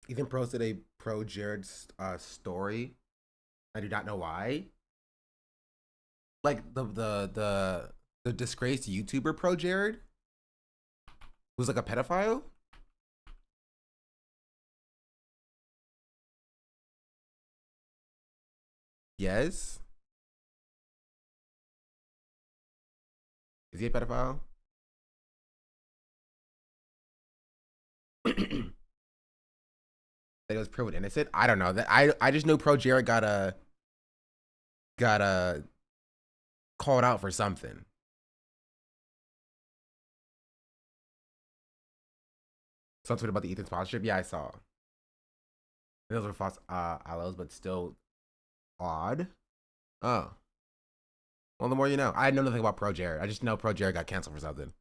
Ethan posted a ProJared story. I do not know why. Like the disgraced YouTuber ProJared was like a pedophile. Yes. Is he a pedophile? That it was proven innocent. I don't know. That I just know ProJared got a called out for something. Something about the Ethan sponsorship. Yeah, I saw. Those were false aloes, but still odd. Oh, well, the more you know. I know nothing about ProJared. I just know ProJared got canceled for something.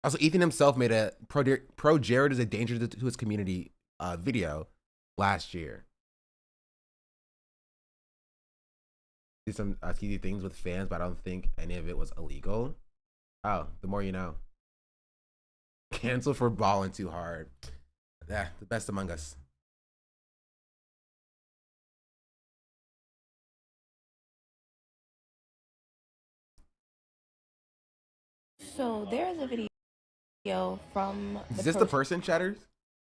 Also, Ethan himself made a ProJared is a danger to his community video last year. Did some skeezy things with fans, but I don't think any of it was illegal. Oh, the more you know. Canceled for balling too hard. Yeah, the best among us. So there's a video from Is the this the person, Chatters?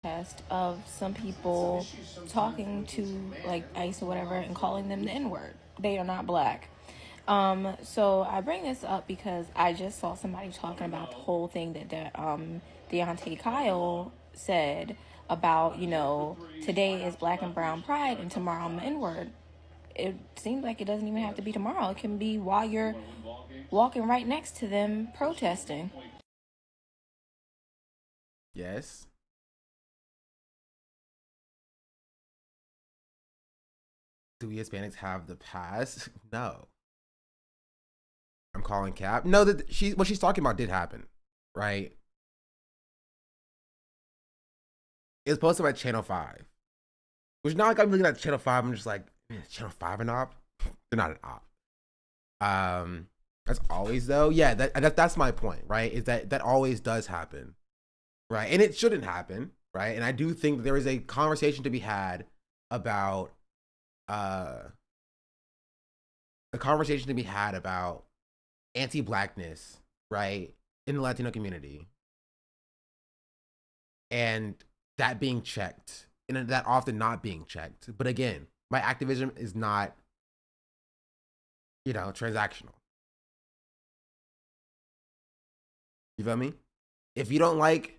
protest of some people talking to like ICE or whatever and calling them the N-word. They are not black. So I bring this up because I just saw somebody talking about the whole thing that Deontay Kyle said about, today is Black and Brown Pride and tomorrow I'm the N-word. It seems like it doesn't even have to be tomorrow. It can be while you're walking right next to them protesting. Yes. Do we Hispanics have the pass? No. I'm calling cap. No, that what she's talking about did happen, right? It was posted by Channel 5. Which not like I'm looking at Channel 5, I'm just like, Channel 5 an op? They're not an op. That's always though. Yeah, that's my point, right? Is that always does happen. Right. And it shouldn't happen, right? And I do think there is a conversation to be had about a conversation to be had about anti-blackness, right, in the Latino community, and that being checked, and that often not being checked. But again, my activism is not, transactional. You feel me? If you don't like,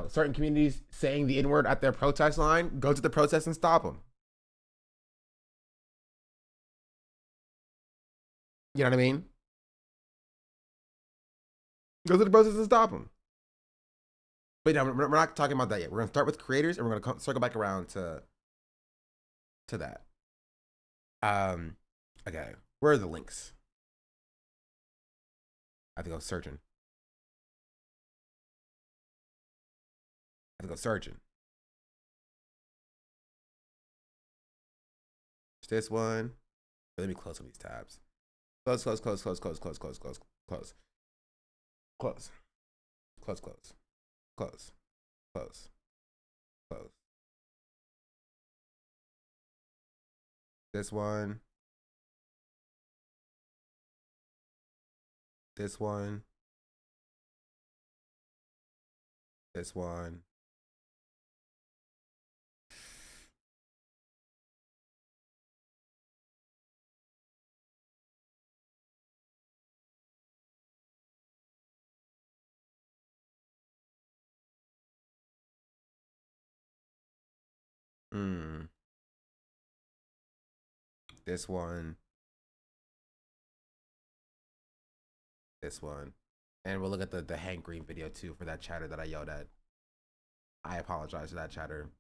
certain communities saying the N-word at their protest line, go to the protest and stop them. You know what I mean? Go to the protest and stop them. But no, we're not talking about that yet. We're gonna start with creators, and we're gonna circle back around to that. Okay. Where are the links? I have to go searching. I have to go searching. It's this one. Let me close some of these tabs. Close, close, close, close, close, close, close, close, close, close, close, close, close, close, close. This one. This one. This one. Hmm. This one. This one. And we'll look at the Hank Green video too for that chatter that I yelled at. I apologize for that chatter.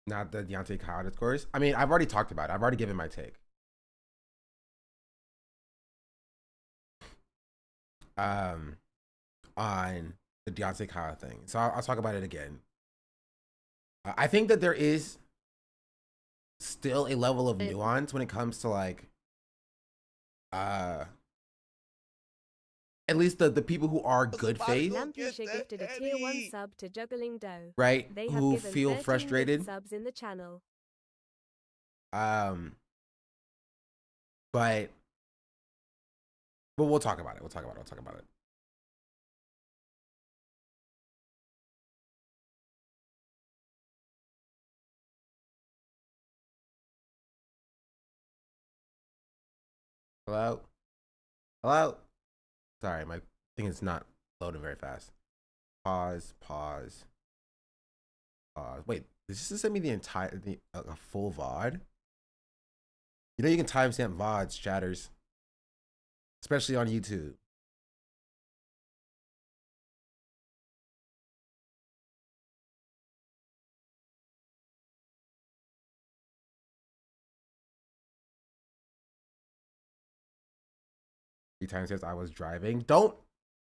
Not the Deontay Kyle discourse. I mean, I've already talked about it. I've already given my take. Um, on the Deontay Kyle thing. So I'll talk about it again. I think that there is still a level of nuance when it comes to like at least the people who are good faith, Lampusha gifted a tier 1 sub to Juggling Dough. right? They have Who given feel 13 frustrated. subs in the channel. But we'll talk about it. We'll talk about it. Hello? Hello? Sorry, my thing is not loading very fast. Pause. Wait, did this just send me a full VOD? You know you can timestamp VODs, chatters. Especially on YouTube. Three times says I was driving. Don't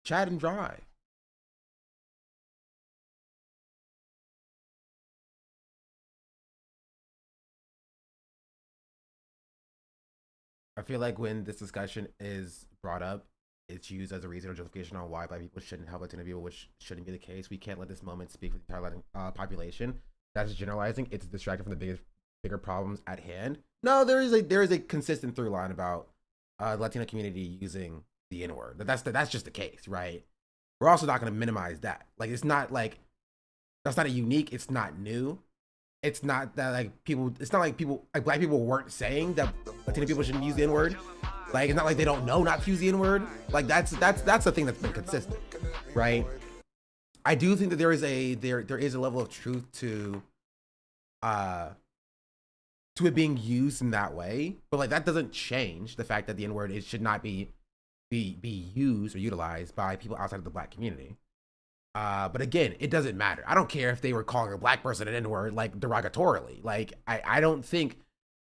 chat and drive. I feel like when this discussion is brought up, it's used as a reason or justification on why black people shouldn't have Latino people, which shouldn't be the case. We can't let this moment speak for the entire Latin population. That's generalizing. It's distracting from the bigger problems at hand. No, there is a consistent through line about the Latino community using the N-word. That's just the case, right? We're also not going to minimize that. Like, it's not like that's not a unique. It's not new. It's not that like people. It's not like people like black people weren't saying that Latino people shouldn't use the N-word. Like, it's not like they don't know not to use the N-word. Like, that's the thing that's been consistent, right? I do think that there is a level of truth to it being used in that way, but like that doesn't change the fact that the N-word should not be used or utilized by people outside of the black community. But again, it doesn't matter. I don't care if they were calling a black person an N-word like derogatorily. Like, I don't think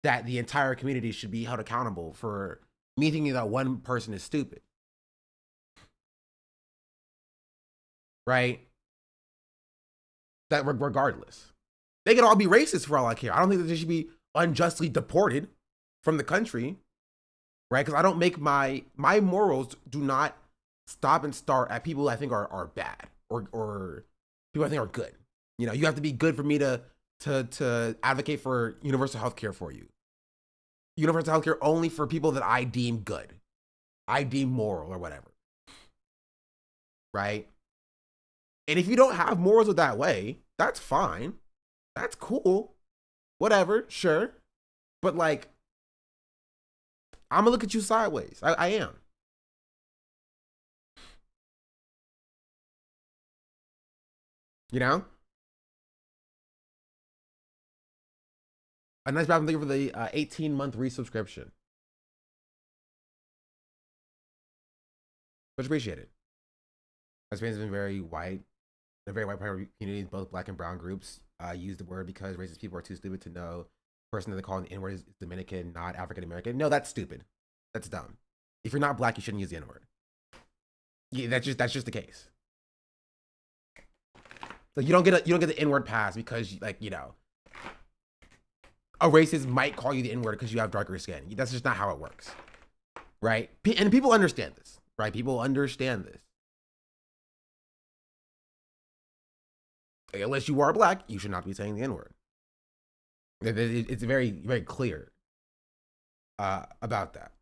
that the entire community should be held accountable for me thinking that one person is stupid. Right? That regardless. They could all be racist for all I care. I don't think that they should be unjustly deported from the country. Right? Because I don't make my morals do not stop and start at people I think are bad or people I think are good. You know, you have to be good for me to advocate for universal health care for you. Universal health care only for people that I deem good. I deem moral or whatever. Right? And if you don't have morals that way, that's fine. That's cool. Whatever, sure. But like, I'm gonna look at you sideways. I am. You know? A nice job. Thank you for the 18-month resubscription. Much appreciated. My Spain has been very white. A very white community, both black and brown groups use the word because racist people are too stupid to know the person that they call the N-word is Dominican, not African American. No, that's stupid. That's dumb. If you're not black, you shouldn't use the N-word. Yeah, that's just the case. So you don't get the N-word pass because, like, you know, a racist might call you the N-word because you have darker skin. That's just not how it works, right? And people understand this, right? People understand this. Unless you are black, you should not be saying the N-word. It's very, very clear about that.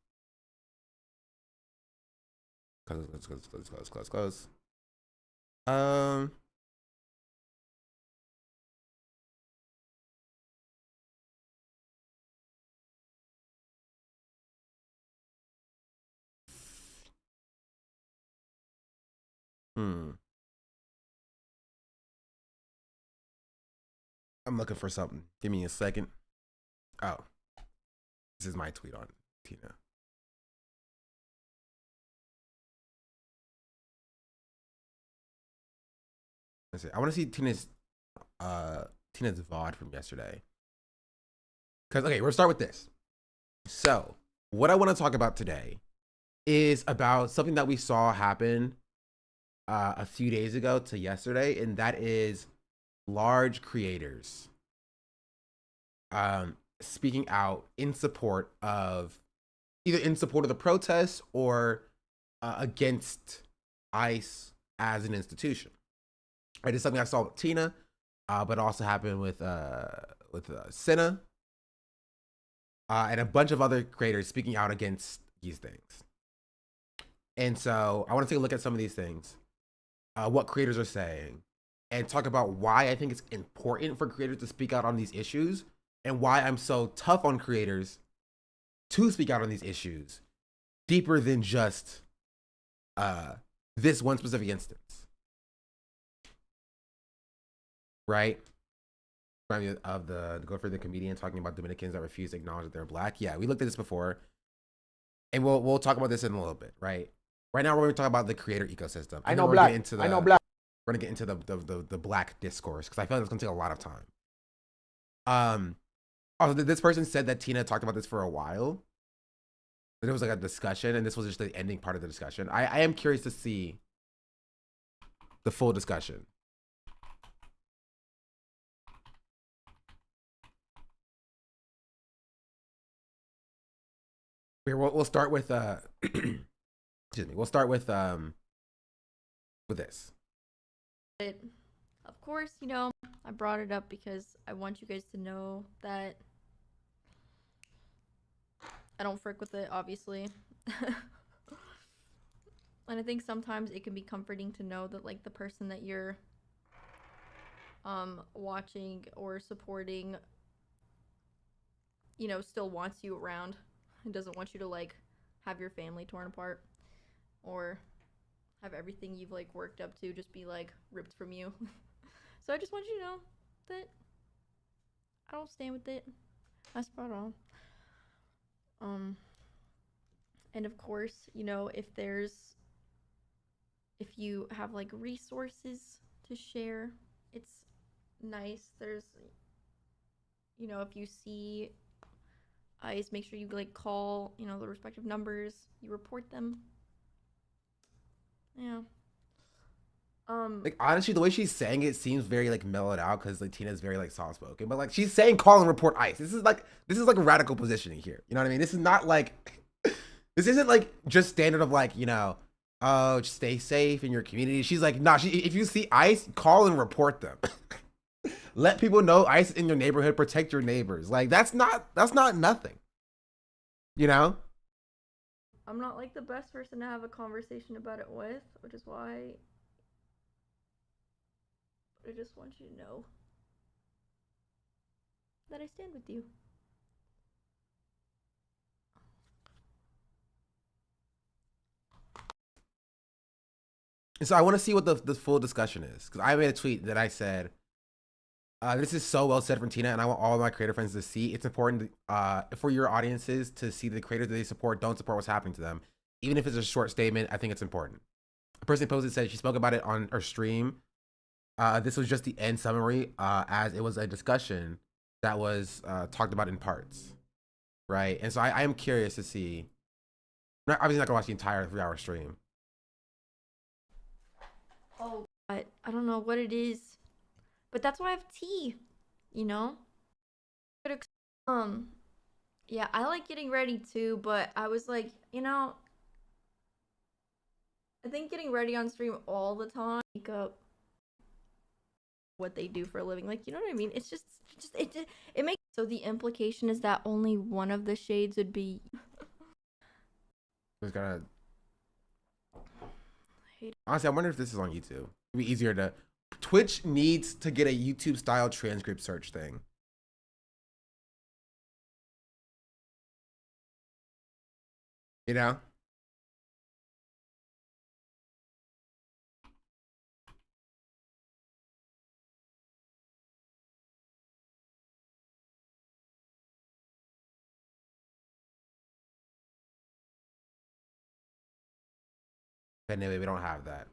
Close. I'm looking for something. Give me a second. Oh, this is my tweet on Tina. Let's see. I want to see Tina's VOD from yesterday. Because, okay, we're gonna start with this. So, what I want to talk about today is about something that we saw happen a few days ago to yesterday, and that is large creators speaking out in support of the protests or against ICE as an institution. Right, it's something I saw with Tina, but also happened with Senna, and a bunch of other creators speaking out against these things. And so I want to take a look at some of these things, what creators are saying, and talk about why I think it's important for creators to speak out on these issues, and why I'm so tough on creators to speak out on these issues, deeper than just this one specific instance. Right? Of the go for the comedian talking about Dominicans that refuse to acknowledge that they're black. Yeah, we looked at this before, and we'll talk about this in a little bit. Right now we're going to talk about the creator ecosystem. I know black. We're going to get into the black discourse, because I feel like it's going to take a lot of time. Also, this person said that Tina talked about this for a while. That it was like a discussion, and this was just the ending part of the discussion. I am curious to see the full discussion. Here, we'll start with excuse me. We'll start with this. Of course, you know, I brought it up because I want you guys to know that I don't frick with it, obviously. And I think sometimes it can be comforting to know that, like, the person that you're watching or supporting, you know, still wants you around and doesn't want you to, like, have your family torn apart or have everything you've, like, worked up to just be, like, ripped from you. So I just want you to know that I don't stand with it. That's about all. And of course, you know, if you have, like, resources to share, it's nice. There's, you know, if you see ICE, make sure you, like, call, you know, the respective numbers, you report them. Yeah. Like, honestly, the way she's saying it seems very, like, mellowed out, because, like, Tina's very, like, soft spoken, but, like, she's saying call and report ICE. This is like radical positioning here. You know what I mean? This is not like this isn't like just standard of, like, you know, oh, just stay safe in your community. She's like, nah, if you see ICE, call and report them. Let people know ICE in your neighborhood, protect your neighbors. Like, that's not nothing. You know? I'm not, like, the best person to have a conversation about it with, which is why I just want you to know that I stand with you. And so I want to see what the full discussion is, because I made a tweet that I said, this is so well said from Tina, and I want all of my creator friends to see. It's important for your audiences to see the creators that they support don't support what's happening to them. Even if it's a short statement, I think it's important. A person posted, said she spoke about it on her stream. This was just the end summary, as it was a discussion that was talked about in parts, right? And so I am curious to see. I'm obviously not gonna watch the entire 3-hour stream. Oh, but I don't know what it is, but that's why I have tea, you know? Yeah, I like getting ready too, but I was like, you know, I think getting ready on stream all the time, wake up, what they do for a living, like, you know what I mean? It's just it makes, so the implication is that only one of the shades would be Just gotta. Honestly, I wonder if this is on YouTube. It'd be easier to. Twitch needs to get a YouTube style transcript search thing. You know? Anyway, we don't have that.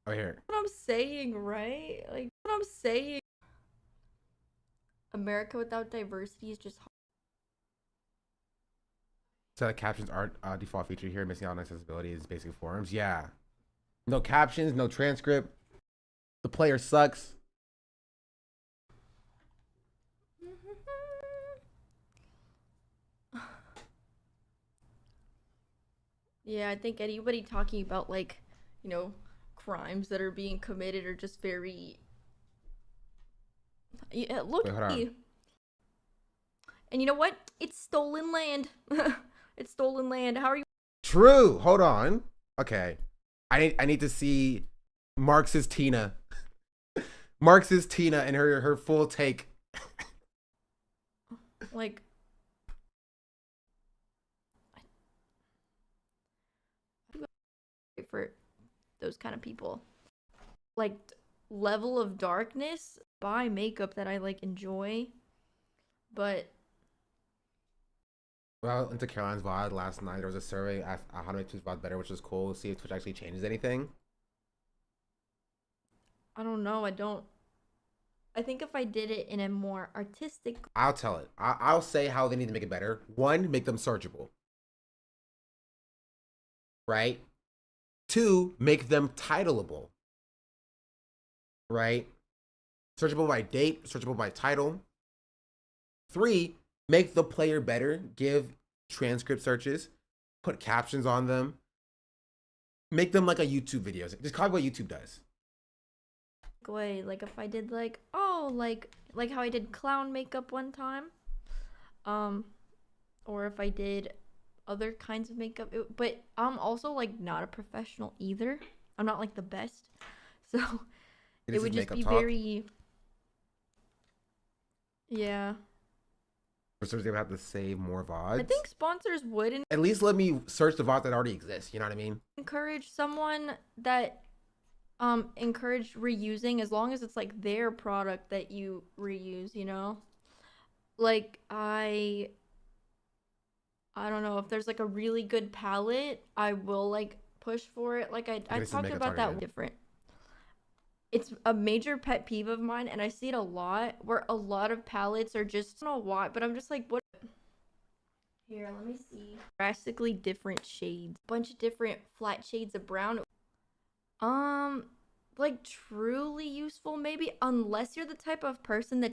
Oh, here. what I'm saying, right? Like, what I'm saying. America without diversity is just hard. So the captions aren't default feature here. Missing out on accessibility is basic forums. Yeah. No captions, no transcript. The player sucks. Yeah, I think anybody talking about like, you know, crimes that are being committed are just very. Yeah, look. Wait, hold on. And you know what? It's stolen land. It's stolen land. How are you? True. Hold on. Okay. I need to see Marx's Tina. Marx's Tina and her full take. Like, for those kind of people, like level of darkness, buy makeup that I like enjoy, but Well, into Caroline's VOD last night, there was a survey asked how to make Twitch VOD better, which was cool. See if Twitch actually changes anything. I don't know. I think if I did it in a more artistic. I'll tell it. I'll say how they need to make it better. One, make them searchable. Right? Two, make them titleable. Right? Searchable by date, searchable by title. Three, make the player better. Give transcript searches. Put captions on them. Make them like a YouTube video. Just copy what YouTube does. Way, like if I did like, oh, like how I did clown makeup one time, or if I did other kinds of makeup, but I'm also like not a professional either. I'm not like the best, so it would just be very, yeah. So they would have to save more VODs. I think sponsors would at least let me search the VODs that already exist. You know what I mean? Encourage someone that encourage reusing, as long as it's like their product that you reuse, you know? Like I don't know, if there's like a really good palette, I will like push for it. Like I talked about that different. It's a major pet peeve of mine, and I see it a lot where a lot of palettes are just, I don't know why, but I'm just like, what? Here, let me see. Drastically different shades, bunch of different flat shades of brown. Like truly useful maybe, unless you're the type of person that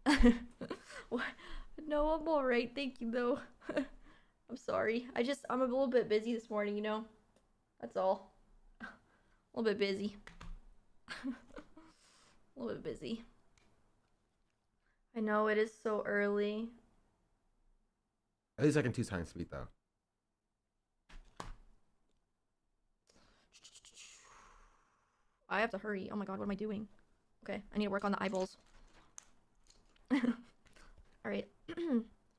no, I'm all right, thank you though. I'm sorry, I'm a little bit busy this morning, you know, that's all. A little bit busy. A little bit busy. I know it is so early. At least I can 2 times speed though. I have to hurry. Oh my god, what am I doing? Okay, I need to work on the eyeballs. Alright.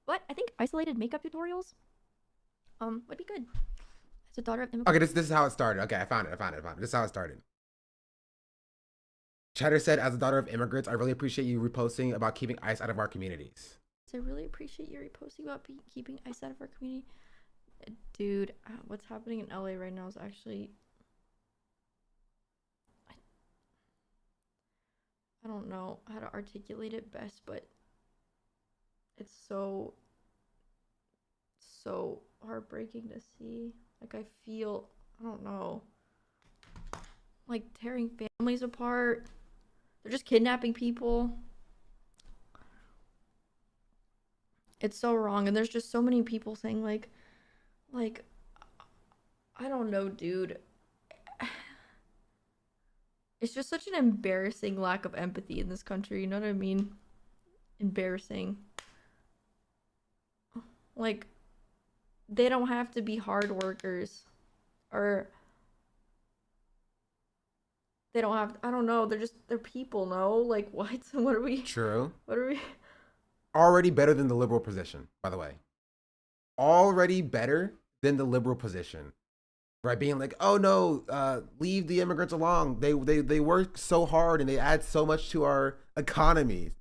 What? I think isolated makeup tutorials would be good. As a daughter of immigrants. Okay, this is how it started. Okay, I found it. This is how it started. Chatter said, as a daughter of immigrants, I really appreciate you reposting about keeping ICE out of our communities. I really appreciate you reposting about keeping ICE out of our community. Dude, what's happening in LA right now is actually... I don't know how to articulate it best, but it's so heartbreaking to see. Like, I feel, I don't know, like tearing families apart. They're just kidnapping people. It's so wrong. And there's just so many people saying like, I don't know, dude. It's just such an embarrassing lack of empathy in this country, you know what I mean? Embarrassing. Like, they don't have to be hard workers. Or they don't have, I don't know, they're people, no? Like, what? What are we? True. What are we? Already better than the liberal position, by the way. Already better than the liberal position. Right, being like, oh no, leave the immigrants alone. They work so hard and they add so much to our economy.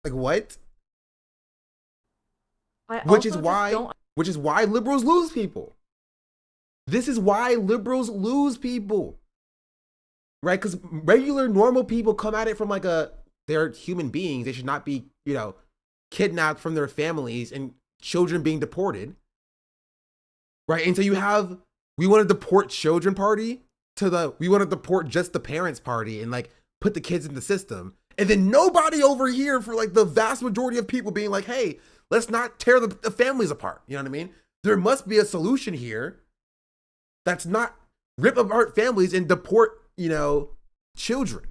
Like what? Which is why liberals lose people. This is why liberals lose people. Right? Because regular normal people come at it from like they're human beings. They should not be, you know, kidnapped from their families and children being deported. Right, and so you have we want to deport children party to the we want to deport just the parents party and like put the kids in the system. And then nobody over here for like the vast majority of people being like, hey, let's not tear the families apart. You know what I mean? There must be a solution here that's not rip apart families and deport, you know, children.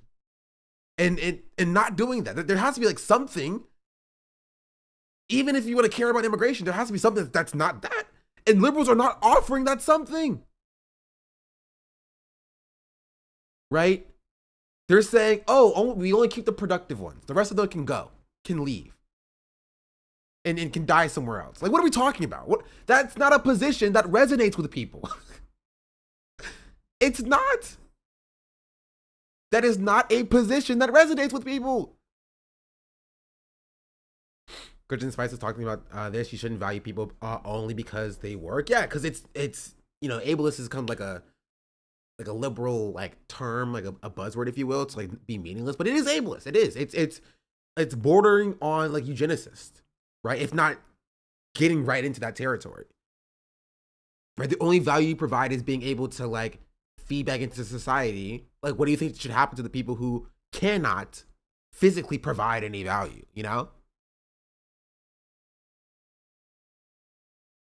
And not doing that. There has to be like something. Even if you want to care about immigration, there has to be something that's not that. And liberals are not offering that something. Right? They're saying, oh, we only keep the productive ones. The rest of them can go, can leave, and can die somewhere else. Like, what are we talking about? That's not a position that resonates with people. It's not. That is not a position that resonates with people. Gretchen Spice is talking about this. You shouldn't value people only because they work. Yeah, because it's you know, ableist has come like a liberal like term, like a buzzword, if you will, to like be meaningless. But it is ableist. It is. It's bordering on like eugenicist, right? If not getting right into that territory. Right? The only value you provide is being able to like feed back into society. Like, what do you think should happen to the people who cannot physically provide any value, you know?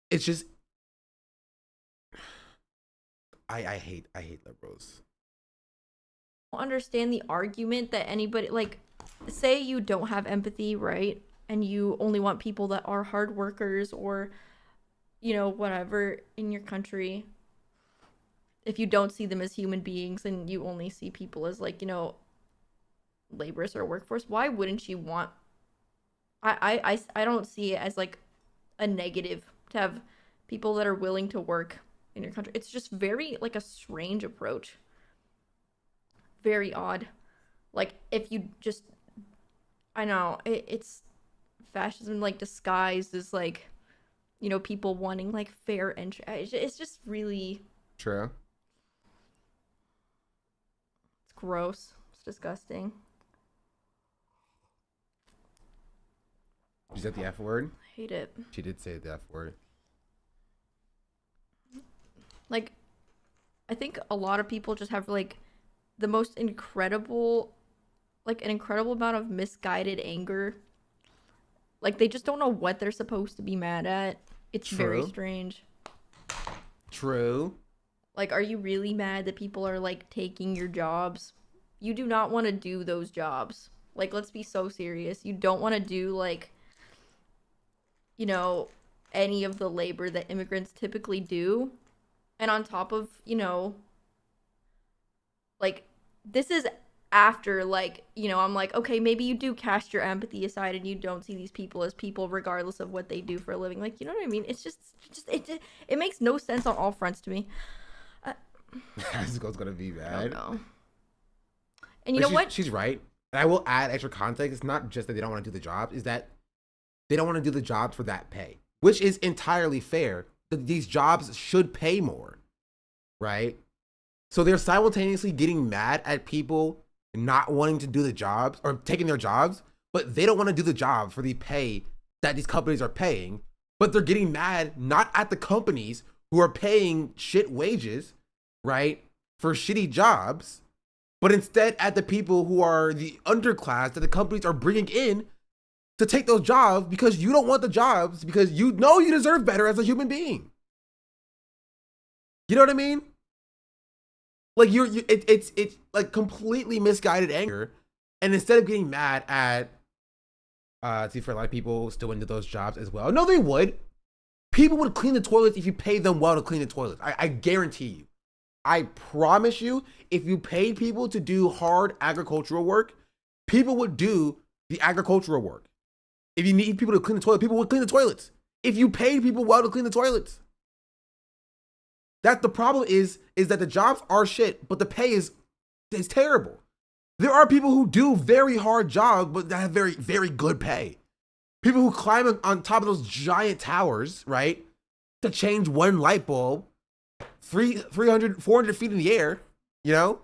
It's just, I hate liberals. I don't understand the argument that anybody, like, say you don't have empathy, right? And you only want people that are hard workers or, you know, whatever in your country. If you don't see them as human beings and you only see people as, like, you know, laborious or workforce, why wouldn't you want, I don't see it as like a negative to have people that are willing to work in your country. It's just very like a strange approach. Very odd. Like, if you just, I know, it's fascism like disguised as like, you know, people wanting like fair entry. It's just really true. It's gross. It's disgusting. She said the F word? I hate it. She did say the F word. Like, I think a lot of people just have like the most incredible, like an incredible amount of misguided anger. Like, they just don't know what they're supposed to be mad at. It's very strange. True. Like, are you really mad that people are like taking your jobs? You do not want to do those jobs. Like, let's be so serious. You don't want to do like, you know, any of the labor that immigrants typically do. And on top of, you know, like, this is after, like, you know, I'm like, okay, maybe you do cast your empathy aside and you don't see these people as people regardless of what they do for a living. Like, you know what I mean? It's just it makes no sense on all fronts to me. This girl's gonna be bad. No. And you know what? She's right. And I will add extra context. It's not just that they don't want to do the job, is that they don't want to do the jobs for that pay, which is entirely fair. These jobs should pay more, right? So they're simultaneously getting mad at people not wanting to do the jobs or taking their jobs, but they don't want to do the job for the pay that these companies are paying. But they're getting mad not at the companies who are paying shit wages, right, for shitty jobs, but instead at the people who are the underclass that the companies are bringing in to take those jobs because you don't want the jobs because you know you deserve better as a human being. You know what I mean? Like, it's like completely misguided anger, and instead of getting mad at, see, for a lot of people still into those jobs as well. No, they would. People would clean the toilets if you paid them well to clean the toilets. I guarantee you. I promise you, if you paid people to do hard agricultural work, people would do the agricultural work. If you need people to clean the toilet, people would clean the toilets. If you paid people well to clean the toilets. That the problem is that the jobs are shit, but the pay is terrible. There are people who do very hard jobs, but that have very, very good pay. People who climb on top of those giant towers, right, to change one light bulb 300, 400 feet in the air, you know,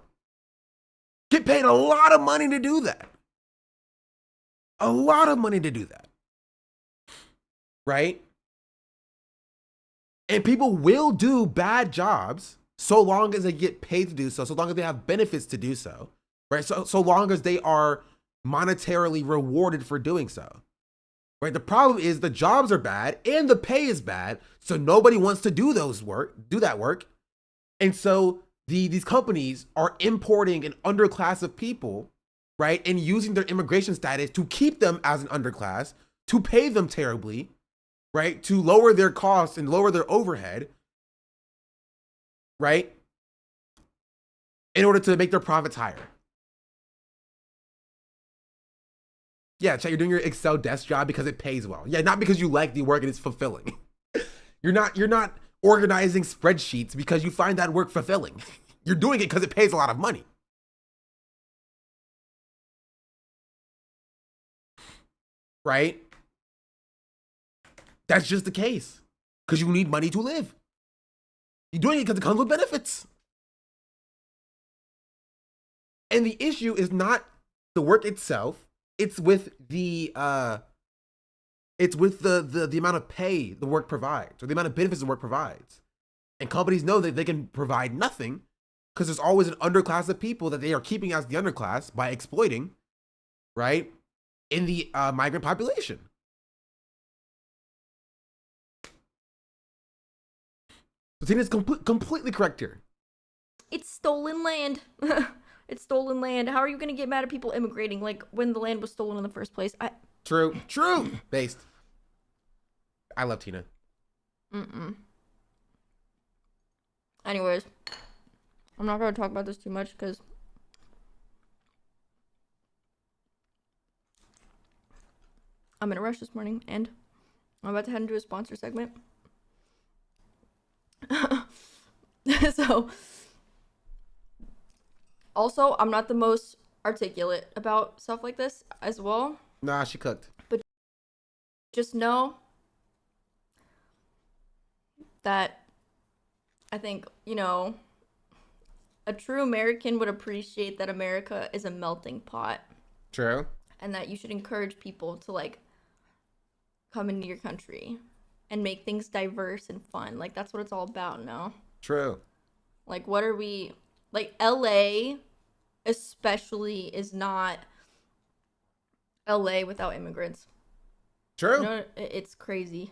get paid a lot of money to do that. A lot of money to do that. Right? And people will do bad jobs so long as they get paid to do so, so long as they have benefits to do so, right? So long as they are monetarily rewarded for doing so, right? The problem is the jobs are bad and the pay is bad, so nobody wants to do that work. And so these companies are importing an underclass of people, right? And using their immigration status to keep them as an underclass, to pay them terribly, right? To lower their costs and lower their overhead, right? In order to make their profits higher. Yeah, Chat, you're doing your Excel desk job because it pays well. Yeah, not because you like the work and it's fulfilling. You're not organizing spreadsheets because you find that work fulfilling. You're doing it because it pays a lot of money. Right? That's just the case. Because you need money to live. You're doing it because it comes with benefits. And the issue is not the work itself. It's with the amount of pay the work provides, or the amount of benefits the work provides. And companies know that they can provide nothing because there's always an underclass of people that they are keeping as the underclass by exploiting, right, in the migrant population. So Tina's completely correct here. It's stolen land. It's stolen land. How are you going to get mad at people immigrating, like, when the land was stolen in the first place? True. Based. I love Tina. Anyways, I'm not going to talk about this too much because I'm in a rush this morning and I'm about to head into a sponsor segment. So, also, I'm not the most articulate about stuff like this as well. Nah, she cooked. But just know that I think, a true American would appreciate that America is a melting pot. True. And that you should encourage people to, like, come into your country and make things diverse and fun. Like, that's what it's all about now. True. Like, what are we... Like, LA especially is not LA without immigrants. True. It's crazy.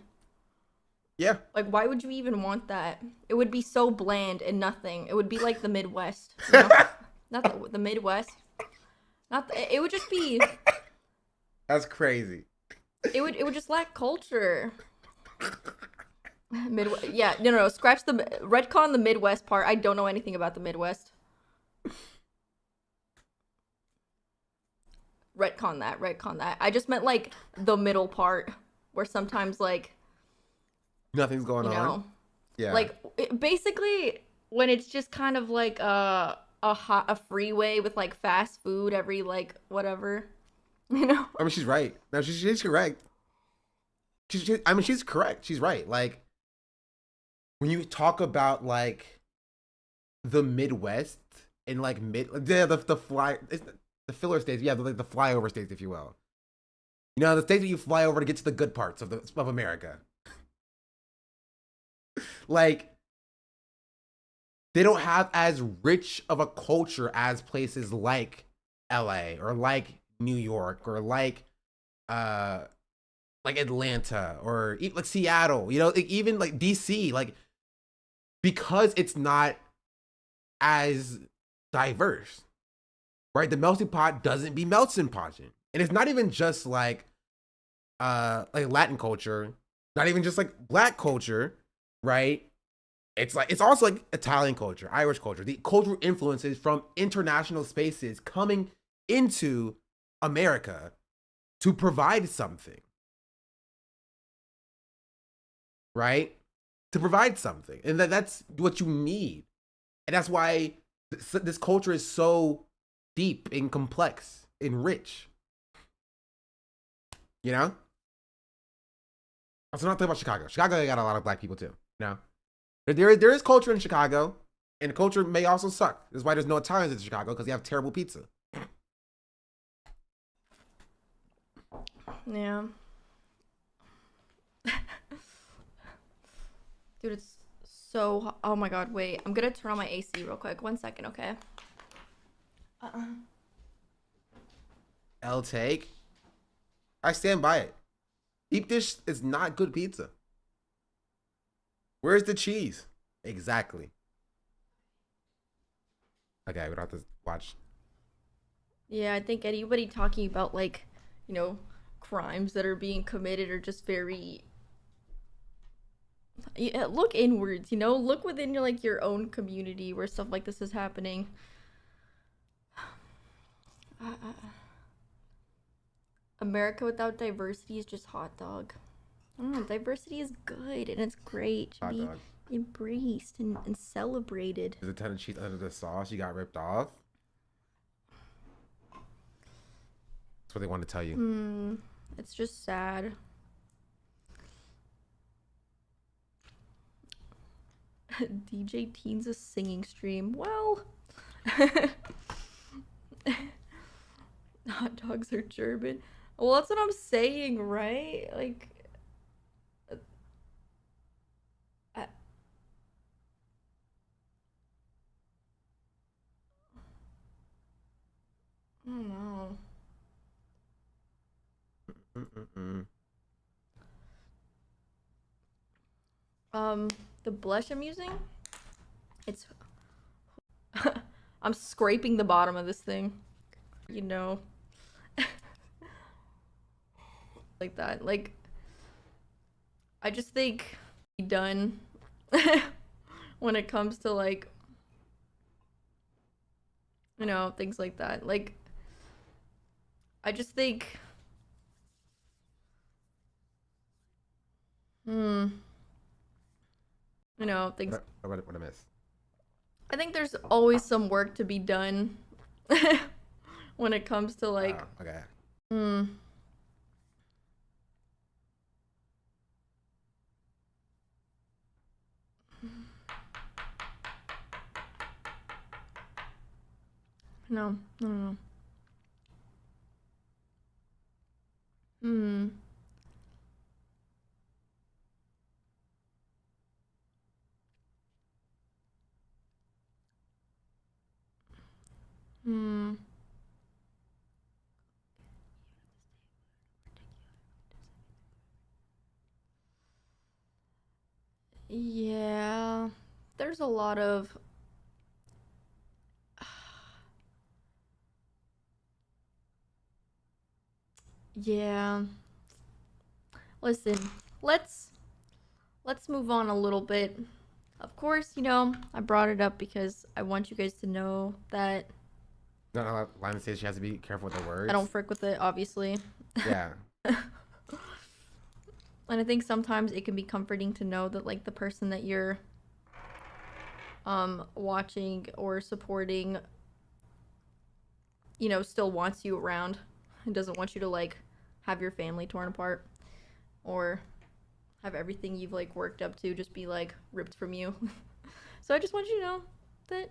Yeah. Like, why would you even want that? It would be so bland and nothing. It would be like the Midwest. Not the Midwest. It would just be... That's crazy. It would just lack culture. Yeah, no. Scratch the retcon the Midwest part. I don't know anything about the Midwest. Retcon that. I just meant, like, the middle part where sometimes, like, nothing's going on. Yeah. Like, basically when it's just kind of like a freeway with, like, fast food every, like, whatever. I mean, she's right. No, she's correct. She's correct. She's right. Like, when you talk about, like, the Midwest and, like, the filler states, yeah, the flyover states, if you will. The states that you fly over to get to the good parts of America. Like, they don't have as rich of a culture as places like LA or like New York or like Atlanta or like Seattle, like, even like DC, like, because it's not as diverse, right? The melting pot doesn't be melting pot. And it's not even just like Latin culture, not even just like Black culture, right? It's also like Italian culture, Irish culture, the cultural influences from international spaces coming into America to provide something, right? To provide something. And that's what you need. And that's why this culture is so deep and complex and rich. Also, not talking about Chicago. Chicago got a lot of Black people too. There is culture in Chicago, and the culture may also suck. That's why there's no Italians in Chicago, because they have terrible pizza. Yeah. Dude, it's so... Oh my god, wait. I'm gonna turn on my AC real quick. 1 second, okay? L take. I stand by it. Deep dish is not good pizza. Where's the cheese? Exactly. Okay, we don't have to watch. Yeah, I think anybody talking about, like, you know, crimes that are being committed are just very... Yeah, look inwards, you know? Look within your, like, your own community where stuff like this is happening. America without diversity is just hot dog. I don't know, diversity is good and it's great. It should be embraced and celebrated. There's a ton of cheese under the sauce. You got ripped off. That's what they want to tell you. It's just sad. DJ Teens a singing stream. Well, hot dogs are German. Well, that's what I'm saying, right? Like, I don't know. The blush I'm using, it's I'm scraping the bottom of this thing, you know. Like that. Like, I just think done when it comes to, like, you know, things like that. Like, I just think you know, things. What I miss? I think there's always some work to be done when it comes to, like, okay. No. Yeah, there's a lot of yeah. Listen, let's move on a little bit. Of course, you know, I brought it up because I want you guys to know that No, Lana says she has to be careful with her words. I don't frick with it, obviously. Yeah. And I think sometimes it can be comforting to know that, like, the person that you're watching or supporting, you know, still wants you around and doesn't want you to, like, have your family torn apart or have everything you've, like, worked up to just be, like, ripped from you. So I just want you to know that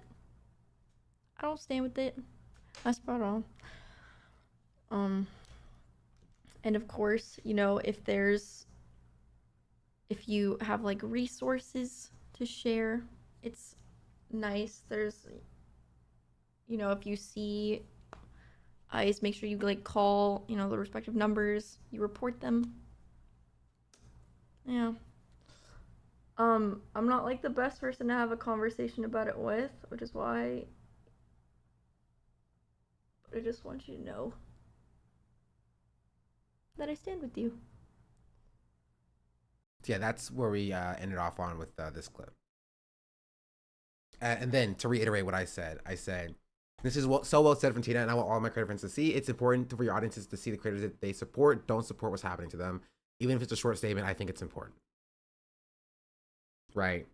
I don't stand with it. That's about all. And of course, you know, if you have, like, resources to share, it's nice. There's, you know, if you see eyes, make sure you, like, call, you know, the respective numbers, you report them. Yeah. I'm not, like, the best person to have a conversation about it with, which is why I just want you to know that I stand with you. Yeah, that's where we ended off on with this clip. And then to reiterate what I said, this is so well said from Tina, and I want all my creator friends to see. It's important for your audiences to see the creators that they support. Don't support what's happening to them. Even if it's a short statement, I think it's important. Right.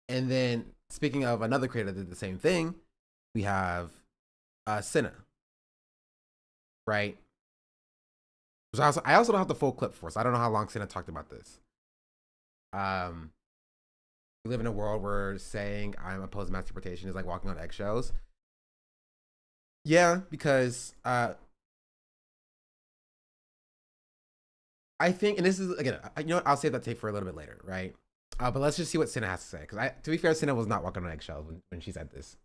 And then speaking of another creator that did the same thing, we have Cinna. Right. So I also don't have the full clip for us. I don't know how long Cinna talked about this. We live in a world where saying I'm opposed to mass deportation is like walking on eggshells. Yeah, because I think, and this is, again, you know what, I'll save that tape for a little bit later, right? But let's just see what Cinna has to say. Because to be fair, Cinna was not walking on eggshells when she said this.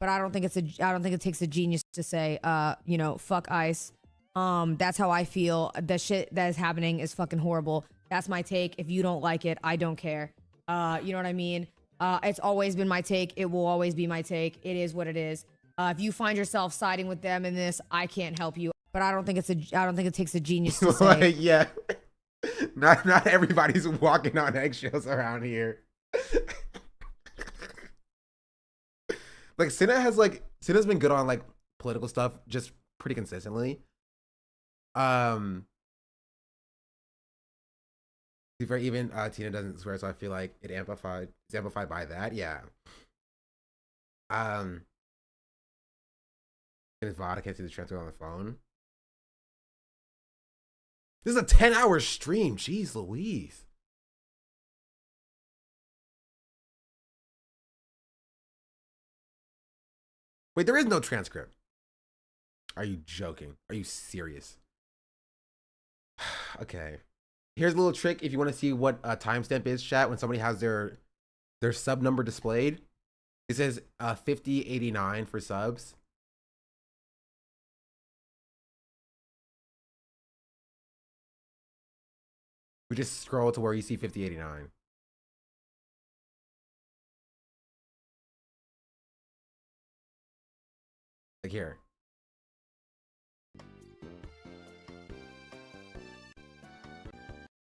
But I don't think it takes a genius to say, you know, fuck ICE. That's how I feel. The shit that is happening is fucking horrible. That's my take. If you don't like it, I don't care. You know what I mean? It's always been my take. It will always be my take. It is what it is. If you find yourself siding with them in this, I can't help you. But I don't think it takes a genius to say. Like, yeah. Not everybody's walking on eggshells around here. Like Cinna's been good on like political stuff just pretty consistently. Even Tina doesn't swear, so I feel like it's amplified by that. Yeah. His VOD, can't see the transfer on the phone. This is a 10-hour stream. Jeez Louise. Wait, there is no transcript. Are you joking? Are you serious? Okay. Here's a little trick if you want to see what a timestamp is, chat, when somebody has their sub number displayed. It says 5089 for subs. We just scroll to where you see 5089. Like here.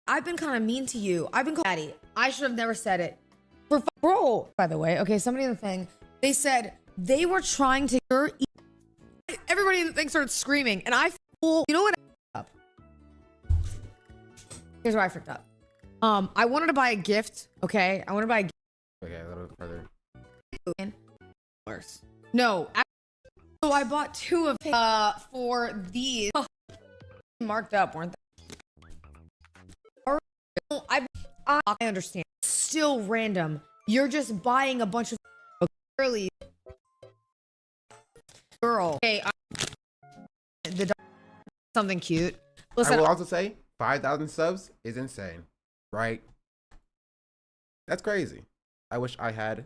I've been kind of mean to you. I've been daddy. I should have never said it. Bro, by the way, okay, somebody in the thing, they said they were trying to everybody in the thing started screaming, and I you know what? Here's where I freaked up. I wanted to buy a gift, okay? I wanted to buy a gift. Okay, a little further. No, so I bought two of for these. Marked up, weren't they? I understand. Still random. You're just buying a bunch of early girl. Okay, something cute. Listen, I will also say 5,000 subs is insane, right? That's crazy. I wish I had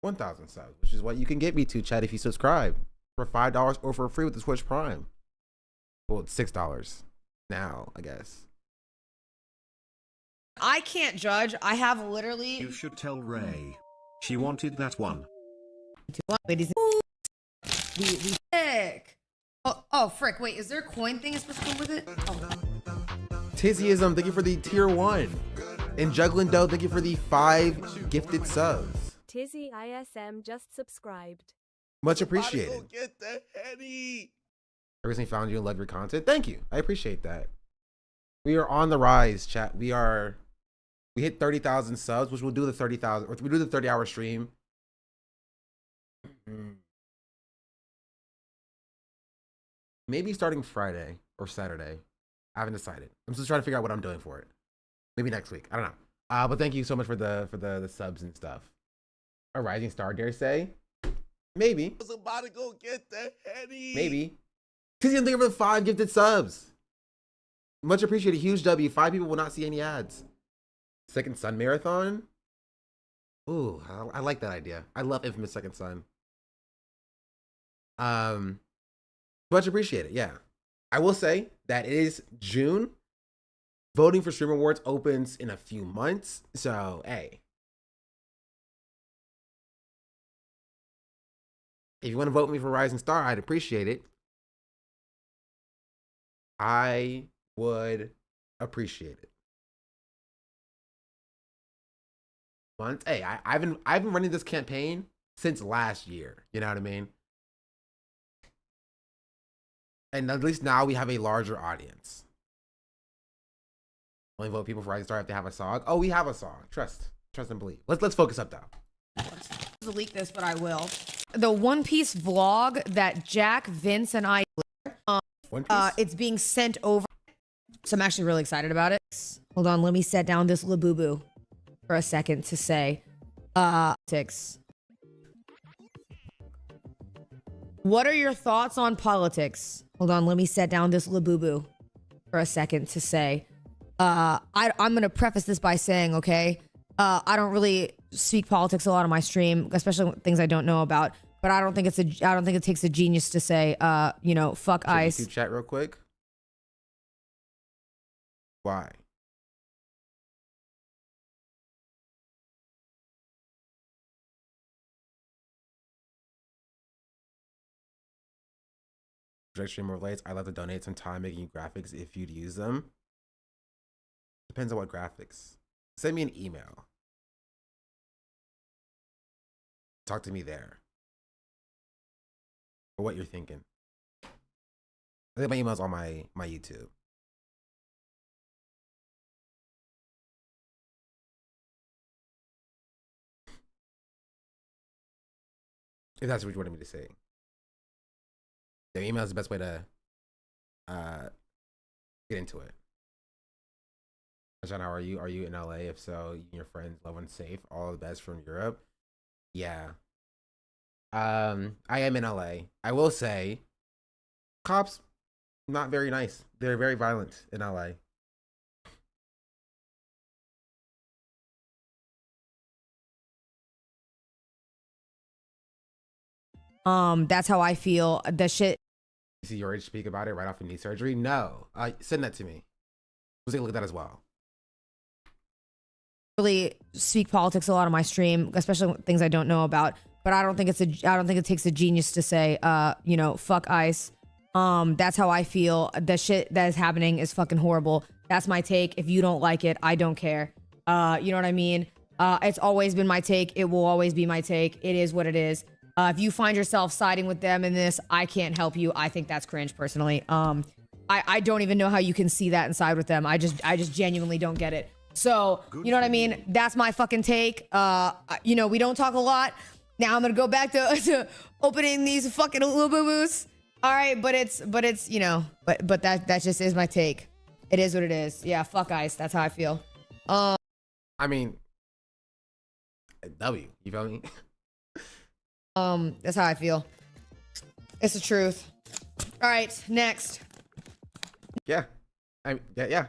1,000 subs, which is what you can get me to, chat, if you subscribe for $5 or for free with the Twitch Prime. Well, it's $6 now, I guess. I can't judge. I have literally. You should tell Ray. She wanted that one. Ladies, the sick. Oh, frick! Wait, is there a coin thing that's supposed to come with it? Oh. Tizzyism, thank you for the tier 1. And Juggling Dough, thank you for the 5 gifted subs. Tizzy ISM just subscribed. Much appreciated. Get the Henny. I recently found you and loved your content. Thank you. I appreciate that. We are on the rise, chat. We hit 30,000 subs, which we'll do the 30,000, or we do the 30-hour stream. Maybe starting Friday or Saturday. I haven't decided. I'm still trying to figure out what I'm doing for it. Maybe next week. I don't know. But thank you so much for the subs and stuff. A rising star, dare say? Maybe. I was about to go get the Henny. Maybe. Because you think of the 5 gifted subs. Much appreciated. Huge W. 5 people will not see any ads. Second Son Marathon. Ooh, I like that idea. I love Infamous Second Son. Much appreciated. Yeah. I will say that it is June. Voting for Stream Awards opens in a few months. So, hey. If you want to vote me for Rising Star, I'd appreciate it. I would appreciate it. Months. Hey, I've been running this campaign since last year. You know what I mean? And at least now we have a larger audience. Only vote people for Rising Star if they have a song. Oh, we have a song. Trust and believe. Let's focus up though. Delete this, but I will. The One Piece vlog that Jack, Vince, and I. One Piece? It's being sent over. So I'm actually really excited about it. Hold on, let me set down this labubu for a second to say, politics. What are your thoughts on politics? Hold on, let me set down this labubu for a second to say, I'm gonna preface this by saying, okay, I don't really speak politics a lot on my stream, especially things I don't know about. But I don't think it takes a genius to say, you know, fuck Check ICE. YouTube chat real quick. Why? Stream more lights. I'd love to donate some time making graphics if you'd use them. Depends on what graphics. Send me an email. Talk to me there. Or what you're thinking. I think my email's on my YouTube. If that's what you wanted me to say. The email is the best way to get into it. John, how are you? Are you in LA? If so, you and your friends, loved ones safe. All the best from Europe. Yeah. I am in LA. I will say, cops not very nice. They're very violent in LA. That's how I feel. The shit. You see George speak about it right off of knee surgery? No. Send that to me. We'll take a look at that as well. Really speak politics a lot on my stream, especially things I don't know about. But I don't think it takes a genius to say, you know, fuck ICE. That's how I feel. The shit that is happening is fucking horrible. That's my take. If you don't like it, I don't care. You know what I mean? It's always been my take. It will always be my take. It is what it is. If you find yourself siding with them in this, I can't help you. I think that's cringe personally. I don't even know how you can see that and side with them. I just genuinely don't get it. So, you know what I mean? That's my fucking take. You know, we don't talk a lot. Now I'm gonna go back to opening these fucking boo-boos. All right, but it's you know, but that just is my take. It is what it is. Yeah, fuck ICE. That's how I feel. I mean, W. You feel me? That's how I feel. It's the truth. All right, next. Yeah. Yeah.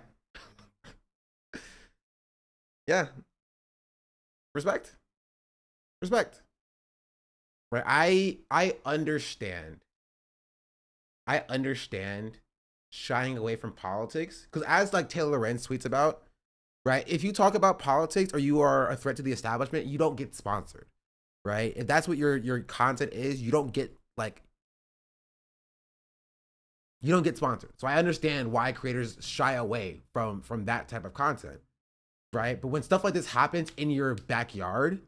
Yeah. Respect. Right. I understand shying away from politics, because as like Taylor Lorenz tweets about, right, if you talk about politics or you are a threat to the establishment, you don't get sponsored, right? If that's what your content is, you don't get sponsored. So I understand why creators shy away from that type of content, right? But when stuff like this happens in your backyard,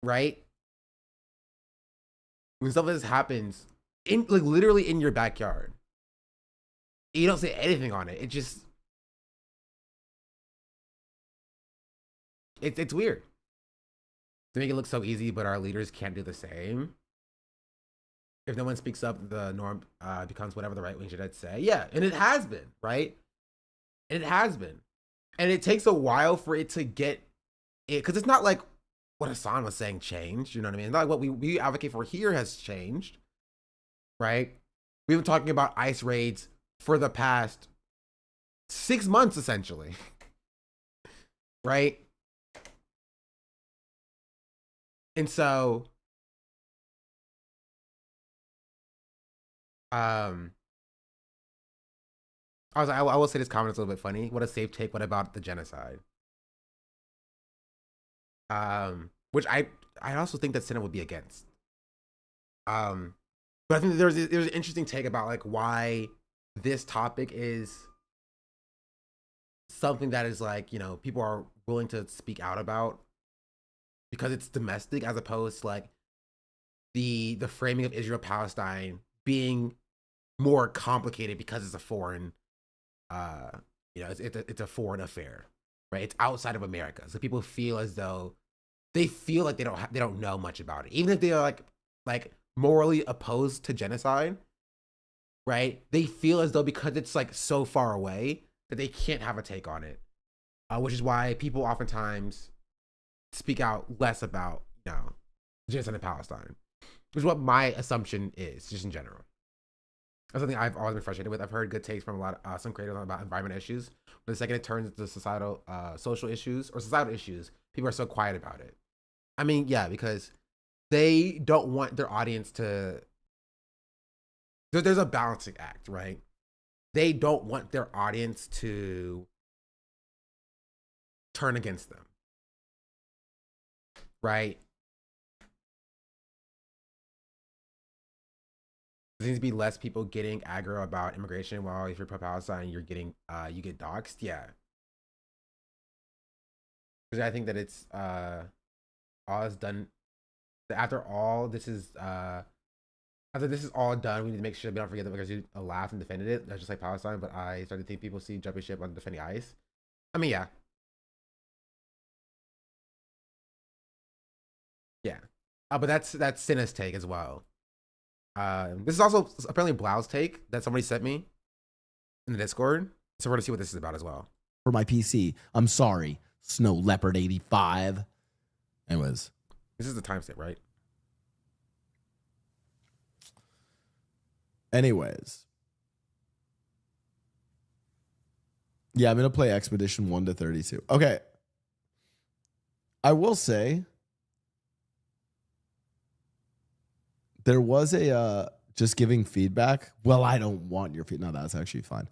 right? When stuff like this happens in like literally in your backyard, you don't say anything on it. It just it's weird. To make it look so easy, but our leaders can't do the same. If no one speaks up, the norm becomes whatever the right wing should say. Yeah, and it has been, right? And it has been. And it takes a while for it to get it, because it's not like what Hassan was saying changed, you know what I mean? It's not like what we advocate for here has changed, right? We've been talking about ICE raids for the past 6 months, essentially, right? And so, I will say this comment is a little bit funny. What a safe take. What about the genocide? Which I also think that Senate would be against. But I think there's an interesting take about like why this topic is something that is like, you know, people are willing to speak out about because it's domestic, as opposed to like the framing of Israel Palestine being more complicated because it's a foreign, you know, it's a foreign affair, right? It's outside of America, so people feel as though they feel like they don't know much about it, even if they are like morally opposed to genocide, right? They feel as though because it's like so far away that they can't have a take on it, which is why people oftentimes speak out less about, you know, genocide in Palestine, which is what my assumption is, just in general. That's something I've always been frustrated with. I've heard good takes from a lot of some creators about environment issues, but the second it turns into societal, social issues or societal issues, people are so quiet about it. I mean, yeah, because they don't want their audience to. There's a balancing act, right? They don't want their audience to turn against them, right? There needs to be less people getting aggro about immigration, while if you're pro-Palestine, you're getting you get doxxed. Yeah, because I think that it's all is done. After all this is after this is all done, we need to make sure we don't forget that because you laughed and defended it. That's just like Palestine, but I started to think people see jumping ship on defending ICE. I mean, yeah. Yeah. But that's Cinna's take as well. This is also apparently Blau's take that somebody sent me in the Discord. So we're gonna see what this is about as well. For my PC. I'm sorry. Snow Leopard 85. Anyways. This is the timestamp, right? Anyways. Yeah, I'm going to play Expedition 1 to 32. Okay. I will say there was a just giving feedback. Well, I don't want your feedback. No, that's actually fine.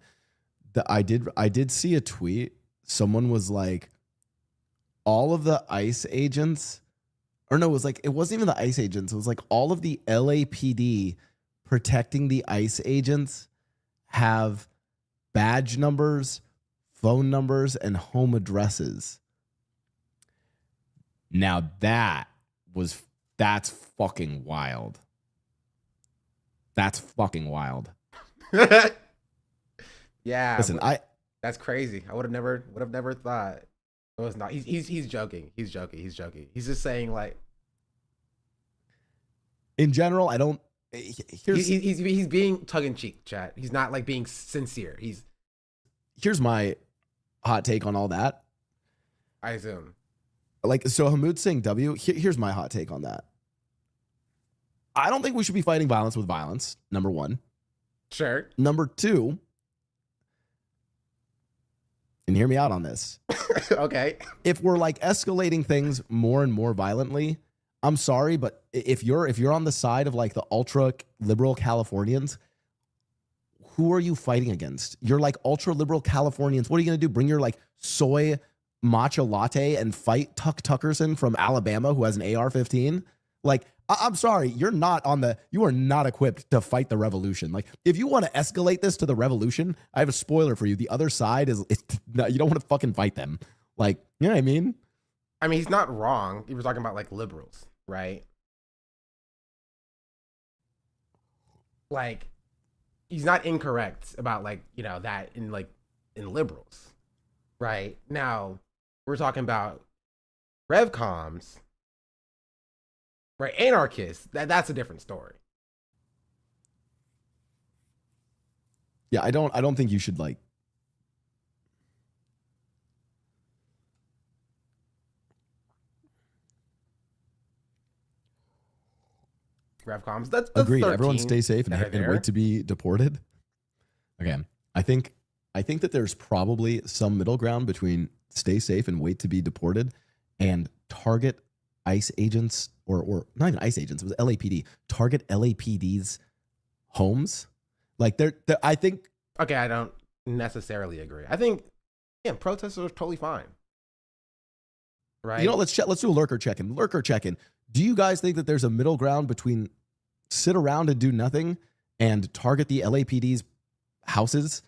I did see a tweet. Someone was like, all of the ICE agents, or no, it wasn't even the ICE agents. It was like all of the LAPD protecting the ICE agents have badge numbers, phone numbers, and home addresses. Now that's fucking wild. That's fucking wild. Yeah. Listen, that's crazy. I would have never thought. It was not. He's joking. He's joking. He's just saying like. In general, I don't. He's being tongue in cheek, chat. He's not like being sincere. Here's my hot take on all that. I assume. So Hamoud saying W. Here's my hot take on that. I don't think we should be fighting violence with violence. Number one. Sure. Number two. And hear me out on this. Okay. If we're escalating things more and more violently, I'm sorry, but if you're on the side of the ultra liberal Californians, who are you fighting against? You're ultra liberal Californians. What are you going to do? Bring your soy matcha latte and fight Tuck Tuckerson from Alabama who has an AR-15? I'm sorry, you are not equipped to fight the revolution. If you want to escalate this to the revolution, I have a spoiler for you. The other side you don't want to fucking fight them. You know what I mean? I mean, he's not wrong. He was talking about liberals, right? He's not incorrect about that in liberals, right? Now we're talking about revcoms, right? Anarchists. That's a different story. Yeah, I don't think you should Revcoms. That's agreed. 13 Everyone stay safe and wait to be deported. Okay. I think that there's probably some middle ground between stay safe and wait to be deported and target ICE agents or not even ICE agents. It was LAPD. Target LAPD's homes. I think. Okay, I don't necessarily agree. I think, protesters are totally fine. Right. Let's do a lurker check-in. Lurker check-in. Do you guys think that there's a middle ground between sit around and do nothing and target the LAPD's houses?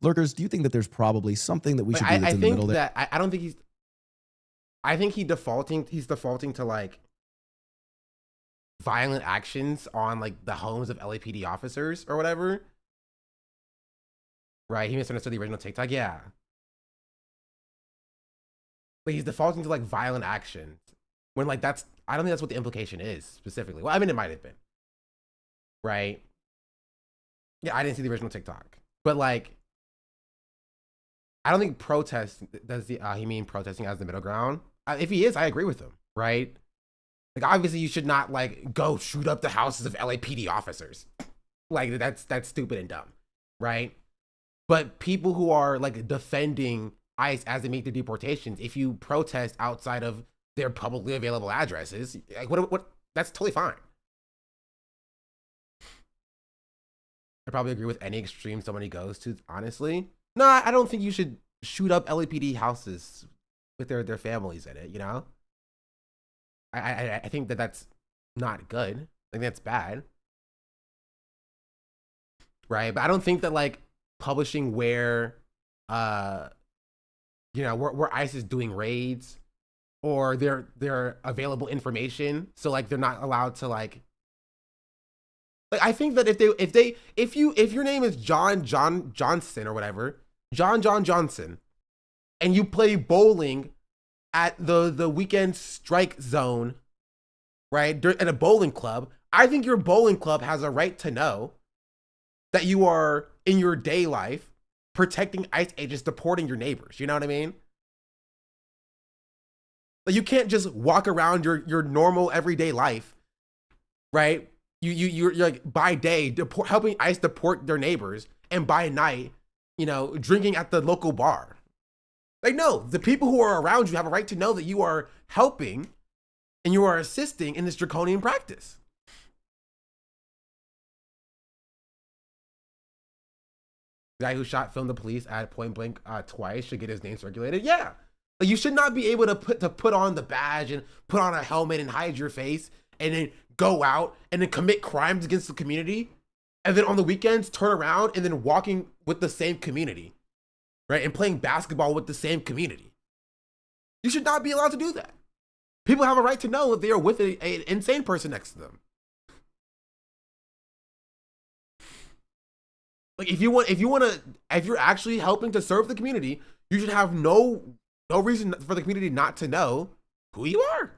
Lurkers, do you think that there's probably something that we should do that's in the middle there? I don't think he's. I think he's defaulting to violent actions on the homes of LAPD officers or whatever. Right? He misunderstood the original TikTok. Yeah. But he's defaulting to violent actions when that's. I don't think that's what the implication is specifically. Well, I mean, it might have been. Right? Yeah, I didn't see the original TikTok. But I don't think protest does he mean protesting as the middle ground? If he is, I agree with him, right? Obviously you should not go shoot up the houses of LAPD officers. Like that's stupid and dumb, right? But people who are like defending ICE as they make the deportations, if you protest outside of their publicly available addresses, like what that's totally fine. I probably agree with any extreme somebody goes to, honestly. No, I don't think you should shoot up LAPD houses with their families in it, you know? I think that's not good. I think that's bad. Right? But I don't think that like publishing where you know, where ICE is doing raids or their available information, so like they're not allowed to like I think that if your name is John Johnson or whatever, John Johnson, and you play bowling at the weekend strike zone, right, at a bowling club, I think your bowling club has a right to know that you are in your day life protecting ICE agents deporting your neighbors. You know what I mean? Like you can't just walk around your normal everyday life, right? You're like by day helping ICE deport their neighbors, and by night, you know, drinking at the local bar. Like no, the people who are around you have a right to know that you are helping and you are assisting in this draconian practice. The guy who filmed the police at point blank twice should get his name circulated. Yeah, like you should not be able to put on the badge and put on a helmet and hide your face and then go out and then commit crimes against the community, and then on the weekends turn around and then walking with the same community, right, and playing basketball with the same community. You should not be allowed to do that. People have a right to know that they are with an insane person next to them. Like if you're actually helping to serve the community, you should have no reason for the community not to know who you are.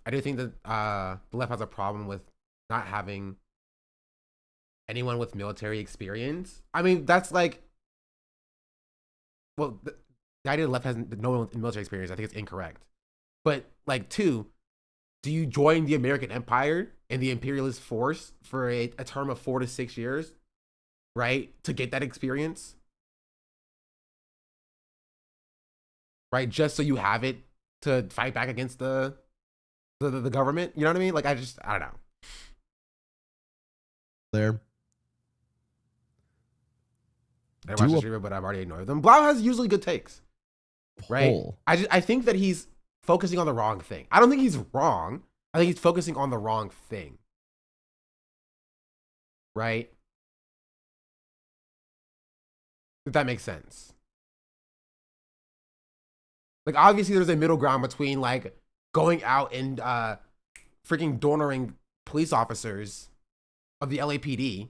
I do think that the left has a problem with not having anyone with military experience. I mean, that's like, well, the idea the left has no one with military experience, I think it's incorrect. But like, two, do you join the American empire and the imperialist force for a term of 4 to 6 years, right, to get that experience? Right, just so you have it to fight back against the government, you know what I mean? Like I don't know. There. I watch the streamer, but I've already ignored them. Blau has usually good takes, right? I think that he's focusing on the wrong thing. I don't think he's wrong. I think he's focusing on the wrong thing, right? If that makes sense. Like obviously there's a middle ground between like going out and freaking donoring police officers of the LAPD,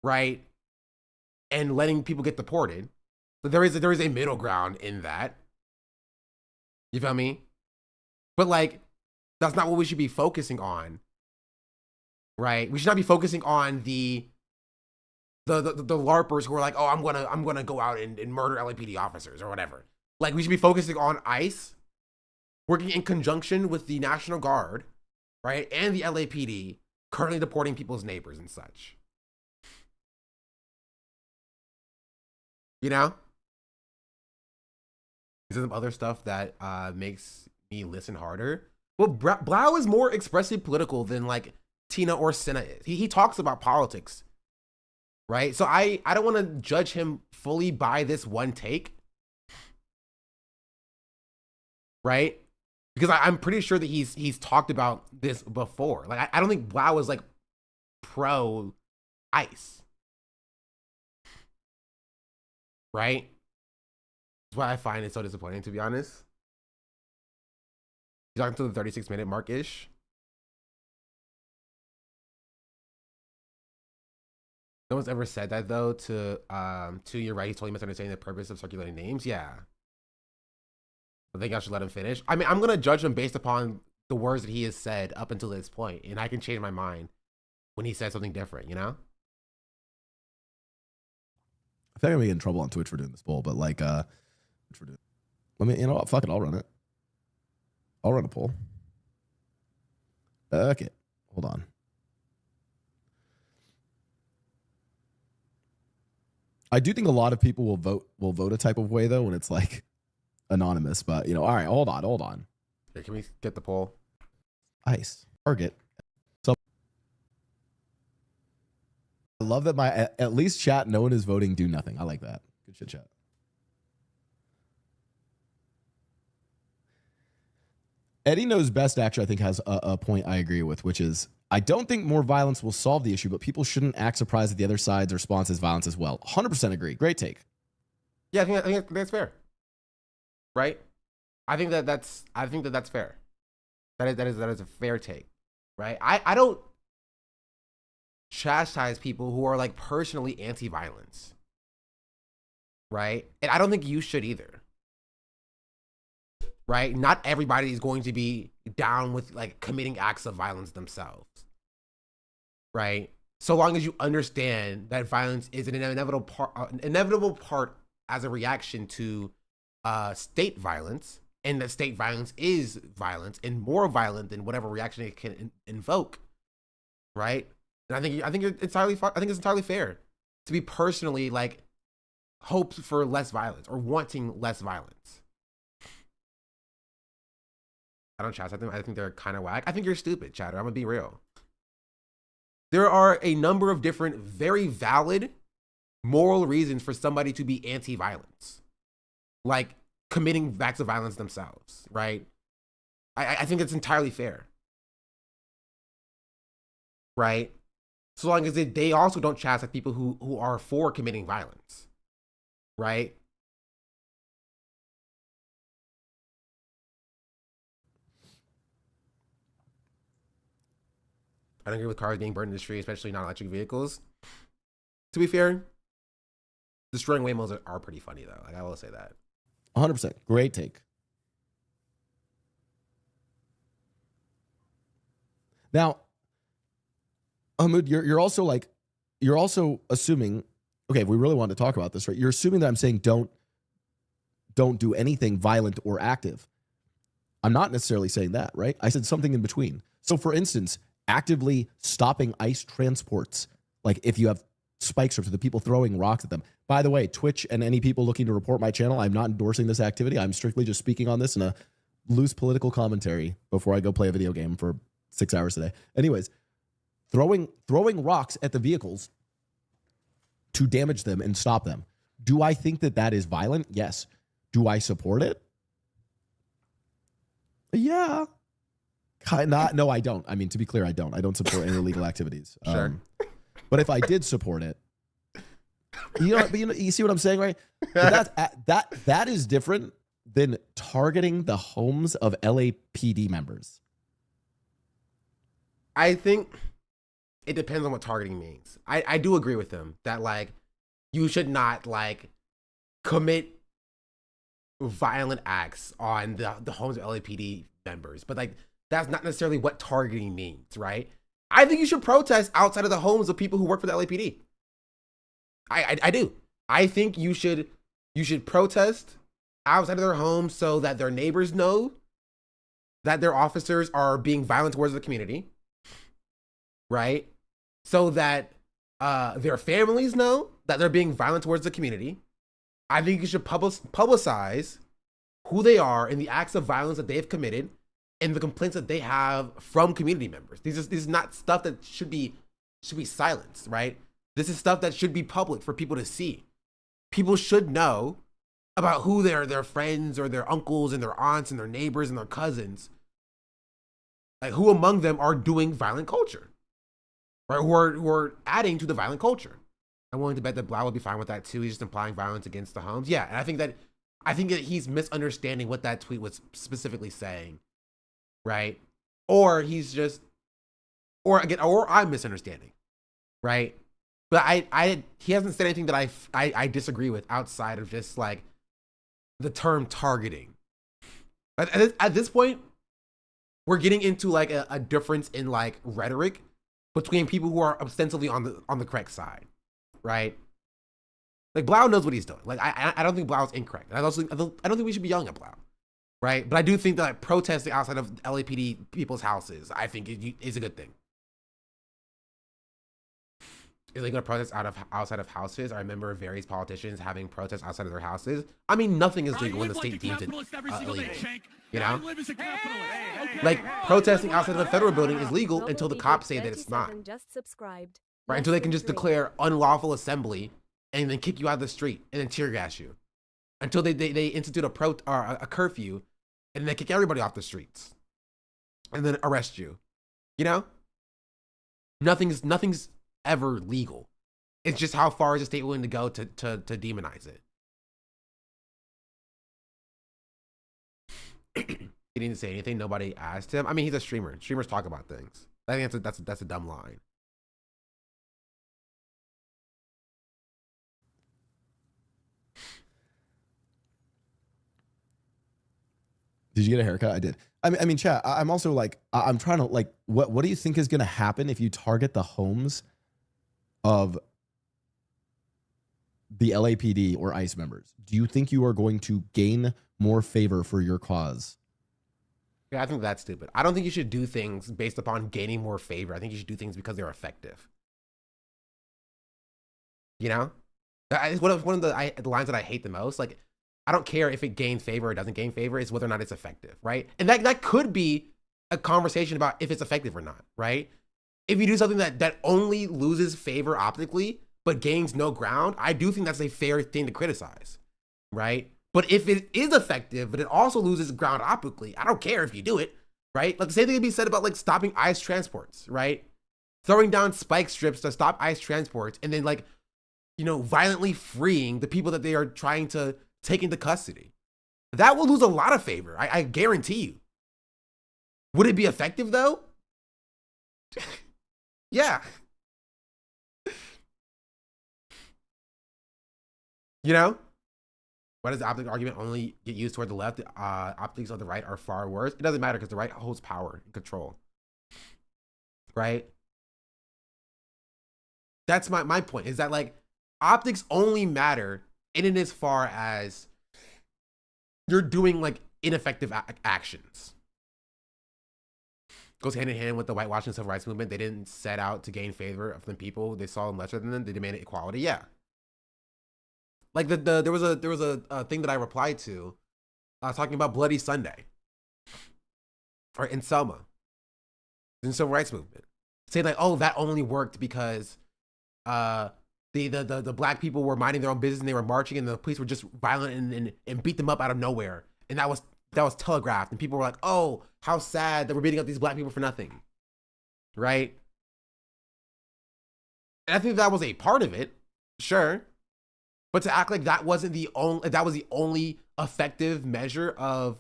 right, and letting people get deported. But there is a middle ground in that. You feel me? But like that's not what we should be focusing on, right? We should not be focusing on the LARPers who are like, oh, I'm gonna go out and murder LAPD officers or whatever. Like we should be focusing on ICE working in conjunction with the National Guard, right, and the LAPD, currently deporting people's neighbors and such. You know? Is there some other stuff that makes me listen harder? Well, Blau is more expressly political than like Tina or Senna is. He talks about politics, right? So I don't want to judge him fully by this one take, right? Because I'm pretty sure that he's talked about this before. Like I don't think Blau is like pro ICE, right? That's why I find it so disappointing, to be honest. You're talking to the 36-minute mark-ish. No one's ever said that though. To you're right. He's totally misunderstanding the purpose of circulating names. Yeah. I think I should let him finish. I mean, I'm gonna judge him based upon the words that he has said up until this point, and I can change my mind when he says something different. You know. I think I'm gonna get in trouble on Twitch for doing this poll, but like, let me, you know what? Fuck it, I'll run it. I'll run a poll. Okay, hold on. I do think a lot of people will vote a type of way though when it's like anonymous. But you know, all right, hold on. Hey, can we get the poll? Ice target. So I love that my at least chat. No one is voting. Do nothing. I like that. Good shit, chat. Eddie Knows Best actually, I think, has a point I agree with, which is I don't think more violence will solve the issue, but people shouldn't act surprised that the other side's response is violence as well. 100% agree. Great take. Yeah, I think that's fair. Right? I think that's fair. That is a fair take. Right? I don't chastise people who are like personally anti-violence. Right? And I don't think you should either. Right? Not everybody is going to be down with like committing acts of violence themselves. Right? So long as you understand that violence is an inevitable part as a reaction to state violence, and that state violence is violence and more violent than whatever reaction it can invoke. Right? And I think it's entirely fair to be personally like hopes for less violence or wanting less violence. I don't chastise them. I think they're kind of whack. I think you're stupid, chatter. I'm gonna be real. There are a number of different, very valid moral reasons for somebody to be anti-violence, like committing acts of violence themselves, right? I think it's entirely fair, right? So long as they also don't chastise people who are for committing violence, right? I don't agree with cars being burned in the street, especially non-electric vehicles. To be fair, destroying Waymos are pretty funny though. Like, I will say that. 100%. Great take. Now, Ahmed, you're also assuming, okay, if we really want to talk about this, right? You're assuming that I'm saying don't do anything violent or active. I'm not necessarily saying that, right? I said something in between. So for instance, actively stopping ICE transports, like if you have spikes or to the people throwing rocks at them. By the way, Twitch and any people looking to report my channel, I'm not endorsing this activity. I'm strictly just speaking on this in a loose political commentary before I go play a video game for 6 hours a day. Anyways, throwing rocks at the vehicles to damage them and stop them. Do I think that is violent? Yes. Do I support it? Yeah. No, I don't. I mean, to be clear, I don't. I don't support any illegal activities. Sure. But if I did support it, you see what I'm saying, right? That is different than targeting the homes of LAPD members. I think it depends on what targeting means. I do agree with them that like you should not like commit violent acts on the homes of LAPD members, but like that's not necessarily what targeting means, right? I think you should protest outside of the homes of people who work for the LAPD. I do. I think you should protest outside of their homes so that their neighbors know that their officers are being violent towards the community, right? So that their families know that they're being violent towards the community. I think you should publicize who they are and the acts of violence that they have committed and the complaints that they have from community members. This is not stuff that should be silenced, right? This is stuff that should be public for people to see. People should know about who their friends or their uncles and their aunts and their neighbors and their cousins, like who among them are doing violent culture, right? Who are adding to the violent culture. I'm willing to bet that Blau would be fine with that too. He's just implying violence against the homes. Yeah, and I think that he's misunderstanding what that tweet was specifically saying, right? Or he's just, or I'm misunderstanding, right? But he hasn't said anything that I disagree with outside of just like the term targeting. At this point, we're getting into like a difference in like rhetoric between people who are ostensibly on the correct side, right? Like Blau knows what he's doing. Like I don't think Blau's incorrect. I don't think we should be yelling at Blau. right? But I do think that like protesting outside of LAPD people's houses, I think is a good thing. Is they going to protest outside of houses? I remember various politicians having protests outside of their houses. I mean, nothing is legal when the state deems it illegal. You know, like protesting outside of the federal building is legal until the cops say that it's not. Right, until they can just declare unlawful assembly and then kick you out of the street and then tear gas you. Until they institute a curfew and they kick everybody off the streets and then arrest you. You know, nothing's ever legal. It's just how far is the state willing to go to demonize it. He didn't say anything. Nobody asked him. I mean, he's a streamer. Streamers talk about things. I think that's a dumb line. Did you get a haircut? I did. I mean, chat. I'm also like, I'm trying to like, what do you think is going to happen if you target the homes of the LAPD or ICE members? Do you think you are going to gain more favor for your cause? Yeah, I think that's stupid. I don't think you should do things based upon gaining more favor. I think you should do things because they're effective. You know, it's one of the lines that I hate the most. Like, I don't care if it gains favor or doesn't gain favor. It's whether or not it's effective, right? And that could be a conversation about if it's effective or not, right? If you do something that only loses favor optically but gains no ground, I do think that's a fair thing to criticize, right? But if it is effective but it also loses ground optically, I don't care if you do it, right? Like the same thing can be said about like stopping ICE transports, right? Throwing down spike strips to stop ICE transports and then like, you know, violently freeing the people that they are trying to take into custody. That will lose a lot of favor. I guarantee you. Would it be effective though? Yeah. You know? Why does the optic argument only get used toward the left? Optics of the right are far worse. It doesn't matter because the right holds power and control. Right? That's my point, is that like optics only matter in as far as you're doing like ineffective actions. Goes hand in hand with the whitewashing civil rights movement. They didn't set out to gain favor of the people they saw them lesser than them. They demanded equality. Yeah. Like there was a thing that I replied to talking about Bloody Sunday, or in Selma, in the civil rights movement, saying like, oh, that only worked because the black people were minding their own business and they were marching and the police were just violent and beat them up out of nowhere. And that was telegraphed. And people were like, oh, how sad that we're beating up these black people for nothing. Right? And I think that was a part of it. Sure. But to act like that wasn't the only effective measure of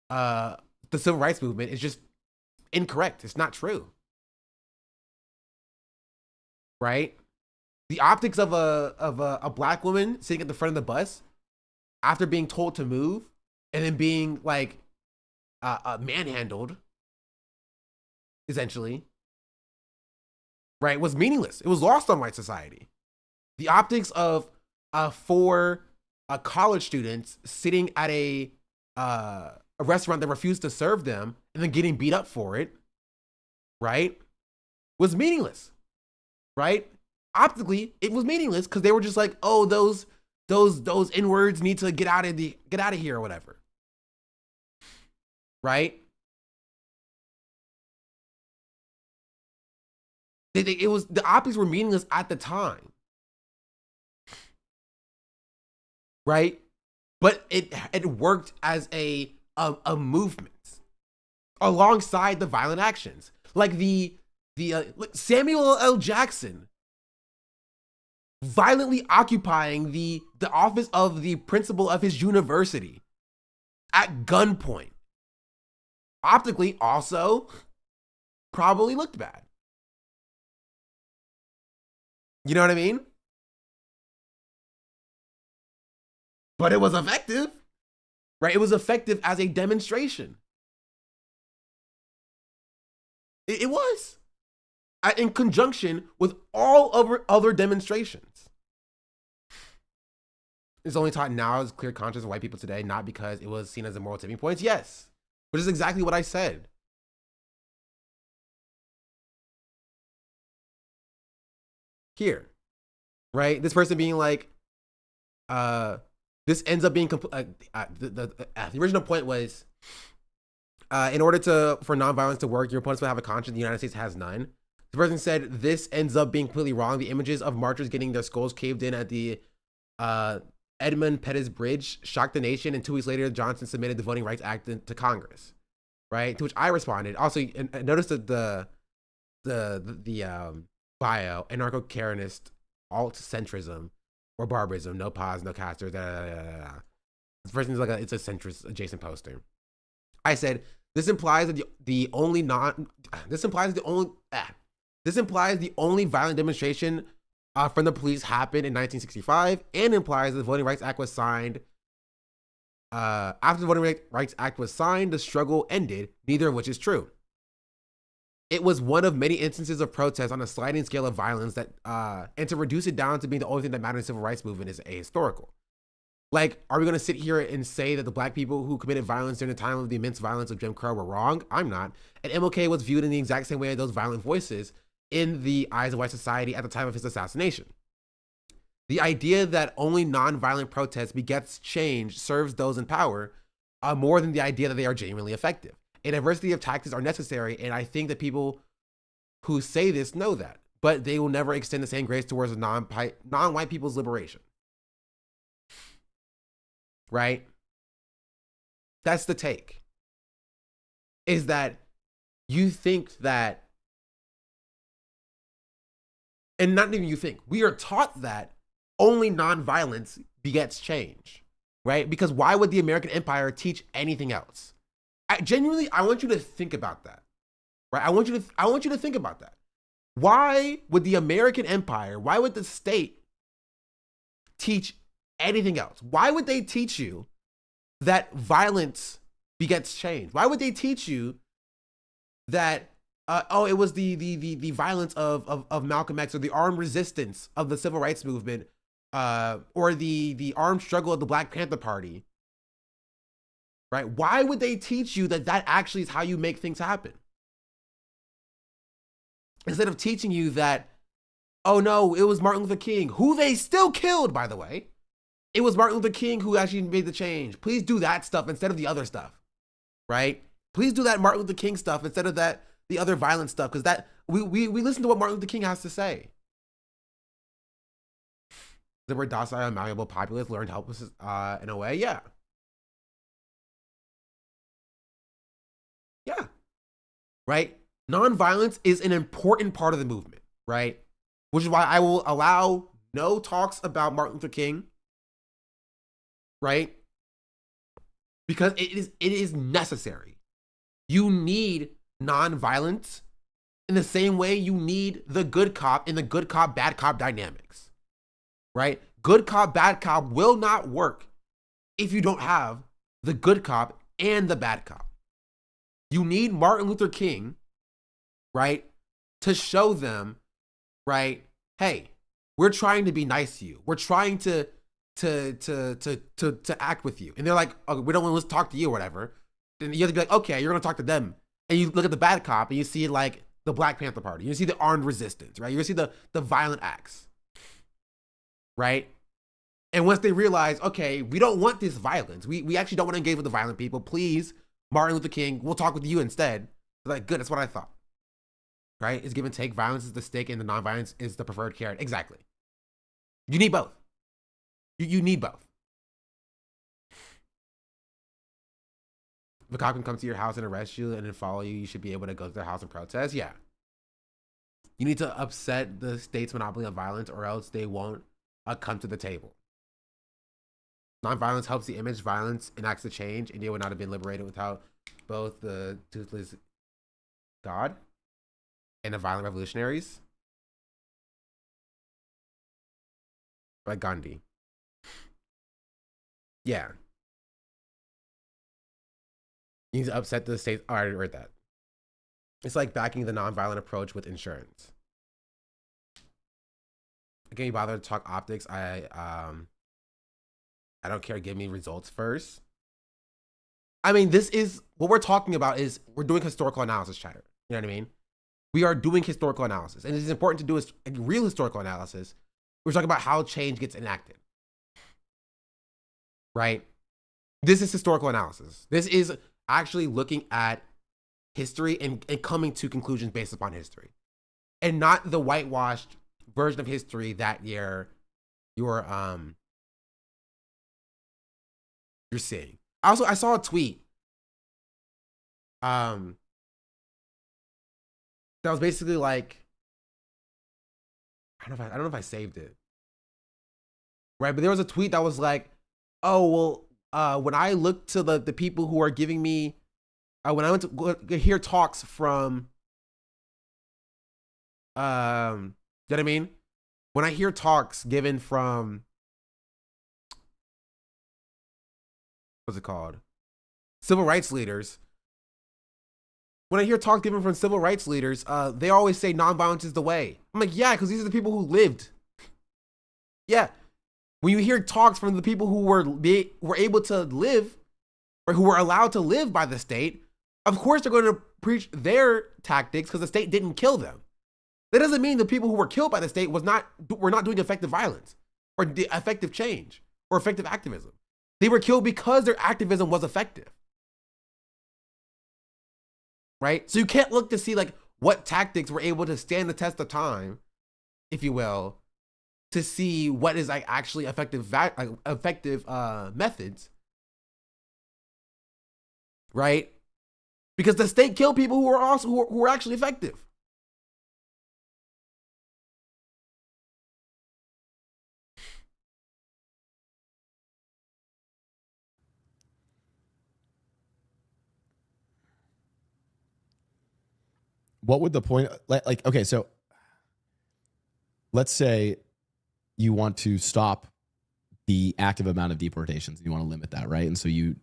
the civil rights movement is just incorrect. It's not true. Right? The optics of a black woman sitting at the front of the bus after being told to move and then being like manhandled, essentially, right, was meaningless. It was lost on white society. The optics of four college students sitting at a restaurant that refused to serve them and then getting beat up for it, right, was meaningless, right? Optically, it was meaningless because they were just like, oh, those N-words need to get out of here or whatever. Right? The optics were meaningless at the time. Right? But it worked as a movement alongside the violent actions. Like the Samuel L. Jackson violently occupying the office of the principal of his university at gunpoint. Optically also probably looked bad. You know what I mean? But it was effective, right? It was effective as a demonstration. It was. In conjunction with all other demonstrations. is only taught now as clear conscience of white people today, not because it was seen as a moral tipping point. Yes, which is exactly what I said. Here, right? This person being like, this ends up being the original point was, in order for nonviolence to work, your opponents will have a conscience. The United States has none. The person said this ends up being completely wrong. The images of marchers getting their skulls caved in at the Edmund Pettus Bridge shocked the nation, and 2 weeks later, Johnson submitted the Voting Rights Act to Congress. Right? To which I responded. Also, notice that the bio, anarcho-Karenist, alt-centrism, or barbarism, no pause, no caster, This person is like it's a centrist adjacent poster. I said, this implies that the only violent demonstration from the police happened in 1965, and implies that the Voting Rights Act was signed. After the Voting Rights Act was signed, the struggle ended, neither of which is true. It was one of many instances of protest on a sliding scale of violence that, and to reduce it down to being the only thing that matters in the civil rights movement is ahistorical. Like, are we going to sit here and say that the black people who committed violence during the time of the immense violence of Jim Crow were wrong? I'm not. And MLK was viewed in the exact same way as those violent voices in the eyes of white society at the time of his assassination. The idea that only nonviolent protest begets change serves those in power more than the idea that they are genuinely effective. A diversity of tactics are necessary, and I think that people who say this know that, but they will never extend the same grace towards non-white people's liberation. Right? That's the take. Is that you think that, and not even you think, we are taught that only nonviolence begets change, right? Because why would the American empire teach anything else? I want you to think about that, right? I want you to think about that. Why would the American empire, why would the state teach anything else? Why would they teach you that violence begets change? Why would they teach you that, it was the violence of Malcolm X, or the armed resistance of the civil rights movement, or the armed struggle of the Black Panther Party? Right? Why would they teach you that actually is how you make things happen? Instead of teaching you that, oh no, it was Martin Luther King, who they still killed, by the way. It was Martin Luther King who actually made the change. Please do that stuff instead of the other stuff, right? Please do that Martin Luther King stuff instead of the other violent stuff, because that we listen to what Martin Luther King has to say. The word docile and malleable populace learned helpless in a way, yeah. Yeah. Right? Nonviolence is an important part of the movement, right? Which is why I will allow no talks about Martin Luther King, right? Because it is necessary. You need nonviolence in the same way you need the good cop in the good cop, bad cop dynamics, right? Good cop, bad cop will not work if you don't have the good cop and the bad cop. You need Martin Luther King, right, to show them, right, hey, we're trying to be nice to you. We're trying to act with you. And they're like, oh, we don't want to talk to you or whatever. Then you have to be like, okay, you're going to talk to them. And you look at the bad cop and you see like the Black Panther Party. You see the armed resistance, right? You see the violent acts, right? And once they realize, okay, we don't want this violence. We actually don't want to engage with the violent people. Please, Martin Luther King, we'll talk with you instead. They're like, good, that's what I thought. Right? It's give and take. Violence is the stick and the nonviolence is the preferred carrot. Exactly. You need both. You need both. If a cop can come to your house and arrest you and then follow you, you should be able to go to their house and protest. Yeah. You need to upset the state's monopoly on violence, or else they won't come to the table. Nonviolence helps the image. Violence enacts the change. India would not have been liberated without both the toothless God and the violent revolutionaries. Like Gandhi. Yeah. You need to upset the state. Oh, I already read that. It's like backing the nonviolent approach with insurance. I can't bother to talk optics. I don't care. Give me results first. I mean, this is what we're talking about. Is we're doing historical analysis, chatter. You know what I mean? We are doing historical analysis, and it's important to do a real historical analysis. We're talking about how change gets enacted, right? This is historical analysis. This is actually looking at history and coming to conclusions based upon history, and not the whitewashed version of history that you're seeing. Also, I saw a tweet that was basically like, I don't know if I saved it, right? But there was a tweet that was like, oh well, when I look to the people who are giving me, when I went to hear talks from, you know what I mean? When I hear talks given from, what's it called? Civil rights leaders. When I hear talks given from civil rights leaders, they always say nonviolence is the way. I'm like, yeah, because these are the people who lived. Yeah. When you hear talks from the people who were able to live, or who were allowed to live by the state, of course they're going to preach their tactics because the state didn't kill them. That doesn't mean the people who were killed by the state were not doing effective violence or effective change or effective activism. They were killed because their activism was effective. Right? So you can't look to see like what tactics were able to stand the test of time, if you will, to see what is like actually effective methods. Right? Because the state killed people who were actually effective. What would the point, like, okay, so let's say you want to stop the active amount of deportations. You want to limit that, right? And so you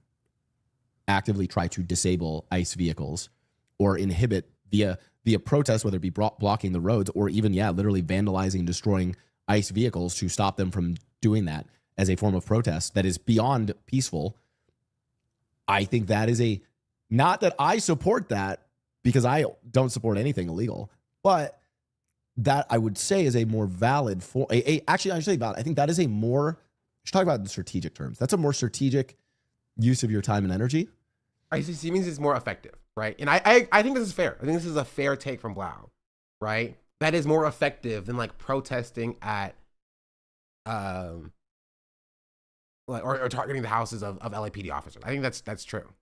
actively try to disable ICE vehicles or inhibit via protest, whether it be blocking the roads or even, literally vandalizing and destroying ICE vehicles to stop them from doing that as a form of protest that is beyond peaceful. I think that is not that I support that, because I don't support anything illegal, but that I would say is a more valid actually, I should say about, I think that is a more, should talk about it in strategic terms. That's a more strategic use of your time and energy. ICC means it's more effective, right? And I think this is fair. I think this is a fair take from Blau, right? That is more effective than like protesting at, or targeting the houses of LAPD officers. I think that's true.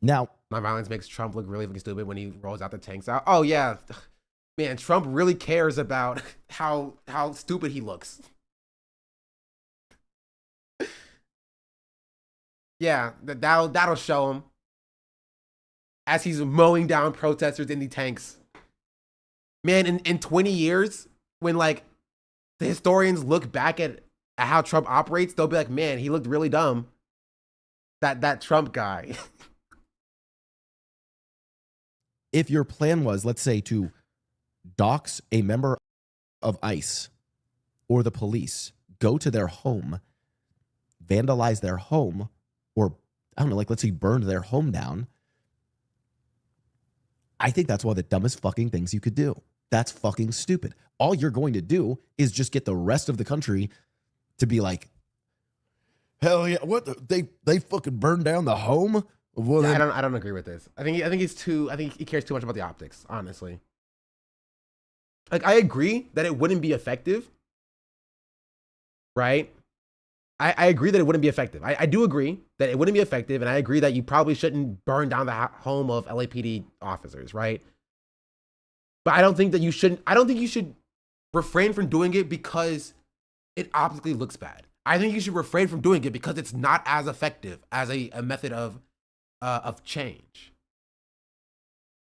Now, nonviolence makes Trump look really fucking stupid when he rolls out the tanks out. Oh yeah, man, Trump really cares about how stupid he looks. Yeah, that'll show him as he's mowing down protesters in the tanks. Man, in 20 years, when like the historians look back at how Trump operates, they'll be like, man, he looked really dumb. That Trump guy. If your plan was, let's say, to dox a member of ICE or the police, go to their home, vandalize their home, or I don't know, like let's say burn their home down, I think that's one of the dumbest fucking things you could do. That's fucking stupid. All you're going to do is just get the rest of the country to be like, hell yeah, they fucking burned down the home? Well, yeah, I don't agree with this. I think he cares too much about the optics, honestly. Like, I agree that it wouldn't be effective, right? I agree that it wouldn't be effective. I do agree that it wouldn't be effective, and I agree that you probably shouldn't burn down the home of LAPD officers, right? But I don't think you should refrain from doing it because it optically looks bad. I think you should refrain from doing it because it's not as effective as a method of change.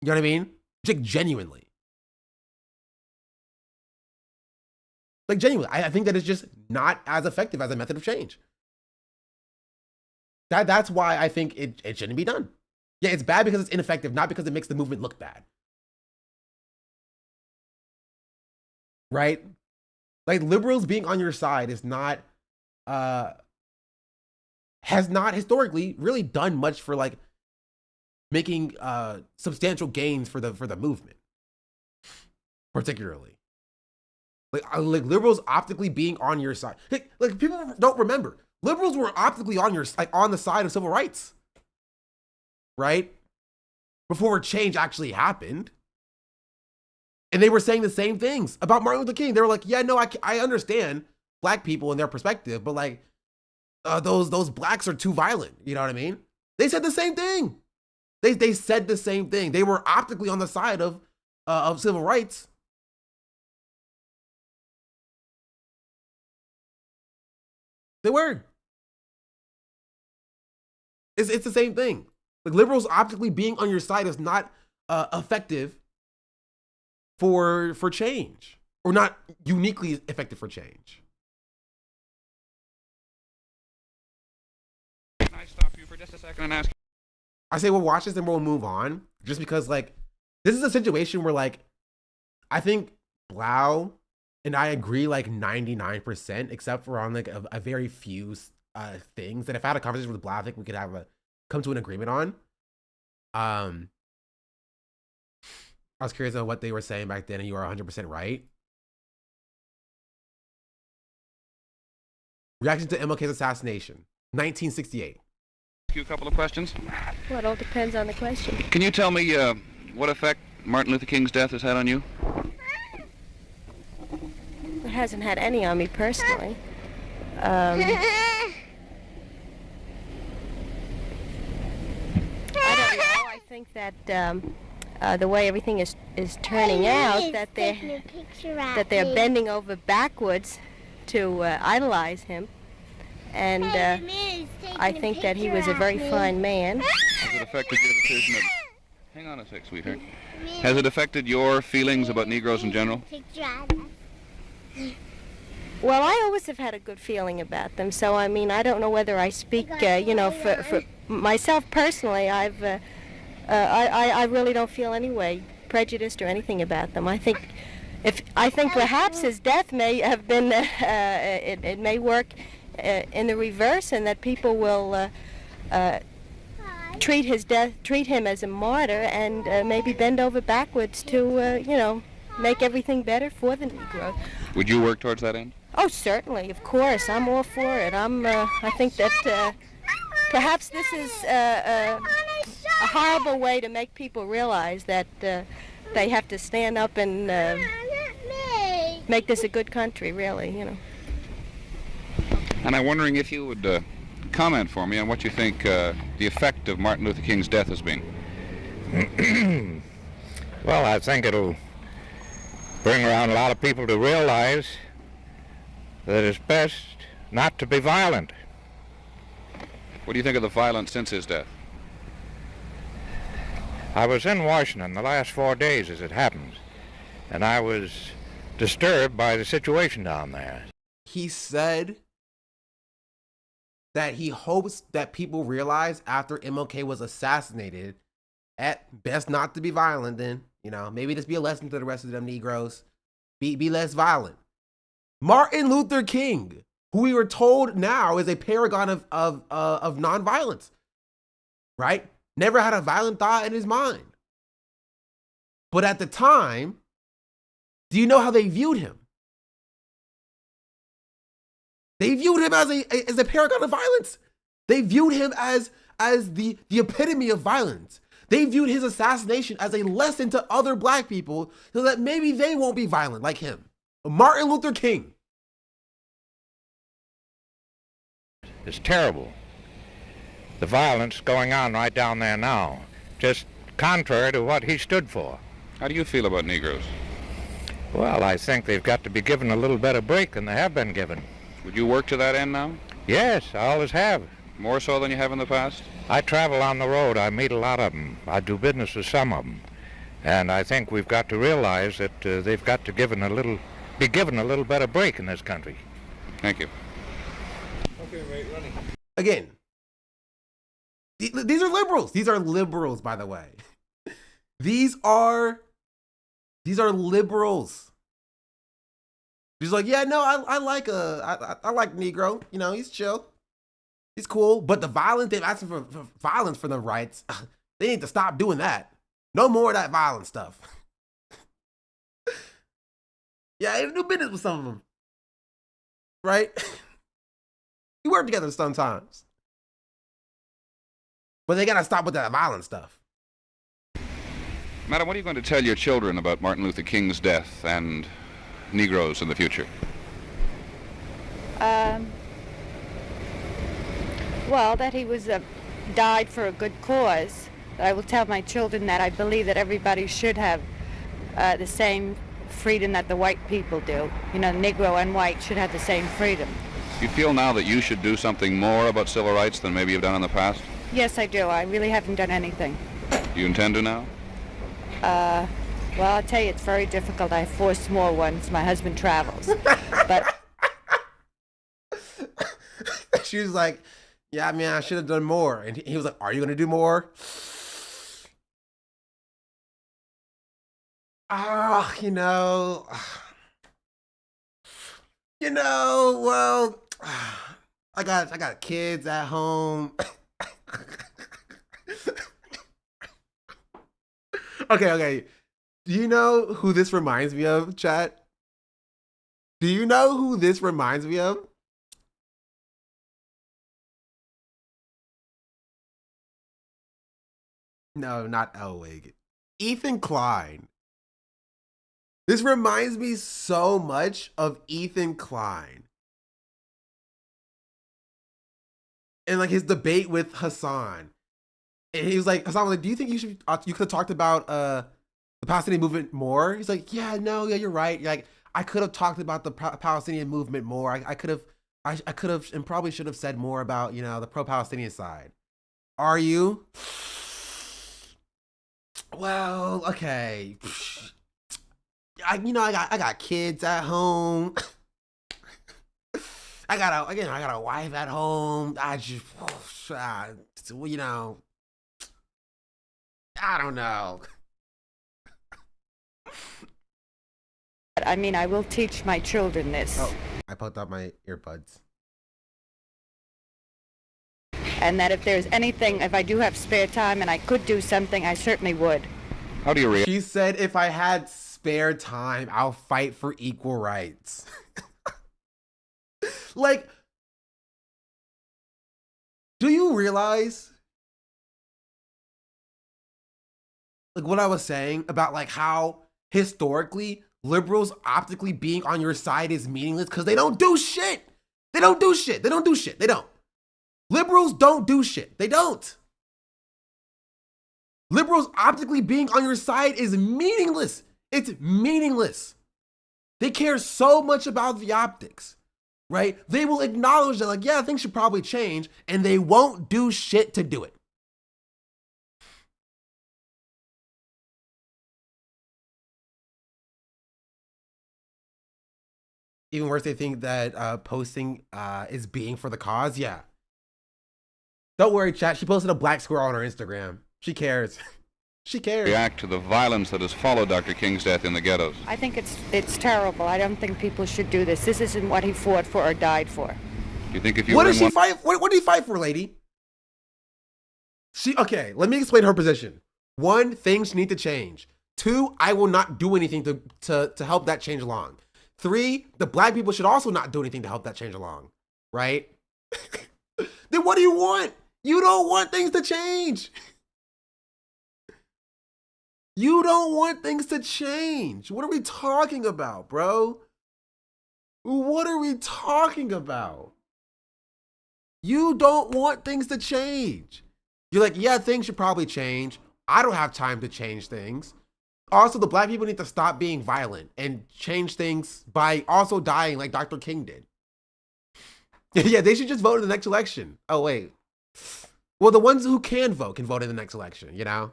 You know what I mean? Like, genuinely. Like, genuinely. I think that it's just not as effective as a method of change. That's why I think it shouldn't be done. Yeah, it's bad because it's ineffective, not because it makes the movement look bad. Right? Like, liberals being on your side is not has not historically really done much for like making substantial gains for the movement, particularly. Like liberals optically being on your side. Like people don't remember, liberals were optically on on the side of civil rights, right? Before change actually happened. And they were saying the same things about Martin Luther King. They were like, yeah, no, I understand black people and their perspective, but like those blacks are too violent. You know what I mean? They said the same thing. They said the same thing. They were optically on the side of civil rights. They were. It's the same thing. Like liberals optically being on your side is not effective for change, or not uniquely effective for change. Can I stop you for just a second and ask? I say we'll watch this and we'll move on, just because like this is a situation where like I think Blau and I agree like 99%, except for on like a very few things that if I had a conversation with Blau, I think we could come to an agreement on. I was curious about what they were saying back then, and you are 100% right. Reaction to MLK's assassination, 1968. Ask you a couple of questions. Well, it all depends on the question. Can you tell me what effect Martin Luther King's death has had on you? It hasn't had any on me personally. I don't know. I think that the way everything is turning out, that they're bending over backwards to idolize him, and I think that he was a very fine man. Has it affected your decision? Hang on a sec, sweetheart. Has it affected your feelings about Negroes in general? Well, I always have had a good feeling about them, so I mean, I don't know whether I speak, for myself personally. I really don't feel any way prejudiced or anything about them. I think perhaps his death may have been, it may work in the reverse, and that people will treat him as a martyr, and maybe bend over backwards to, make everything better for the Negro. Would you work towards that end? Oh, certainly, of course. I'm all for it. I think that perhaps this is a horrible way to make people realize that they have to stand up and make this a good country, really, And I'm wondering if you would comment for me on what you think the effect of Martin Luther King's death has been. Well, I think it'll bring around a lot of people to realize that it's best not to be violent. What do you think of the violence since his death? I was in Washington the last 4 days as it happened, and I was disturbed by the situation down there. He said that he hopes that people realize after MLK was assassinated, at best not to be violent then, maybe this be a lesson to the rest of them Negroes. Be less violent. Martin Luther King, who we were told now is a paragon of nonviolence, right? Never had a violent thought in his mind. But at the time, do you know how they viewed him? They viewed him as a paragon of violence. They viewed him as the epitome of violence. They viewed his assassination as a lesson to other black people so that maybe they won't be violent like him. Martin Luther King. It's terrible. The violence going on right down there now, just contrary to what he stood for. How do you feel about Negroes? Well, I think they've got to be given a little better break than they have been given. Would you work to that end now? Yes, I always have. More so than you have in the past? I travel on the road. I meet a lot of them. I do business with some of them. And I think we've got to realize that they've got to be given a little better break in this country. Thank you. Okay, mate, running. Again, these are liberals. These are liberals, by the way. These are liberals. She's like, yeah, no, I like Negro. You know, he's chill. He's cool. But the violence, they've asked for violence for them rights. They need to stop doing that. No more of that violent stuff. Yeah, I do business with some of them. Right? We work together sometimes. But they gotta stop with that violent stuff. Madam, what are you going to tell your children about Martin Luther King's death and Negroes in the future? Well, that he was died for a good cause. I will tell my children that I believe that everybody should have the same freedom that the white people do. You know, Negro and white should have the same freedom. Do you feel now that you should do something more about civil rights than maybe you've done in the past? Yes, I do. I really haven't done anything. Do you intend to now? Well, I'll tell you, it's very difficult. I have 4 small ones. My husband travels. But She was like, yeah, I mean, I should have done more. And he was like, are you going to do more? Ah, well, I got kids at home. Okay. Do you know who this reminds me of, chat? Do you know who this reminds me of? No, not Elwig. Ethan Klein. This reminds me so much of Ethan Klein. And like his debate with Hassan. And he was like, Hassan was like, do you think you could have talked about the Palestinian movement more? He's like, yeah, you're right. Like, I could have talked about the Palestinian movement more. I could have and probably should have said more about, the pro-Palestinian side. Are you? Well, okay. I got kids at home. I got a wife at home. I just, I don't know. I mean, I will teach my children this. Oh, I poked out my earbuds. And that if there's anything, if I do have spare time and I could do something, I certainly would. How do you react? She said, if I had spare time, I'll fight for equal rights. Like, do you realize, like, what I was saying about, like, how historically liberals optically being on your side is meaningless because they don't do shit. They don't. Liberals don't do shit. They don't. Liberals optically being on your side is meaningless. It's meaningless. They care so much about the optics, right? They will acknowledge that, like, yeah, things should probably change, and they won't do shit to do it. Even worse, they think that posting is being for the cause. Yeah. Don't worry, chat. She posted a black squirrel on her Instagram. She cares. She cares. React to the violence that has followed Dr. King's death in the ghettos. I think it's terrible. I don't think people should do this. This isn't what he fought for or died for. Do you think if you what did she fight? What did he fight for, lady? Okay, let me explain her position. 1, things need to change. 2, I will not do anything to help that change along. 3, the black people should also not do anything to help that change along, right? Then what do you want? You don't want things to change. You don't want things to change. What are we talking about, bro? What are we talking about? You don't want things to change. You're like, yeah, things should probably change. I don't have time to change things. Also, the black people need to stop being violent and change things by also dying like Dr. King did. Yeah, they should just vote in the next election. Oh, wait. Well, the ones who can vote in the next election, you know?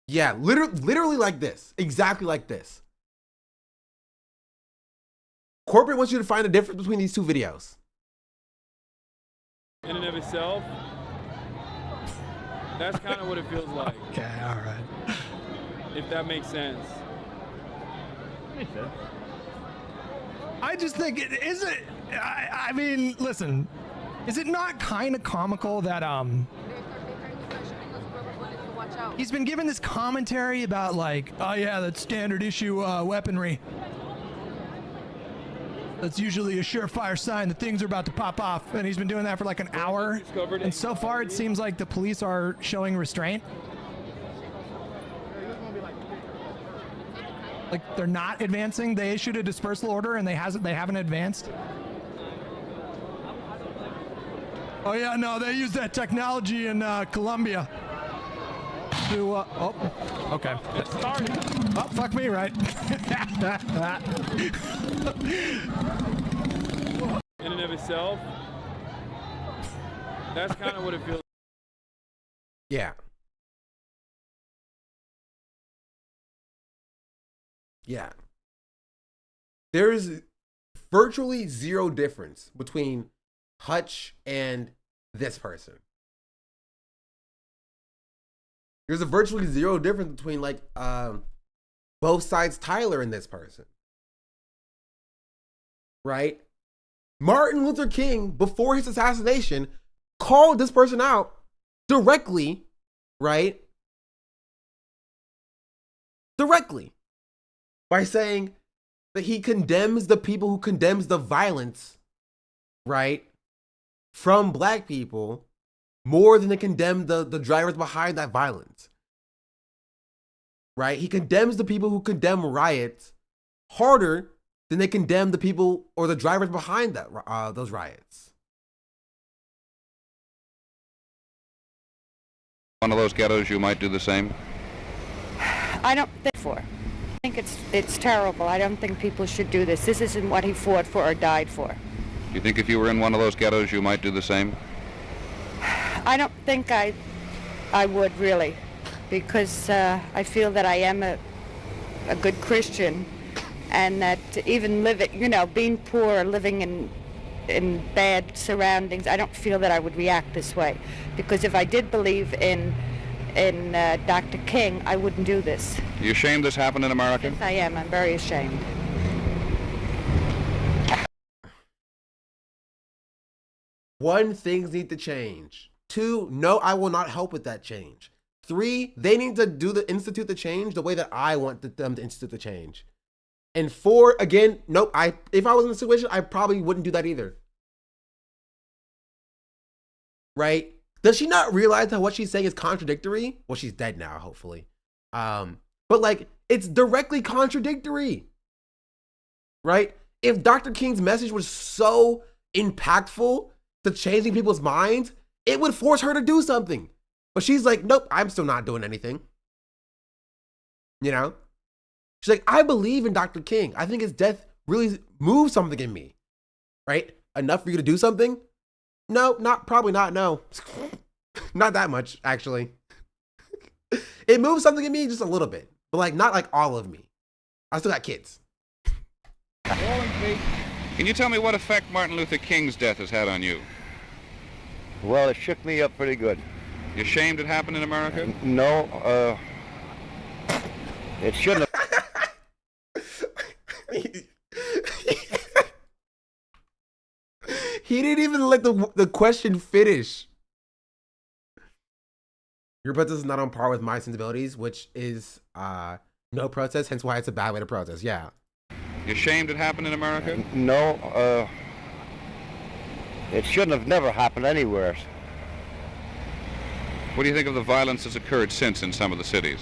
Yeah, literally like this. Exactly like this. Corporate wants you to find the difference between these 2 videos. In and of itself, That's kind of what it feels like. Okay, all right. If that makes sense. Makes sense. I just think is it. I mean, listen. Is it not kind of comical that he's been given this commentary about like, oh yeah, that's standard issue weaponry. That's usually a surefire sign that things are about to pop off, and he's been doing that for like an hour. And so far, it seems like the police are showing restraint. Like they're not advancing. They issued a dispersal order, and they haven't advanced. Oh yeah, no, they use that technology in Colombia. To okay. It started. Oh, fuck me, right? In and of itself, that's kind of what it feels. Yeah. Yeah. There is virtually zero difference between Hutch and this person. There's a virtually zero difference between like both sides Tyler and this person. Right? Martin Luther King, before his assassination, called this person out directly, right? Directly. By saying that he condemns the people who condemns the violence, right, from black people more than they condemn the drivers behind that violence. Right? He condemns the people who condemn riots harder than they condemn the people or the drivers behind that those riots. One of those ghettos, you might do the same? I don't think for. I think it's terrible. I don't think people should do this. This isn't what he fought for or died for. Do you think if you were in one of those ghettos, you might do the same? I don't think I would really, because I feel that I am a good Christian, and that even being poor, living in bad surroundings, I don't feel that I would react this way. Because if I did believe in Dr. King, I wouldn't do this. Are you ashamed this happened in America? Yes, I am. I'm very ashamed. One, things need to change. Two, no, I will not help with that change. Three, they need to institute the change the way that I want them to institute the change. And four, again, nope, if I was in a situation, I probably wouldn't do that either. Right? Does she not realize that what she's saying is contradictory? Well, she's dead now, hopefully. But like, it's directly contradictory. Right? If Dr. King's message was so impactful to changing people's minds, it would force her to do something. But she's like, nope, I'm still not doing anything. You know? She's like, I believe in Dr. King. I think his death really moved something in me. Right? Enough for you to do something? No, probably not, no. Not that much, actually. It moved something in me just a little bit. But like, not like all of me. I still got kids. Can you tell me what effect Martin Luther King's death has had on you? Well, it shook me up pretty good. You ashamed it happened in America? No, it shouldn't have. He didn't even let the question finish. Your protest is not on par with my sensibilities, which is no protest, hence why it's a bad way to protest. Yeah. You ashamed it happened in America? No, it shouldn't have never happened anywhere. What do you think of the violence that's occurred since in some of the cities?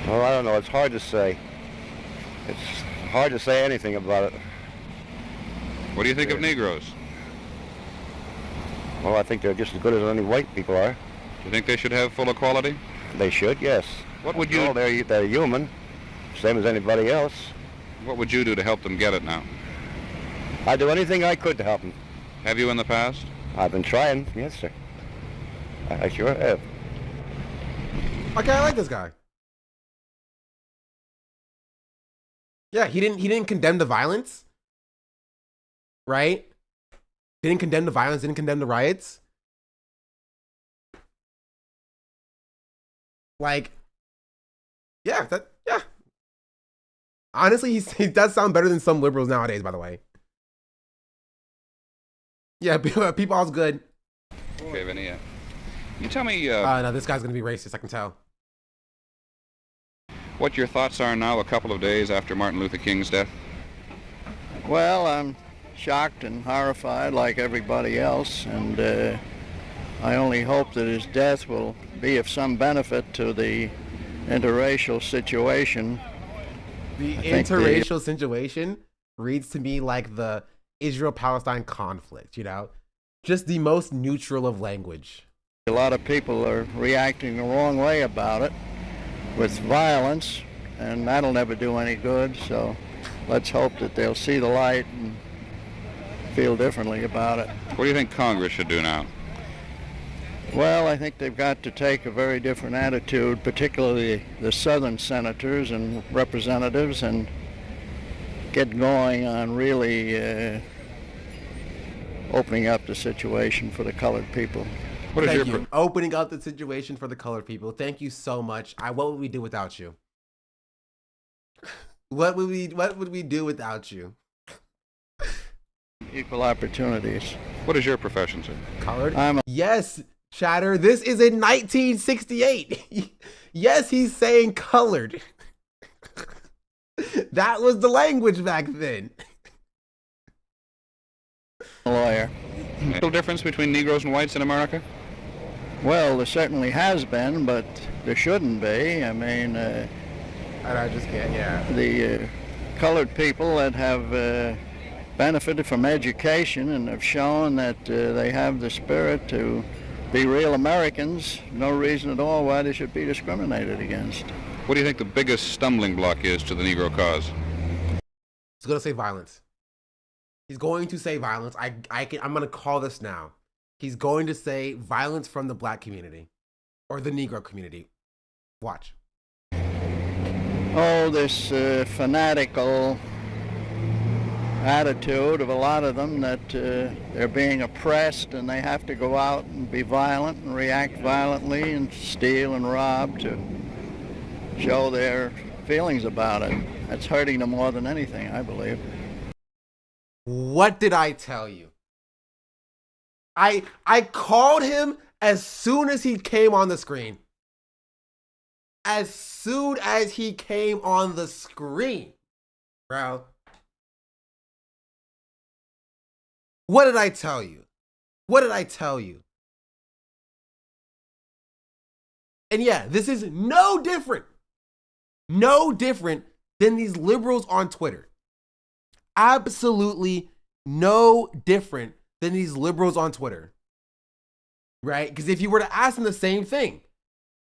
Well, I don't know. It's hard to say. It's hard to say anything about it. What do you think of Negroes? Well, I think they're just as good as any white people are. Do you think they should have full equality? They should, yes. What would you... Well, they're human, same as anybody else. What would you do to help them get it now? I'd do anything I could to help them. Have you in the past? I've been trying, yes, sir. I sure have. Okay, I like this guy. Yeah, he didn't condemn the violence. Right? Didn't condemn the violence, didn't condemn the riots. Like, yeah. Honestly, he does sound better than some liberals nowadays, by the way. Yeah, people all's good. Okay, Vinny, you tell me... no, this guy's going to be racist, I can tell. What your thoughts are now, a couple of days after Martin Luther King's death? Well, I'm shocked and horrified like everybody else, and I only hope that his death will be of some benefit to the interracial situation. The interracial situation reads to me like the Israel-Palestine conflict, you know? Just the most neutral of language. A lot of people are reacting the wrong way about it with violence, and that'll never do any good, so let's hope that they'll see the light and feel differently about it. What do you think Congress should do now? Well, I think they've got to take a very different attitude, particularly the southern senators and representatives, and get going on really opening up the situation for the colored people. Thank you. Opening up the situation for the colored people. Thank you so much. What would we do without you? What would we do without you? Equal opportunities. What is your profession, sir? Colored? Yes, Chatter. This is in 1968. Yes, he's saying colored. That was the language back then. Lawyer. Little difference between Negroes and whites in America? Well, there certainly has been, but there shouldn't be. I mean, I just can't, yeah. The colored people that have benefited from education and have shown that they have the spirit to be real Americans, no reason at all why they should be discriminated against. What do you think the biggest stumbling block is to the Negro cause? He's going to say violence. He's going to say violence. I'm going to call this now. He's going to say violence from the black community or the Negro community. Watch. Oh, this fanatical attitude of a lot of them that they're being oppressed and they have to go out and be violent and react violently and steal and rob to show their feelings about it. That's hurting them more than anything, I believe. What did I tell you? I called him as soon as he came on the screen. As soon as he came on the screen, bro. What did I tell you? What did I tell you? And yeah, this is no different than these liberals on Twitter. Absolutely no different than these liberals on Twitter, right? Because if you were to ask them the same thing,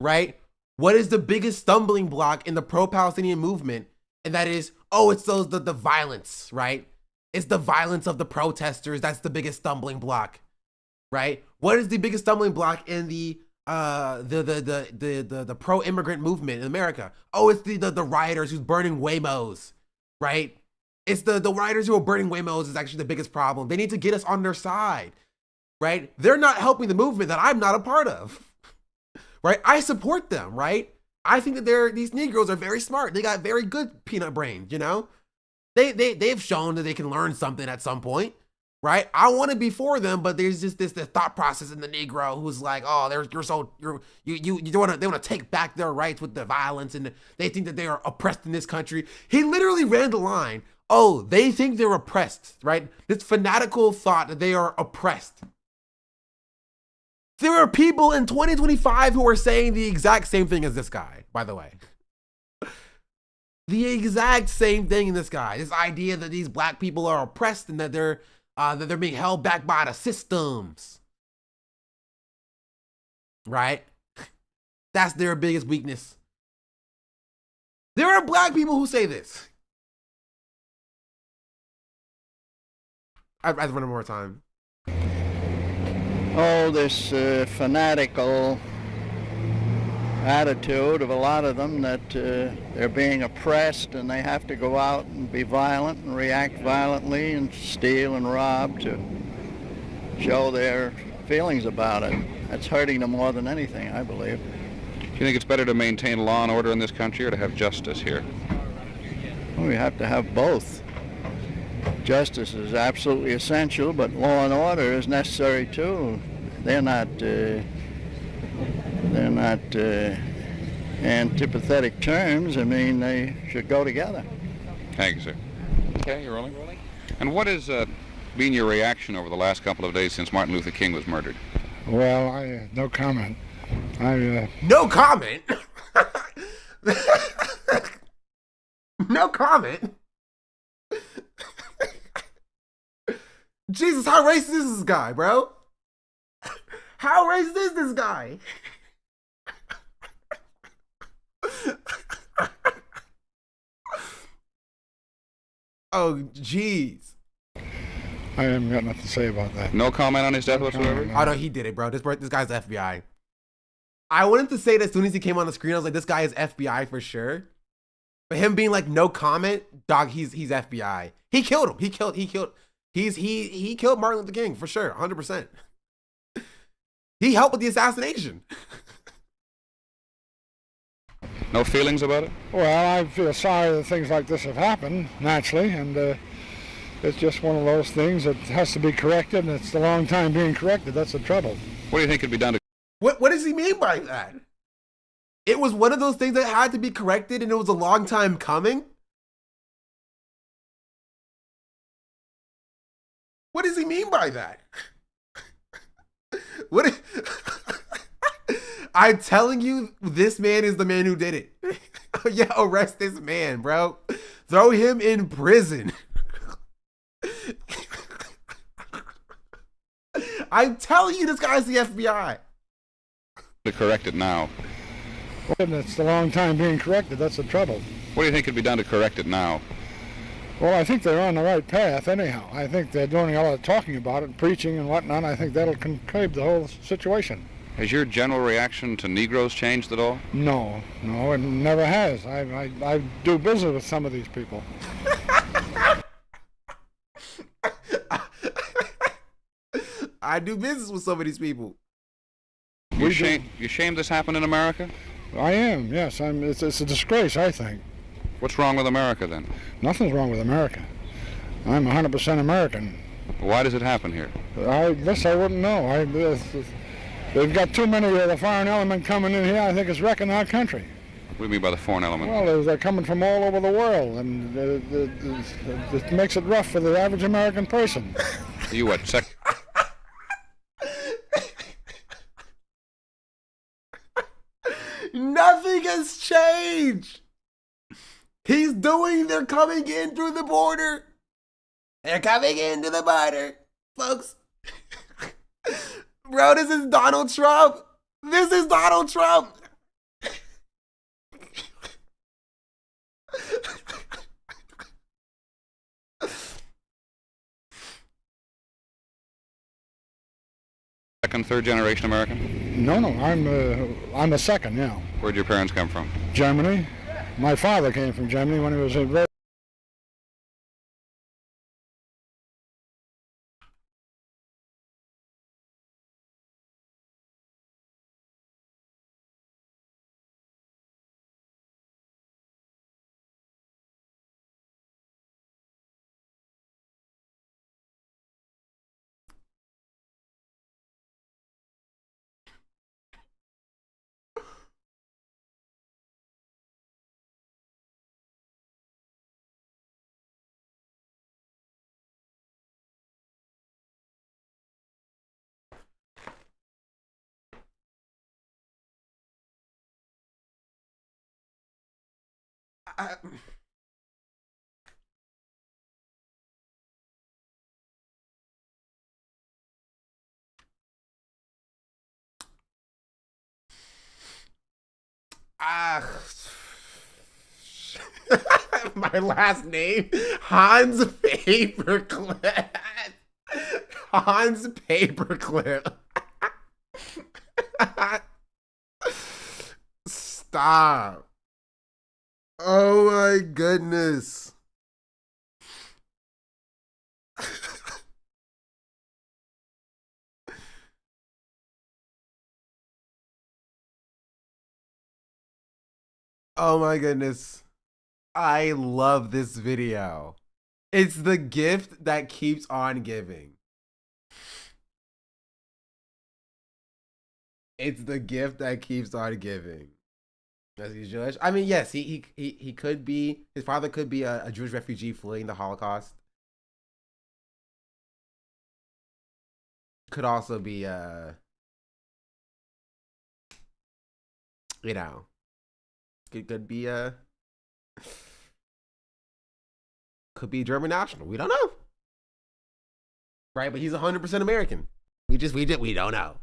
right? What is the biggest stumbling block in the pro-Palestinian movement? And that is, it's the violence, right? It's the violence of the protesters. That's the biggest stumbling block, right? What is the biggest stumbling block in the pro-immigrant movement in America? It's the rioters who's burning Waymos, right? It's the rioters who are burning Waymos is actually the biggest problem. They need to get us on their side, right? They're not helping the movement that I'm not a part of, right? I support them, right? I think that these Negroes are very smart. They got very good peanut brains, you know? They've shown that they can learn something at some point, right? I want to be for them, but there's just this thought process in the Negro who's like, they want to take back their rights with the violence, and they think that they are oppressed in this country. He literally ran the line. They think they're oppressed, right? This fanatical thought that they are oppressed. There are people in 2025 who are saying the exact same thing as this guy, by the way. The exact same thing in this guy. This idea that these black people are oppressed and that they're being held back by the systems. Right? That's their biggest weakness. There are black people who say this. I'd run it one more time. This fanatical attitude of a lot of them that they're being oppressed and they have to go out and be violent and react violently and steal and rob to show their feelings about it. That's hurting them more than anything, I believe. you think it's better to maintain law and order in this country or to have justice here? Well, we have to have both. Justice is absolutely essential, but law and order is necessary too. They're not antipathetic terms. I mean, they should go together. Thank you, sir. Okay, you're rolling. And what has been your reaction over the last couple of days since Martin Luther King was murdered? Well, no comment. No comment? No comment? Jesus, how racist is this guy, bro? How racist is this guy? Oh, jeez. I haven't got nothing to say about that. No comment on his death whatsoever? Oh, no, he did it, bro. This guy's FBI. I wanted to say that as soon as he came on the screen, I was like, this guy is FBI for sure. But him being like, no comment, dog, he's FBI. He killed him. He killed Martin Luther King for sure, 100%. He helped with the assassination. No feelings about it? Well, I feel sorry that things like this have happened, naturally, and it's just one of those things that has to be corrected, and it's the long time being corrected. That's the trouble. What do you think could be done to... What does he mean by that? It was one of those things that had to be corrected, and it was a long time coming? What does he mean by that? I'm telling you, this man is the man who did it. Yeah, arrest this man, bro. Throw him in prison. I'm telling you, this guy's the FBI. To correct it now? And it's the long time being corrected. That's the trouble. What do you think could be done to correct it now? Well, I think they're on the right path anyhow. I think they're doing a lot of talking about it, preaching and whatnot. I think that'll conclude the whole situation. Has your general reaction to Negroes changed at all? No, it never has. I do business with some of these people. I do business with some of these people. You ashamed this happened in America? I am, yes. It's a disgrace, I think. What's wrong with America then? Nothing's wrong with America. I'm 100% American. Why does it happen here? I guess I wouldn't know. They've got too many of the foreign element coming in here. I think it's wrecking our country. What do you mean by the foreign element? Well, they're coming from all over the world, and it makes it rough for the average American person. You what, Nothing has changed. They're coming in through the border. They're coming into the border, folks. Bro, this is Donald Trump. This is Donald Trump. Second, third generation American? No, I'm a second, yeah. Where'd your parents come from? Germany. My father came from Germany when he was a very... My last name, Hans Paperclip. Hans Paperclip. Stop. Oh my goodness. Oh my goodness. I love this video. It's the gift that keeps on giving. It's the gift that keeps on giving. As he's Jewish. I mean, yes, he could be, his father could be a Jewish refugee fleeing the Holocaust. Could also be you know, could be could be German national. We don't know. Right, but he's 100% American. We don't know.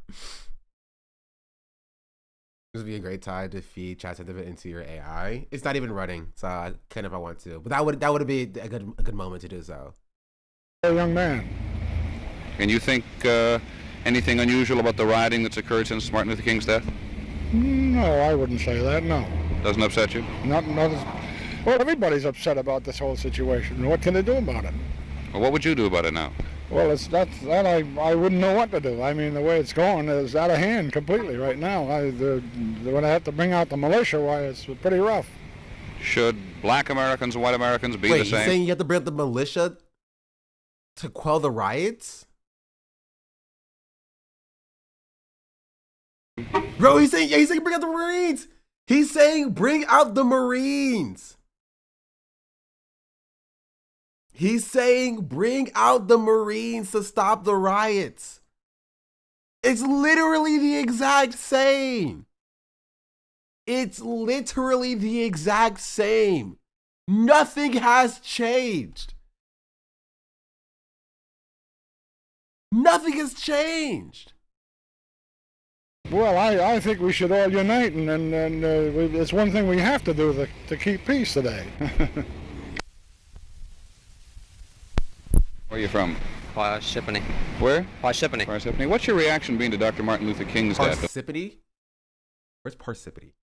This would be a great time to feed chat sentiment into your AI. It's not even running, so I can if I want to. But that would be a good moment to do so. A young man. And you think anything unusual about the rioting that's occurred since Martin Luther King's death? No, I wouldn't say that, no. Doesn't upset you? Not well, everybody's upset about this whole situation. What can they do about it? Well, what would you do about it now? Well, I wouldn't know what to do. I mean, the way it's going is out of hand completely right now. When I have to bring out the militia, why, it's pretty rough. Should black Americans and white Americans be the same? You're saying you have to bring out the militia to quell the riots? Bro, he's saying bring out the Marines. He's saying bring out the Marines. He's saying bring out the Marines to stop the riots. It's literally the exact same. It's literally the exact same. Nothing has changed. Nothing has changed. Well, I think we should all unite, and it's one thing we have to do to keep peace today. Where are you from? Parsippany. Where? Parsippany. Parsippany. What's your reaction being to Dr. Martin Luther King's death? Parsippany? Where's Parsippany?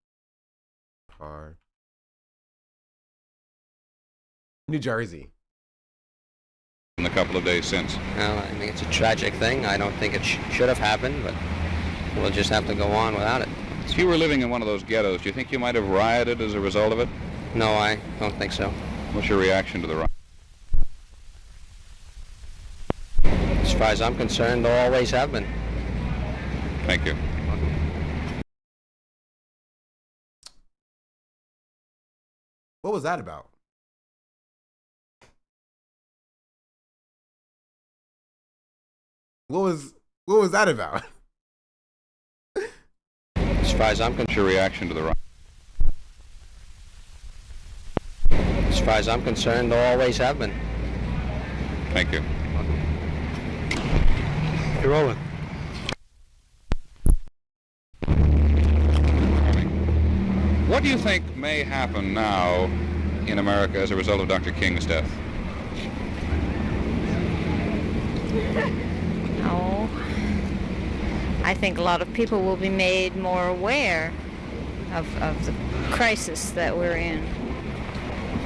New Jersey. In a couple of days since. Well, I think it's a tragic thing. I don't think it should have happened, but we'll just have to go on without it. If you were living in one of those ghettos, do you think you might have rioted as a result of it? No, I don't think so. What's your reaction to the riot? As far as I'm concerned, there always have been. Thank you. What was that about? What was that about? As far as I'm concerned, your reaction to the riot? As far as I'm concerned, there always have been. Thank you. You're rolling. What do you think may happen now in America as a result of Dr. King's death? Oh, I think a lot of people will be made more aware of the crisis that we're in.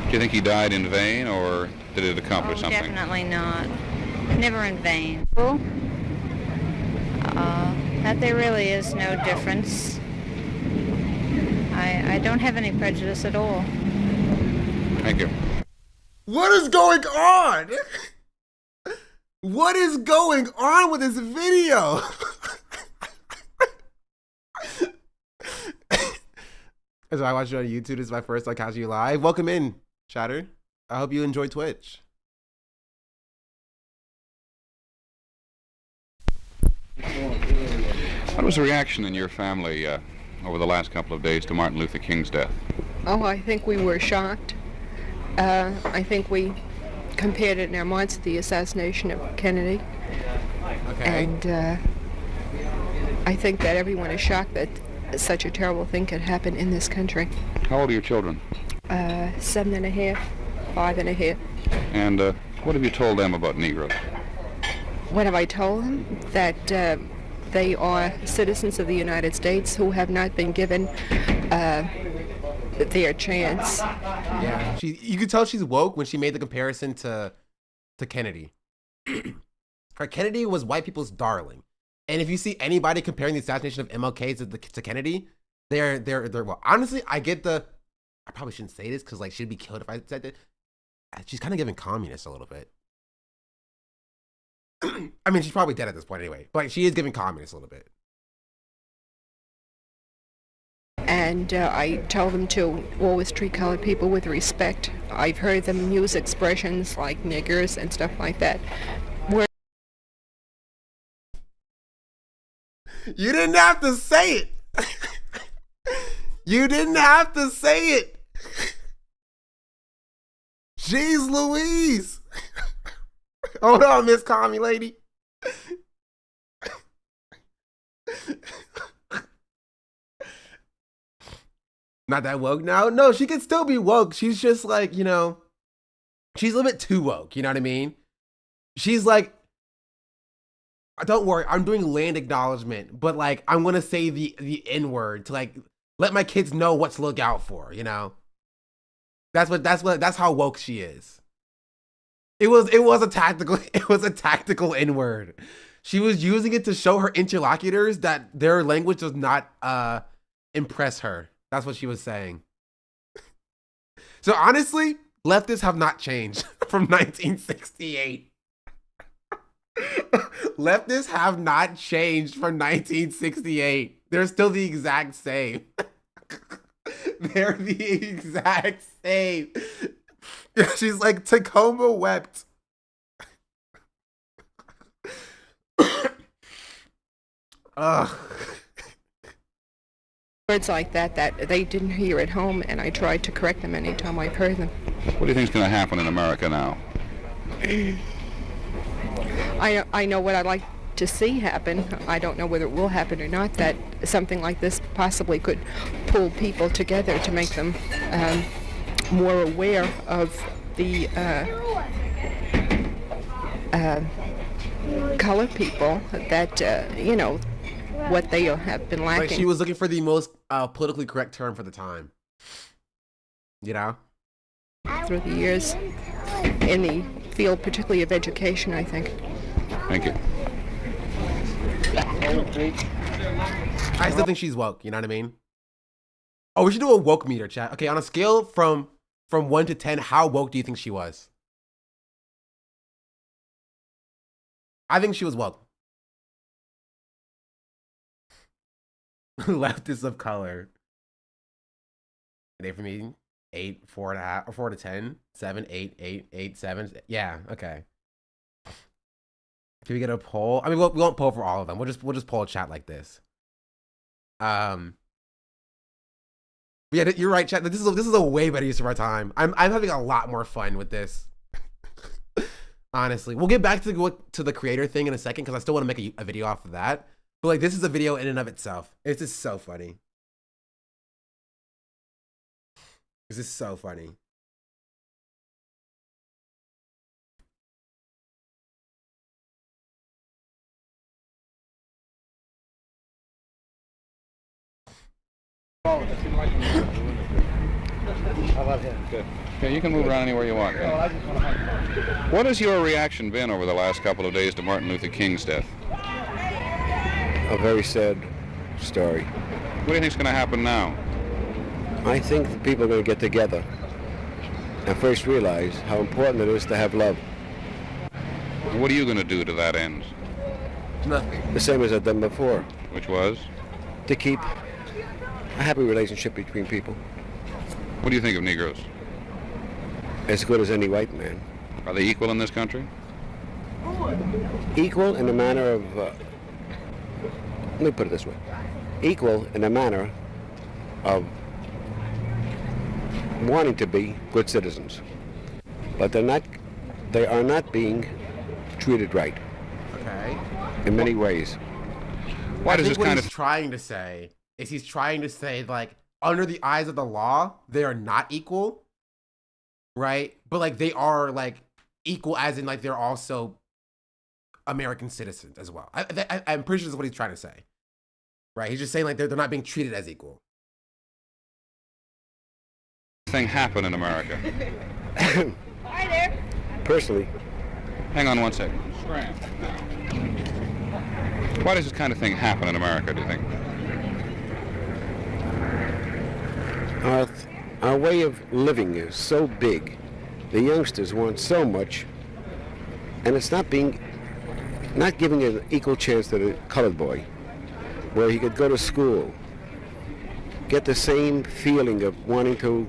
Do you think he died in vain, or did it accomplish something? Definitely not. Never in vain. That there really is no difference. I don't have any prejudice at all. Thank you. What is going on? What is going on with this video? As I watch it on YouTube, this is my first time catching you live. Welcome in, chatter. I hope you enjoy Twitch. What was the reaction in your family over the last couple of days to Martin Luther King's death? Oh, I think we were shocked. I think we compared it in our minds to the assassination of Kennedy. Okay. And I think that everyone is shocked that such a terrible thing could happen in this country. How old are your children? 7.5, 5.5. And what have you told them about Negroes? What have I told them? That they are citizens of the United States who have not been given their chance. Yeah, you could tell she's woke when she made the comparison to Kennedy. Kennedy was white people's darling, and if you see anybody comparing the assassination of MLK to Kennedy, they're well. Honestly, I get the I probably shouldn't say this because like she'd be killed if I said it. She's kind of giving communist a little bit. I mean, she's probably dead at this point anyway, but like, she is giving communist a little bit. And I tell them to always treat colored people with respect. I've heard them use expressions like niggers and stuff like that. You didn't have to say it. You didn't have to say it. Jeez Louise. Hold on, Miss Commie Lady. Not that woke now? No, she can still be woke. She's just like, you know, she's a little bit too woke. You know what I mean? She's like, don't worry, I'm doing land acknowledgement, but like, I'm going to say the N-word to like, let my kids know what to look out for, you know? That's how woke she is. It was a tactical N-word. She was using it to show her interlocutors that their language does not impress her. That's what she was saying. So honestly, leftists have not changed from 1968. Leftists have not changed from 1968. They're still the exact same. They're the exact same. She's like, Tacoma wept. Ugh. Words like that they didn't hear at home, and I tried to correct them anytime I've heard them. What do you think is going to happen in America now? I know what I'd like to see happen. I don't know whether it will happen or not, that something like this possibly could pull people together to make them more aware of the colored people, that, you know, what they have been lacking. Like she was looking for the most politically correct term for the time. You know? Through the years, in the field particularly of education, I think. Thank you. I still think she's woke, you know what I mean? Oh, we should do a woke meter, chat. Okay, on a scale from 1 to 10, how woke do you think she was? I think she was woke. Leftists of color. They for me 8, 4.5, or 4 to 10, 7, 8, 8, 8, 7. Yeah, okay. Can we get a poll? I mean, we won't poll for all of them. We'll just poll a chat like this. Yeah, you're right, chat. This is a way better use of our time. I'm having a lot more fun with this. Honestly, we'll get back to the creator thing in a second because I still want to make a video off of that. But like, this is a video in and of itself. It's just so funny. This is so funny. How about him? Good. Yeah, you can move around anywhere you want. What has your reaction been over the last couple of days to Martin Luther King's death? A very sad story. What do you think is going to happen now? I think the people are going to get together and first realize how important it is to have love. What are you going to do to that end? Nothing. The same as I've done before. Which was? To keep a happy relationship between people. What do you think of Negroes? As good as any white man. Are they equal in this country? Equal in the manner of... let me put it this way. Equal in the manner of wanting to be good citizens. But they are not being treated right. Okay. In many ways. Why does this kind of trying to say is he's trying to say like under the eyes of the law they are not equal, right? But like they are like equal as in like they're also American citizens as well. I'm pretty sure that's what he's trying to say, right? He's just saying like they're not being treated as equal. Thing happen in America. Hi there. Personally. Hang on one second. Scram. Why does this kind of thing happen in America, do you think? Our way of living is so big. The youngsters want so much, and it's not giving an equal chance to the colored boy, where he could go to school, get the same feeling of wanting to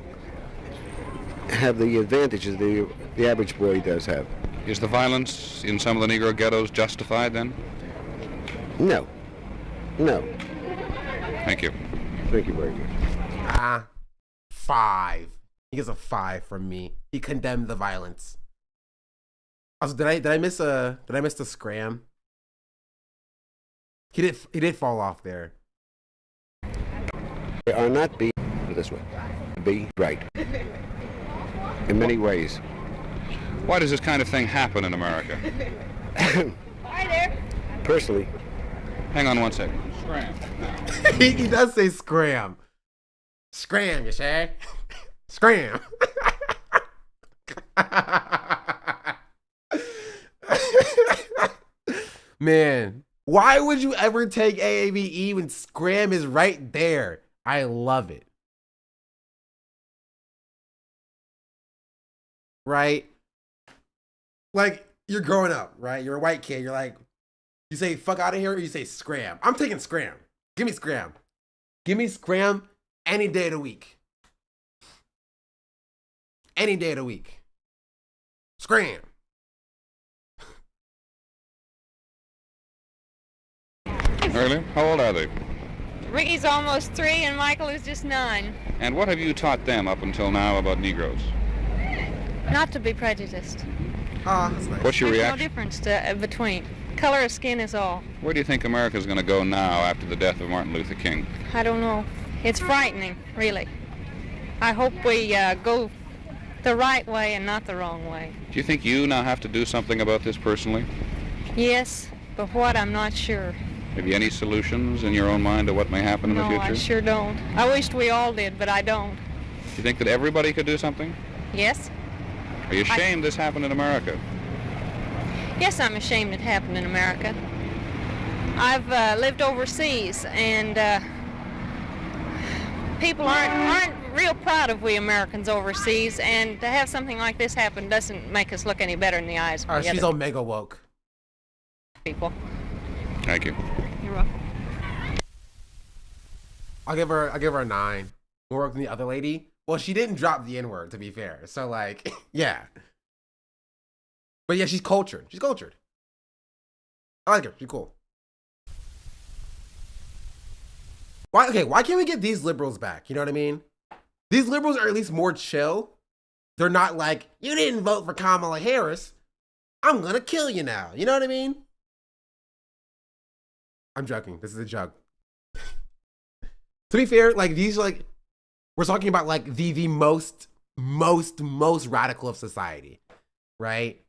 have the advantages the average boy does have. Is the violence in some of the Negro ghettos justified then? No. No. Thank you. Thank you very much. 5. He gets a 5 from me. He condemned the violence. Also, did I miss the scram? He did fall off there. They are not be this way. Be right. In many ways. Why does this kind of thing happen in America? Hi there. Personally. Hang on one second. Scram. He does say scram. Scram, you say? Scram. Man, why would you ever take AAVE when scram is right there? I love it. Right? Like, you're growing up, right? You're a white kid. You're like, you say fuck out of here or you say scram. I'm taking scram. Give me scram. Give me scram any day of the week. Any day of the week. Scram. Early? How old are they? Ricky's almost 3 and Michael is just 9. And what have you taught them up until now about Negroes? Not to be prejudiced. That's nice. What's your There's reaction? no difference between. Color of skin is all. Where do you think America's going to go now after the death of Martin Luther King? I don't know. It's frightening, really. I hope we go the right way and not the wrong way. Do you think you now have to do something about this personally? Yes, but what, I'm not sure. Have you any solutions in your own mind to what may happen in the No, future? I sure don't. I wished we all did, but I don't. Do you think that everybody could do something? Yes? Are you ashamed this happened in America? Yes, I'm ashamed it happened in America. I've lived overseas, and people aren't real proud of we Americans overseas, and to have something like this happen doesn't make us look any better in the eyes of the She's other omega woke. people. Thank you. You're welcome. I'll give her a 9. More work than the other lady. Well, she didn't drop the N-word, to be fair. So, like, yeah. But yeah, she's cultured. She's cultured. I like her. She's cool. Why can't we get these liberals back? You know what I mean? These liberals are at least more chill. They're not like, you didn't vote for Kamala Harris. I'm gonna kill you now. You know what I mean? I'm joking. This is a joke. To be fair, like, these are like, we're talking about like the most radical of society, right?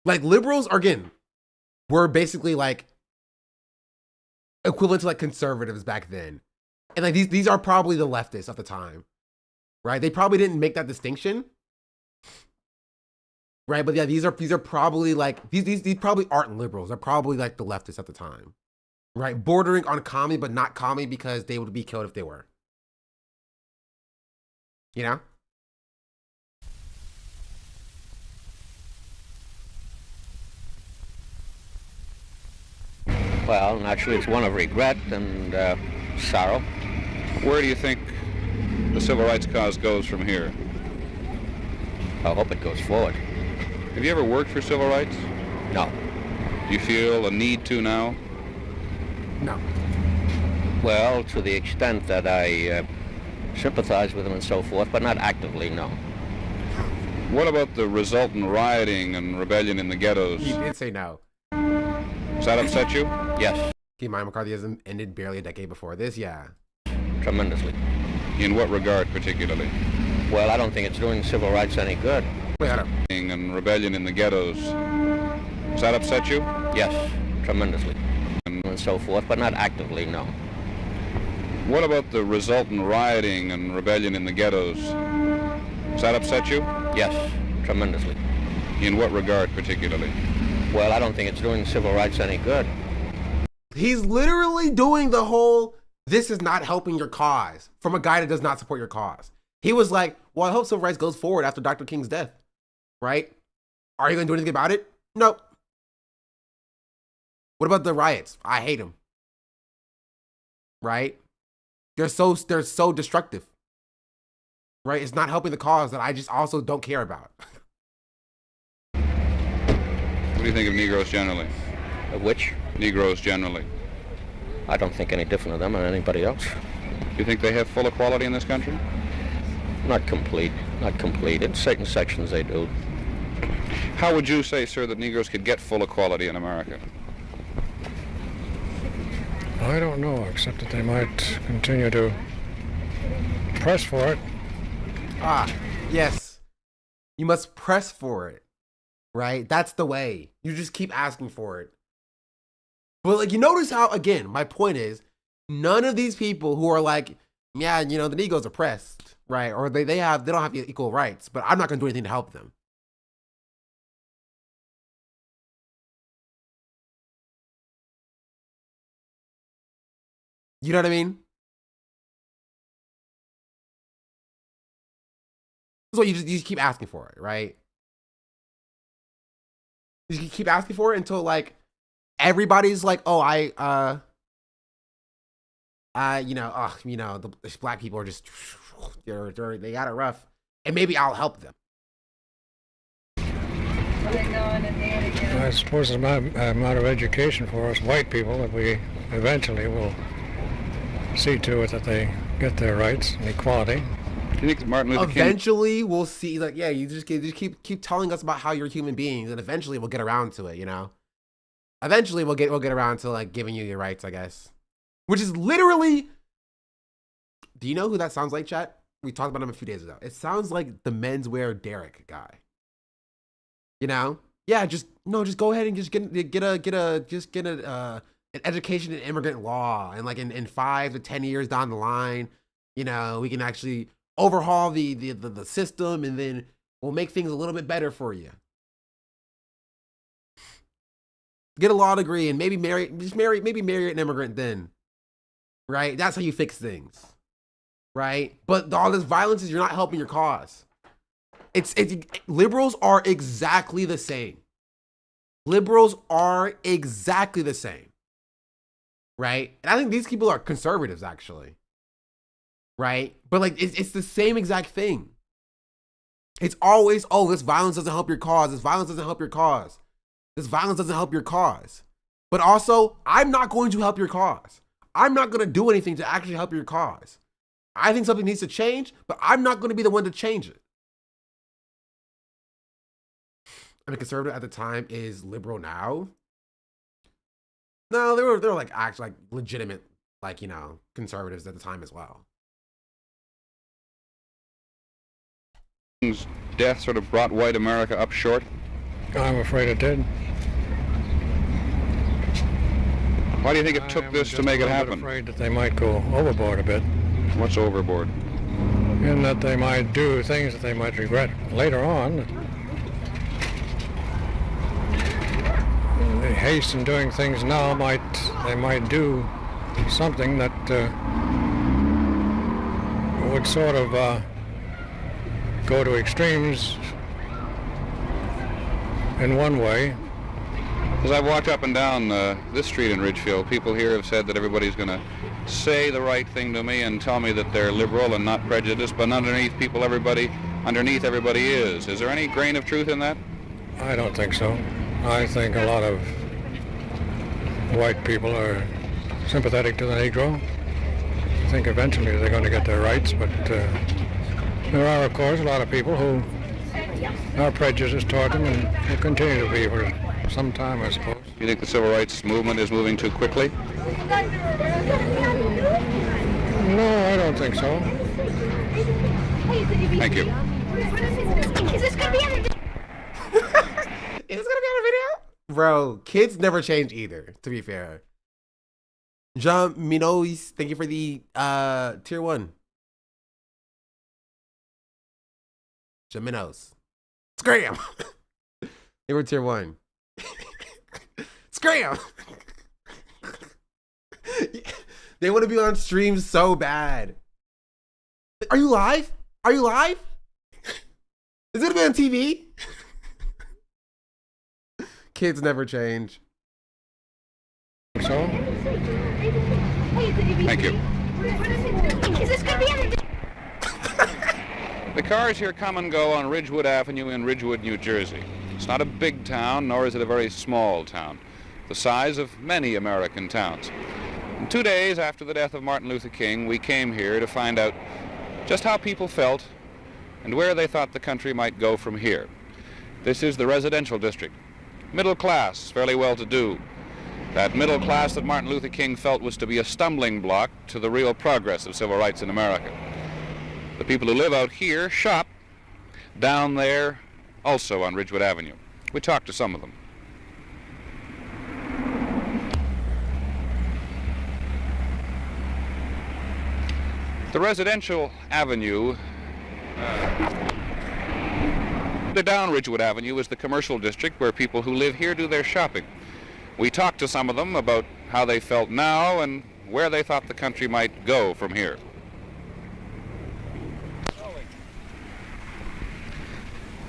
Like, liberals are, again, were basically like equivalent to like conservatives back then. And like these are probably the leftists at the time, right? They probably didn't make that distinction, right? But yeah, these are probably like, these probably aren't liberals. They're probably like the leftists at the time, right? Bordering on commie, but not commie because they would be killed if they were. You know? Well, naturally, it's one of regret and sorrow. Where do you think the civil rights cause goes from here? I hope it goes forward. Have you ever worked for civil rights? No. Do you feel a need to now? No. Well, to the extent that I sympathize with them and so forth, but not actively, no. What about the resultant rioting and rebellion in the ghettos? He did say no. Does that upset you? Yes. Keep in mind, McCarthyism ended barely a decade before this, yeah. Tremendously. In what regard, particularly? Well, I don't think it's doing civil rights any good. Wait, hold up. And rebellion in the ghettos. Does that upset you? Yes, tremendously. And so forth, but not actively, no. What about the resultant rioting and rebellion in the ghettos? Does that upset you? Yes, tremendously. In what regard, particularly? Well, I don't think it's doing civil rights any good. He's literally doing the whole this is not helping your cause from a guy that does not support your cause. He was like, well, I hope civil rights goes forward after Dr. King's death, right? Are you going to do anything about it? Nope. What about the riots? I hate them. Right? They're so destructive. Right? It's not helping the cause that I just also don't care about. What do you think of Negroes generally? Which? Negroes generally. I don't think any different of them than anybody else. Do you think they have full equality in this country? Not complete. Not complete. In certain sections they do. How would you say, sir, that Negroes could get full equality in America? I don't know, except that they might continue to press for it. Ah, yes. You must press for it, right? That's the way. You just keep asking for it. But like, you notice how, again, my point is, none of these people who are like, yeah, you know, the Negroes are oppressed, right? Or they don't have equal rights, but I'm not going to do anything to help them. You know what I mean? So you just keep asking for it, right? You just keep asking for it until like everybody's like, oh, the black people are just they got it rough, and maybe I'll help them. I suppose it's a matter of education for us white people that we eventually will see to it that they get their rights and equality. Do you think Martin Luther King... Eventually, we'll see. Like, yeah, you just keep telling us about how you're human beings, and eventually we'll get around to it. You know, eventually we'll get around to like giving you your rights, I guess. Which is literally. Do you know who that sounds like, chat? We talked about him a few days ago. It sounds like the menswear Derek guy. You know? Yeah, just go ahead and just get an education in immigrant law, and like in 5 to 10 years down the line, you know, we can actually overhaul the system, and then we'll make things a little bit better for you. Get a law degree and maybe marry an immigrant then. Right? That's how you fix things. Right? But all this violence is you're not helping your cause. It's liberals are exactly the same. Liberals are exactly the same. Right? And I think these people are conservatives, actually. Right? But like, it's the same exact thing. It's always, oh, this violence doesn't help your cause. This violence doesn't help your cause. This violence doesn't help your cause. But also, I'm not going to help your cause. I'm not going to do anything to actually help your cause. I think something needs to change, but I'm not going to be the one to change it. I mean, conservative at the time is liberal now. No, they were like actually like legitimate, like, you know, conservatives at the time as well. King's death sort of brought white America up short? I'm afraid it did. Why do you think it took this to make it happen? I'm afraid that they might go overboard a bit. What's overboard? In that they might do things that they might regret later on. The haste in doing things now they might do something that would sort of go to extremes in one way. As I walk up and down this street in Ridgefield, people here have said that everybody's going to say the right thing to me and tell me that they're liberal and not prejudiced, but underneath everybody is. Is there any grain of truth in that? I don't think so. I think a lot of white people are sympathetic to the Negro. I think eventually they're going to get their rights, but there are, of course, a lot of people who are prejudiced toward them and will continue to be for some time, I suppose. Do you think the civil rights movement is moving too quickly? No, I don't think so. Thank you. Is this going to be on a video? Bro, kids never change either, to be fair. Jean Minois, thank you for the tier 1. Jean Minos. Scram! They were tier 1. Scram! They want to be on stream so bad. Are you live? Are you live? Is it gonna be on TV? Kids never change. So? Thank you. Is this gonna be on the... The cars here come and go on Ridgewood Avenue in Ridgewood, New Jersey. It's not a big town, nor is it a very small town, the size of many American towns. And 2 days after the death of Martin Luther King, we came here to find out just how people felt and where they thought the country might go from here. This is the residential district. Middle class, fairly well-to-do. That middle class that Martin Luther King felt was to be a stumbling block to the real progress of civil rights in America. The people who live out here shop down there also on Ridgewood Avenue. We talked to some of them. The residential avenue, down Ridgewood Avenue is the commercial district where people who live here do their shopping. We talked to some of them about how they felt now and where they thought the country might go from here.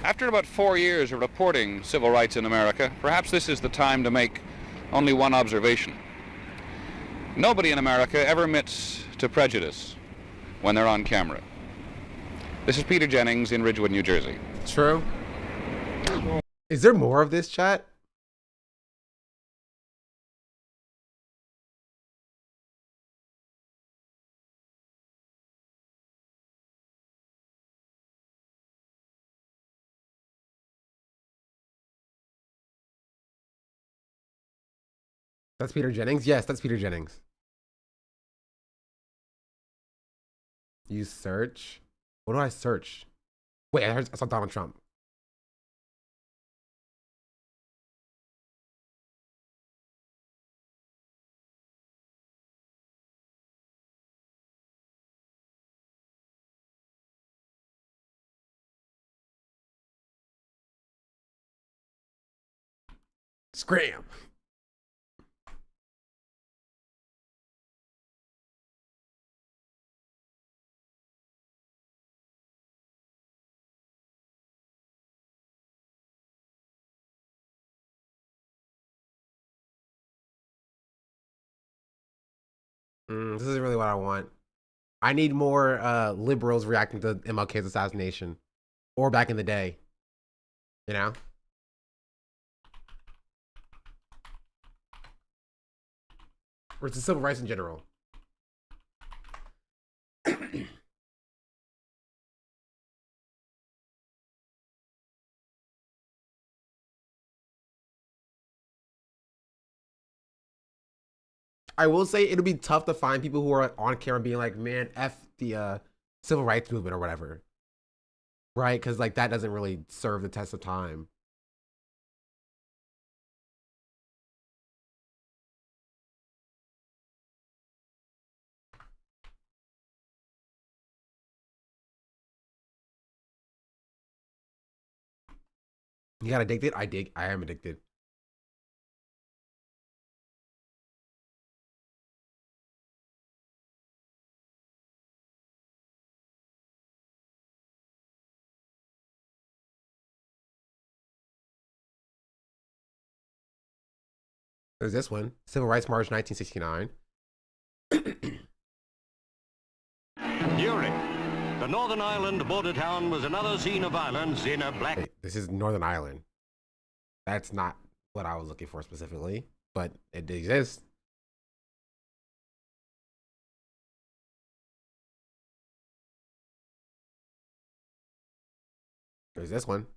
After about 4 years of reporting civil rights in America, perhaps this is the time to make only one observation. Nobody in America ever admits to prejudice when they're on camera. This is Peter Jennings in Ridgewood, New Jersey. True. Is there more of this, chat? That's Peter Jennings? Yes, that's Peter Jennings. You search? What do I search? Wait, I saw Donald Trump. Scram. This isn't really what I want. I need more liberals reacting to MLK's assassination. Or back in the day. You know? Or it's civil rights in general. I will say it'll be tough to find people who are on camera being like, man, F the civil rights movement or whatever. Right? Because like that doesn't really serve the test of time. You got addicted? I am addicted. There's this one. Civil Rights March 1969. During the Northern Ireland border town was another scene of violence in a black... Wait, this is Northern Ireland. That's not what I was looking for specifically, but it exists. There's this one.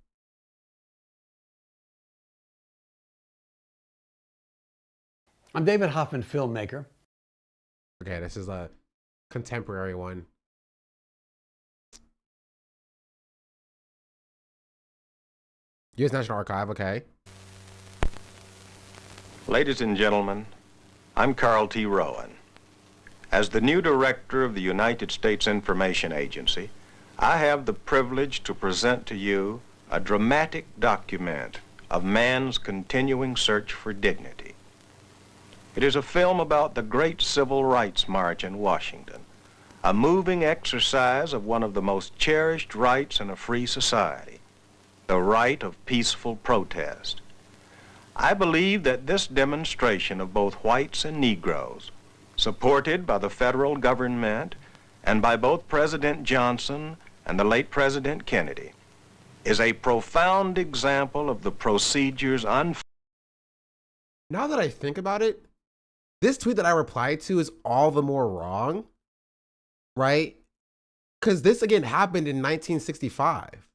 I'm David Hoffman, filmmaker. Okay, this is a contemporary one. U.S. National Archive, okay. Ladies and gentlemen, I'm Carl T. Rowan. As the new director of the United States Information Agency, I have the privilege to present to you a dramatic document of man's continuing search for dignity. It is a film about the great civil rights march in Washington, a moving exercise of one of the most cherished rights in a free society, the right of peaceful protest. I believe that this demonstration of both whites and Negroes, supported by the federal government and by both President Johnson and the late President Kennedy, is a profound example of the procedures Now that I think about it, this tweet that I replied to is all the more wrong, right? Because this, again, happened in 1965,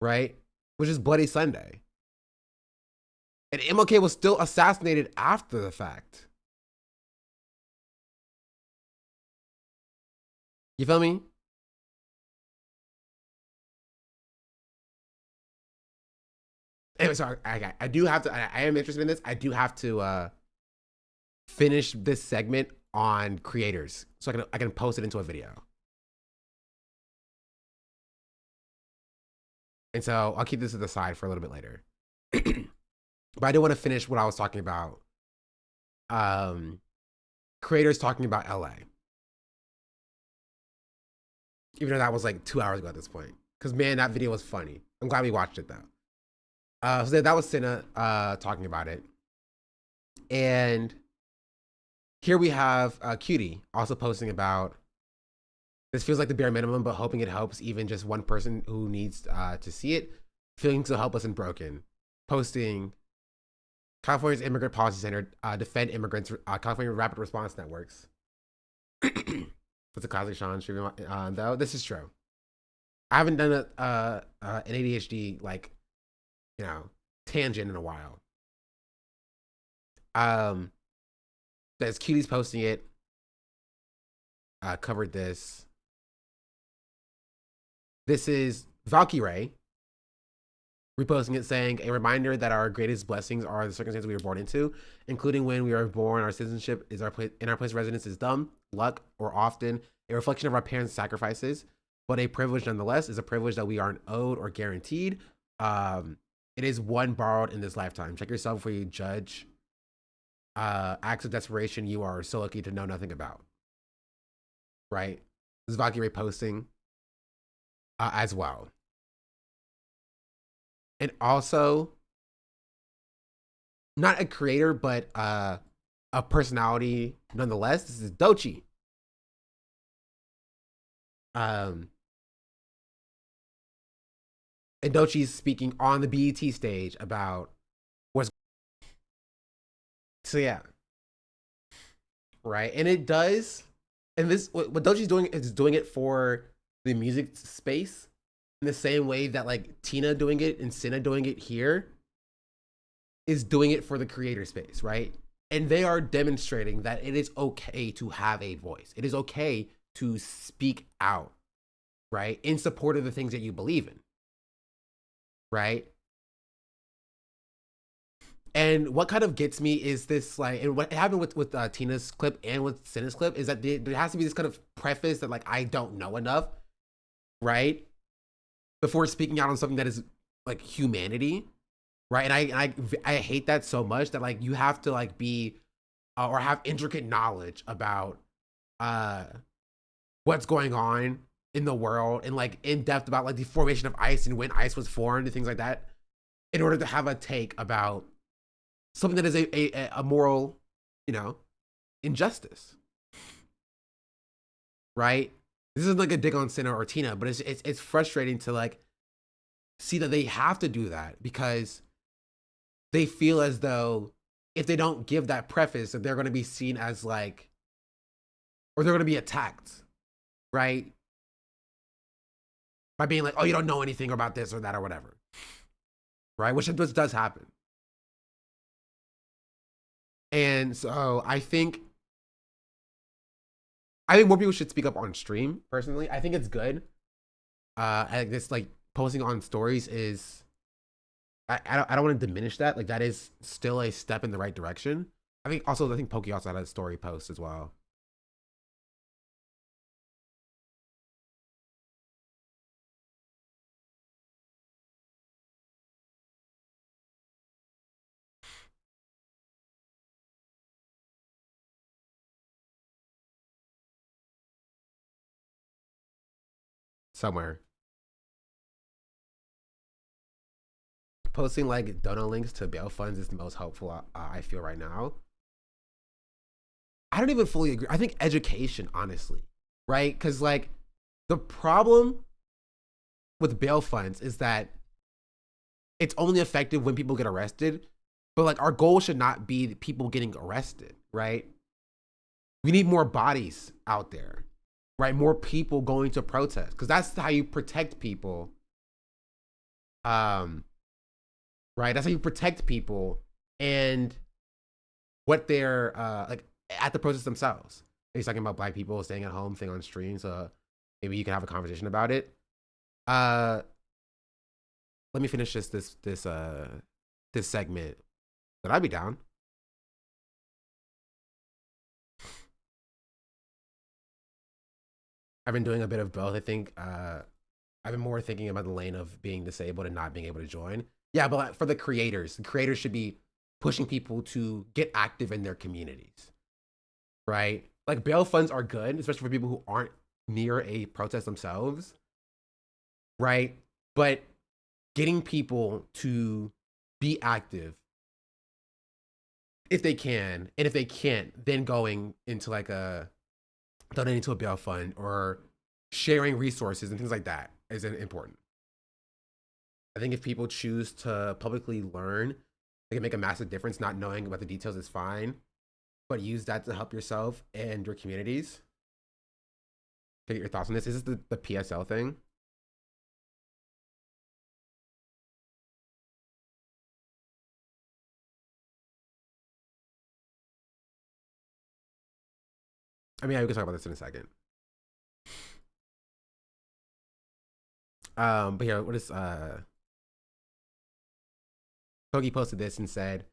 right? Which is Bloody Sunday. And MLK was still assassinated after the fact. You feel me? Anyway, sorry, I do have to, I am interested in this. I do have to finish this segment on creators so I can post it into a video. And so I'll keep this to the side for a little bit later. But I do want to finish what I was talking about. Creators talking about LA. Even though that was like 2 hours ago at this point. Because man, that video was funny. I'm glad we watched it though. So that was Cinna talking about it. And here we have Cutie also posting about, this feels like the bare minimum, but hoping it helps even just one person who needs to see it, feeling so helpless and broken. Posting, California's Immigrant Policy Center defend immigrants, California Rapid Response Networks. What's a classic Sean streaming though? This is true. I haven't done an ADHD like, you know, tangent in a while. There's Cutie's posting it. Covered this. This is Valkyrie reposting it, saying, a reminder that our greatest blessings are the circumstances we were born into, including when we are born. Our citizenship is our place of residence is dumb, luck, or often a reflection of our parents' sacrifices, but a privilege nonetheless is a privilege that we aren't owed or guaranteed. It is one borrowed in this lifetime. Check yourself before you judge acts of desperation you are so lucky to know nothing about. Right? This is Valkyrie posting as well. And also, not a creator, but a personality nonetheless. This is Doechii. And Doechii's speaking on the BET stage about what's. So yeah. Right. And it does. And this, what Doechii's doing is doing it for the music space in the same way that like Tina doing it and Cinna doing it here is doing it for the creator space, right? And they are demonstrating that it is okay to have a voice. It is okay to speak out, right? In support of the things that you believe in, right? And what kind of gets me is this, like, and what happened with Tina's clip and with Cinna's clip is that there has to be this kind of preface that like, I don't know enough, right? Before speaking out on something that is like humanity, right? And I hate that so much that like you have to like be or have intricate knowledge about what's going on in the world and like in depth about like the formation of ice and when ice was formed and things like that in order to have a take about something that is a moral, you know, injustice, right? This isn't like a dig on Cinna or Tina, but it's frustrating to like see that they have to do that because they feel as though if they don't give that preface that they're going to be seen as like, or they're going to be attacked, right? By being like, oh, you don't know anything about this or that or whatever, right? Which does happen. And so I think more people should speak up on stream, personally. I think it's good. This like posting on stories is, I don't want to diminish that. Like that is still a step in the right direction. I think Pokey also had a story post as well. somewhere. Posting like donor links to bail funds is the most helpful I feel right now. I don't even fully agree. I think education, honestly, right? Because like the problem with bail funds is that it's only effective when people get arrested. But like our goal should not be people getting arrested, right? We need more bodies out there, right? More people going to protest, because that's how you protect people. Right? That's how you protect people and what they're like at the protests themselves. He's talking about Black people staying at home, staying on stream, so maybe you can have a conversation about it. Let me finish this segment. But I'd be down. I've been doing a bit of both. I think I've been more thinking about the lane of being disabled and not being able to join. Yeah, but like for the creators should be pushing people to get active in their communities, right? Like bail funds are good, especially for people who aren't near a protest themselves, right? But getting people to be active if they can, and if they can't, then going into like donating to a bail fund or sharing resources and things like that is important. I think if people choose to publicly learn, they can make a massive difference. Not knowing about the details is fine, but use that to help yourself and your communities. Can I get your thoughts on this? Is this the PSL thing? I mean, we can talk about this in a second. But yeah, what is Kogi posted this and said,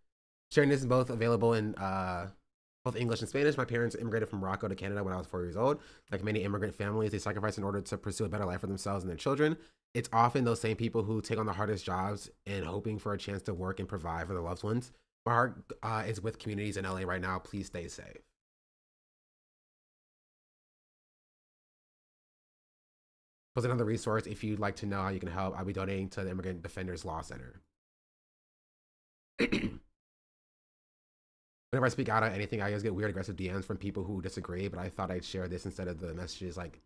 sharing this is both available in both English and Spanish. My parents immigrated from Morocco to Canada when I was 4 years old. Like many immigrant families, they sacrifice in order to pursue a better life for themselves and their children. It's often those same people who take on the hardest jobs and hoping for a chance to work and provide for their loved ones. My heart is with communities in LA right now. Please stay safe. Was another resource if you'd like to know how you can help. I'll be donating to the Immigrant Defenders Law Center. Whenever I speak out on anything, I always get weird, aggressive DMs from people who disagree, but I thought I'd share this instead of the messages like,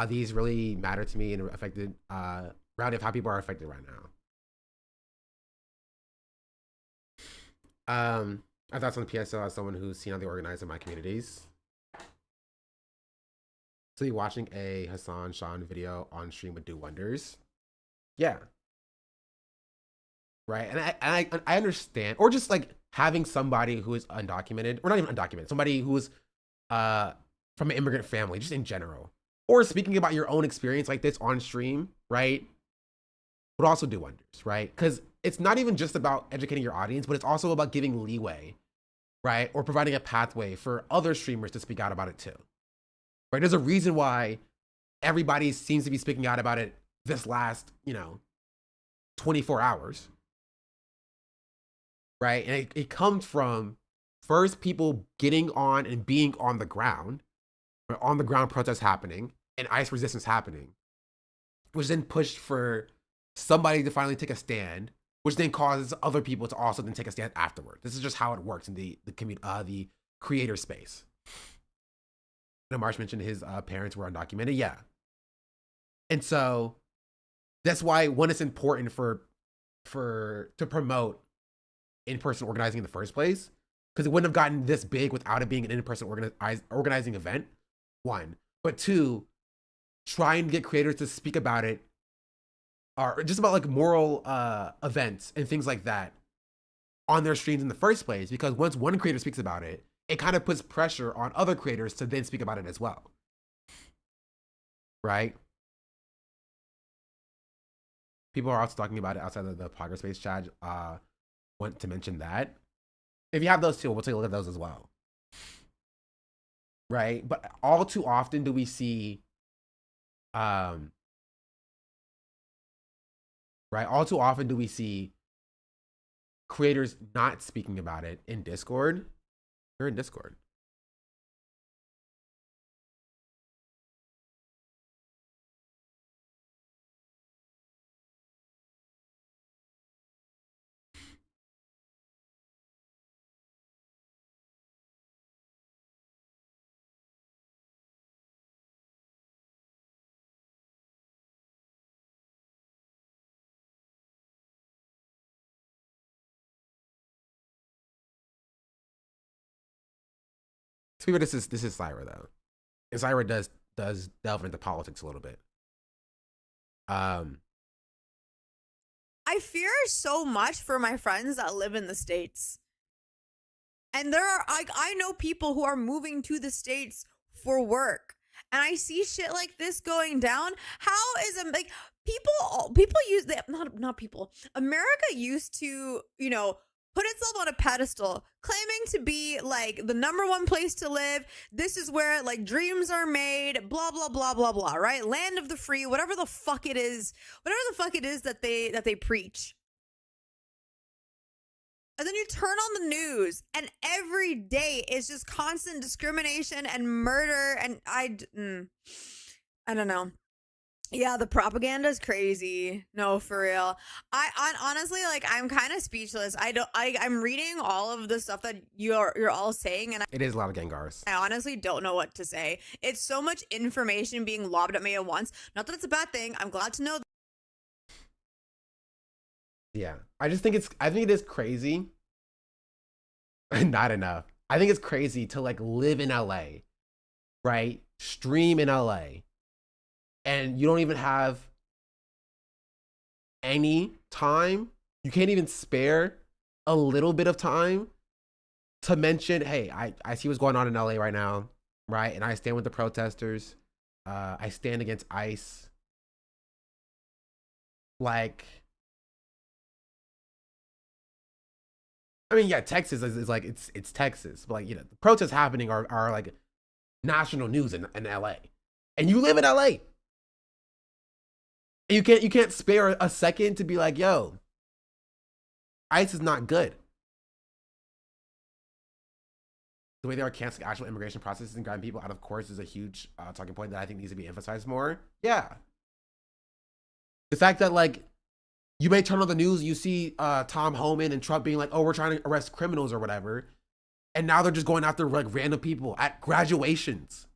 these really matter to me and affected, round of how people are affected right now. I thoughts on the PSL as someone who's seen how they organize in my communities. So you watching a Hassan Sean video on stream would do wonders. Yeah. Right. And I understand, or just like having somebody who is undocumented, or not even undocumented, somebody who is from an immigrant family, just in general, or speaking about your own experience like this on stream, right, would also do wonders, right? Because it's not even just about educating your audience, but it's also about giving leeway, right, or providing a pathway for other streamers to speak out about it too. Right? There's a reason why everybody seems to be speaking out about it this last, 24 hours. Right? And it comes from first people getting on and being on the ground, right? On the ground protests happening and ICE resistance happening, which then pushed for somebody to finally take a stand, which then causes other people to also then take a stand afterward. This is just how it works in the creator space. Marsh mentioned his parents were undocumented. Yeah. And so that's why when it's important to promote in-person organizing in the first place, because it wouldn't have gotten this big without it being an in-person organizing event, one. But two, trying to get creators to speak about it, or just about like moral events and things like that on their streams in the first place, because once one creator speaks about it, it kind of puts pressure on other creators to then speak about it as well. Right? People are also talking about it outside of the Progress Space chat. Want to mention that. If you have those two, we'll take a look at those as well. Right? But all too often do we see, right? All too often do we see creators not speaking about it in Discord. You're in Discord. fair, this is Syra though. And Syra does delve into politics a little bit. I fear so much for my friends that live in the States. And there are, I know people who are moving to the States for work. And I see shit like this going down. How is it, like, people use, not people, America used to, you know, put itself on a pedestal, claiming to be like the #1 place to live. This is where like dreams are made, blah, blah, blah, blah, blah, right? Land of the free, whatever the fuck it is that they preach. And then you turn on the news and every day is just constant discrimination and murder. And I don't know. Yeah, the propaganda is crazy. No, for real. I honestly, like, I'm kind of speechless. I'm reading all of the stuff that you're all saying, and it is a lot of Gengars. I honestly don't know what to say. It's so much information being lobbed at me at once. Not that it's a bad thing. I'm glad to know. Yeah, I think it is crazy. Not enough. I think it's crazy to like live in LA, right? Stream in LA. And you don't even have any time. You can't even spare a little bit of time to mention, hey, I see what's going on in LA right now, right? And I stand with the protesters. I stand against ICE. Like, I mean, yeah, Texas is like, it's Texas. But like, you know, the protests happening are like national news in LA. And you live in LA. And you can't spare a second to be like, yo, ICE is not good. The way they are canceling actual immigration processes and grabbing people out of course is a huge talking point that I think needs to be emphasized more. Yeah. The fact that like, you may turn on the news, you see Tom Homan and Trump being like, oh, we're trying to arrest criminals or whatever. And now they're just going after like random people at graduations.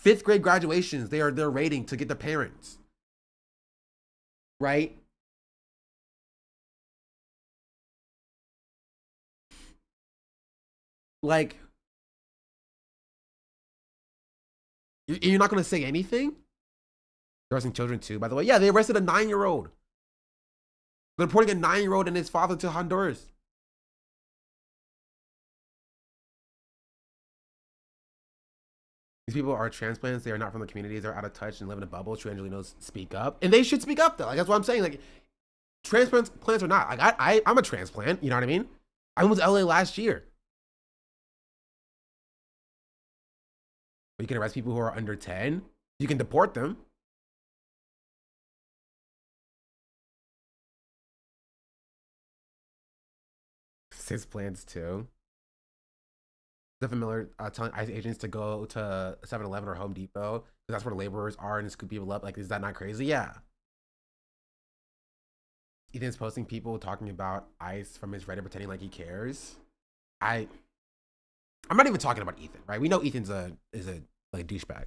5th grade graduations, they're raiding to get the parents. Right? Like, you're not going to say anything? They're arresting children too, by the way. Yeah, they arrested a 9-year-old. They're deporting a 9-year-old and his father to Honduras. These people are transplants. They are not from the communities. They're out of touch and live in a bubble. True Angelinos speak up. And they should speak up, though. Like, that's what I'm saying. Like, transplants or not. Like, I'm a transplant. You know what I mean? I moved to LA last year. But you can arrest people who are under 10. You can deport them. Cis plans, too. Stephen Miller telling ICE agents to go to 7-Eleven or Home Depot because that's where the laborers are and scoop people up. Like, is that not crazy? Yeah. Ethan's posting people talking about ICE from his Reddit pretending like he cares. I'm not even talking about Ethan, right? We know Ethan's is a like douchebag.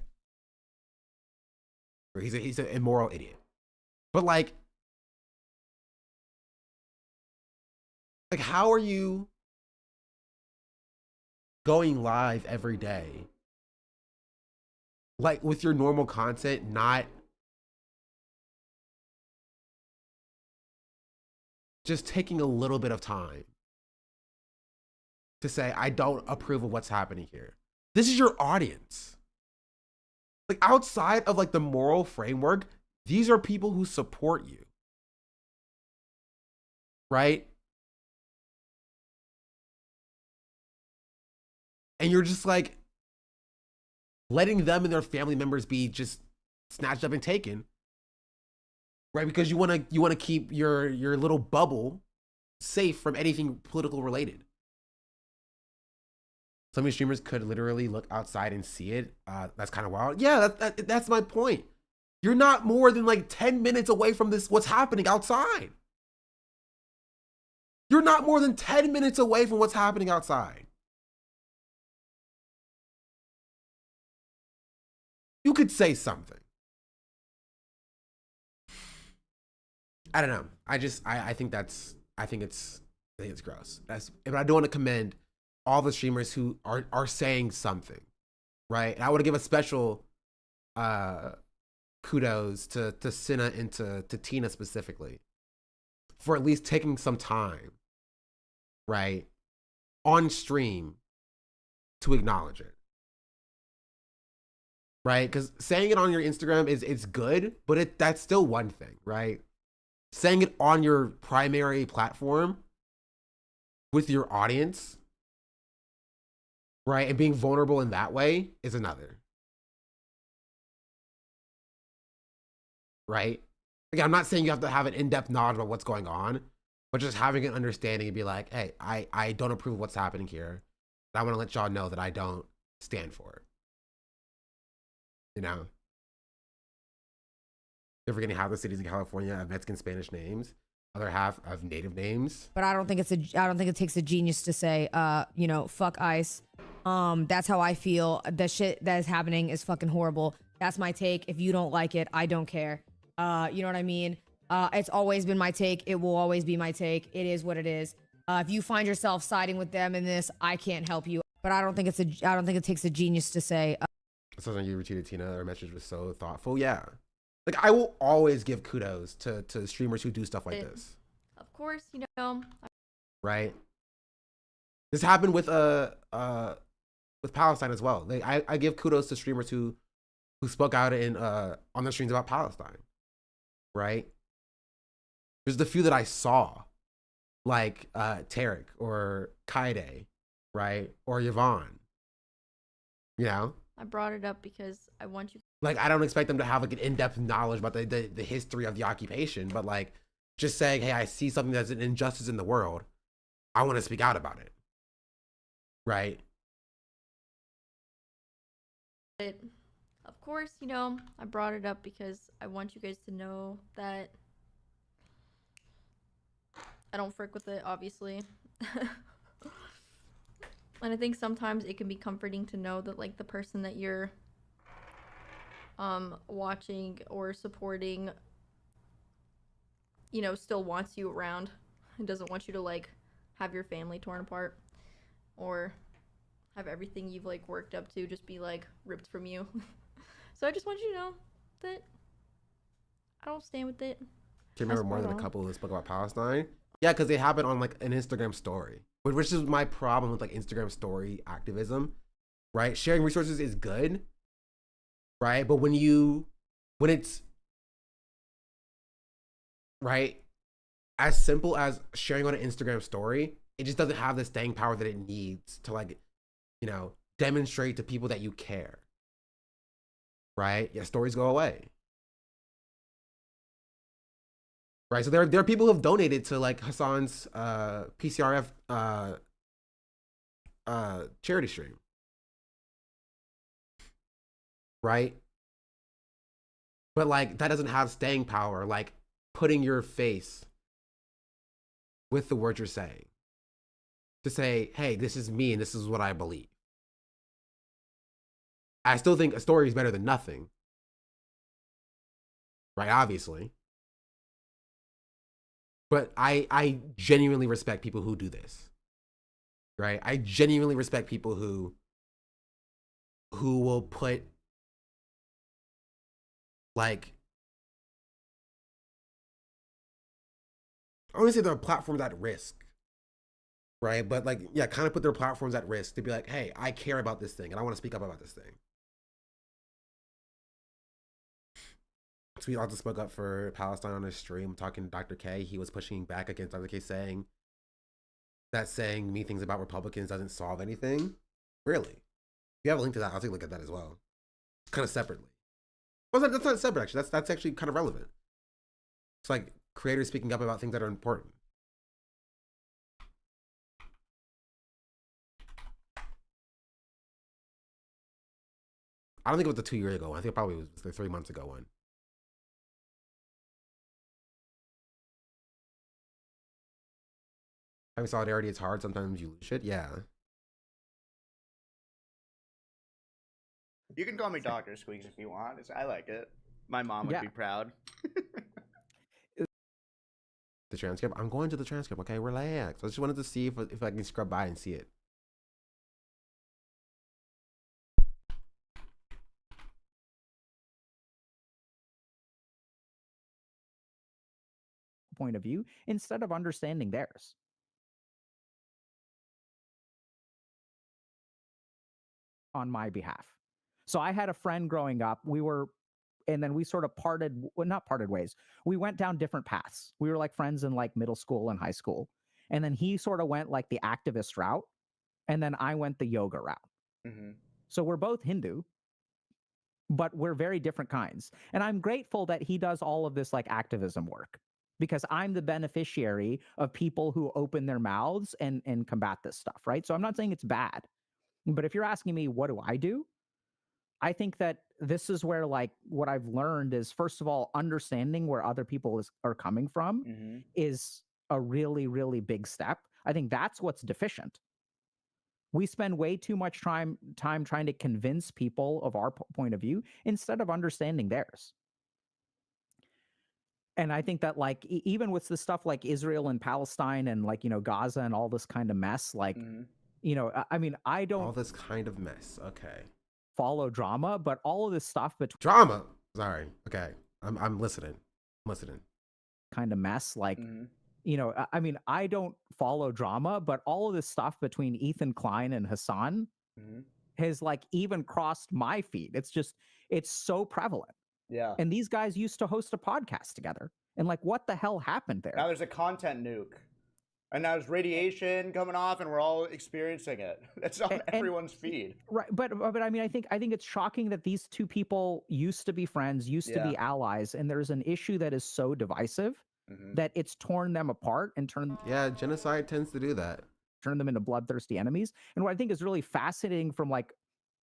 Or he's an immoral idiot. But like how are you going live every day, like with your normal content, not just taking a little bit of time to say, I don't approve of what's happening here? This is your audience. Like, outside of like the moral framework, these are people who support you, right? And you're just like letting them and their family members be just snatched up and taken, right? Because you want to keep your little bubble safe from anything political related. Some of these streamers could literally look outside and see it. That's kind of wild. Yeah, that's my point. You're not more than like 10 minutes away from this, what's happening outside. You're not more than 10 minutes away from what's happening outside. You could say something. I don't know. I think it's gross. But I do want to commend all the streamers who are saying something. right? And I want to give a special kudos to Cinna and to Tina specifically for at least taking some time, right, on stream to acknowledge it. Right? Because saying it on your Instagram it's good, but that's still one thing, right? Saying it on your primary platform with your audience, right, and being vulnerable in that way is another. Right? Again, I'm not saying you have to have an in-depth knowledge about what's going on, but just having an understanding and be like, hey, I don't approve of what's happening here. I want to let y'all know that I don't stand for it. You know? You're forgetting half the cities in California have Mexican Spanish names, other half of native names. But I don't think it takes a genius to say, you know, fuck ICE. That's how I feel. The shit that is happening is fucking horrible. That's my take. If you don't like it, I don't care. You know what I mean? It's always been my take. It will always be my take. It is what it is. If you find yourself siding with them in this, I can't help you. But I don't think it takes a genius to say. Something you retweeted, Tina. Her message was so thoughtful. Yeah, like I will always give kudos to streamers who do stuff like this. Of course, you know. Right. This happened with Palestine as well. Like I give kudos to streamers who spoke out in on their streams about Palestine. Right. There's the few that I saw, like Tarek or Kaide, right, or Yvonne. You know. I brought it up because I want you. Like, I don't expect them to have like an in-depth knowledge about the history of the occupation, but like just saying, hey, I see something that's an injustice in the world. I want to speak out about it. Right? Of course, you know, I brought it up because I want you guys to know that I don't frick with it, obviously. And I think sometimes it can be comforting to know that, like, the person that you're watching or supporting, you know, still wants you around and doesn't want you to, like, have your family torn apart or have everything you've, like, worked up to just be, like, ripped from you. So I just want you to know that I don't stand with it. Can you remember more than a couple who spoke about Palestine? Yeah, because they happened on like an Instagram story, which is my problem with like Instagram story activism, right? Sharing resources is good, right? But when it's right, as simple as sharing on an Instagram story, it just doesn't have the staying power that it needs to, like, you know, demonstrate to people that you care, right? Yeah, stories go away. Right, so there are people who have donated to like Hassan's PCRF charity stream, right? But like that doesn't have staying power. Like putting your face with the words you're saying to say, "Hey, this is me and this is what I believe." I still think a story is better than nothing, right? Obviously. But I genuinely respect people who do this, right? I genuinely respect people who will put, like, I want to say their platforms at risk, right? But like, yeah, kind of put their platforms at risk to be like, hey, I care about this thing and I want to speak up about this thing. Tweet also spoke up for Palestine on his stream, talking to Dr. K. He was pushing back against Dr. K, saying that saying mean things about Republicans doesn't solve anything. Really? If you have a link to that, I'll take a look at that as well. Kind of separately. Well, that's not separate, actually. That's actually kind of relevant. It's like creators speaking up about things that are important. I don't think it was a 2 year ago one. I think it probably was the 3 months ago one. Having solidarity is hard. Sometimes you lose shit. Yeah. You can call me Dr. Squeaks if you want. I like it. My mom would be proud. The transcript? I'm going to the transcript, okay? Relax. I just wanted to see if I can scrub by and see it. point of view instead of understanding theirs. On my behalf. So I had a friend growing up. And then we sort of not parted ways. We went down different paths. We were like friends in like middle school and high school. And then he sort of went like the activist route. And then I went the yoga route. Mm-hmm. So we're both Hindu, but we're very different kinds. And I'm grateful that he does all of this like activism work, because I'm the beneficiary of people who open their mouths and combat this stuff, right? So I'm not saying it's bad. But if you're asking me, what do? I think that this is where, like, what I've learned is, first of all, understanding where other people are coming from is a really, really big step. I think that's what's deficient. We spend way too much time trying to convince people of our point of view instead of understanding theirs. And I think that, like, even with the stuff like Israel and Palestine and, like, you know, Gaza and all this kind of mess, like, you know, I mean, I don't... All this kind of mess. Okay. Follow drama, but all of this stuff between... Drama? Sorry. Okay. I'm listening. Kind of mess. Like, you know, I mean, I don't follow drama, but all of this stuff between Ethan Klein and Hassan has, like, even crossed my feed. It's so prevalent. Yeah. And these guys used to host a podcast together. And, like, what the hell happened there? Now there's a content nuke. And now there's radiation coming off, and we're all experiencing it. That's on everyone's feed. Right, but I mean, I think it's shocking that these two people used to be friends, used to be allies, and there's an issue that is so divisive that it's torn them apart and turned... Yeah, genocide tends to do that. Turn them into bloodthirsty enemies. And what I think is really fascinating from, like,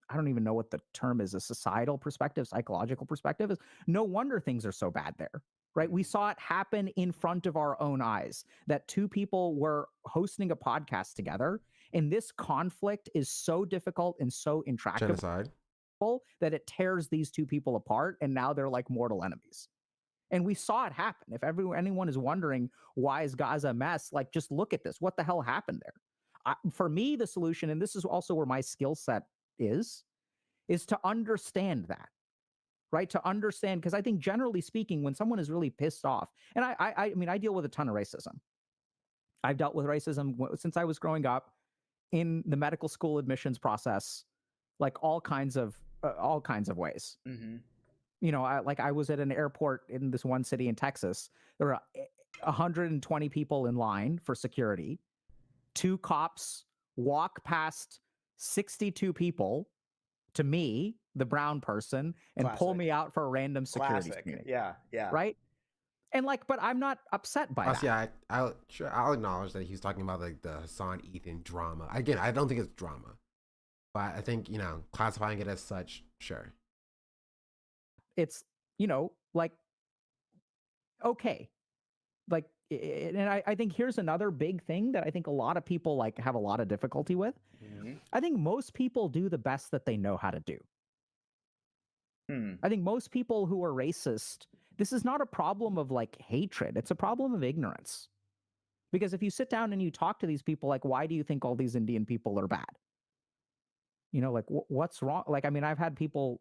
I don't even know what the term is, a societal perspective, psychological perspective, is no wonder things are so bad there. Right? We saw it happen in front of our own eyes, that two people were hosting a podcast together, and this conflict is so difficult and so intractable Genocide. That it tears these two people apart, and now they're like mortal enemies. And we saw it happen. If anyone is wondering why is Gaza a mess, like, just look at this. What the hell happened there? For me, the solution, and this is also where my skill set is to understand that. Right? To understand, because I think generally speaking, when someone is really pissed off, and I mean, I deal with a ton of racism. I've dealt with racism since I was growing up in the medical school admissions process, like all kinds of ways. You know, I was at an airport in this one city in Texas. There were 120 people in line for security. 2 cops walk past 62 people to me, the brown person, and pull me out for a random security screening. Yeah. Right? And, like, but I'm not upset by that. Yeah, I'll acknowledge that he's talking about, like, the Hassan Ethan drama. Again, I don't think it's drama, but I think, you know, classifying it as such, sure. It's, you know, like, okay. Like, and I think here's another big thing that I think a lot of people, like, have a lot of difficulty with. I think most people do the best that they know how to do. I think most people who are racist, this is not a problem of, like, hatred. It's a problem of ignorance. Because if you sit down and you talk to these people, like, why do you think all these Indian people are bad? You know, like, what's wrong? Like, I mean, I've had people,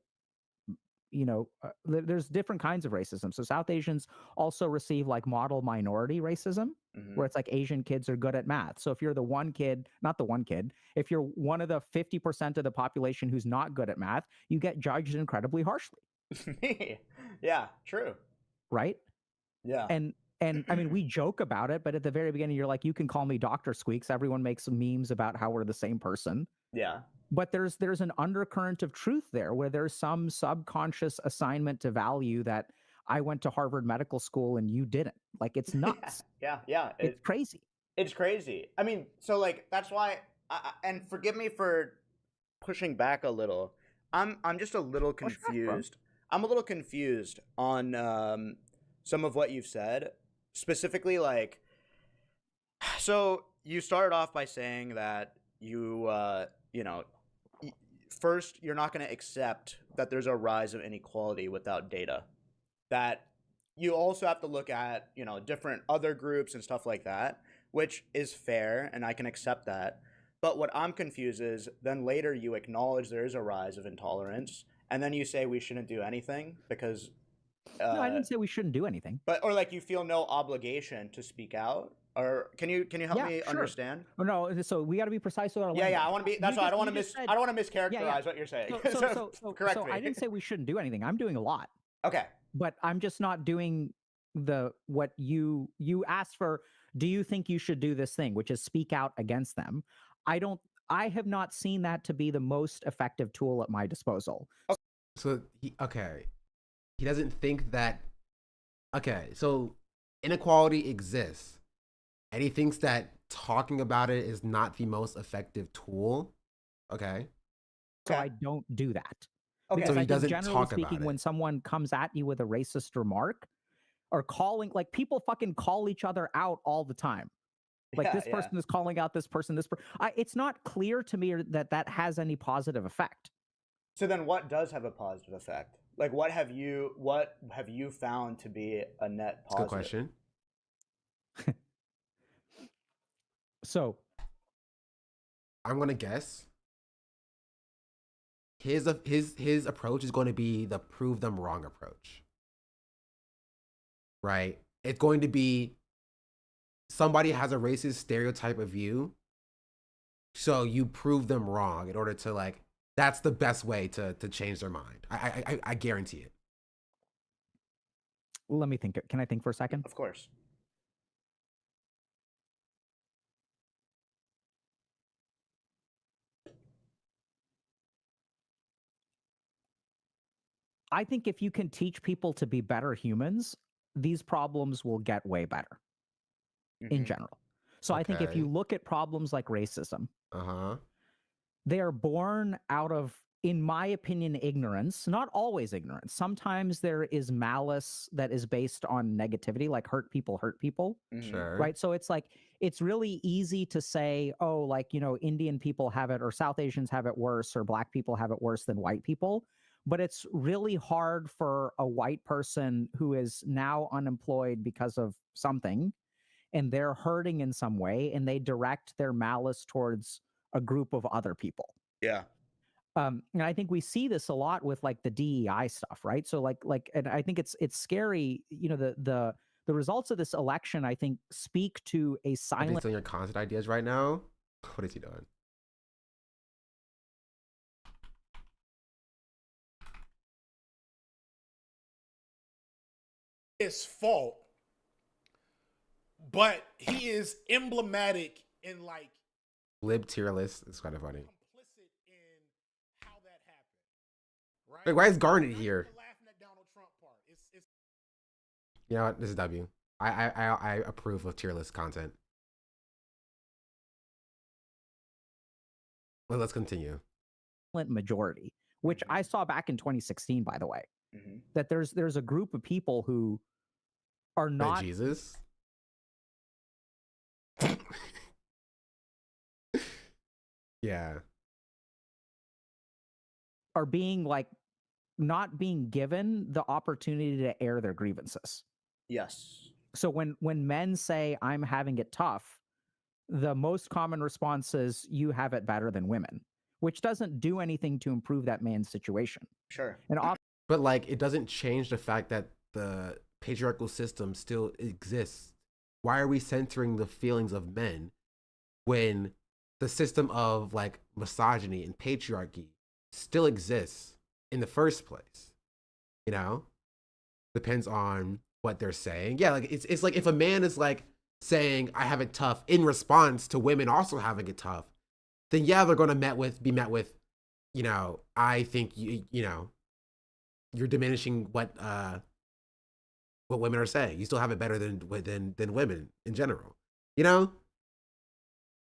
you know, there's different kinds of racism. So South Asians also receive, like, model minority racism, where it's like Asian kids are good at math. So if you're the one kid, not the one kid, if you're one of the 50% of the population who's not good at math, you get judged incredibly harshly. Yeah, true. Right? Yeah. And I mean, we joke about it, but at the very beginning, you're like, you can call me Dr. Squeaks. Everyone makes memes about how we're the same person. Yeah. But there's an undercurrent of truth there, where there's some subconscious assignment to value that I went to Harvard Medical School and you didn't. Like, it's nuts. Yeah. It's crazy. It's crazy. I mean, so, like, that's why, and forgive me for pushing back a little. I'm just a little confused. I'm a little confused on some of what you've said. Specifically, like, so you started off by saying that you know, first, you're not going to accept that there's a rise of inequality without data. That you also have to look at, you know, different other groups and stuff like that, which is fair, and I can accept that. But what I'm confused is, then later you acknowledge there is a rise of intolerance, and then you say we shouldn't do anything because No, I didn't say we shouldn't do anything. But or like you feel no obligation to speak out, or can you help me sure. understand? Oh, no, so we got to be precise with our language. Yeah, I want to be. That's why I don't want to I don't want to mischaracterize what you're saying. So correct me. I didn't say we shouldn't do anything. I'm doing a lot. Okay. But I'm just not doing what you asked for. Do you think you should do this thing, which is speak out against them? I have not seen that to be the most effective tool at my disposal. So he doesn't think that. Okay, so inequality exists, and he thinks that talking about it is not the most effective tool. Okay. So I don't do that. Okay. Because So he I think doesn't generally talk speaking, about it. when someone comes at you with a racist remark or calling, like people fucking call each other out all the time. Like Yeah, this person is calling out this person, it's not clear to me that that has any positive effect. So then what does have a positive effect? Like what have you found to be a net positive? Good question. So I'm gonna guess his approach is going to be the prove them wrong approach. Right? It's going to be somebody has a racist stereotype of you, so you prove them wrong in order to like. That's the best way to change their mind. I guarantee it. Let me think. Can I think for a second? Of course. I think if you can teach people to be better humans, these problems will get way better in general. So I think if you look at problems like racism, they are born out of, in my opinion, ignorance, not always ignorance. Sometimes there is malice that is based on negativity, like hurt people, Sure. right? So it's like, it's really easy to say, oh, like, you know, Indian people have it, or South Asians have it worse, or Black people have it worse than white people. But it's really hard for a white person who is now unemployed because of something, and they're hurting in some way, and they direct their malice towards a group of other people. Yeah. And I think we see this a lot with like the DEI stuff, right? So like, and I think it's scary. You know, the results of this election, I think, speak to a silent. He's on your content ideas right now. What is he doing? His fault, but he is emblematic in like Lib tier list. It's kind of funny. Wait, why is Garnet here? You know what? This is W. I approve of tier list content. Well, let's continue. Majority, which I saw back in 2016, by the way, that there's a group of people who are not Jesus. Yeah. Are being like not being given the opportunity to air their grievances. Yes. So when men say I'm having it tough, the most common response is you have it better than women, which doesn't do anything to improve that man's situation. Sure. And but like it doesn't change the fact that the patriarchal system still exists. Why are we centering the feelings of men when the system of like misogyny and patriarchy still exists in the first place? You know, depends on what they're saying. Yeah, like it's like if a man is like saying I have it tough in response to women also having it tough, then yeah, they're going to be met with, you know, I think you know, you're diminishing what women are saying. You still have it better than women in general. You know,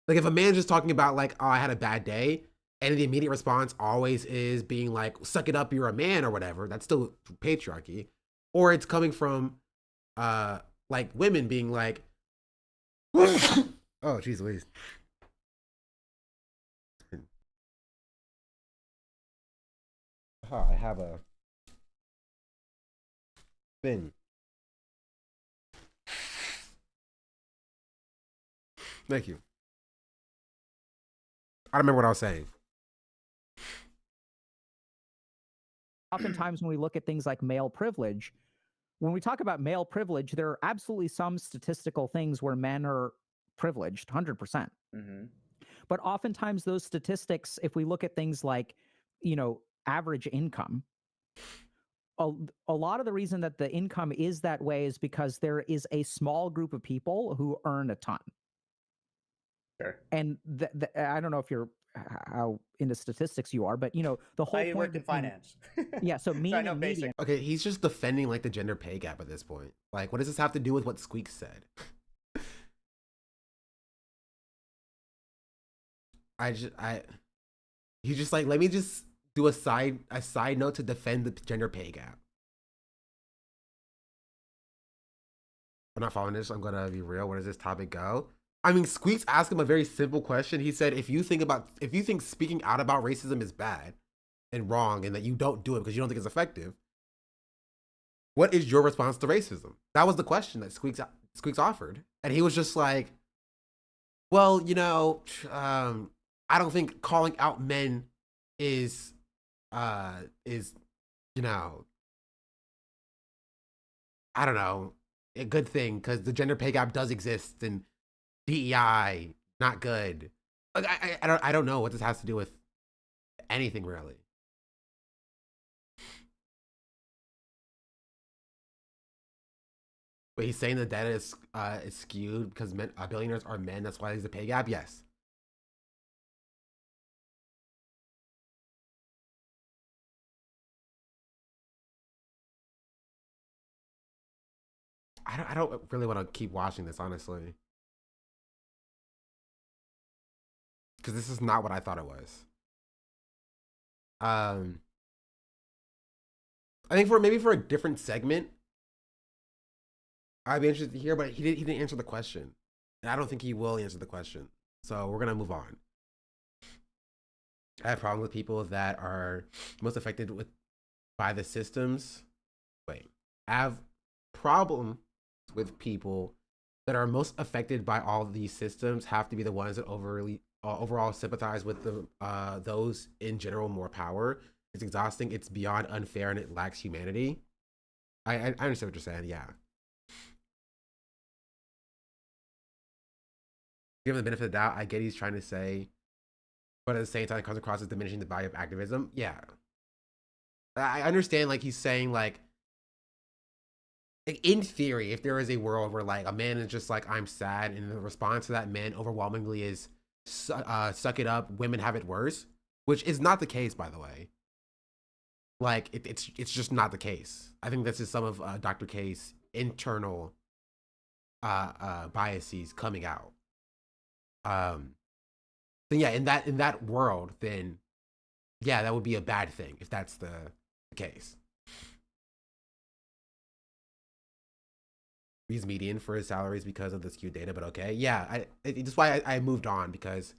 like if a man's just talking about like, oh, I had a bad day, and the immediate response always is being like, suck it up, you're a man or whatever. That's still patriarchy. Or it's coming from like women being like, oh, jeez Louise. I have a thing. Thank you. I don't remember what I was saying. Oftentimes when we look at things like male privilege, when we talk about male privilege, there are absolutely some statistical things where men are privileged, 100%. Mm-hmm. But oftentimes those statistics, if we look at things like, average income, a lot of the reason that the income is that way is because there is a small group of people who earn a ton. Sure. And I don't know if you're how into statistics you are, but the whole I point worked in finance. Yeah, so mean I know and basic. median. Okay, he's just defending like the gender pay gap at this point. Like, what does this have to do with what Squeak said? He's just like, let me just do a side note to defend the gender pay gap. I'm not following this. I'm gonna be real. Where does this topic go? I mean, Squeaks asked him a very simple question. He said, if you think speaking out about racism is bad and wrong and that you don't do it because you don't think it's effective, what is your response to racism? That was the question that Squeaks offered. And he was just like, well, I don't think calling out men is I don't know, a good thing because the gender pay gap does exist and DEI not good. Like I don't know what this has to do with anything really. But he's saying the data is skewed because billionaires are men. That's why there's a pay gap. Yes. I don't really want to keep watching this, honestly. Because this is not what I thought it was. I think maybe for a different segment, I'd be interested to hear, but he didn't answer the question. And I don't think he will answer the question. So we're going to move on. I have problems with people that are most affected by the systems. I have problem with people that are most affected by all of these systems have to be the ones that overall sympathize with those in general more power. It's exhausting, it's beyond unfair, and it lacks humanity. I understand what you're saying, yeah. Given the benefit of the doubt, I get he's trying to say, but at the same time it comes across as diminishing the value of activism. Yeah. I understand, like, he's saying, like in theory, if there is a world where like a man is just like, I'm sad, and the response to that man overwhelmingly is suck it up, women have it worse, which is not the case, by the way. Like it's just not the case. I think this is some of Dr. K's internal biases coming out. Then yeah, in that world, then yeah, that would be a bad thing if that's the case. He's median for his salaries because of the skewed data, but okay, yeah, that's why I moved on, because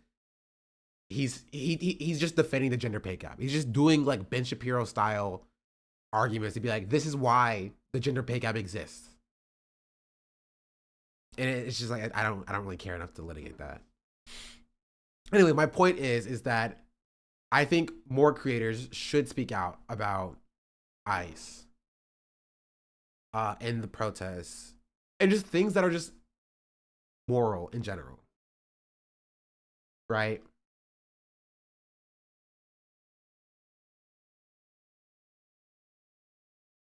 he's just defending the gender pay gap. He's just doing like Ben Shapiro style arguments to be like, this is why the gender pay gap exists, and it's just like I don't really care enough to litigate that. Anyway, my point is that I think more creators should speak out about ICE and the protests and just things that are just moral in general, right?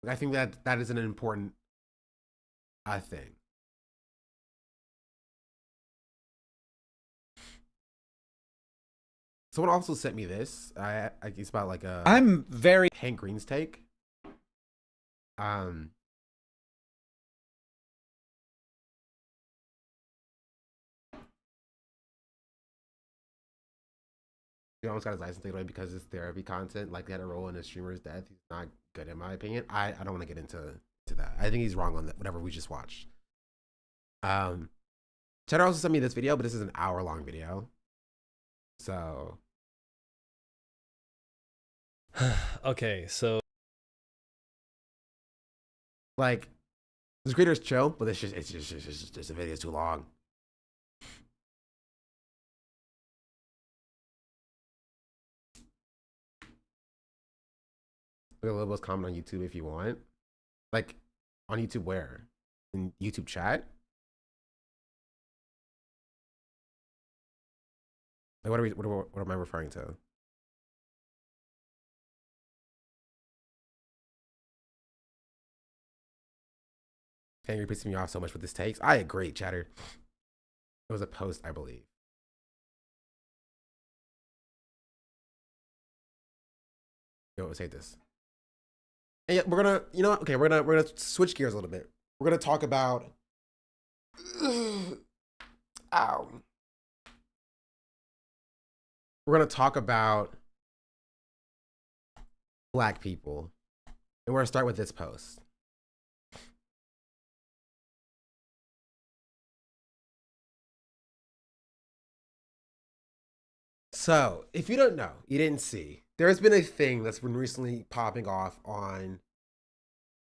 I think that is an important thing. Someone also sent me this. It's about like a I'm very Hank Green's take. He almost got his license taken away because it's therapy content. Like, they had a role in a streamer's death. He's not good, in my opinion. I don't want to get into that. I think he's wrong on that, whatever we just watched. Cheddar also sent me this video, but this is an hour-long video. So. Okay, so. Like, this creator's chill, but it's just the video's too long. Look at Lobo's comment on YouTube if you want. Like, On YouTube where? In YouTube chat? Like what am I referring to? You're pissing me off so much with this takes. I agree, chatter. It was a post, I believe. Yo, say this. And yeah, we're gonna, you know what? Okay, we're gonna switch gears a little bit. We're gonna talk about ow. We're gonna talk about Black people. And we're gonna start with this post. So, if you don't know, you didn't see, there's been a thing that's been recently popping off on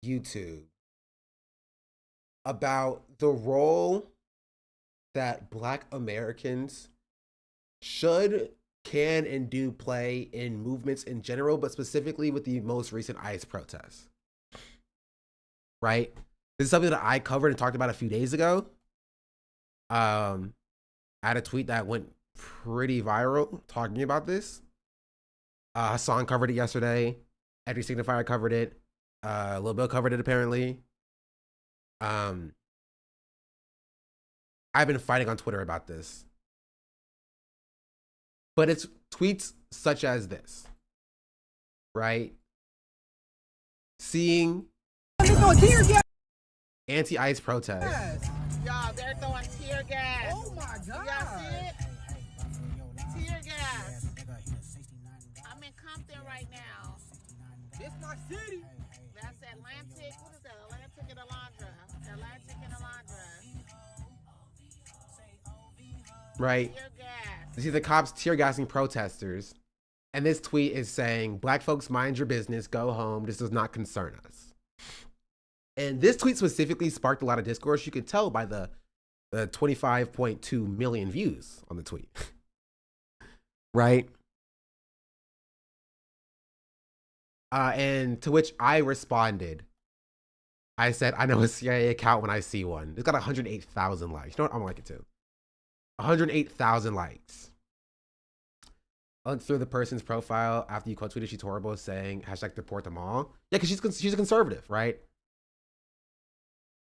YouTube about the role that Black Americans should, can, and do play in movements in general, but specifically with the most recent ICE protests. Right? This is something that I covered and talked about a few days ago. I had a tweet that went pretty viral talking about this. Hassan covered it yesterday. Every Signifier covered it. Lil Bill covered it apparently. I've been fighting on Twitter about this. But it's tweets such as this, right? Seeing anti-ICE protests. Y'all, they're throwing tear gas. Oh my God. Y'all see it? Tear gas. I'm in Compton right now. It's my city. That's Atlantic. What is that? Atlantic and Alondra. Atlantic and Alondra. Right? You see the cops tear gassing protesters. And this tweet is saying, Black folks, mind your business, go home. This does not concern us. And this tweet specifically sparked a lot of discourse. You could tell by the 25.2 million views on the tweet. Right? And to which I responded. I said, I know a CIA account when I see one. It's got 108,000 likes. You know what? I'm gonna like it too. 108,000 likes. I looked through the person's profile after you quote tweeted she's horrible, saying hashtag deport them all. Yeah, because she's a conservative, right?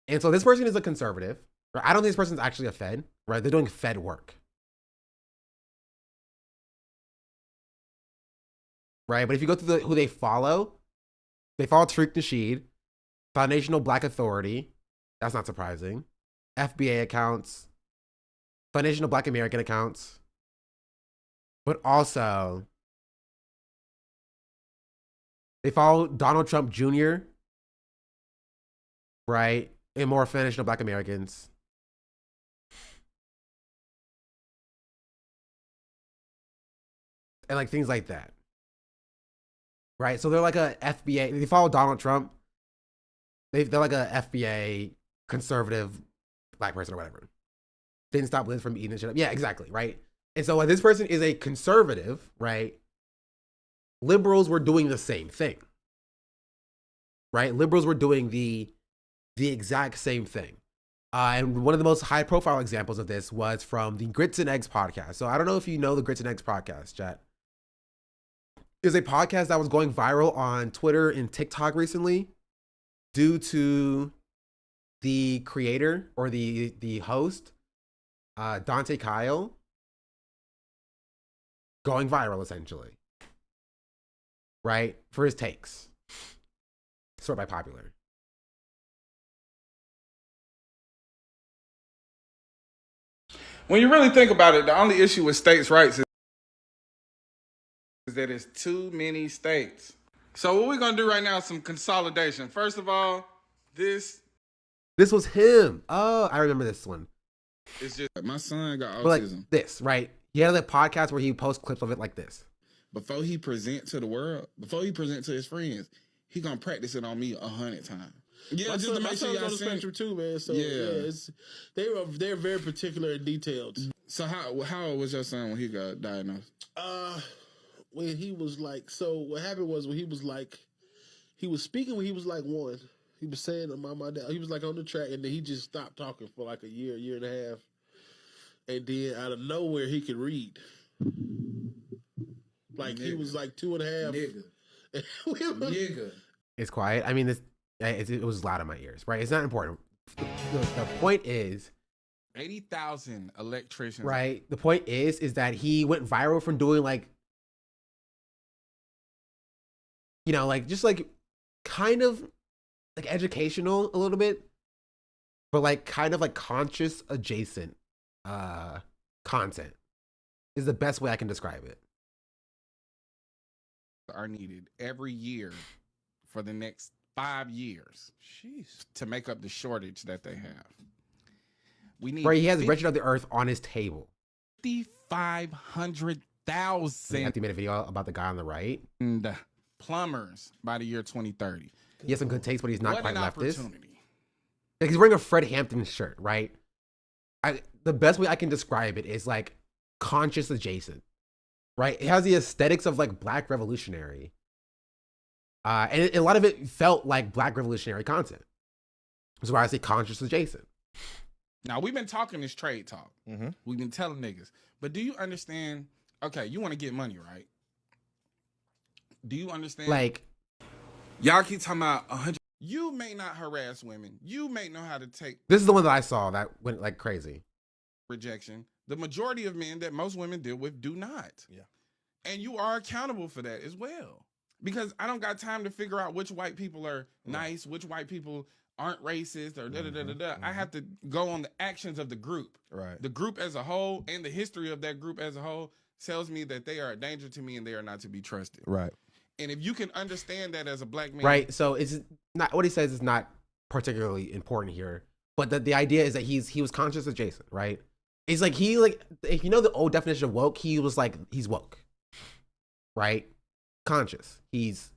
And so this person is a conservative. Right? I don't think this person's actually a Fed, right? They're doing Fed work. Right? But if you go through who they follow Tariq Nasheed, Foundational Black Authority. That's not surprising. FBA accounts, Foundational Black American accounts, but also they follow Donald Trump Jr., right? And more Foundational Black Americans. And like things like that. Right? So they're like a FBA. They follow Donald Trump. They're like a FBA conservative Black person or whatever. Didn't stop Liz from eating this shit up. Yeah, exactly. Right? And so when this person is a conservative, right? Liberals were doing the same thing. Right? Liberals were doing the exact same thing. And one of the most high profile examples of this was from the Grits and Eggs podcast. So I don't know if you know the Grits and Eggs podcast, chat. There's a podcast that was going viral on Twitter and TikTok recently due to the creator or the host, Dante Kyle, going viral essentially, right? For his takes. Sort by popular. When you really think about it, the only issue with states' rights is that it's too many states. So what we're going to do right now is some consolidation. First of all, this was him. Oh, I remember this one. It's just my son got autism. But like this, right? He had a podcast where he posts clips of it like this. Before he present to the world, before he present to his friends, he gonna practice it on me 100 times. Yeah, just to make sure y'all on the spectrum too, man. So yeah, they're very particular and detailed. So how old was your son when he got diagnosed? When he was like, so what happened was when he was speaking when he was like 1. He was saying my dad. He was like on the track, and then he just stopped talking for like a year and a half, and then out of nowhere he could read. Like he was like 2.5. Nigga. It's quiet. I mean, it was loud in my ears, right? It's not important. The point is, 80,000 electricians. right? The point is that he went viral from doing like, you know, like just like kind of like educational a little bit, but like kind of like conscious adjacent content is the best way I can describe it. Are needed every year for the next 5 years. Jeez. To make up the shortage that they have. We need. Right, he has Wretched of the Earth on his table. 500,000. After he made a video about the guy on the right. And plumbers by the year 2030. He has some good taste, but he's not What quite an leftist. opportunity. Like he's wearing a Fred Hampton shirt, right? The best way I can describe it is like conscious adjacent, right? It has the aesthetics of like Black Revolutionary. And a lot of it felt like Black Revolutionary content. That's why I say conscious adjacent. Now, we've been talking this trade talk. We've been telling niggas. But do you understand? Okay, you want to get money, right? Do you understand? Like, y'all keep talking about 100. You may not harass women. You may know how to take this is the one that I saw that went like crazy. Rejection. The majority of men that most women deal with do not. Yeah. And you are accountable for that as well. Because I don't got time to figure out which white people are nice, which white people aren't racist, or da-da-da-da-da. I have to go on the actions of the group. Right. The group as a whole and the history of that group as a whole tells me that they are a danger to me and they are not to be trusted. Right. And if you can understand that as a Black man. Right. So it's not what he says is not particularly important here. But the idea is that he was conscious adjacent, right? It's like if you know the old definition of woke, he was like he's woke. Right? Conscious. He's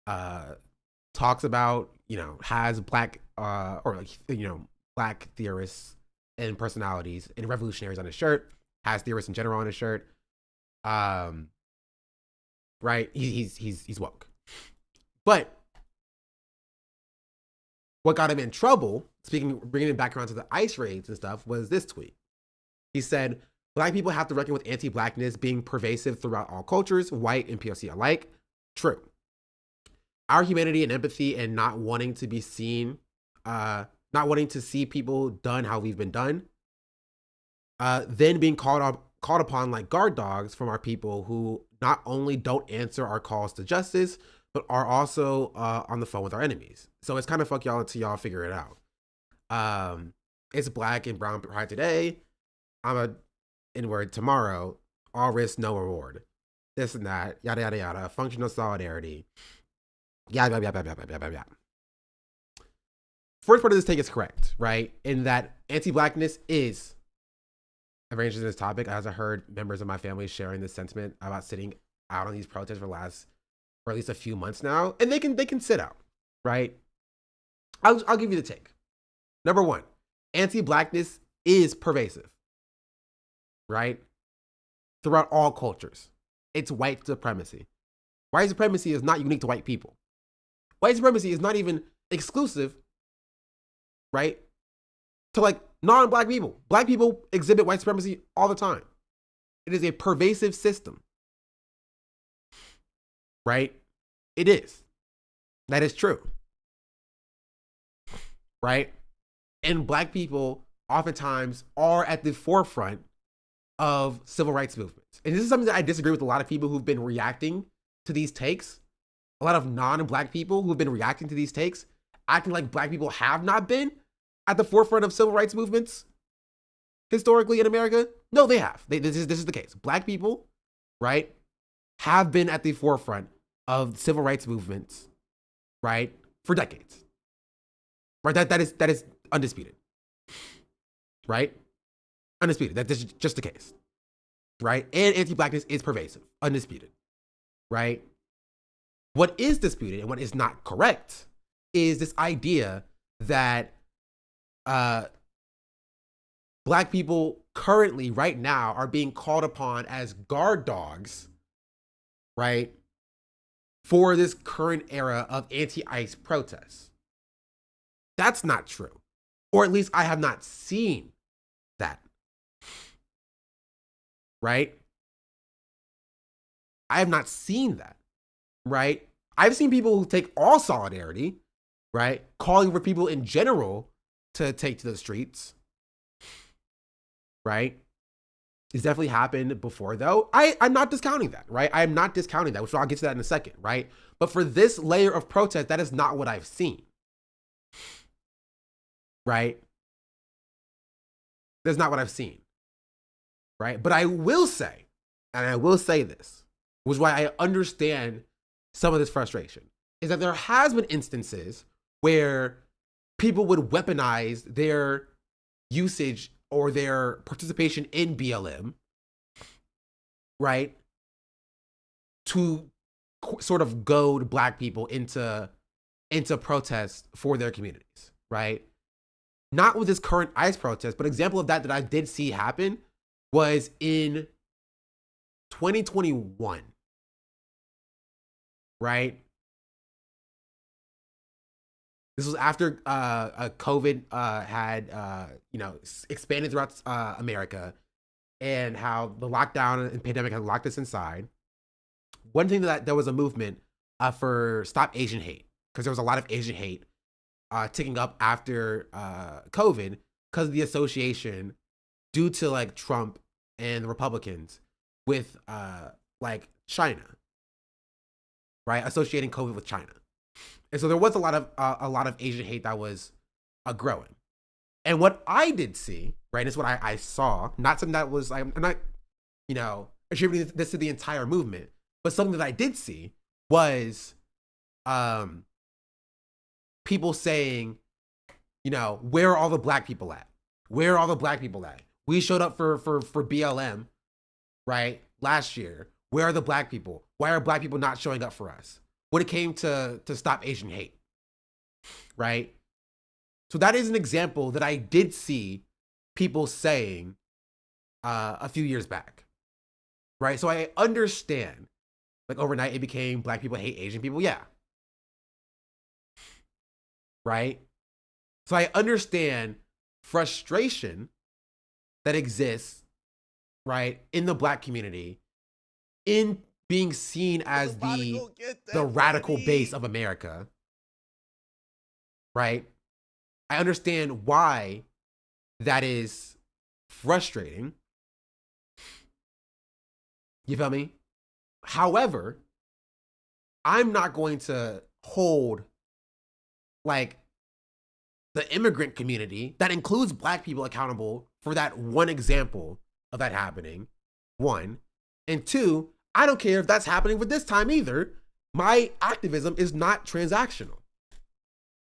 talks about, you know, has Black or like, you know, Black theorists and personalities and revolutionaries on his shirt, has theorists in general on his shirt. Right? He's woke. But what got him in trouble, bringing it back around to the ICE raids and stuff, was this tweet. He said, Black people have to reckon with anti-Blackness being pervasive throughout all cultures, white and POC alike. True. Our humanity and empathy and not wanting to be seen, not wanting to see people done how we've been done, then being called upon like guard dogs from our people who not only don't answer our calls to justice, but are also on the phone with our enemies. So it's kind of fuck y'all until y'all figure it out. It's Black and brown pride today. I'm a N-word tomorrow. All risk, no reward. This and that, yada, yada, yada. Functional solidarity. Yada, yada, yada, yada, yada, yada. First part of this take is correct, right? In that anti-Blackness is a range in this topic, as I heard members of my family sharing this sentiment about sitting out on these protests for at least a few months now, and they can sit out, right? I'll give you the take. Number one, anti-Blackness is pervasive, right? Throughout all cultures. It's white supremacy. White supremacy is not unique to white people. White supremacy is not even exclusive, right, to like non-Black people. Black people exhibit white supremacy all the time. It is a pervasive system, right? It is. That is true, right? And Black people oftentimes are at the forefront of civil rights movements. And this is something that I disagree with a lot of people who've been reacting to these takes. A lot of non-Black people who've been reacting to these takes, acting like Black people have not been at the forefront of civil rights movements historically in America. No, they have. This is the case. Black people, right, have been at the forefront of civil rights movements, right, for decades. Right? That is undisputed. Right? Undisputed. That is just the case. Right? And anti-Blackness is pervasive. Undisputed. Right? What is disputed and what is not correct is this idea that Black people currently, right now, are being called upon as guard dogs, right, for this current era of anti-ICE protests. That's not true. Or at least I have not seen that. Right? I have not seen that. Right? I've seen people who take all solidarity, right? Calling for people in general to take to the streets. Right? It's definitely happened before, though. I'm not discounting that, right? I'm not discounting that, which I'll get to that in a second, right? But for this layer of protest, that is not what I've seen. Right? That's not what I've seen. Right? But I will say, and I will say this, which is why I understand some of this frustration, is that there has been instances where people would weaponize their usage or their participation in BLM, right, to sort of goad Black people into protest for their communities, right? Not with this current ICE protest, but example of that I did see happen was in 2021, right? This was after COVID had expanded throughout America, and how the lockdown and pandemic had locked us inside. One thing that there was a movement for Stop Asian Hate, because there was a lot of Asian hate ticking up after COVID because of the association due to like Trump and the Republicans with like China, right? Associating COVID with China. And so there was a lot of Asian hate that was growing. And what I did see, right, is what I saw, not something that was, I'm not, attributing this to the entire movement, but something that I did see was people saying, where are all the Black people at? Where are all the Black people at? We showed up for BLM, right, last year. Where are the Black people? Why are Black people not showing up for us? When it came to Stop Asian Hate, right? So that is an example that I did see people saying a few years back, right? So I understand, like overnight it became Black people hate Asian people, yeah. Right? So I understand frustration that exists, right, in the Black community, in being seen as the radical base of America, right? I understand why that is frustrating. You feel me? However, I'm not going to hold like the immigrant community that includes Black people accountable for that one example of that happening, one. And two, I don't care if that's happening for this time either. My activism is not transactional,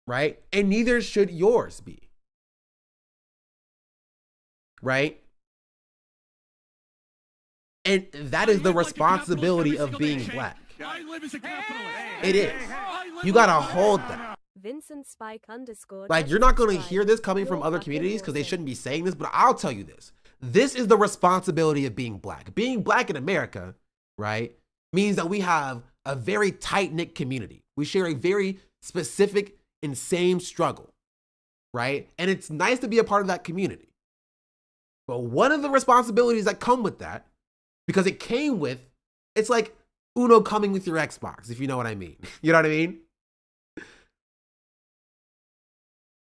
right? And neither should yours be, right? And that is the responsibility of being Black. It is. You gotta hold that. Like, you're not gonna hear this coming from other communities because they shouldn't be saying this, but I'll tell you this. This is the responsibility of being Black. Being Black in America, right, means that we have a very tight-knit community. We share a very specific and same struggle, right? And it's nice to be a part of that community. But one of the responsibilities that come with that, because it came with, it's like Uno coming with your Xbox, if you know what I mean. You know what I mean?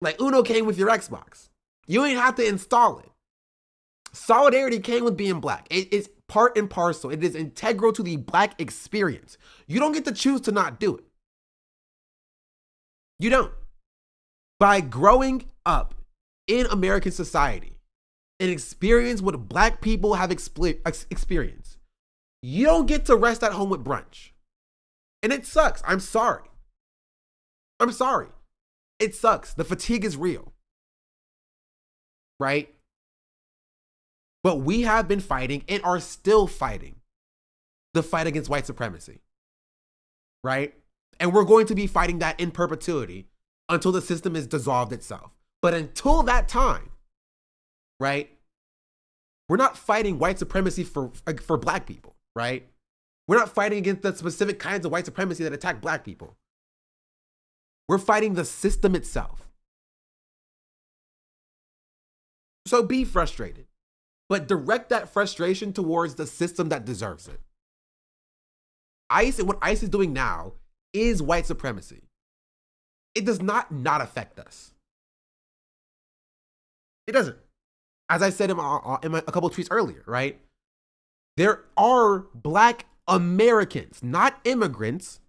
Like Uno came with your Xbox. You ain't have to install it. Solidarity came with being Black. It is part and parcel. It is integral to the Black experience. You don't get to choose to not do it. You don't. By growing up in American society and experience what Black people have experienced, you don't get to rest at home with brunch. And it sucks. I'm sorry. I'm sorry. It sucks. The fatigue is real. Right? But we have been fighting and are still fighting the fight against white supremacy. Right? And we're going to be fighting that in perpetuity until the system is dissolved itself. But until that time, right, we're not fighting white supremacy for Black people, right? We're not fighting against the specific kinds of white supremacy that attack Black people. We're fighting the system itself. So be frustrated, but direct that frustration towards the system that deserves it. ICE and what ICE is doing now is white supremacy. It does not affect us. It doesn't. As I said in a couple of tweets earlier, right? There are Black Americans, not immigrants,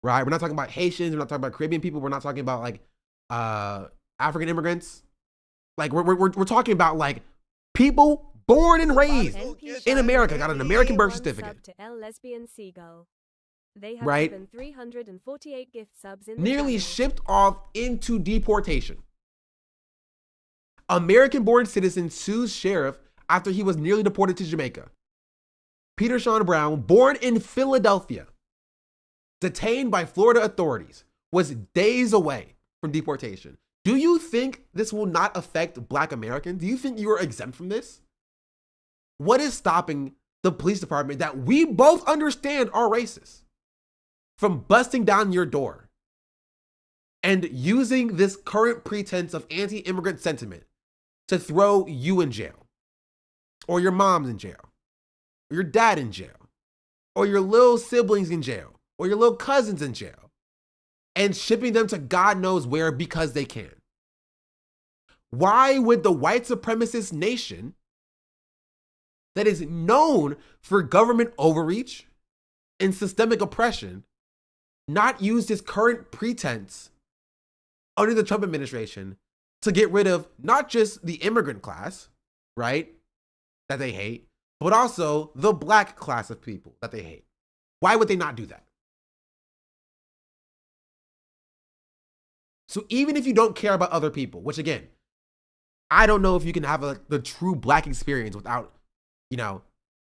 right? We're not talking about Haitians. We're not talking about Caribbean people. We're not talking about like African immigrants. Like we're talking about like people born and raised in America, got an American birth certificate. To L Lesbian Seagull. They have Right? given 348 gift subs in the Nearly channel. shipped off into deportation. American-born citizen sues sheriff after he was nearly deported to Jamaica. Peter Sean Brown, born in Philadelphia, detained by Florida authorities, was days away from deportation. Do you think this will not affect Black Americans? Do you think you are exempt from this? What is stopping the police department that we both understand are racist from busting down your door and using this current pretense of anti-immigrant sentiment to throw you in jail, or your mom's in jail, or your dad in jail, or your little siblings in jail, or your little cousins in jail, and shipping them to God knows where because they can? Why would the white supremacist nation that is known for government overreach and systemic oppression not use this current pretense under the Trump administration to get rid of not just the immigrant class, right, that they hate, but also the Black class of people that they hate? Why would they not do that? So even if you don't care about other people, which again, I don't know if you can have the true Black experience without,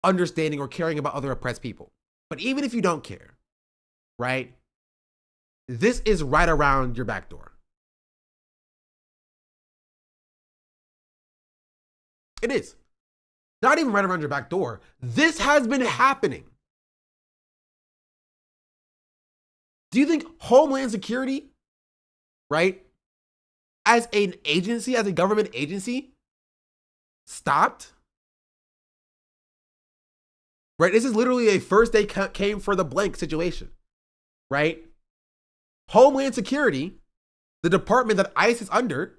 understanding or caring about other oppressed people. But even if you don't care, right, this is right around your back door. It is. Not even right around your back door. This has been happening. Do you think Homeland Security, right, as an agency, as a government agency, stopped? Right? This is literally a first they came for the blank situation, right? Homeland Security, the department that ICE is under,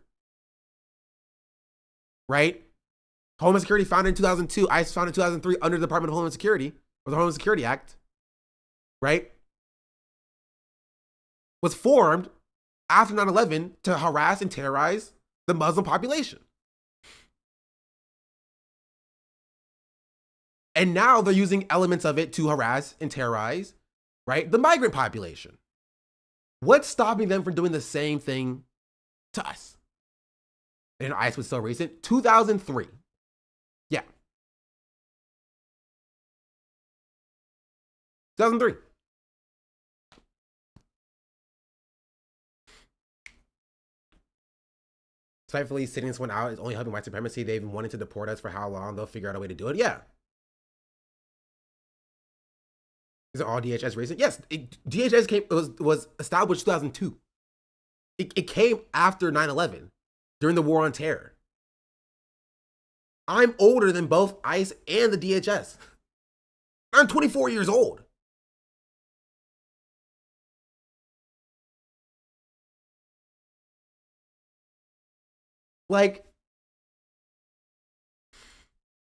right? Homeland Security founded in 2002, ICE founded in 2003 under the Department of Homeland Security, or the Homeland Security Act, right? Was formed after 9/11 to harass and terrorize the Muslim population. And now they're using elements of it to harass and terrorize, right, the migrant population. What's stopping them from doing the same thing to us? And ICE was so recent, 2003. Yeah. 2003. Spitefully sitting this one out is only helping white supremacy. They've been wanting to deport us for how long? They'll figure out a way to do it. Yeah. Is it all DHS recent? Yes. DHS was established 2002. It came after 9/11 during the war on terror. I'm older than both ICE and the DHS. I'm 24 years old. Like,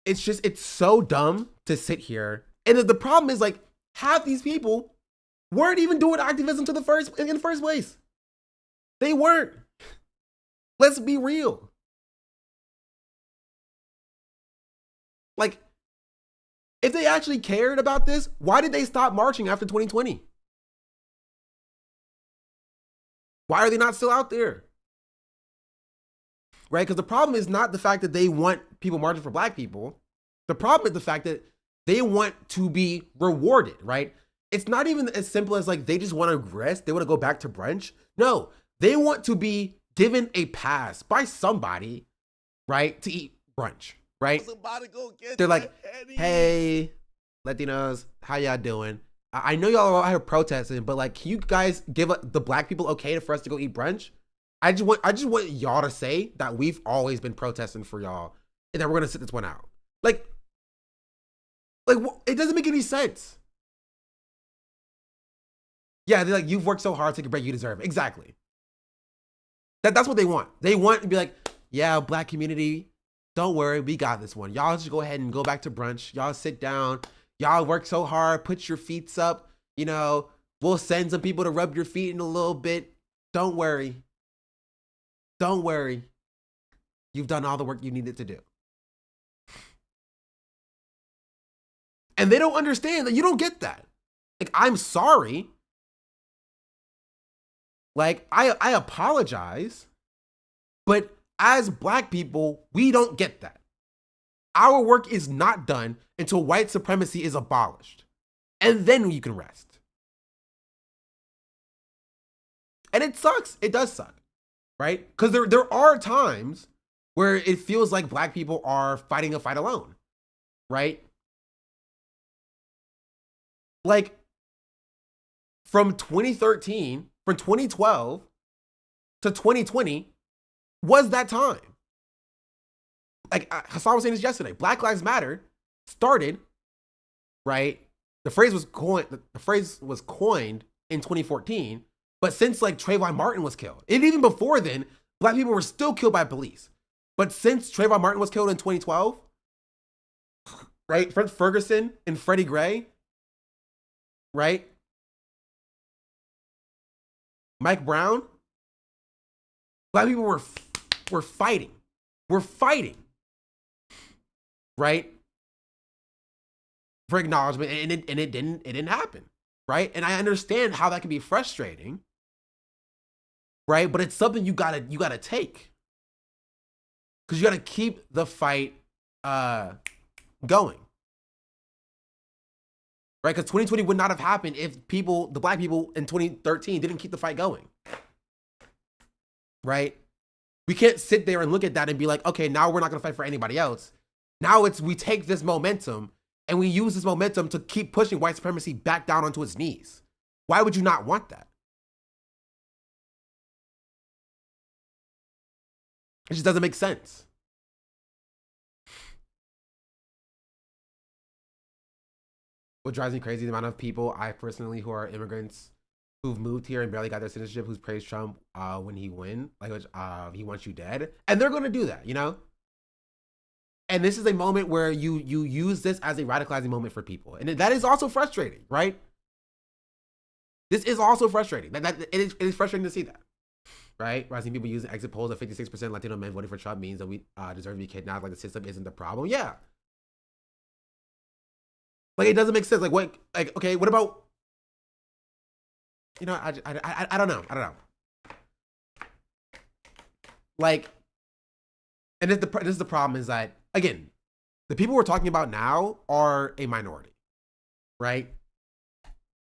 it's so dumb to sit here. And the problem is, like, half these people weren't even doing activism in the first place. They weren't. Let's be real. Like, if they actually cared about this, why did they stop marching after 2020? Why are they not still out there? Right? Because the problem is not the fact that they want people marching for Black people. The problem is the fact that they want to be rewarded, right? It's not even as simple as like they just want to rest. They want to go back to brunch. No, they want to be given a pass by somebody, right, to eat brunch, right? They're like, hey, Latinos, how y'all doing? I know y'all are out here protesting, but like, can you guys give the Black people okay for us to go eat brunch? I just want y'all to say that we've always been protesting for y'all and then we're gonna sit this one out. Like it doesn't make any sense. Yeah, they're like, you've worked so hard, take a break, you deserve it. Exactly. That's what they want. They want to be like, yeah, black community, don't worry, we got this one. Y'all just go ahead and go back to brunch. Y'all sit down. Y'all work so hard, put your feet up. You know, we'll send some people to rub your feet in a little bit. Don't worry. Don't worry. You've done all the work you needed to do. And they don't understand that you don't get that. Like, I'm sorry. Like, I apologize. But as black people, we don't get that. Our work is not done until white supremacy is abolished. And then you can rest. And it sucks. It does suck. Right? Because there are times where it feels like black people are fighting a fight alone. Right? Like, from 2013, from 2012 to 2020 was that time. Like Hassan was saying this yesterday, Black Lives Matter started, right? The phrase was coined in 2014, but since like Trayvon Martin was killed, and even before then, black people were still killed by police. But since Trayvon Martin was killed in 2012, right? Fred Ferguson and Freddie Gray, right? Mike Brown, black people were fighting. We're fighting, right? For acknowledgement, and it didn't happen, right? And I understand how that can be frustrating, right? But it's something you gotta take, because you gotta keep the fight going, right? Because 2020 would not have happened if the black people in 2013 didn't keep the fight going, right? We can't sit there and look at that and be like, okay, now we're not gonna fight for anybody else. Now we take this momentum and we use this momentum to keep pushing white supremacy back down onto its knees. Why would you not want that? It just doesn't make sense. What drives me crazy, the amount of people I personally who are immigrants who've moved here and barely got their citizenship, who's praised Trump when he win, like he wants you dead. And they're gonna do that, you know? And this is a moment where you use this as a radicalizing moment for people. And that is also frustrating, right? This is also frustrating. It is frustrating to see that, right? Rising people using exit polls of 56% Latino men voting for Trump means that we deserve to be kidnapped, like the system isn't the problem. Yeah. Like, it doesn't make sense. Like, what, like, okay, what about, you know, I don't know. I don't know. Like, and this is the problem is that, again, the people we're talking about now are a minority, right?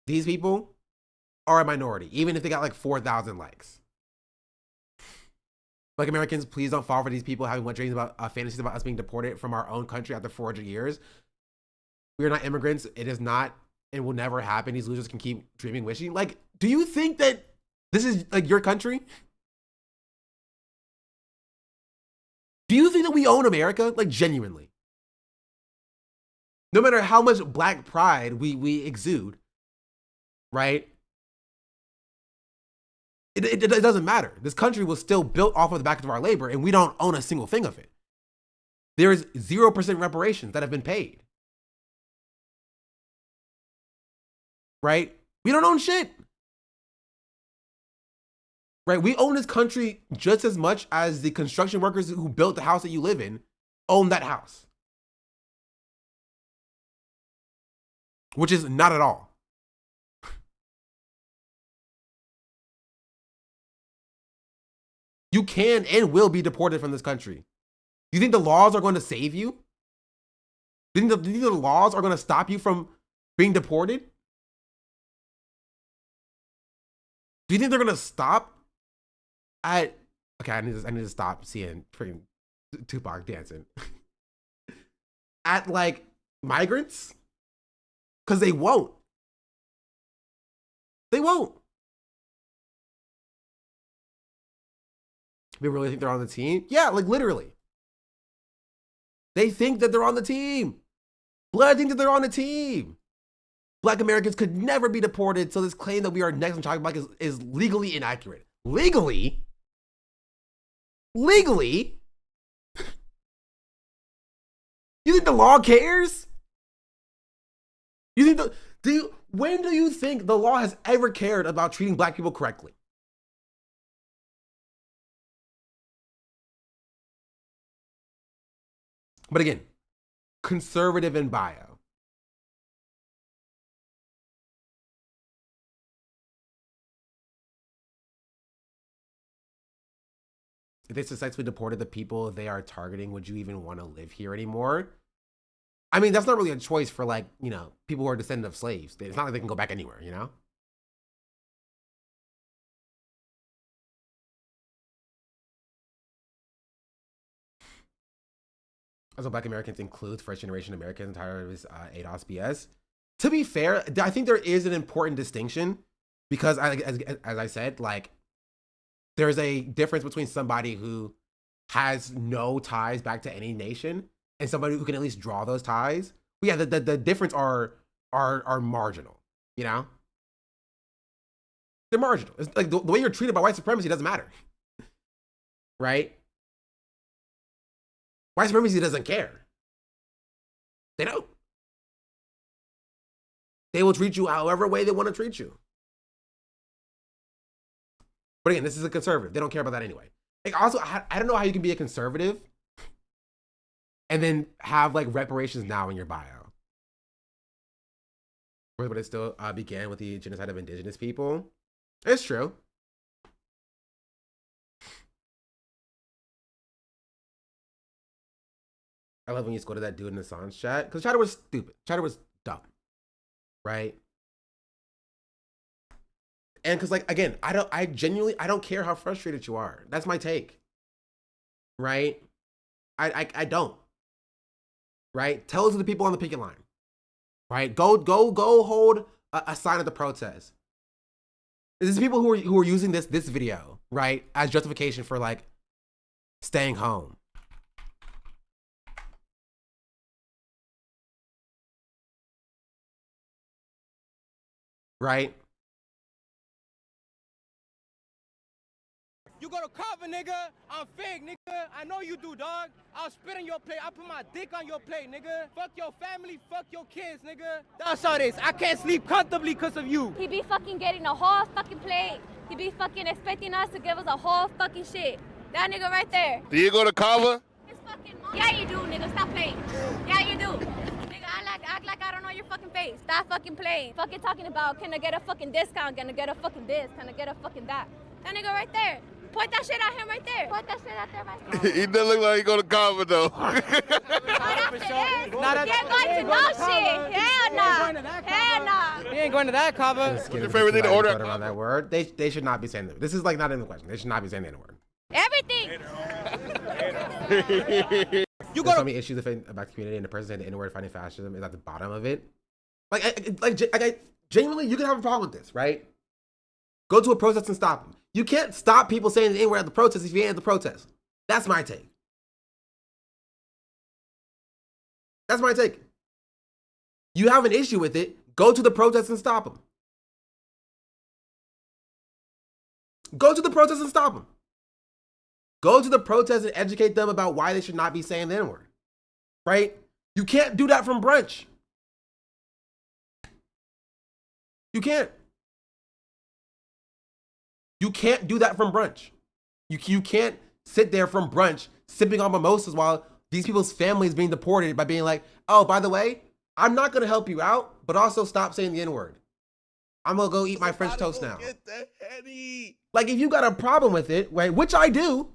These people are a minority, even if they got like 4,000 likes. Like, Americans, please don't fall for these people having wet dreams about fantasies about us being deported from our own country after 400 years. We are not immigrants. It is not and will never happen. These losers can keep dreaming, wishing. Like, do you think that this is like your country? Do you think that we own America? Like, genuinely. No matter how much black pride we exude, right? It doesn't matter. This country was still built off of the back of our labor, and we don't own a single thing of it. There is 0% reparations that have been paid. Right? We don't own shit. Right? We own this country just as much as the construction workers who built the house that you live in own that house. Which is not at all. You can and will be deported from this country. You think the laws are going to save you? Do you think the laws are going to stop you from being deported? Do you think they're going to stop at... Okay, I need to stop seeing freaking Tupac dancing. At, like, migrants? Because they won't. They won't. People really think they're on the team? Yeah, like, literally. They think that they're on the team. Blood thinks that they're on the team. Black Americans could never be deported, so this claim that we are next on child black is legally inaccurate. Legally? Legally? You think the law cares? You think when do you think the law has ever cared about treating black people correctly? But again, conservative in bio. If they successfully deported the people they are targeting, would you even want to live here anymore? I mean, that's not really a choice for, like, you know, people who are descendants of slaves. It's not like they can go back anywhere, you know? Also, Black Americans includes first generation Americans tired of his ADOS BS. To be fair, I think there is an important distinction because, as I said, like, there's a difference between somebody who has no ties back to any nation and somebody who can at least draw those ties. But yeah, the difference are marginal, you know? They're marginal. It's like the way you're treated by white supremacy doesn't matter, right? White supremacy doesn't care. They don't. They will treat you however way they want to treat you. But again, this is a conservative. They don't care about that anyway. Like, also, I don't know how you can be a conservative and then have, like, reparations now in your bio. But it still began with the genocide of indigenous people. It's true. I love when you scolded that dude in the Assange chat, because Chatter was stupid. Chatter was dumb, right? And because, like, again, I genuinely don't care how frustrated you are. That's my take, right? I don't, right? Tell it to the people on the picket line, right? Go hold a sign at the protest. This is people who are using this video, right, as justification for, like, staying home. Right? You go to cover, nigga. I'm fake, nigga. I know you do, dog. I'll spit on your plate. I'll put my dick on your plate, nigga. Fuck your family. Fuck your kids, nigga. That's how it is. I can't sleep comfortably because of you. He be fucking getting a whole fucking plate. He be fucking expecting us to give us a whole fucking shit. That nigga right there. Do you go to cover? Yeah, you do, nigga. Stop playing. Yeah, you do. Act like I don't know your fucking face. Stop fucking playing. Fucking talking about, can I get a fucking discount? Can I get a fucking this? Can I get a fucking that? That nigga right there. Point that shit at him right there. Point that shit at there right there. He doesn't look like he go to cover though. Not after this. You're going to no shit. Hell no. Hell no. He ain't going to that cover. What's your favorite thing to order around that word? They should not be saying that. This is, like, not in the question. They should not be saying the N-word. Everything. You got so many issues about the community, and the person saying the N-word fighting fascism is at the bottom of it. I genuinely, you can have a problem with this, right? Go to a protest and stop them. You can't stop people saying the N-word at the protest if you ain't at the protest. That's my take. That's my take. You have an issue with it, go to the protest and stop them. Go to the protest and stop them. Go to the protest and educate them about why they should not be saying the N-word, right? You can't do that from brunch. You can't. You can't do that from brunch. You can't sit there from brunch sipping on mimosas while these people's family is being deported by being like, oh, by the way, I'm not going to help you out, but also stop saying the N-word. I'm going to go eat my French toast now. Like, if you got a problem with it, right, which I do,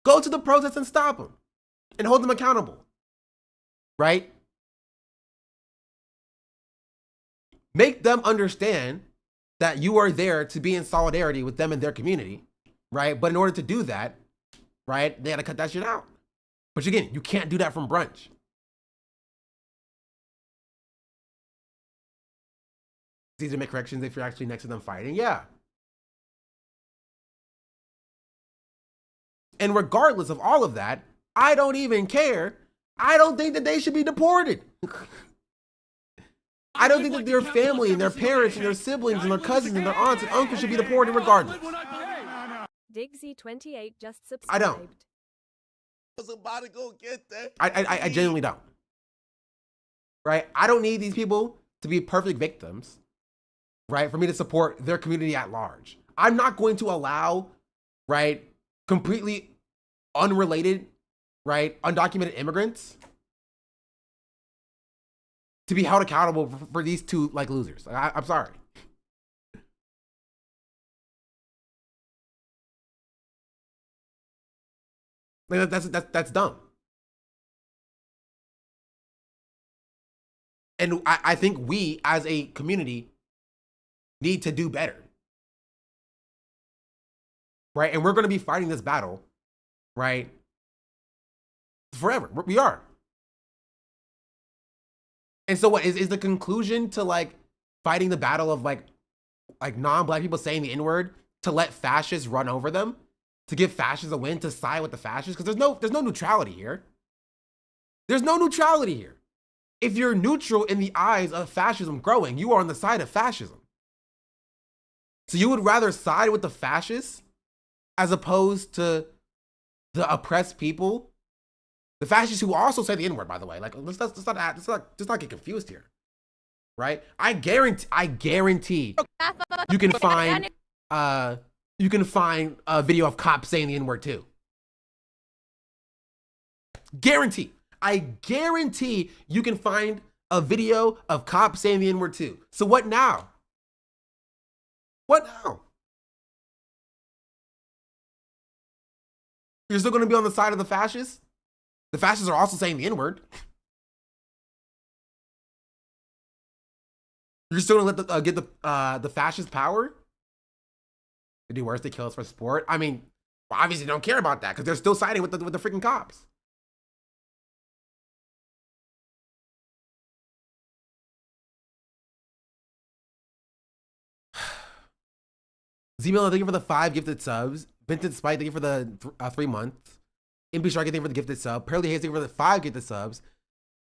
go to the protest and stop them and hold them accountable, right? Make them understand that you are there to be in solidarity with them and their community, right? But in order to do that, right, they got to cut that shit out. But again, you can't do that from brunch. It's easy to make corrections if you're actually next to them fighting. Yeah. And regardless of all of that, I don't even care. I don't think that they should be deported. I don't think that their family and their parents and their siblings and their cousins and their aunts and uncles should be deported regardless. Diggsy28 just subscribed. I don't. I was about to go get that. I genuinely don't. Right? I don't need these people to be perfect victims, right, for me to support their community at large. I'm not going to allow, right, completely unrelated, right, undocumented immigrants to be held accountable for these two, like, losers. I'm sorry. Like, that's dumb. And I think we, as a community, need to do better. Right? And we're going to be fighting this battle, right? Forever. We are. And so what is the conclusion to, like, fighting the battle of like non-black people saying the N-word to let fascists run over them, to give fascists a win, to side with the fascists? Because there's no neutrality here. There's no neutrality here. If you're neutral in the eyes of fascism growing, you are on the side of fascism. So you would rather side with the fascists as opposed to the oppressed people? The fascists who also say the N-word, by the way. Like, let's not get confused here, right? I guarantee you can find a video of cops saying the N-word too. Guarantee. I guarantee you can find a video of cops saying the N-word too. So what now? What now? You're still going to be on the side of the fascists? The fascists are also saying the N-word. You're still going to let get the fascist power? They do worse, they kill us for sport. I mean, obviously don't care about that because they're still siding with the freaking cops. Z-Mill, thank you for the 5 gifted subs. Vincent Spike, thank you for the 3 months. MP Shark, thank you for the gifted sub. Pearly Hayes, thank you for the 5 gifted subs.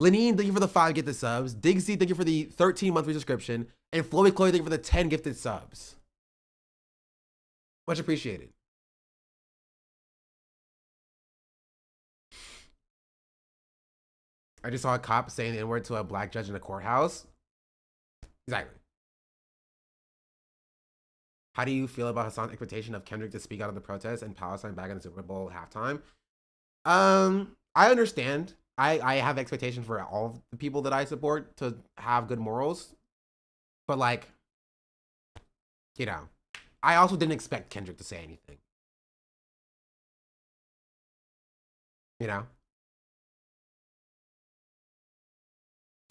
Lenine, thank you for the 5 gifted subs. Diggsy, thank you for the 13-month subscription. And Floyd Chloe, thank you for the 10 gifted subs. Much appreciated. I just saw a cop saying the N-word to a black judge in a courthouse. Exactly. How do you feel about Hassan's expectation of Kendrick to speak out of the protest and Palestine back in the Super Bowl halftime? I understand. I have expectations for all of the people that I support to have good morals. But, like, you know, I also didn't expect Kendrick to say anything. You know?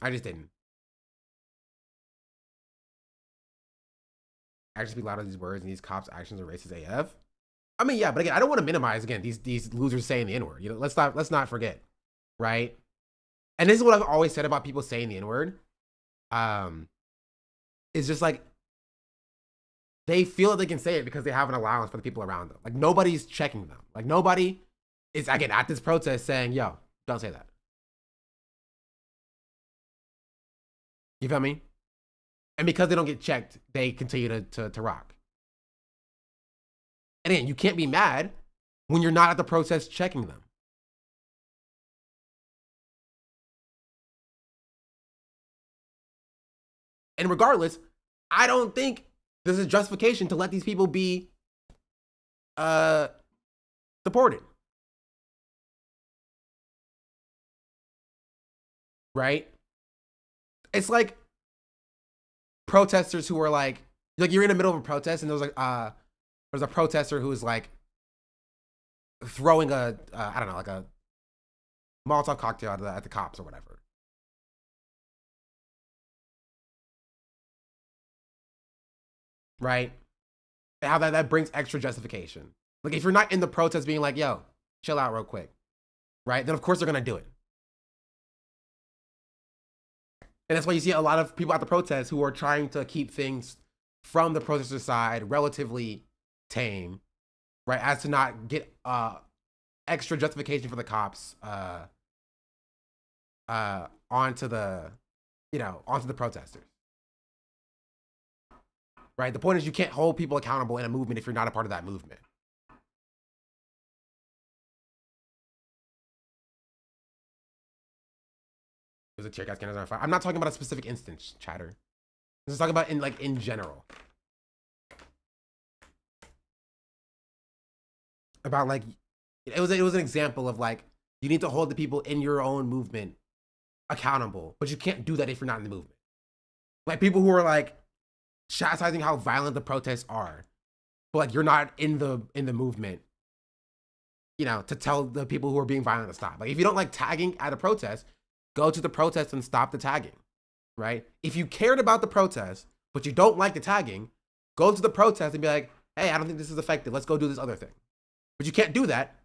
I just didn't. I just speak loud of these words and these cops' actions are racist AF. I mean, yeah, but again, I don't want to minimize again these losers saying the N-word. You know, let's not forget, right? And this is what I've always said about people saying the N-word. It's just like they feel that they can say it because they have an allowance for the people around them. Like nobody's checking them. Like nobody is again at this protest saying, "Yo, don't say that." You feel me? And because they don't get checked, they continue to rock. And again, you can't be mad when you're not at the protest checking them. And regardless, I don't think there's a justification to let these people be deported. Right? It's like protesters who were like you're in the middle of a protest and there's a protester who was like throwing a I don't know, like a Molotov cocktail at the cops or whatever. Right? And how that brings extra justification. Like if you're not in the protest being like, yo, chill out real quick. Right? Then of course they're gonna do it. And that's why you see a lot of people at the protest who are trying to keep things from the protester side relatively tame, right? As to not get extra justification for the cops onto the protesters. Right? The point is you can't hold people accountable in a movement if you're not a part of that movement. There's a tear gas cannons on fire. I'm not talking about a specific instance, chatter. I'm just talking about in general. About like, it was an example of like, you need to hold the people in your own movement accountable, but you can't do that if you're not in the movement. Like people who are like chastising how violent the protests are, but like you're not in the movement, you know, to tell the people who are being violent to stop. Like if you don't like tagging at a protest, go to the protest and stop the tagging, right? If you cared about the protest, but you don't like the tagging, go to the protest and be like, hey, I don't think this is effective. Let's go do this other thing. But you can't do that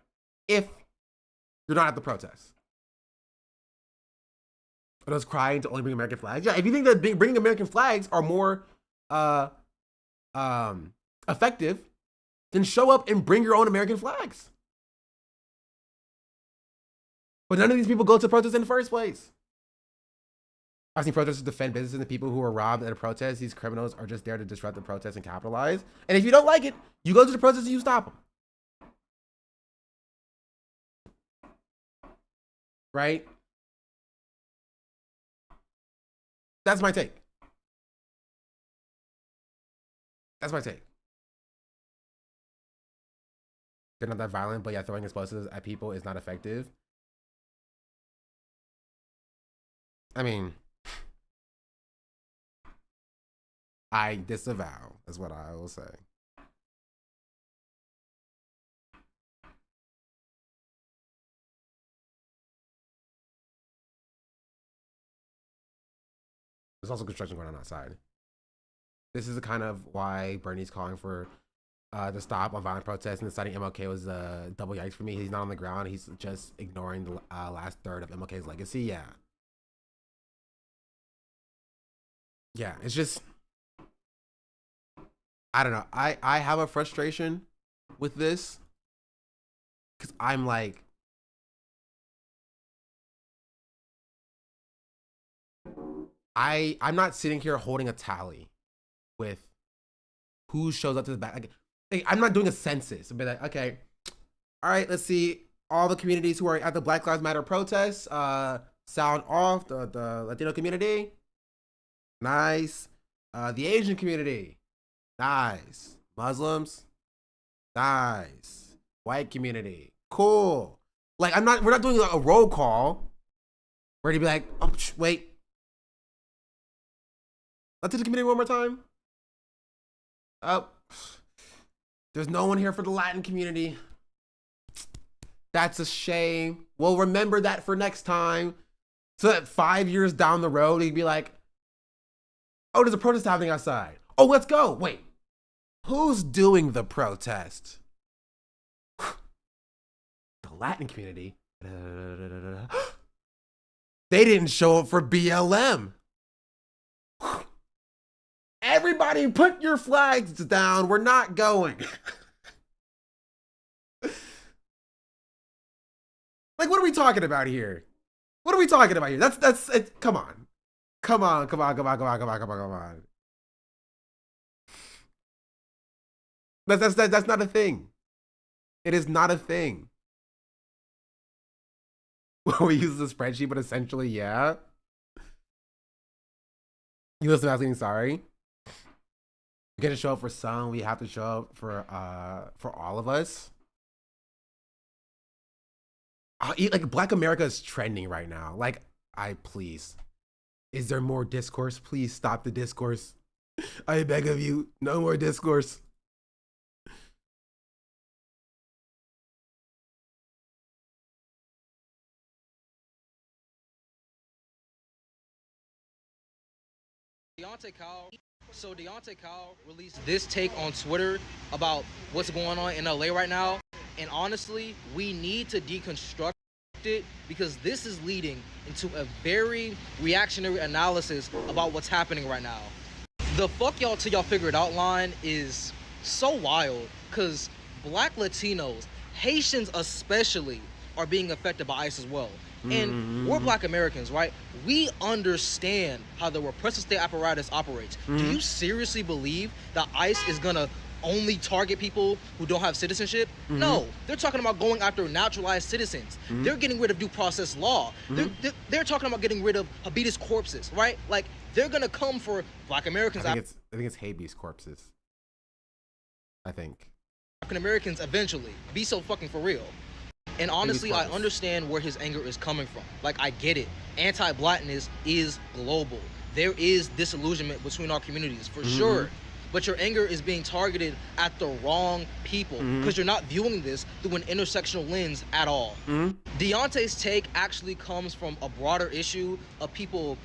if you're not at the protest. Are those crying to only bring American flags? Yeah, if you think that bringing American flags are more effective, then show up and bring your own American flags. But none of these people go to protests in the first place. I've seen protesters defend businesses and the people who were robbed at a protest. These criminals are just there to disrupt the protest and capitalize. And if you don't like it, you go to the protest and you stop them. Right? That's my take. That's my take. They're not that violent, but yeah, throwing explosives at people is not effective. I mean, I disavow, is what I will say. There's also construction going on outside. This is the kind of why Bernie's calling for the stop on violent protests and deciding MLK was a double yikes for me. He's not on the ground. He's just ignoring the last third of MLK's legacy. Yeah. Yeah, it's just, I don't know. I have a frustration with this because I'm like, I'm not sitting here holding a tally with who shows up to the back. Like, I'm not doing a census and be like, okay, all right, let's see all the communities who are at the Black Lives Matter protests. Sound off the Latino community. Nice. The Asian community. Nice. Muslims. Nice. White community. Cool. Like we're not doing like a roll call. We're gonna be like, oh, wait. Latino community one more time. Oh, there's no one here for the Latin community. That's a shame. We'll remember that for next time. So that 5 years down the road, he'd be like, oh, there's a protest happening outside. Oh, let's go. Wait, who's doing the protest? The Latin community. They didn't show up for BLM. Everybody put your flags down. We're not going. Like, what are we talking about here? What are we talking about here? That's it. Come on. Come on. That's not a thing. It is not a thing. Well, we use the spreadsheet, but essentially, yeah. You listen to us saying sorry. We get to show up for some. We have to show up for all of us. Like Black America is trending right now. Like, please. Is there more discourse? Please stop the discourse. I beg of you, no more discourse. Deontay Kyle released this take on Twitter about what's going on in LA right now. And honestly, we need to deconstruct it because this is leading into a very reactionary analysis about what's happening right now. The fuck y'all till y'all figure it out line is so wild because Black Latinos Haitians especially are being affected by ICE as well. And Mm-hmm. we're Black Americans, right? We understand how the repressive state apparatus operates. Do Mhm. you seriously believe that ICE is gonna only target people who don't have citizenship? Mhm. No, they're talking about going after naturalized citizens. Mhm. They're getting rid of due process law. Mhm. They're talking about getting rid of habeas corpses, right? Like, they're gonna come for Black Americans. I think it's habeas corpses. I think. African Americans eventually. Be so fucking for real. And honestly, I understand where his anger is coming from. Like, I get it. Anti-blackness is global. There is disillusionment between our communities, for Mhm. sure. But your anger is being targeted at the wrong people because Mhm. you're not viewing this through an intersectional lens at all. Mhm. Deontay's take actually comes from a broader issue of people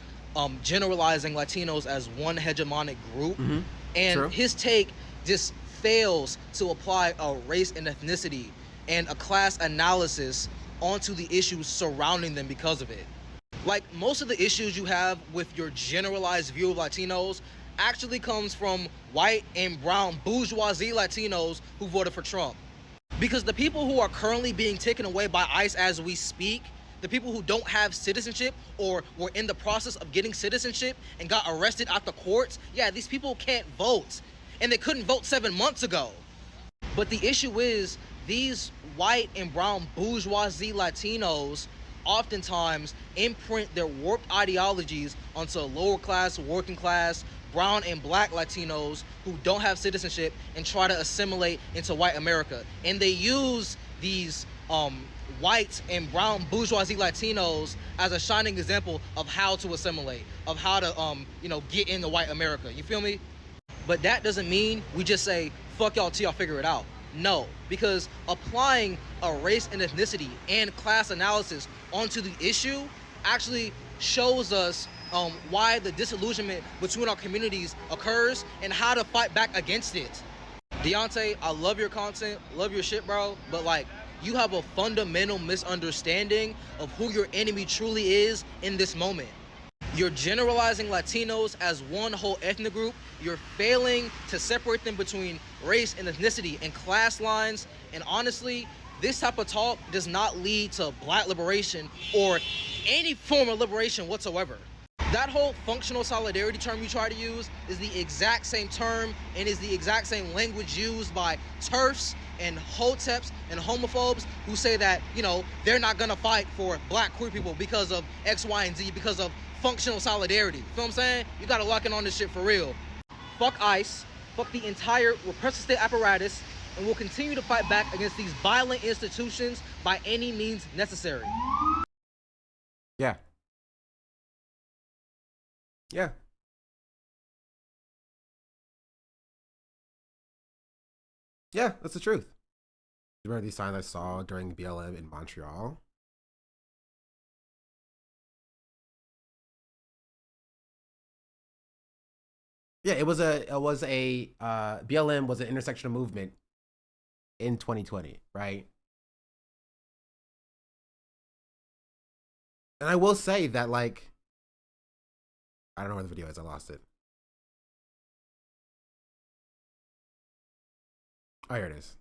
generalizing Latinos as one hegemonic group. Mhm. And True. his take just fails to apply a race and ethnicity and a class analysis onto the issues surrounding them because of it. Like, most of the issues you have with your generalized view of Latinos actually comes from white and brown bourgeoisie Latinos who voted for Trump. Because the people who are currently being taken away by ICE as we speak, the people who don't have citizenship or were in the process of getting citizenship and got arrested at the courts, yeah, these people can't vote. And they couldn't vote 7 months ago. But the issue is, these white and brown bourgeoisie Latinos oftentimes imprint their warped ideologies onto lower class, working class, brown and Black Latinos who don't have citizenship and try to assimilate into white America. And they use these white and brown bourgeoisie Latinos as a shining example of how to assimilate, of how to get into white America. You feel me? But that doesn't mean we just say, fuck y'all till y'all figure it out. No, because applying a race and ethnicity and class analysis onto the issue actually shows us why the disillusionment between our communities occurs and how to fight back against it. Deontay, I love your content, love your shit, bro, but like, you have a fundamental misunderstanding of who your enemy truly is in this moment. You're generalizing Latinos as one whole ethnic group. You're failing to separate them between race and ethnicity and class lines. And honestly, this type of talk does not lead to Black liberation or any form of liberation whatsoever. That whole functional solidarity term you try to use is the exact same term and is the exact same language used by TERFs and hoteps and homophobes who say that, they're not gonna fight for Black queer people because of X, Y, and Z, because of functional solidarity. You feel what I'm saying? You gotta lock in on this shit for real. Fuck ICE, fuck the entire repressive state apparatus, and we'll continue to fight back against these violent institutions by any means necessary. Yeah. Yeah. Yeah, that's the truth. Remember these signs I saw during BLM in Montreal? Yeah, it was a BLM was an intersectional movement in 2020, right? And I will say that, like, I don't know where the video is. I lost it. Oh, here it is.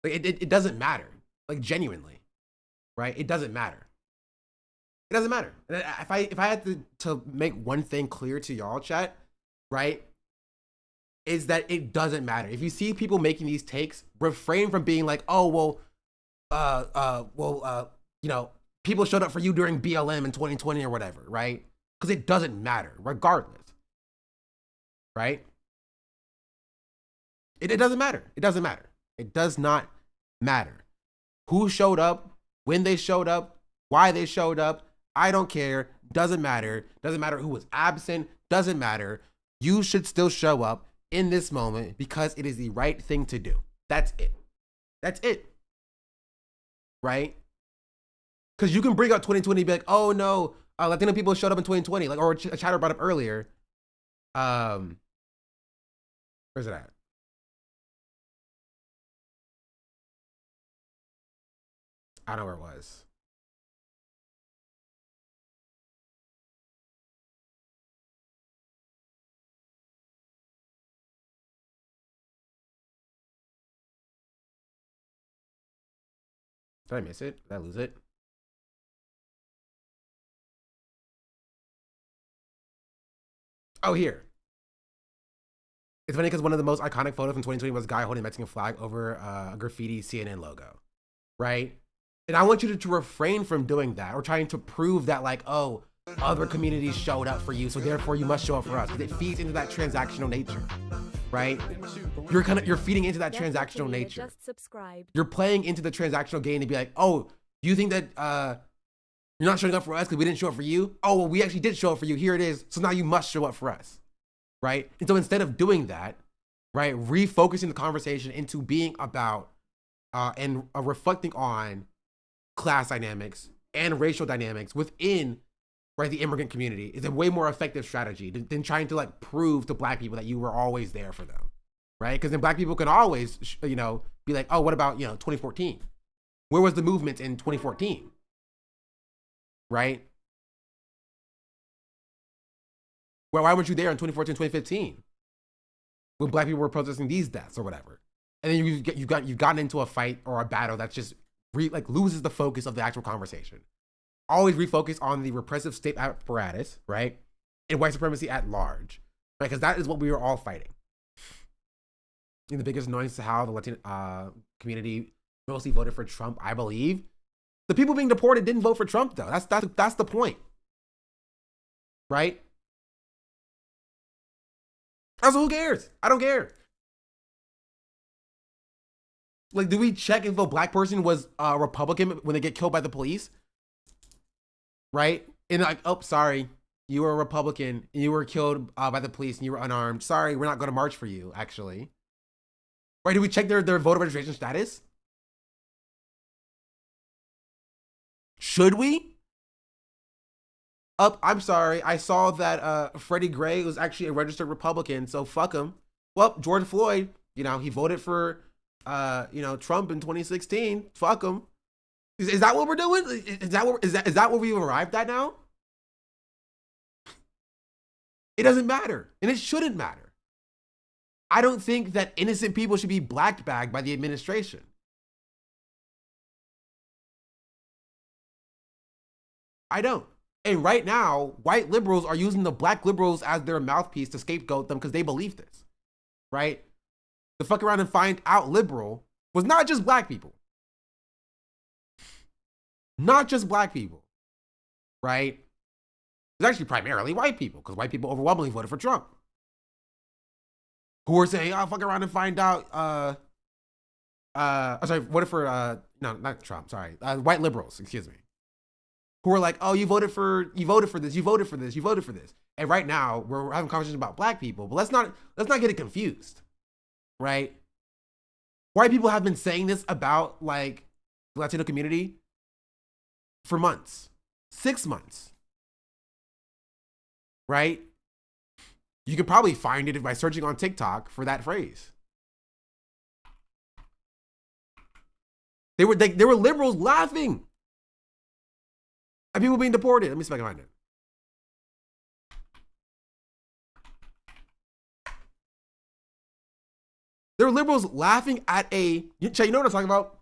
Like, it doesn't matter. Like, genuinely, right? It doesn't matter. It doesn't matter. And if I had to make one thing clear to y'all, chat, right, is that it doesn't matter. If you see people making these takes, refrain from being like, oh, people showed up for you during BLM in 2020 or whatever, right? Because it doesn't matter, regardless, right? It doesn't matter. It doesn't matter. It does not matter. Who showed up, when they showed up, why they showed up, I don't care. Doesn't matter. Doesn't matter who was absent. Doesn't matter. You should still show up in this moment because it is the right thing to do. That's it. That's it. Right? Because you can bring up 2020 and be like, oh no, Latino people showed up in 2020, like, or Chatter brought up earlier. Where's it at? I don't know where it was. Did I miss it? Did I lose it? Oh, here. It's funny because one of the most iconic photos from 2020 was a guy holding a Mexican flag over a graffiti CNN logo, right? And I want you to refrain from doing that or trying to prove that, like, oh, other communities showed up for you, so therefore you must show up for us. Because it feeds into that transactional nature, right? You're feeding into that transactional nature. Just subscribed. You're playing into the transactional game to be like, oh, you think that you're not showing up for us because we didn't show up for you? Oh, well, we actually did show up for you. Here it is. So now you must show up for us, right? And so instead of doing that, right, refocusing the conversation into being about and reflecting on class dynamics and racial dynamics within, right, the immigrant community is a way more effective strategy than trying to like prove to black people that you were always there for them, right? Because then black people can always, you know, be like, oh, what about, 2014? Where was the movement in 2014? Right? Well, why weren't you there in 2014, 2015? When black people were protesting these deaths or whatever. And then you've gotten into a fight or a battle that's just loses the focus of the actual conversation. Always refocus on the repressive state apparatus, right? And white supremacy at large, right? Because that is what we were all fighting. And the biggest annoyance to how the Latino community mostly voted for Trump, I believe. The people being deported didn't vote for Trump, though. That's the point, right? Also, who cares? I don't care. Like, do we check if a black person was a Republican when they get killed by the police? Right? And like, oh, sorry, you were a Republican and you were killed by the police and you were unarmed. Sorry, we're not going to march for you, actually. Right? Do we check their voter registration status? Should we? I'm sorry. I saw that Freddie Gray was actually a registered Republican, so fuck him. Well, George Floyd, he voted for Trump in 2016. Fuck him. Is that what we're doing? Is that what we've arrived at now? It doesn't matter, and it shouldn't matter. I don't think that innocent people should be black-bagged by the administration. I don't. And right now, white liberals are using the black liberals as their mouthpiece to scapegoat them because they believe this, right? The fuck around and find out liberal was not just black people. Not just black people, right? It's actually primarily white people because white people overwhelmingly voted for Trump. Who are saying, oh, fuck around and find out, voted for, no, not Trump, sorry, white liberals, excuse me. Who are like, oh, you voted for this. And right now we're having conversations about black people, but let's not get it confused, right? White people have been saying this about like the Latino community for months, 6 months, right? You could probably find it by searching on TikTok for that phrase. They were liberals laughing at people being deported. Let me see if I can find it. There were liberals laughing at you know what I'm talking about?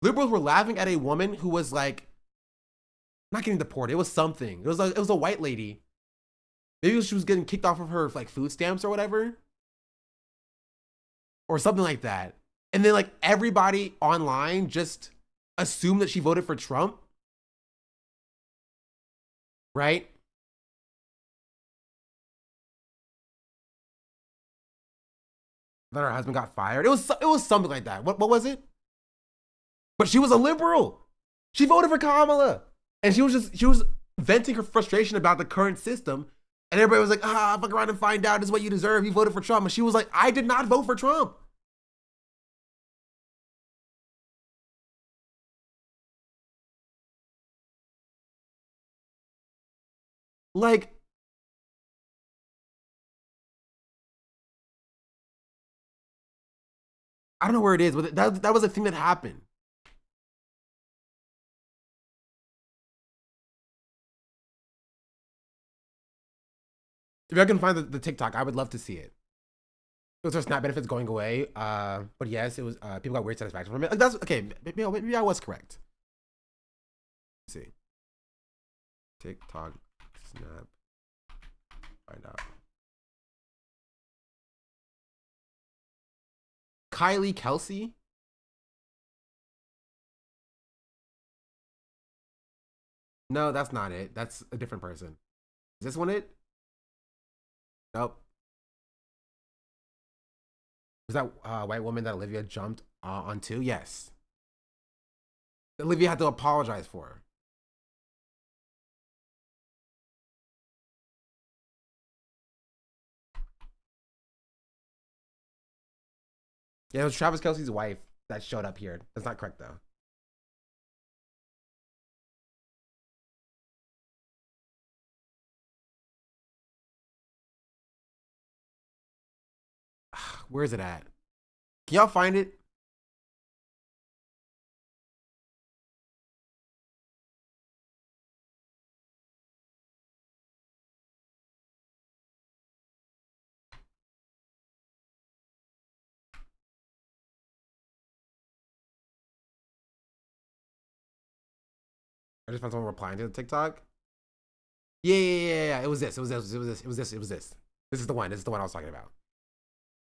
Liberals were laughing at a woman who was like, not getting deported. It was something. It was a white lady. Maybe she was getting kicked off of her like food stamps or whatever. Or something like that. And then like everybody online just assumed that she voted for Trump. Right? That her husband got fired. It was something like that. What was it? But she was a liberal. She voted for Kamala. And she was venting her frustration about the current system. And everybody was like, fuck around and find out. This is what you deserve. You voted for Trump. And she was like, I did not vote for Trump. Like, I don't know where it is, but that was a thing that happened. If I can find the TikTok, I would love to see it. It was our SNAP benefits going away. But yes, it was people got weird satisfaction from it. Like, that's okay. Maybe I was correct. TikTok snap. Find out. Kylie Kelsey. No, that's not it. That's a different person. Is this one it? Nope. Was that white woman that Olivia jumped onto? Yes. Olivia had to apologize for her. Yeah, it was Travis Kelsey's wife that showed up here. That's not correct though. Where is it at? Can y'all find it? I just found someone replying to the TikTok. Yeah. It was this. This is the one. This is the one I was talking about.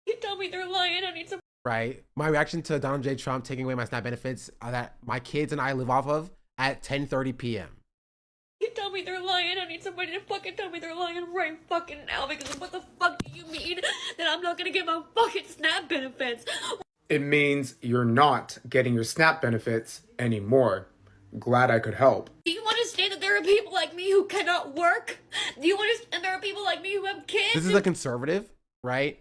You tell me they're lying. I need some. Right. My reaction to Donald J. Trump taking away my SNAP benefits that my kids and I live off of at 10:30 p.m. You tell me they're lying. I need somebody to fucking tell me they're lying right fucking now, because what the fuck do you mean that I'm not gonna get my fucking SNAP benefits? It means you're not getting your SNAP benefits anymore. Glad I could help. Do you understand that there are people like me who cannot work? Do you understand there are people like me who have kids? This is a conservative, right?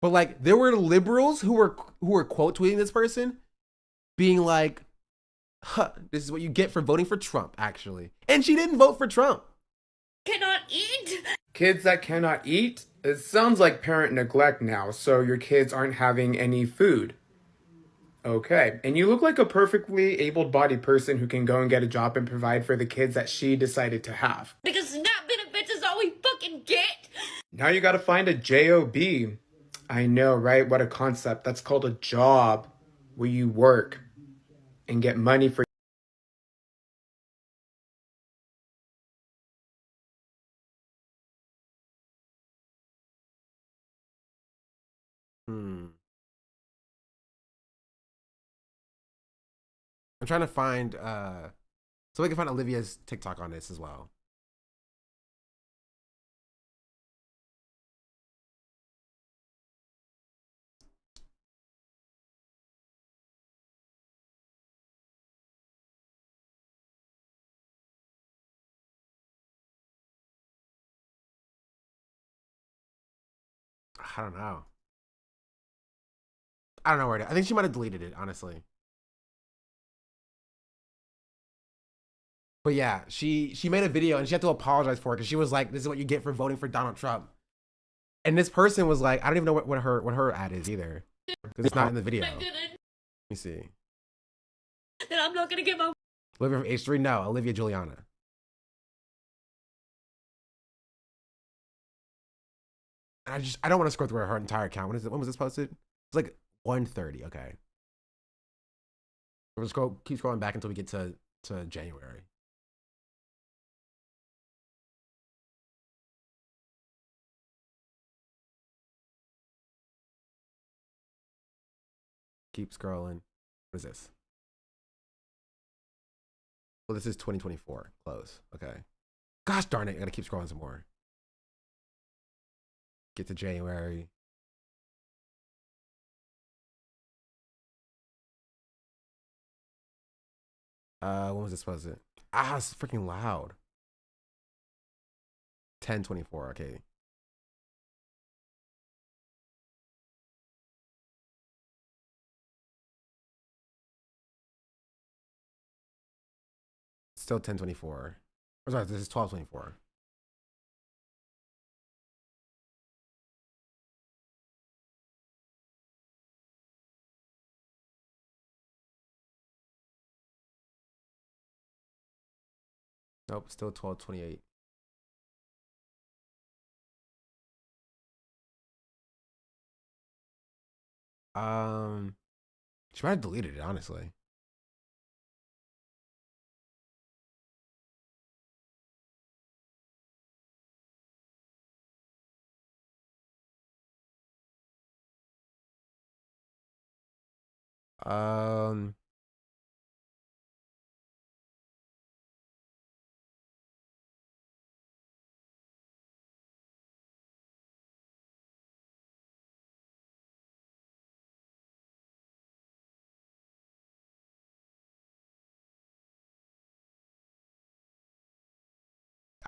But like there were liberals who were quote tweeting this person being like, huh, this is what you get for voting for Trump, actually. And she didn't vote for Trump. Cannot eat? Kids that cannot eat? It sounds like parent neglect now, so your kids aren't having any food. Okay, and you look like a perfectly able-bodied person who can go and get a job and provide for the kids that she decided to have. Because SNAP benefits is all we fucking get. Now you gotta find a job. I know, right? What a concept. That's called a job, where you work and get money for. I'm trying to find so we can find Olivia's TikTok on this as well. I don't know. I don't know where it is. I think she might have deleted it, honestly. But yeah, she made a video and she had to apologize for it because she was like, "This is what you get for voting for Donald Trump." And this person was like, I don't even know what her ad is either, because it's not in the video. Let me see. Then I'm not gonna get my. Olivia from H3? No, Olivia Juliana. I don't want to scroll through her entire account. When was this posted? It's like 1:30. Okay. We'll just keep scrolling back until we get to January. Keep scrolling. What is this? Well, this is 2024. Close. Okay. Gosh darn it. I gotta keep scrolling some more. Get to January. When was this posted? It's freaking loud. 10/24. Okay. Still 10/24. Oh, sorry, this is 12/24. Nope, still 12/28. She might have deleted it, honestly. Um,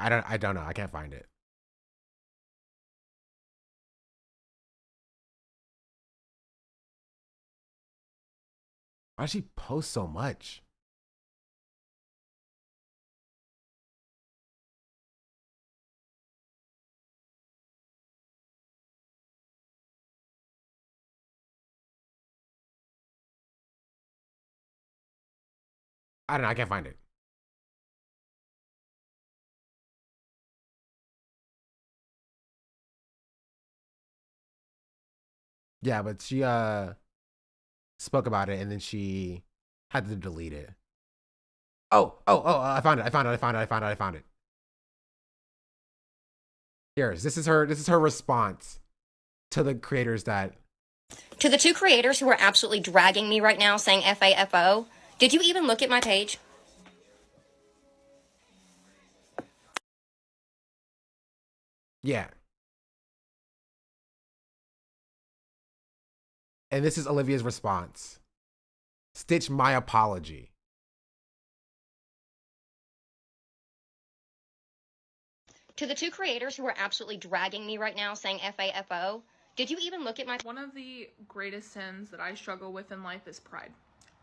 I don't know. I can't find it. Why does she post so much? I don't know. I can't find it. Yeah, but she spoke about it and then she had to delete it. Oh, I found it. This is her response to the creators that To the two creators who are absolutely dragging me right now saying FAFO, did you even look at my page? yeah. And this is Olivia's response. Stitch my apology. To the two creators who are absolutely dragging me right now saying FAFO, did you even look at my... One of the greatest sins that I struggle with in life is pride.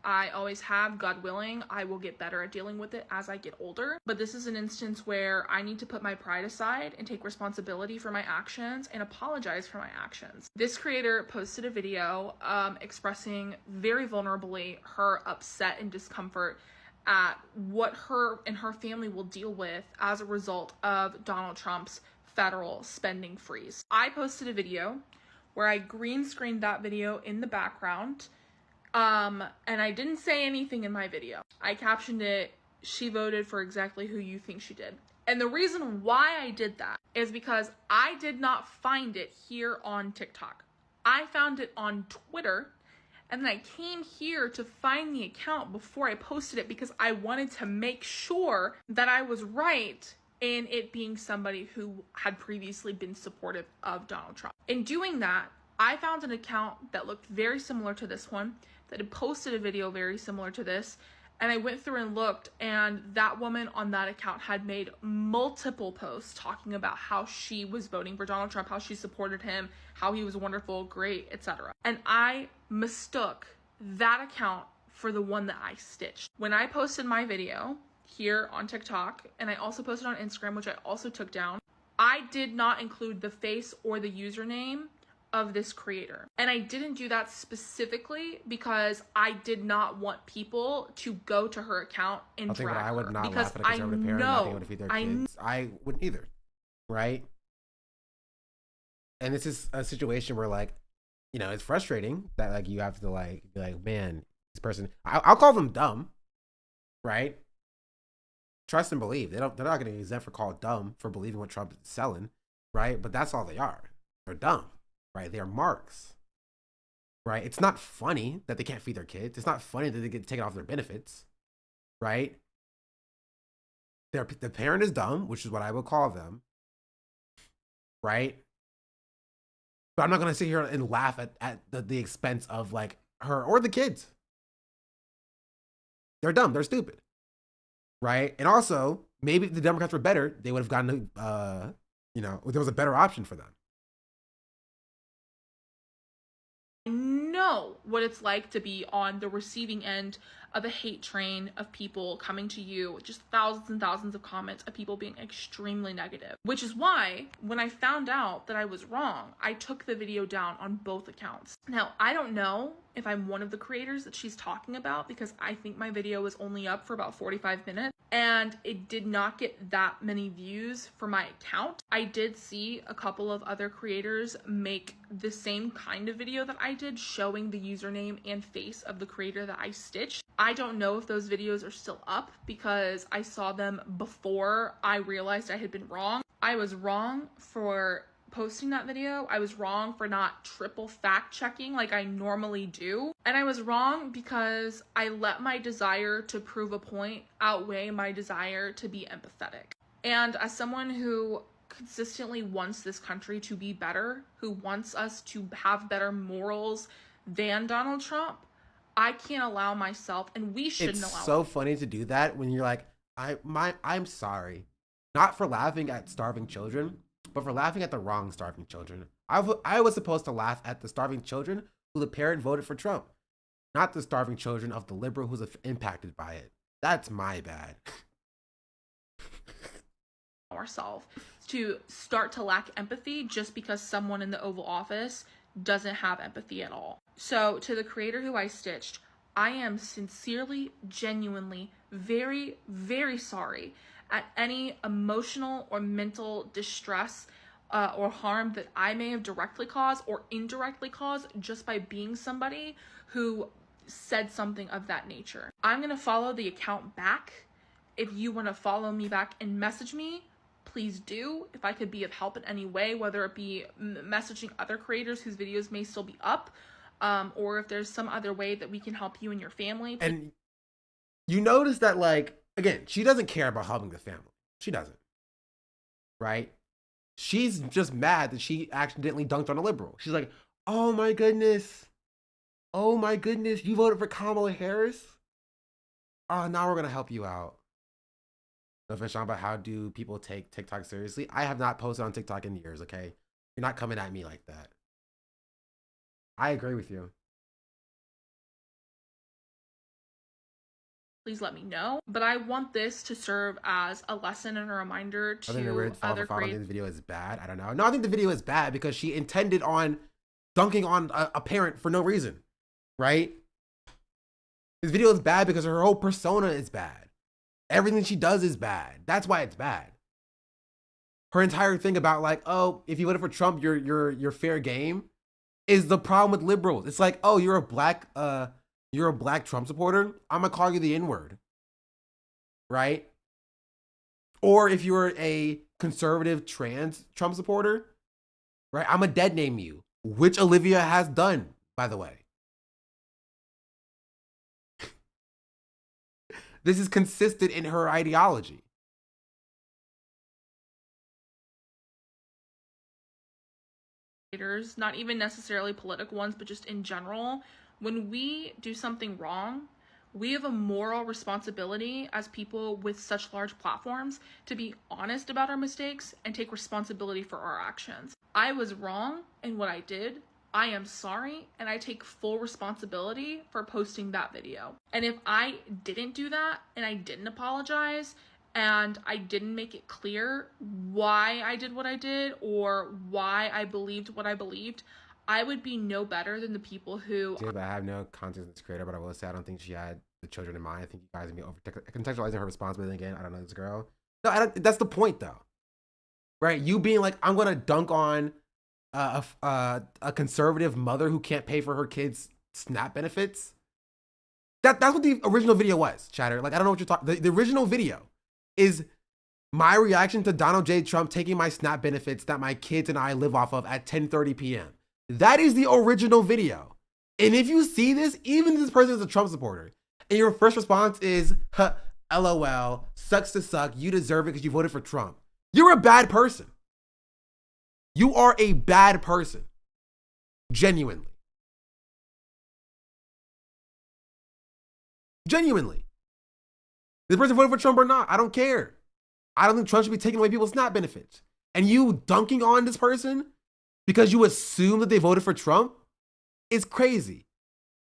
I always have, God willing, I will get better at dealing with it as I get older. But this is an instance where I need to put my pride aside and take responsibility for my actions and apologize for my actions. This creator posted a video expressing very vulnerably her upset and discomfort at what her and her family will deal with as a result of Donald Trump's federal spending freeze. I posted a video where I green screened that video in the background. And I didn't say anything in my video. I captioned it, "She voted for exactly who you think she did." And the reason why I did that is because I did not find it here on TikTok. I found it on Twitter, and then I came here to find the account before I posted it because I wanted to make sure that I was right in it being somebody who had previously been supportive of Donald Trump. In doing that, I found an account that looked very similar to this one, that had posted a video very similar to this, and I went through and looked, and that woman on that account had made multiple posts talking about how she was voting for Donald Trump, how she supported him, how he was wonderful, great, etc. And I mistook that account for the one that I stitched. When I posted my video here on TikTok, and I also posted on Instagram, which I also took down, I did not include the face or the username of this creator. And I didn't do that specifically because I did not want people to go to her account and drag her. I would not because laugh at a conservative parent not being able to feed their I kids. I wouldn't either, right? And this is a situation where, like, you know, it's frustrating that, like, you have to, like, be like, man, this person, I'll call them dumb, right? Trust and believe. They're not going to get exempt for called dumb for believing what Trump is selling, right? But that's all they are. They're dumb, right? They are marks, right? It's not funny that they can't feed their kids. It's not funny that they get taken off their benefits, right? The parent is dumb, which is what I would call them, right? But I'm not going to sit here and laugh at the expense of, like, her or the kids. They're dumb. They're stupid. Right? And also, maybe if the Democrats were better, they would have gotten, you know, there was a better option for them. know what it's like to be on the receiving end of a hate train of people coming to you with just thousands and thousands of comments of people being extremely negative. Which is why, when I found out that I was wrong, I took the video down on both accounts. Now, I don't know if I'm one of the creators that she's talking about because I think my video was only up for about 45 minutes and it did not get that many views for my account. I did see a couple of other creators make the same kind of video that I did, showing the username and face of the creator that I stitched. I don't know if those videos are still up because I saw them before I realized I had been wrong. I was wrong for posting that video. I was wrong for not triple fact checking like I normally do. And I was wrong because I let my desire to prove a point outweigh my desire to be empathetic. And as someone who consistently wants this country to be better, who wants us to have better morals than Donald Trump, I can't allow myself, and we shouldn't allow. It's so funny to do that when you're like, I'm sorry, not for laughing at starving children, but for laughing at the wrong starving children. I was supposed to laugh at the starving children who the parent voted for Trump, not the starving children of the liberal who's impacted by it. That's my bad. Ourselves to start to lack empathy just because someone in the Oval Office doesn't have empathy at all. So to the creator who I stitched, I am sincerely, genuinely, very, very sorry at any emotional or mental distress or harm that I may have directly caused or indirectly caused just by being somebody who said something of that nature. I'm gonna follow the account back. If you wanna follow me back and message me, please do. If I could be of help in any way, whether it be messaging other creators whose videos may still be up, or if there's some other way that we can help you and your family. And you notice that, like, again, she doesn't care about helping the family. She doesn't. Right? She's just mad that she accidentally dunked on a liberal. She's like, oh my goodness. Oh my goodness. You voted for Kamala Harris? Oh, now we're going to help you out. No offense, Sean, but how do people take TikTok seriously? I have not posted on TikTok in years, okay? You're not coming at me like that. I agree with you. Please let me know. But I want this to serve as a lesson and a reminder to other creators. The video is bad. I don't know. No, I think the video is bad because she intended on dunking on a parent for no reason, right? This video is bad because her whole persona is bad. Everything she does is bad. That's why it's bad. Her entire thing about, like, oh, if you voted for Trump, you're fair game, is the problem with liberals. It's like, oh, you're a black Trump supporter, I'm gonna call you the N-word, right? Or if you're a conservative trans Trump supporter, right, I'm gonna dead name you, which Olivia has done, by the way. This is consistent in her ideology. Not even necessarily political ones, but just in general, when we do something wrong, we have a moral responsibility as people with such large platforms to be honest about our mistakes and take responsibility for our actions. I was wrong in what I did. I am sorry, and I take full responsibility for posting that video. And if I didn't do that and I didn't apologize and I didn't make it clear why I did what I did or why I believed what I believed, I would be no better than the people who... Yeah, but I have no context as creator, but I will say I don't think she had the children in mind. I think you guys are going to be contextualizing her responsibility again. I don't know this girl. No, that's the point, though. Right? You being like, I'm going to dunk on a conservative mother who can't pay for her kids' SNAP benefits. That's what the original video was, chatter. Like, I don't know what you're talking... The original video is my reaction to Donald J. Trump taking my SNAP benefits that my kids and I live off of at 10:30 p.m. That is the original video. And if you see this, even if this person is a Trump supporter, and your first response is, huh, LOL, sucks to suck, you deserve it because you voted for Trump, you're a bad person. You are a bad person. Genuinely. Genuinely. This person voted for Trump or not, I don't care. I don't think Trump should be taking away people's SNAP benefits. And you dunking on this person because you assume that they voted for Trump is crazy.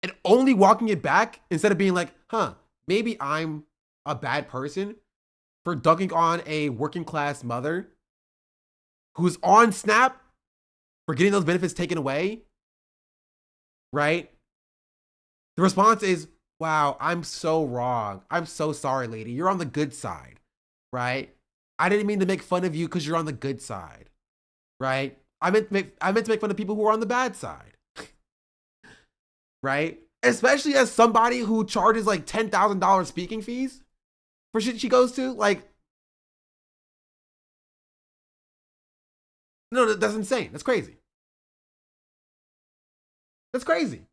And only walking it back instead of being like, huh, maybe I'm a bad person for dunking on a working class mother who's on SNAP for getting those benefits taken away, right? The response is, wow, I'm so wrong. I'm so sorry, lady. You're on the good side, right? I didn't mean to make fun of you because you're on the good side, right? I meant to make fun of people who are on the bad side, right? Especially as somebody who charges like $10,000 speaking fees for shit she goes to. Like, No, that's insane. That's crazy. That's crazy.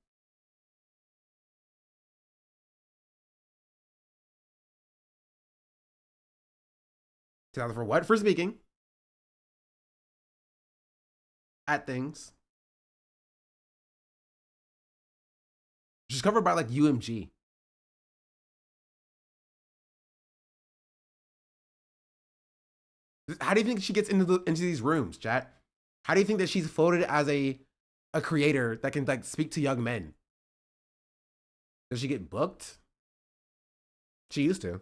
For what? For speaking at things. She's covered by like UMG. How do you think she gets into these rooms, chat? How do you think that she's floated as a creator that can like speak to young men? Does she get booked? She used to.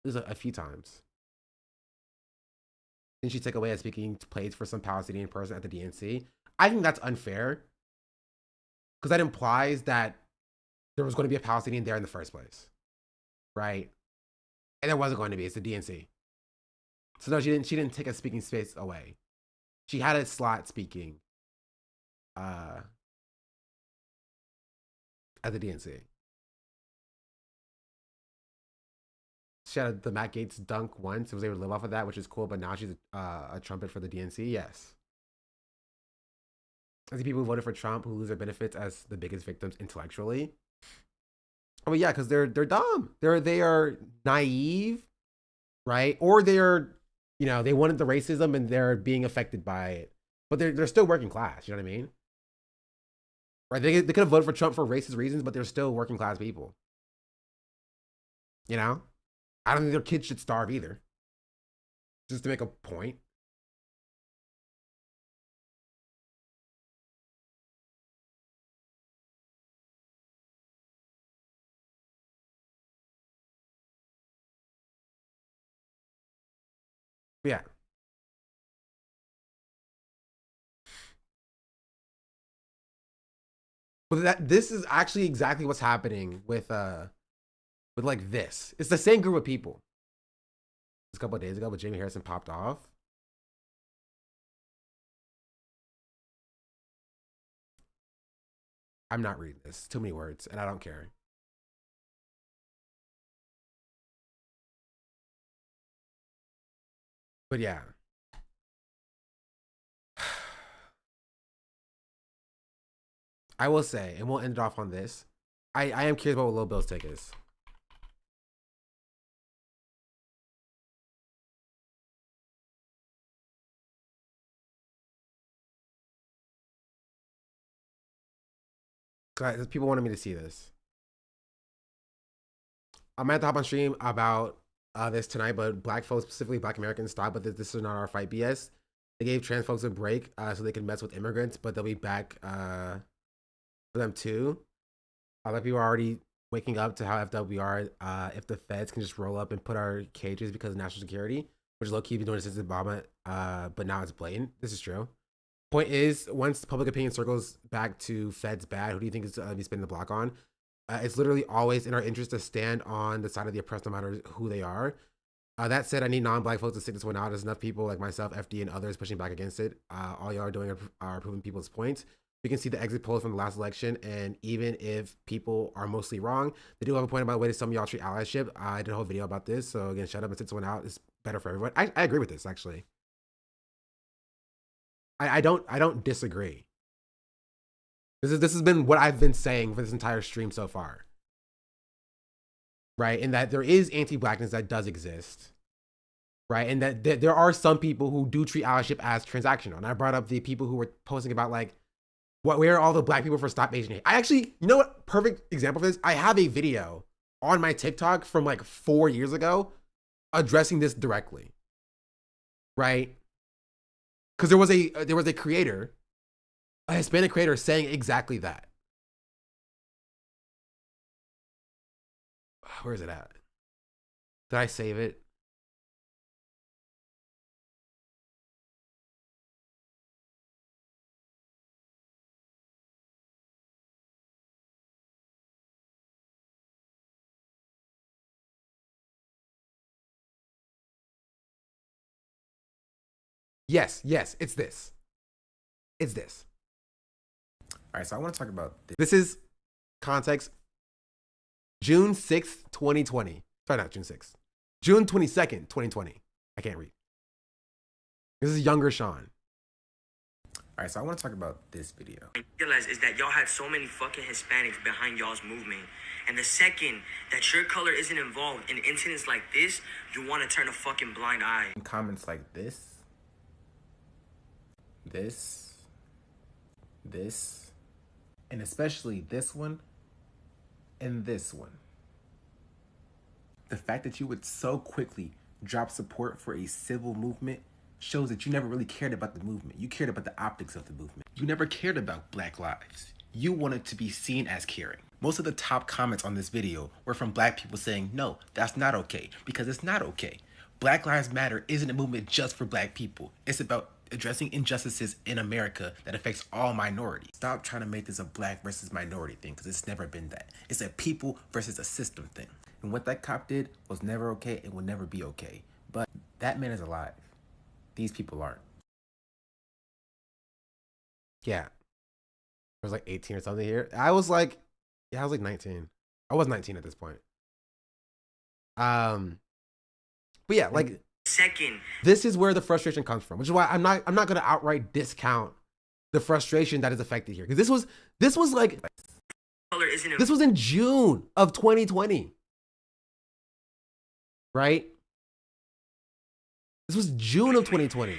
It was a few times. Didn't she take away a speaking plays for some Palestinian person at the DNC? I think that's unfair. Because that implies that there was going to be a Palestinian there in the first place. Right? And there wasn't going to be. It's the DNC. So no, she didn't take a speaking space away. She had a slot speaking at the DNC. She had the Matt Gaetz dunk once and was able to live off of that, which is cool, but now she's a trumpet for the DNC. Yes. I see people who voted for Trump who lose their benefits as the biggest victims intellectually. I mean, yeah, because they're dumb. They are naive, right? Or they're, you know, they wanted the racism and they're being affected by it. But they're still working class, you know what I mean? Right? They could have voted for Trump for racist reasons, but they're still working class people. You know? I don't think their kids should starve either. Just to make a point. Yeah. But this is actually exactly what's happening with like this. It's the same group of people. Just a couple of days ago, but Jamie Harrison popped off. I'm not reading this. Too many words, and I don't care. But yeah. I will say, and we'll end it off on this. I am curious about what Lil Bill's take is. Guys, people wanted me to see this. I might have to hop on stream about this tonight, but black folks, specifically black Americans, stop, but this is not our fight BS. They gave trans folks a break so they can mess with immigrants, but they'll be back for them too. Like people are already waking up to how FW we are if the feds can just roll up and put our cages because of national security, which low-key been doing it since Obama, but now it's blatant. This is true. Point is, once public opinion circles back to feds bad, who do you think is be spinning the block on? It's literally always in our interest to stand on the side of the oppressed no matter who they are. That said, I need non-black folks to sit this one out. There's enough people like myself, FD, and others pushing back against it. All y'all are doing are proving people's points. You can see the exit polls from the last election, and even if people are mostly wrong, they do have a point about the way that some of y'all treat allyship. I did a whole video about this, so again, shut up and sit this one out. It's better for everyone. I agree with this, actually. I don't disagree. This has been what I've been saying for this entire stream so far. Right? And that there is anti-blackness that does exist. Right? And that there are some people who do treat allyship as transactional. And I brought up the people who were posting about like, where are all the black people for Stop Asian Hate? I actually, you know what? Perfect example of this. I have a video on my TikTok from like 4 years ago addressing this directly. Right? Because there was a creator, a Hispanic creator, saying exactly that. Where is it at? Did I save it? Yes, it's this. It's this. All right, so I want to talk about this. This is context. June 6th, 2020. Sorry, not June 6th. June 22nd, 2020. I can't read. This is younger Sean. All right, so I want to talk about this video. Realize is that y'all had so many fucking Hispanics behind y'all's movement, and the second that your color isn't involved in incidents like this, you want to turn a fucking blind eye. In comments like this, and especially this one and this one. The fact that you would so quickly drop support for a civil movement shows that you never really cared about the movement. You cared about the optics of the movement. You never cared about Black lives. You wanted to be seen as caring. Most of the top comments on this video were from Black people saying, no, that's not okay, because it's not okay. Black Lives Matter isn't a movement just for Black people. It's about addressing injustices in America that affects all minorities. Stop trying to make this a Black versus minority thing, because it's never been that. It's a people versus a system thing. And what that cop did was never okay and will never be okay. But that man is alive. These people aren't. Yeah. I was like 18 or something here. I was like 19. I was 19 at this point. But yeah, like second, this is where the frustration comes from, which is why I'm not gonna outright discount the frustration that is affected here. Because this was in June of 2020. Right? This was June of 2020.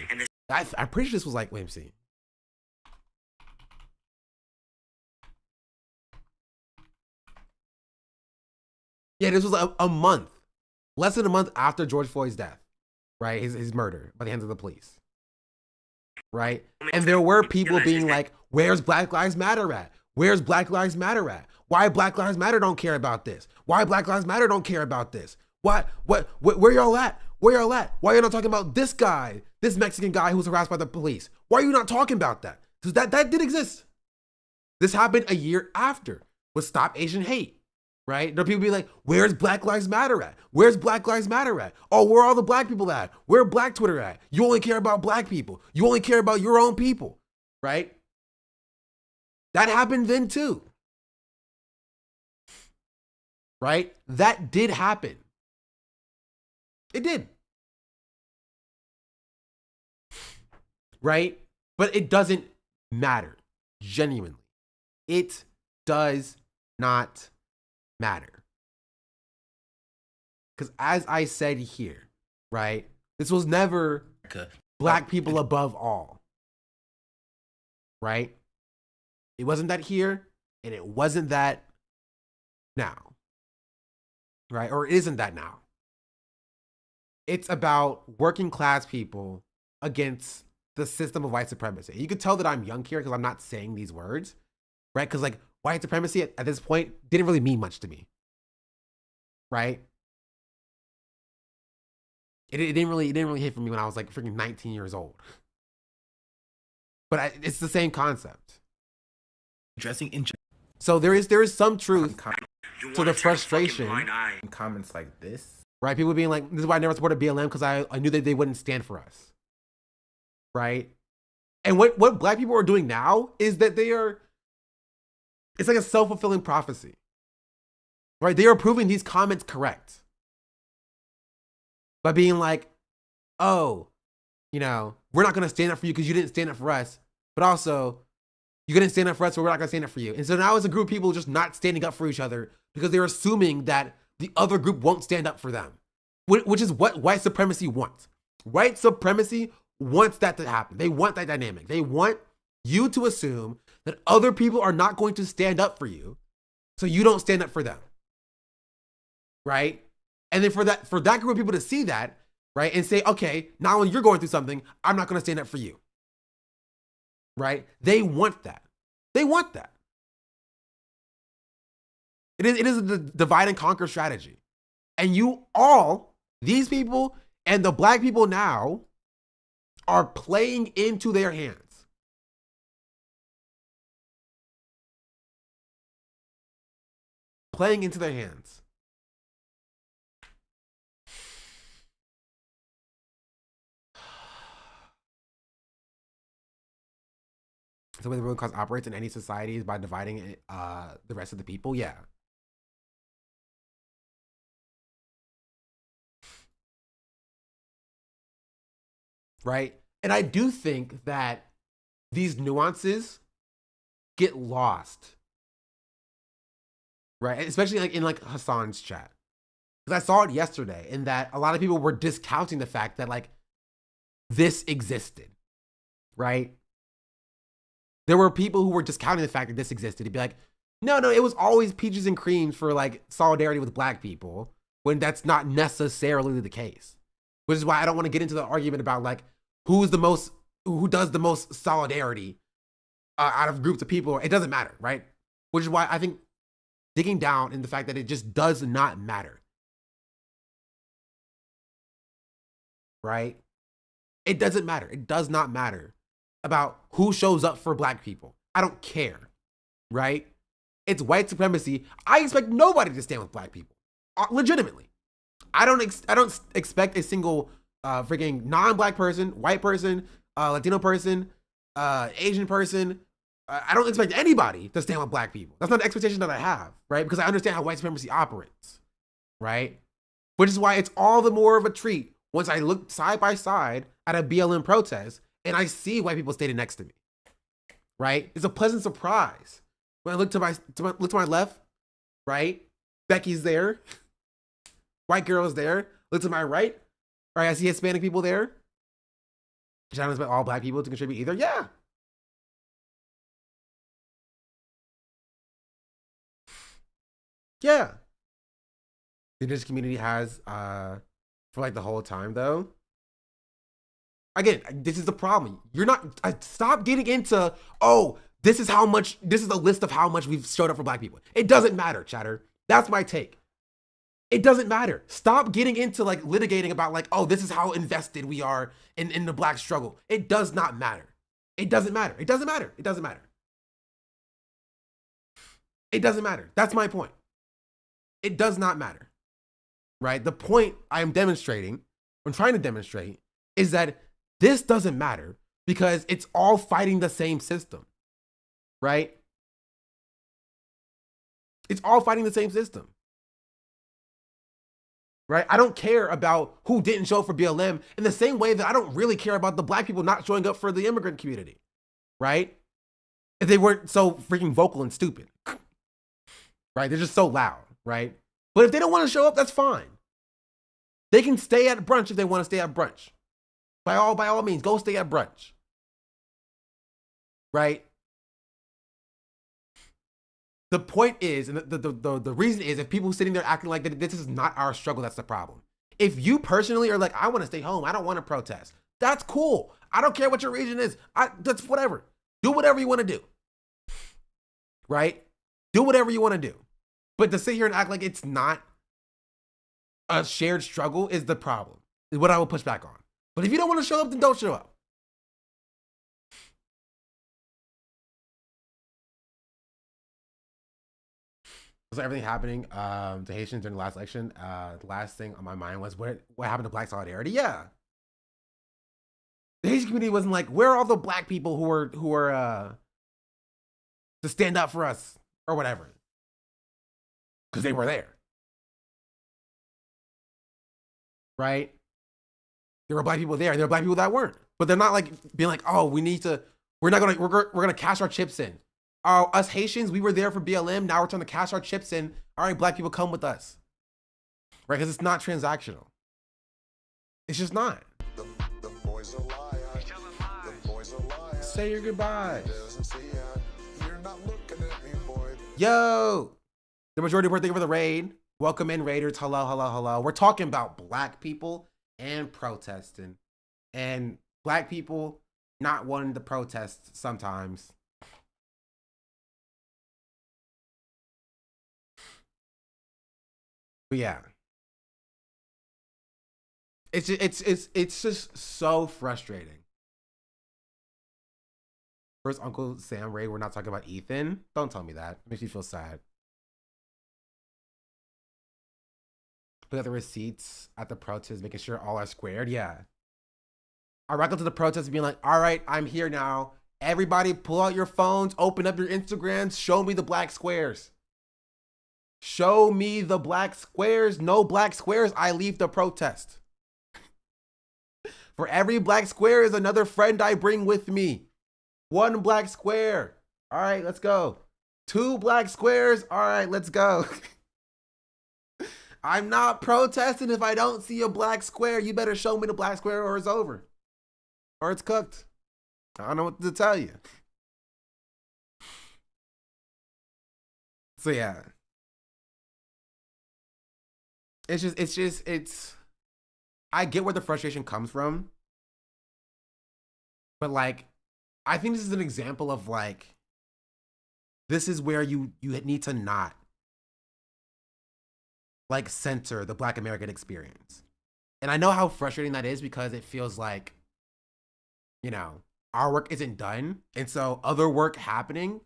I'm pretty sure this was like, wait, let me see. Yeah, this was a month, less than a month after George Floyd's death, right? His murder by the hands of the police, right? And there were people being like, where's Black Lives Matter at? Where's Black Lives Matter at? Why Black Lives Matter don't care about this? Why Black Lives Matter don't care about this? Where y'all at? Where y'all at? Why are you not talking about this guy, this Mexican guy who was harassed by the police? Why are you not talking about that? Because that did exist. This happened a year after with Stop Asian Hate, right? There are people be like, where's Black Lives Matter at? Where's Black Lives Matter at? Oh, where are all the Black people at? Where Black Twitter at? You only care about Black people. You only care about your own people, right? That happened then too, right? That did happen. It did. Right? But it doesn't matter. Genuinely. It does not matter. Because as I said here, right? This was never Black people above all. Right? It wasn't that here, and it wasn't that now. Right? Or it isn't that now. It's about working class people against the system of white supremacy. You could tell that I'm young here because I'm not saying these words, right? Because like white supremacy at this point didn't really mean much to me, right? It didn't really hit for me when I was like freaking 19 years old. But it's the same concept. So there is some truth to the frustration in comments like this. Right? People being like, this is why I never supported BLM because I knew that they wouldn't stand for us. Right? And what Black people are doing now is that it's like a self-fulfilling prophecy. Right? They are proving these comments correct. By being like, oh, we're not going to stand up for you because you didn't stand up for us. But also, you didn't stand up for us, so we're not going to stand up for you. And so now it's a group of people just not standing up for each other because they're assuming that the other group won't stand up for them, which is what white supremacy wants. White supremacy wants that to happen. They want that dynamic. They want you to assume that other people are not going to stand up for you, so you don't stand up for them, right? And then for that group of people to see that, right, and say, okay, now when you're going through something, I'm not going to stand up for you, right? They want that. They want that. It is a divide and conquer strategy. And these people and the Black people now are playing into their hands. Playing into their hands. The way the ruling class operates in any society is by dividing the rest of the people. Yeah. Right? And I do think that these nuances get lost, right? Especially like in like Hassan's chat, because I saw it yesterday, in that a lot of people were discounting the fact that like this existed, right? There were people who were discounting the fact that this existed. He'd be like, no, it was always peaches and creams for like solidarity with black people, when that's not necessarily the case. Which is why I don't want to get into the argument about like who does the most solidarity out of groups of people. It doesn't matter, right? Which is why I think digging down in the fact that it just does not matter, right? It doesn't matter. It does not matter about who shows up for black people. I don't care, right? It's white supremacy. I expect nobody to stand with black people, legitimately. I don't expect a single freaking non-black person, white person, Latino person, Asian person. I don't expect anybody to stand with black people. That's not an expectation that I have, right? Because I understand how white supremacy operates, right? Which is why it's all the more of a treat once I look side by side at a BLM protest and I see white people standing next to me, right? It's a pleasant surprise. When I look to my left, right? Becky's there. White girl's there. Look to my right. Right, I see Hispanic people there. Should I don't expect all black people to contribute either? Yeah. Yeah. The indigenous community has, for like the whole time though. Again, this is the problem. You're not, stop getting into, oh, this is a list of how much we've showed up for black people. It doesn't matter, chatter. That's my take. It doesn't matter. Stop getting into like litigating about like, oh, this is how invested we are in the black struggle. It does not matter. It doesn't matter. It doesn't matter. It doesn't matter. It doesn't matter. That's my point. It does not matter, right? The point I'm trying to demonstrate is that this doesn't matter because it's all fighting the same system, right? It's all fighting the same system, right? I don't care about who didn't show up for BLM in the same way that I don't really care about the black people not showing up for the immigrant community, right? If they weren't so freaking vocal and stupid, right? They're just so loud, right? But if they don't want to show up, that's fine. They can stay at brunch if they want to stay at brunch. By all means, go stay at brunch, right? The point is, and the reason is, if people sitting there acting like that, this is not our struggle, that's the problem. If you personally are like, I want to stay home, I don't want to protest, that's cool. I don't care what your reason is. That's whatever. Do whatever you want to do, right? Do whatever you want to do. But to sit here and act like it's not a shared struggle is the problem, is what I will push back on. But if you don't want to show up, then don't show up. So everything happening to Haitians during the last election, the last thing on my mind was what happened to Black Solidarity? Yeah. The Haitian community wasn't like, where are all the black people who were to stand up for us or whatever? Because they were there. Right? There were black people there, and there were black people that weren't. But they're not like being like, oh, we're gonna cash our chips in. Us Haitians, we were there for BLM. Now we're trying to cash our chips in. All right, black people, come with us. Right? Because it's not transactional. It's just not. The boys are liars. The boys are liars. Say your goodbyes. You're not looking at me, boy. Yo, the majority report, thank you for the raid. Welcome in, raiders. Hello, hello, hello. We're talking about black people and protesting, and black people not wanting to protest sometimes. But yeah, it's just so frustrating. First, Uncle Sam Ray, we're not talking about Ethan. Don't tell me that. It makes me feel sad. Put out the receipts at the protest, making sure all are squared. Yeah. I rock up to the protest and being like, all right, I'm here now. Everybody pull out your phones, open up your Instagrams, show me the black squares. Show me the black squares. No black squares, I leave the protest. For every black square is another friend I bring with me. 1 black square. All right, let's go. 2 black squares. All right, let's go. I'm not protesting if I don't see a black square. You better show me the black square or it's over. Or it's cooked. I don't know what to tell you. So yeah. It's I get where the frustration comes from. But like, I think this is an example of like, this is where you need to not like center the Black American experience. And I know how frustrating that is because it feels like, you know, our work isn't done. And so other work happening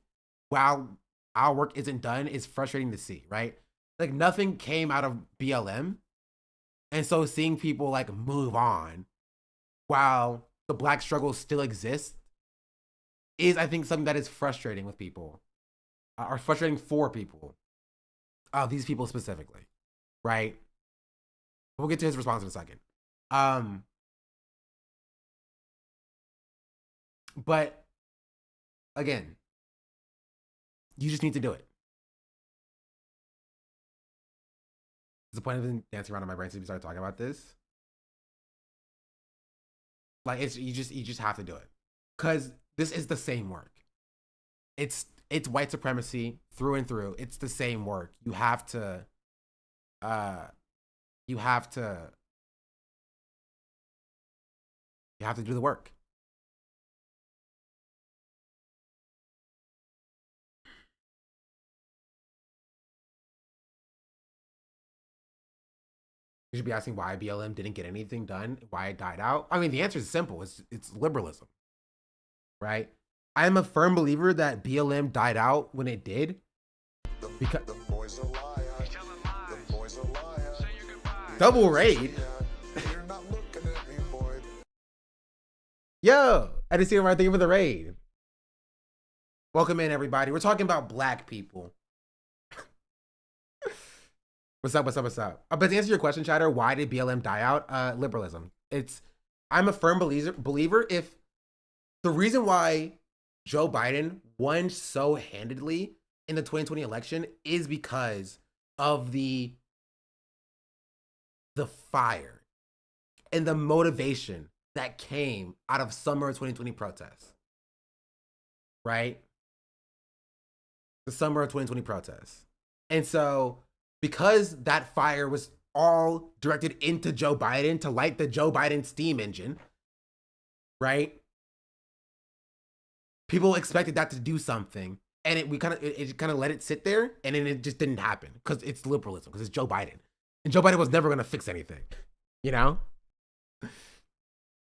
while our work isn't done is frustrating to see, right? Like nothing came out of BLM. And so seeing people like move on while the Black struggle still exists is, I think, something that is frustrating with people, or frustrating for people, these people specifically, right? We'll get to his response in a second. But again, you just need to do it. The point of dancing around in my brain since we started talking about this. Like it's you just have to do it. Cause this is the same work. It's white supremacy through and through. It's the same work. You have to do the work. You should be asking why BLM didn't get anything done, why it died out. I mean, the answer is simple. It's liberalism, right? I am a firm believer that BLM died out when it did. Because the boys are liars. The boys are liars. Double raid. You're not looking at me, boy. Yo, I didn't see the right thing for the raid. Welcome in, everybody. We're talking about Black people. What's up? But to answer your question, Chatter, why did BLM die out? Liberalism. I'm a firm believer if the reason why Joe Biden won so handedly in the 2020 election is because of the fire and the motivation that came out of summer of 2020 protests. Right? The summer of 2020 protests. And so, because that fire was all directed into Joe Biden to light the Joe Biden steam engine, right? People expected that to do something, and it kind of let it sit there, and then it just didn't happen because it's liberalism, because it's Joe Biden, and Joe Biden was never gonna fix anything, you know.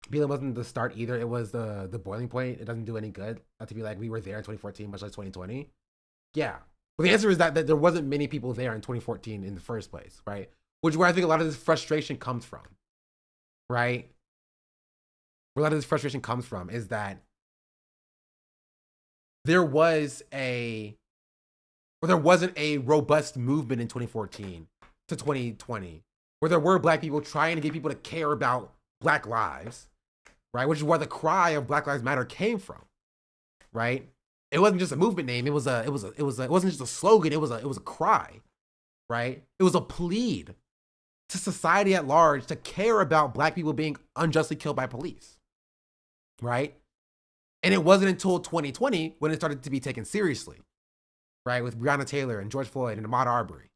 BLM wasn't the start either; it was the boiling point. It doesn't do any good not to be like we were there in 2014, much like 2020. Yeah. Well, the answer is that there wasn't many people there in 2014 in the first place, right? Which is where I think a lot of this frustration comes from, right? Where a lot of this frustration comes from is that there wasn't a robust movement in 2014 to 2020, where there were Black people trying to get people to care about Black lives, right? Which is where the cry of Black Lives Matter came from, right? It wasn't just a movement name. It wasn't just a slogan. It was a cry, right? It was a plead to society at large to care about Black people being unjustly killed by police, right? And it wasn't until 2020 when it started to be taken seriously, right? With Breonna Taylor and George Floyd and Ahmaud Arbery.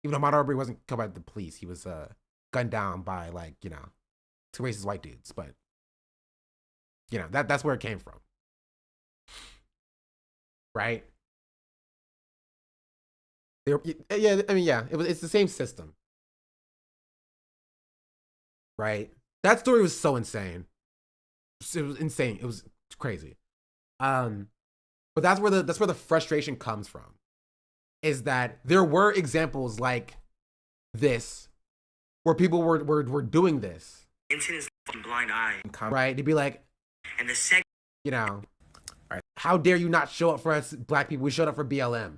Even though Ahmaud Arbery wasn't killed by the police, he was gunned down by two racist white dudes. But that's where it came from. Right? It's the same system. Right? That story was so insane. It was insane. It was crazy. But that's where the frustration comes from. Is that there were examples like this where people were doing this. Internet's fucking blind eye. Right? To be like, and the second, how dare you not show up for us Black people? We showed up for BLM,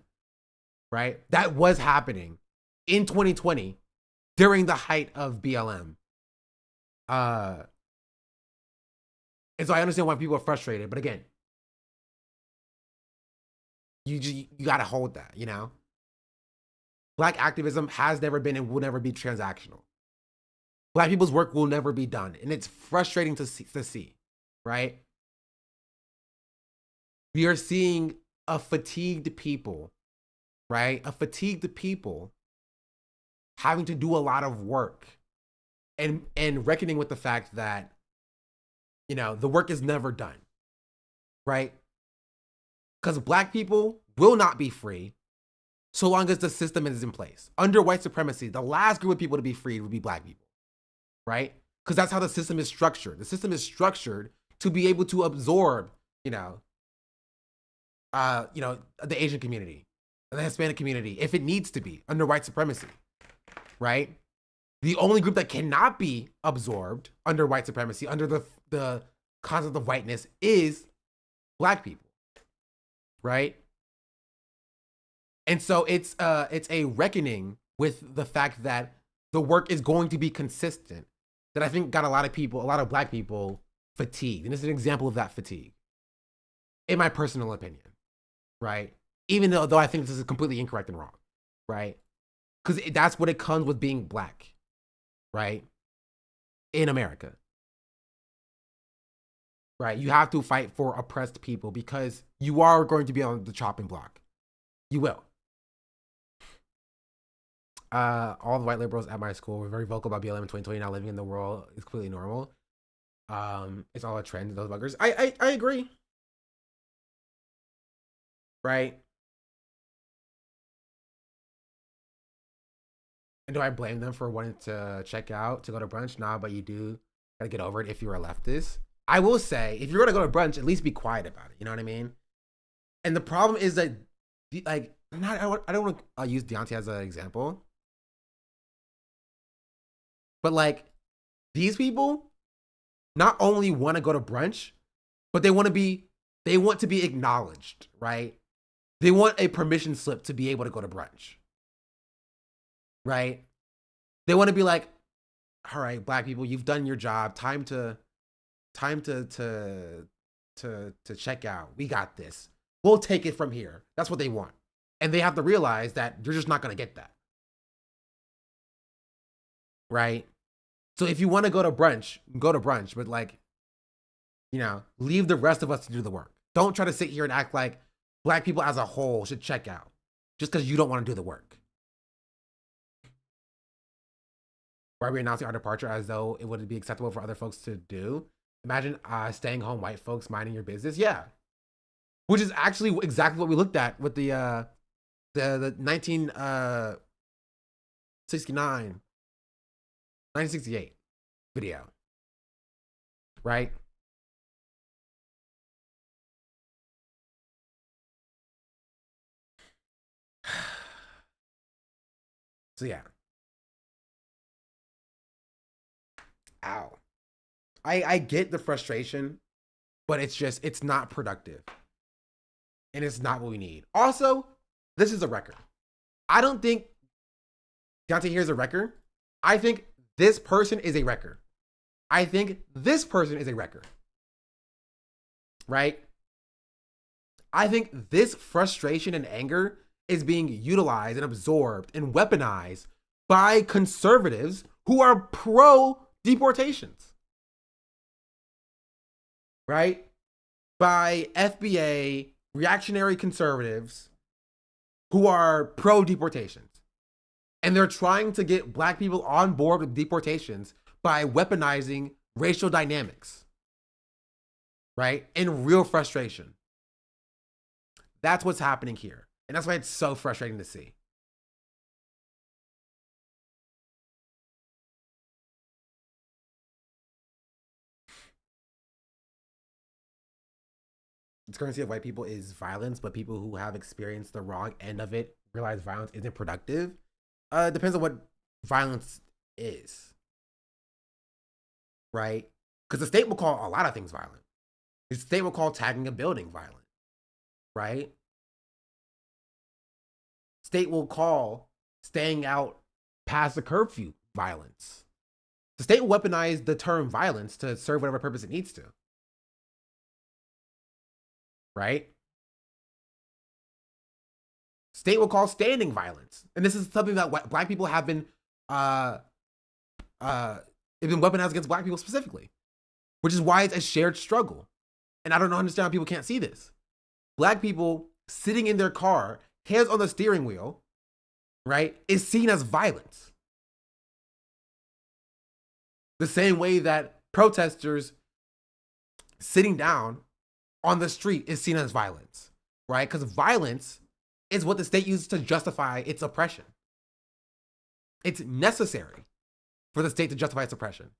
right? That was happening in 2020 during the height of BLM. And so I understand why people are frustrated. But again, you gotta hold that, you know? Black activism has never been and will never be transactional. Black people's work will never be done. And it's frustrating to see, right? We are seeing a fatigued people, right? A fatigued people having to do a lot of work and reckoning with the fact that, you know, the work is never done, right? Because Black people will not be free so long as the system is in place. Under white supremacy, the last group of people to be freed would be Black people, right? Because that's how the system is structured. The system is structured to be able to absorb, the Asian community, the Hispanic community, if it needs to be under white supremacy, right? The only group that cannot be absorbed under white supremacy, under the concept of whiteness, is Black people, right? And so it's a reckoning with the fact that the work is going to be consistent that I think got a lot of Black people fatigued. And this is an example of that fatigue, in my personal opinion, right? Even though I think this is completely incorrect and wrong, right? Because that's what it comes with being Black, right? In America, right? You have to fight for oppressed people because you are going to be on the chopping block. You will. All the white liberals at my school were very vocal about BLM in 2020 not living in the world is completely normal. It's all a trend, those buggers. I agree. Right? And do I blame them for wanting to check out, to go to brunch? Nah, but you do gotta get over it if you're a leftist. I will say, if you're gonna go to brunch, at least be quiet about it. You know what I mean? And the problem is that, like, I don't want to use Deontay as an example. But like, these people not only want to go to brunch, but they want to be acknowledged, right? They want a permission slip to be able to go to brunch, right? They want to be like, all right, Black people, you've done your job. Time to check out. We got this. We'll take it from here. That's what they want. And they have to realize that you're just not going to get that. Right? So if you want to go to brunch, but like, leave the rest of us to do the work. Don't try to sit here and act like Black people as a whole should check out just because you don't want to do the work. Why are we announcing our departure as though it wouldn't be acceptable for other folks to do? Imagine staying home white folks minding your business. Yeah. Which is actually exactly what we looked at with the 1968 video, right? So yeah. Ow. I get the frustration, but it's not productive. And it's not what we need. Also, this is a record. I don't think Deontay here's a record. I think this person is a record. I think this person is a record. Right? I think this frustration and anger is being utilized and absorbed and weaponized by conservatives who are pro deportations. Right? By FBA reactionary conservatives who are pro deportations. And they're trying to get Black people on board with deportations by weaponizing racial dynamics, right? In real frustration. That's what's happening here. And that's why it's so frustrating to see. The currency of white people is violence, but people who have experienced the wrong end of it realize violence isn't productive. It depends on what violence is, right? Because the state will call a lot of things violent. The state will call tagging a building violent, right? State will call staying out past the curfew violence. The state will weaponize the term violence to serve whatever purpose it needs to, right? state will call standing violence. And this is something that black people have been, they've been weaponized against black people specifically, which is why it's a shared struggle. And I don't understand how people can't see this. Black people sitting in their car, hands on the steering wheel, right, is seen as violence. The same way that protesters sitting down on the street is seen as violence, right? Because violence is what the state uses to justify its oppression. It's necessary for the state to justify its oppression.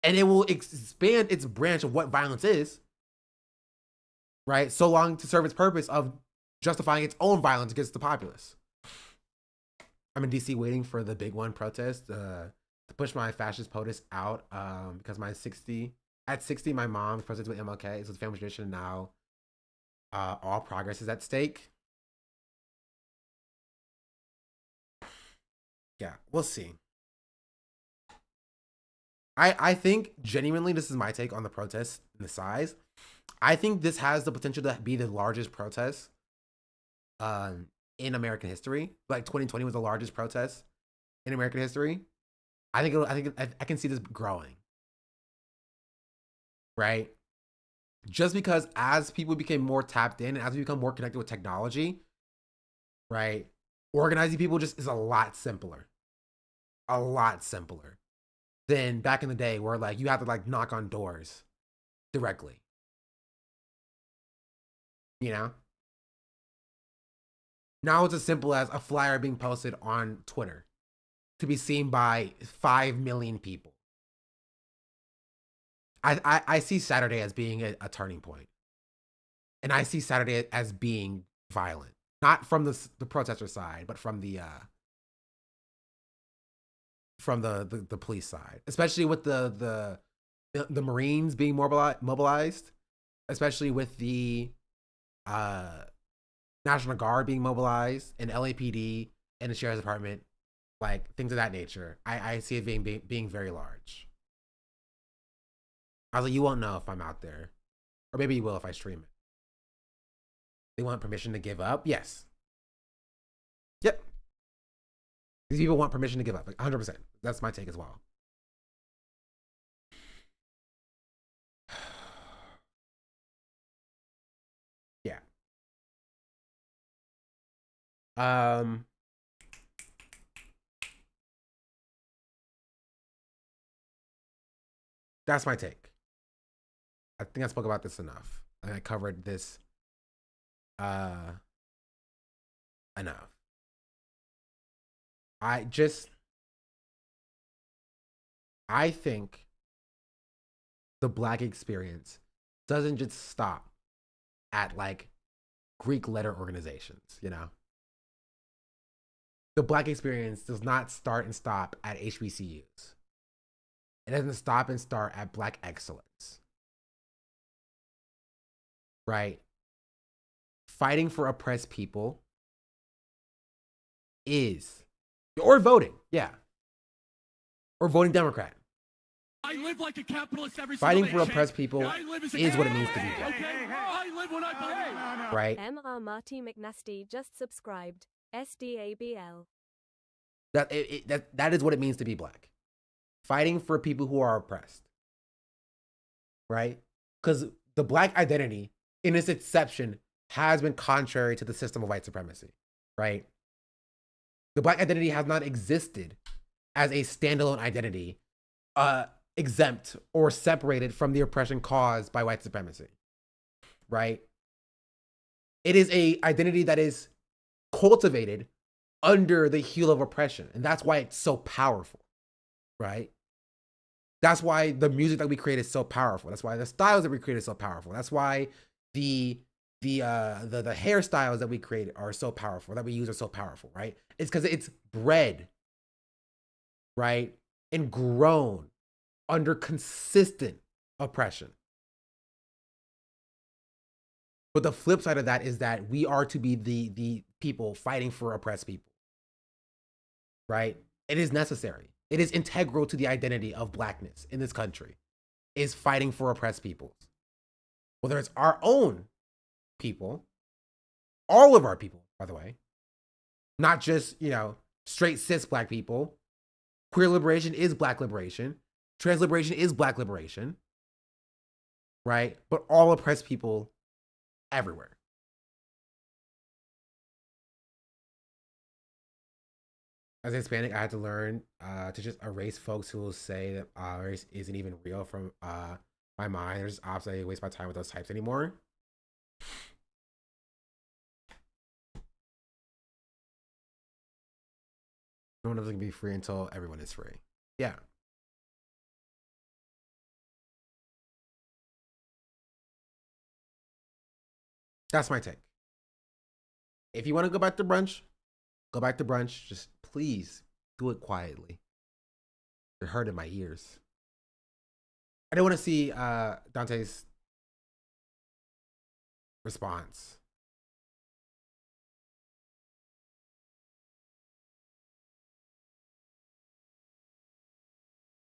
And it will expand its branch of what violence is, right? So long to serve its purpose of justifying its own violence against the populace. I'm in DC waiting for the big one protest to push my fascist POTUS out because at 60, my mom protested with MLK. It's a family tradition now. All progress is at stake. Yeah, we'll see. I think genuinely, this is my take on the protest and the size. I think this has the potential to be the largest protest in American history. Like 2020 was the largest protest in American history. I can see this growing. Right? Just because as people became more tapped in and as we become more connected with technology, right? Organizing people just is a lot simpler. A lot simpler than back in the day where like you have to like knock on doors directly. You know? Now it's as simple as a flyer being posted on Twitter to be seen by 5 million people. I see Saturday as being a turning point. And I see Saturday as being violent. Not from the protester side, but from the police side. Especially with the Marines being mobilized. Especially with the National Guard being mobilized and LAPD and the Sheriff's Department. Like things of that nature. I see it being very large. I was like, you won't know if I'm out there. Or maybe you will if I stream it. They want permission to give up? Yes. Yep. These people want permission to give up. Like 100%. That's my take as well. Yeah. That's my take. I think I spoke about this enough. I covered this enough. I think the Black experience doesn't just stop at like Greek letter organizations, you know? The Black experience does not start and stop at HBCUs. It doesn't stop and start at Black excellence. Right? Fighting for oppressed people is, or voting, yeah. Or voting Democrat. I live like a capitalist every Fighting single for day. oppressed people is what it means to be Black. Okay? I live when I believe. Right? MR Marty McNasty just subscribed. SDABL. That is what it means to be Black. Fighting for people who are oppressed. Right? Because the Black identity, in its inception, has been contrary to the system of white supremacy. Right? The Black identity has not existed as a standalone identity, exempt or separated from the oppression caused by white supremacy. Right? It is a identity that is cultivated under the heel of oppression. And that's why it's so powerful. Right? That's why the music that we create is so powerful. That's why the styles that we create is so powerful. That's why the hairstyles that we create are so powerful, that we use are so powerful, right? It's because it's bred, right? And grown under consistent oppression. But the flip side of that is that we are to be the people fighting for oppressed people, right? It is necessary. It is integral to the identity of Blackness in this country, is fighting for oppressed peoples. Whether it's our own people, all of our people, by the way, Not just, you know, straight cis black people. Queer liberation is black liberation. Trans liberation is black liberation. Right? But all oppressed people everywhere. As a Hispanic, I had to learn to just erase folks who will say that race isn't even real from my mind. There's just obviously waste my time with those types anymore. No one of them can be free until everyone is free. Yeah. That's my take. If you want to go back to brunch, go back to brunch. Just please do it quietly. You're hurting my ears. I don't want to see Dante's response.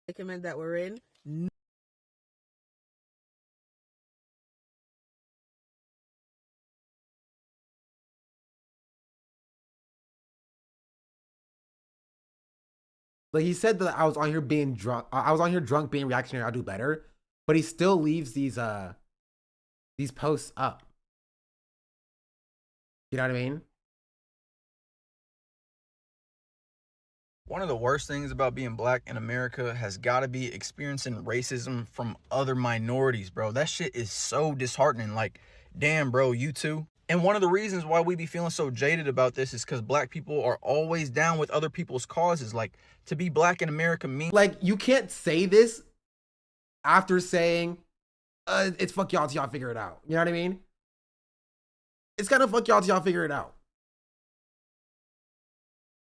Predicament that we're in. Like he said that I was on here being drunk. I was on here drunk being reactionary. I'll do better. But he still leaves these posts up. You know what I mean? One of the worst things about being black in America has got to be experiencing racism from other minorities, bro. That shit is so disheartening. Like, damn, bro, you too? And one of the reasons why we be feeling so jaded about this is because black people are always down with other people's causes. Like, to be black in America means... Like, you can't say this after saying, it's fuck y'all till y'all figure it out. You know what I mean? It's kind of fuck y'all till y'all figure it out.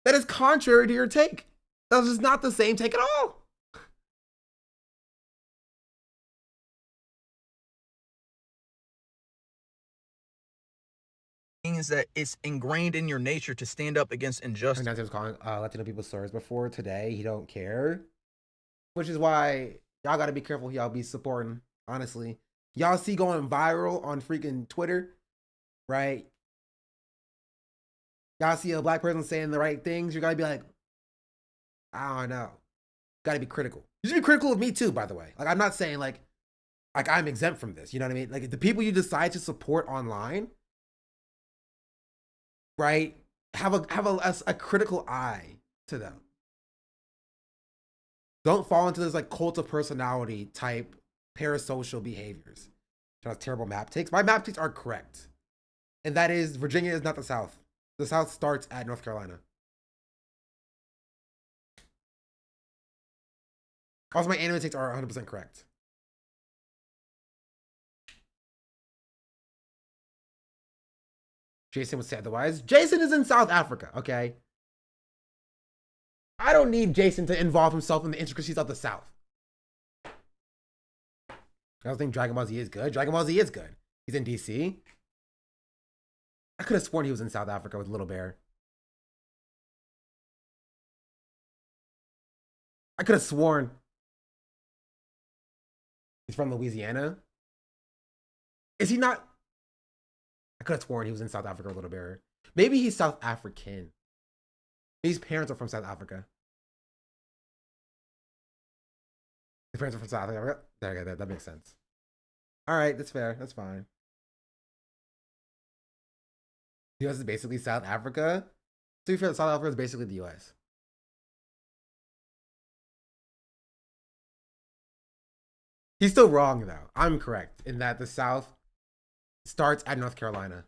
That is contrary to your take. That is not the same take at all. Means that it's ingrained in your nature to stand up against injustice. And that's calling Latino people slurs before today. He don't care, which is why y'all got to be careful who y'all be supporting. Honestly, y'all see going viral on freaking Twitter, right? Y'all see a black person saying the right things. You gotta be like, I don't know. Gotta be critical. You should be critical of me too, by the way. Like I'm not saying like I'm exempt from this. You know what I mean? Like the people you decide to support online, right? Have a critical eye to them. Don't fall into this like cult of personality type parasocial behaviors. That's terrible map takes. My map takes are correct. And that is Virginia is not the South. The South starts at North Carolina. Also, my anime takes are 100% correct. Jason would say otherwise. Jason is in South Africa, okay? I don't need Jason to involve himself in the intricacies of the South. I don't think Dragon Ball Z is good. Dragon Ball Z is good. He's in DC. I could have sworn he was in South Africa with Little Bear. I could have sworn he's from Louisiana. Is he not? I could have sworn he was in South Africa with Little Bear. Maybe he's South African. His parents are from South Africa. His parents are from South Africa. There, that makes sense. All right, that's fair. That's fine. The US is basically South Africa. To be fair, South Africa is basically the US. He's still wrong, though. I'm correct in that the South starts at North Carolina.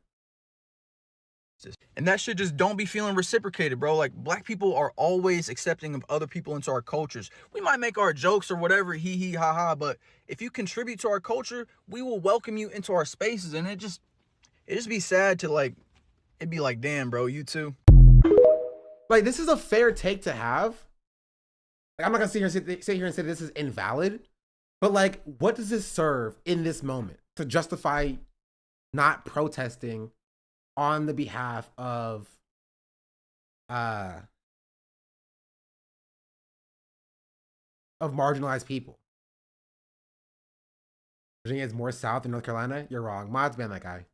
And that shit just don't be feeling reciprocated, bro. Like, black people are always accepting of other people into our cultures. We might make our jokes or whatever, hee hee ha ha, but if you contribute to our culture, we will welcome you into our spaces. And it just be sad to like, it'd be like, damn, bro, you too. Like, this is a fair take to have. Like, I'm not gonna sit here and say this is invalid, but like, what does this serve in this moment to justify not protesting on the behalf of marginalized people? Virginia is more south than North Carolina. You're wrong. Mod's been that guy.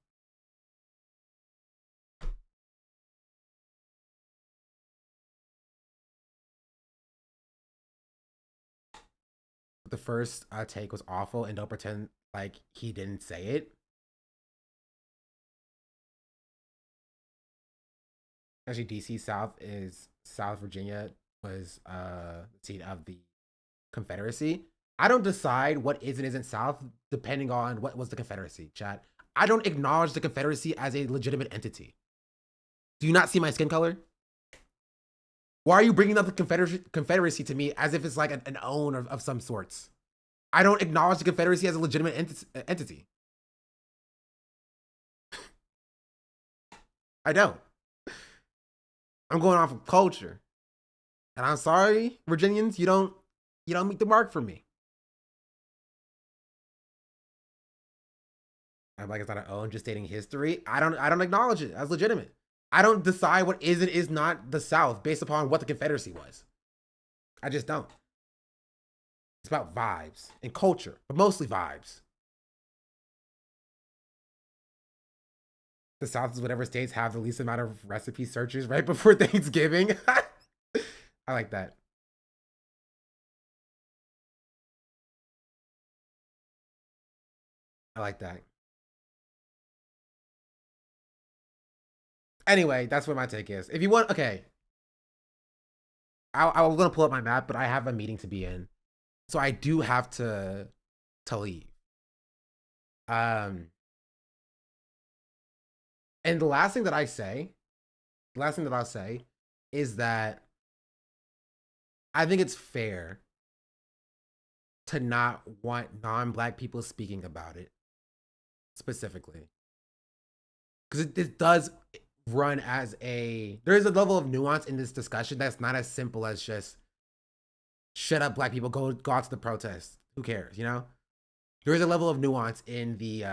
the first take was awful, and don't pretend like he didn't say it. Actually, DC South Virginia was the seat of the Confederacy. I don't decide what is and isn't South depending on what was the Confederacy, chat. I don't acknowledge the Confederacy as a legitimate entity. Do you not see my skin color? Why are you bringing up the Confederacy to me as if it's like an own of some sorts? I don't acknowledge the Confederacy as a legitimate entity. I don't. I'm going off of culture. And I'm sorry, Virginians, you don't meet the mark for me. I'm like, it's not an own, just stating history. I don't acknowledge it as legitimate. I don't decide what is and is not the South based upon what the Confederacy was. I just don't. It's about vibes and culture, but mostly vibes. The South is whatever states have the least amount of recipe searches right before Thanksgiving. I like that. I like that. Anyway, that's what my take is. If you want, okay. I was gonna pull up my map, but I have a meeting to be in, so I do have to leave. And the last thing that I'll say is that I think it's fair to not want non-Black people speaking about it specifically, because it does run as there's a level of nuance in this discussion that's not as simple as just shut up Black people, go out to the protest, who cares, you know? There is a level of nuance in the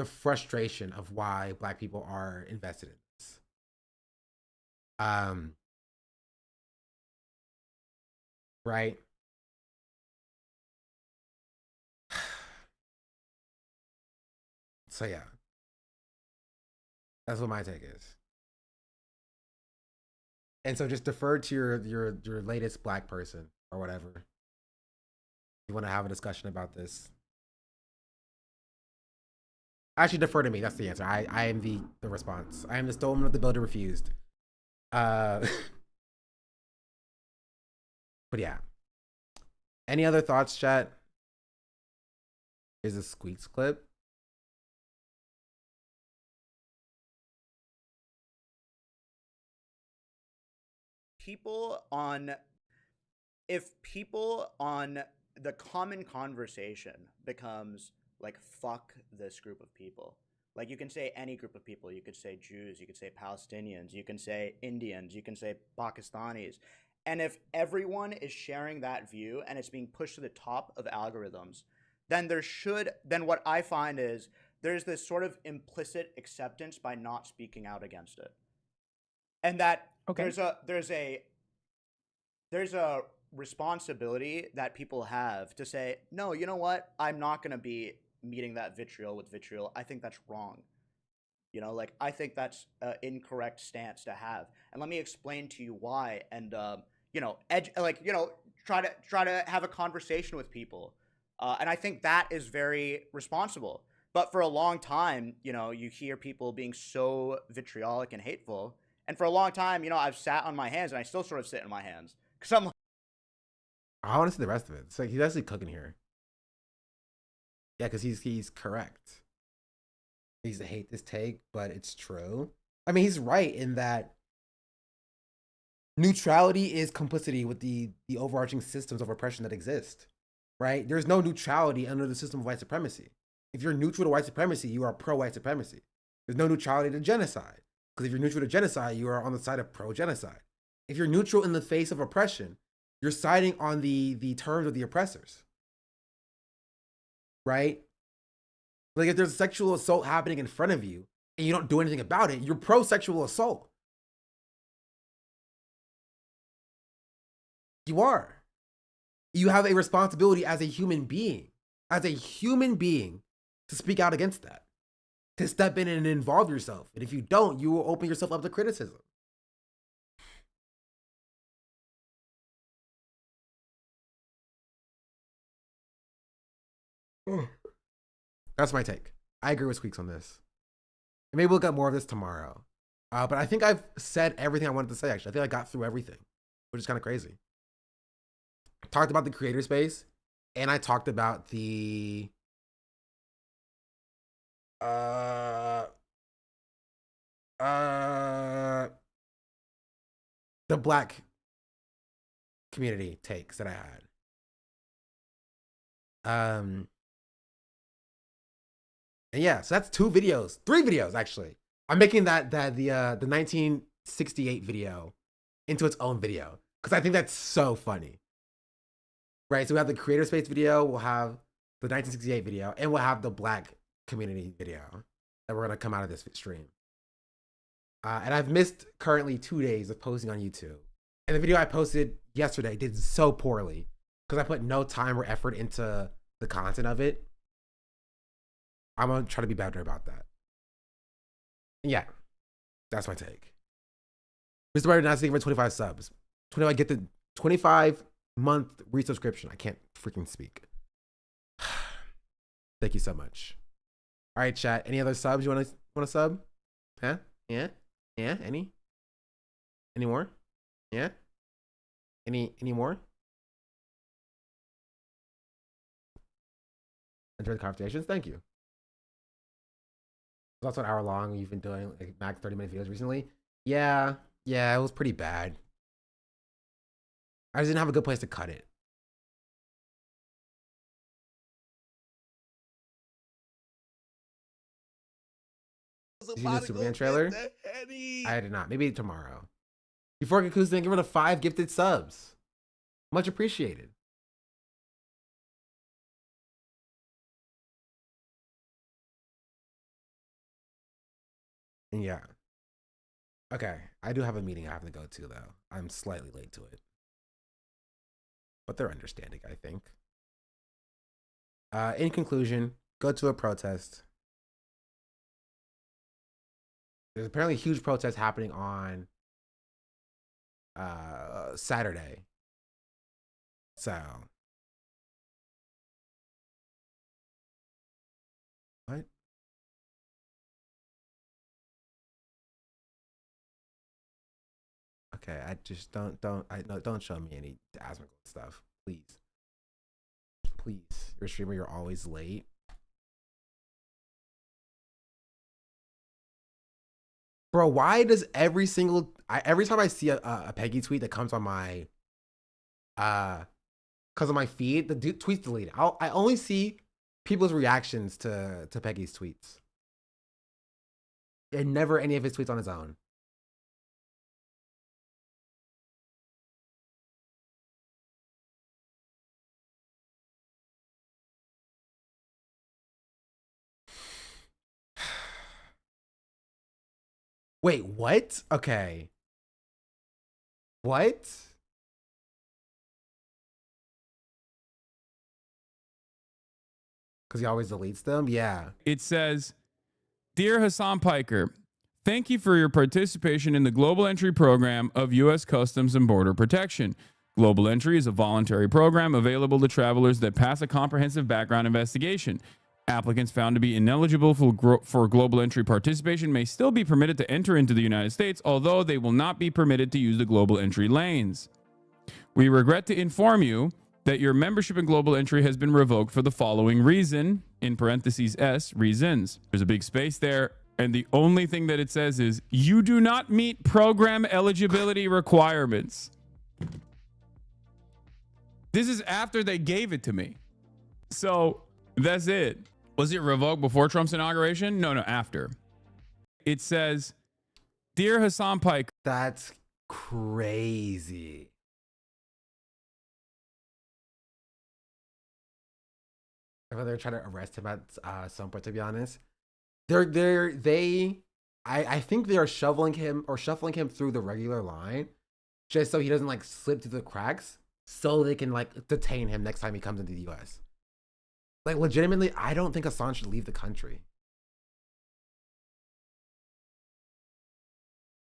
frustration of why Black people are invested in this. Right? So yeah. That's what my take is. And so just defer to your latest Black person or whatever. You want to have a discussion about this. Actually, defer to me. That's the answer. I am the response. I am the stolen of the builder refused. But yeah. Any other thoughts, chat? Is a Squeaks clip? If people on the common conversation becomes like, fuck this group of people. Like, you can say any group of people. You could say Jews, you could say Palestinians, you can say Indians, you can say Pakistanis. And if everyone is sharing that view and it's being pushed to the top of algorithms, then then what I find is there's this sort of implicit acceptance by not speaking out against it. And that there's a responsibility that people have to say, no, you know what? I'm not going to be meeting that vitriol with vitriol. I think that's wrong. You know, like, I think that's an incorrect stance to have. And let me explain to you why. And, try to have a conversation with people. And I think that is very responsible. But for a long time, you hear people being so vitriolic and hateful. And for a long time, I've sat on my hands, and I still sort of sit on my hands. Because I'm like, I want to see the rest of it. It's like he's actually cooking here. Yeah, because he's correct. He used to hate this take, but it's true. I mean, he's right in that neutrality is complicity with the overarching systems of oppression that exist, right? There's no neutrality under the system of white supremacy. If you're neutral to white supremacy, you are pro-white supremacy. There's no neutrality to genocide. Because if you're neutral to genocide, you are on the side of pro-genocide. If you're neutral in the face of oppression, you're siding on the terms of the oppressors, right? Like, if there's sexual assault happening in front of you and you don't do anything about it, you're pro-sexual assault. You are. You have a responsibility as a human being, to speak out against that, to step in and involve yourself. And if you don't, you will open yourself up to criticism. That's my take. I agree with Squeaks on this. And maybe we'll get more of this tomorrow. But I think I've said everything I wanted to say, actually. I think I got through everything, which is kind of crazy. Talked about the creator space, and I talked about the black community takes that I had. And yeah, so that's 3 videos actually. I'm making the 1968 video into its own video because I think that's so funny. Right, so we have the creator space video, we'll have the 1968 video, and we'll have the black community video that we're gonna come out of this stream. And I've missed currently 2 days of posting on YouTube. And the video I posted yesterday did so poorly because I put no time or effort into the content of it. I'm gonna try to be better about that. Yeah, that's my take. Mr. Byron, not saying for 25 subs. 25, get the 25-month resubscription. I can't freaking speak. Thank you so much. All right, chat. Any other subs you want to sub? Huh? Yeah. Any more? Yeah. Any more? Enjoy the conversations. Thank you. It's also an hour long. You've been doing like max 30-minute videos recently. Yeah, it was pretty bad. I just didn't have a good place to cut it. Did you see the Superman trailer? I did not. Maybe tomorrow. Before Kaku's didn't give her the 5 gifted subs. Much appreciated. And yeah. Okay. I do have a meeting I have to go to though. I'm slightly late to it. But they're understanding, I think. In conclusion, go to a protest. There's apparently a huge protest happening on Saturday. So. What? Okay, I just don't show me any asthma stuff, please. Please, you're a streamer. You're always late. Bro, why does every time I see a Peggy tweet that comes on my because of my feed, the tweet's deleted. I only see people's reactions to Peggy's tweets. And never any of his tweets on his own. Wait, what? Okay. What? Because he always deletes them? Yeah. It says, Dear Hassan Piker, thank you for your participation in the Global Entry Program of U.S. Customs and Border Protection. Global Entry is a voluntary program available to travelers that pass a comprehensive background investigation. Applicants found to be ineligible for Global Entry participation may still be permitted to enter into the United States, although they will not be permitted to use the Global Entry lanes. We regret to inform you that your membership in Global Entry has been revoked for the following reason, in parentheses S, reasons. There's a big space there, and the only thing that it says is, you do not meet program eligibility requirements. This is after they gave it to me. So that's it. Was it revoked before Trump's inauguration? No, after. It says, Dear Hassan Pike. That's crazy. I thought they were trying to arrest him at some point, to be honest. I think they are shuffling him through the regular line just so he doesn't like slip through the cracks so they can like detain him next time he comes into the US. Like, legitimately, I don't think Assange should leave the country.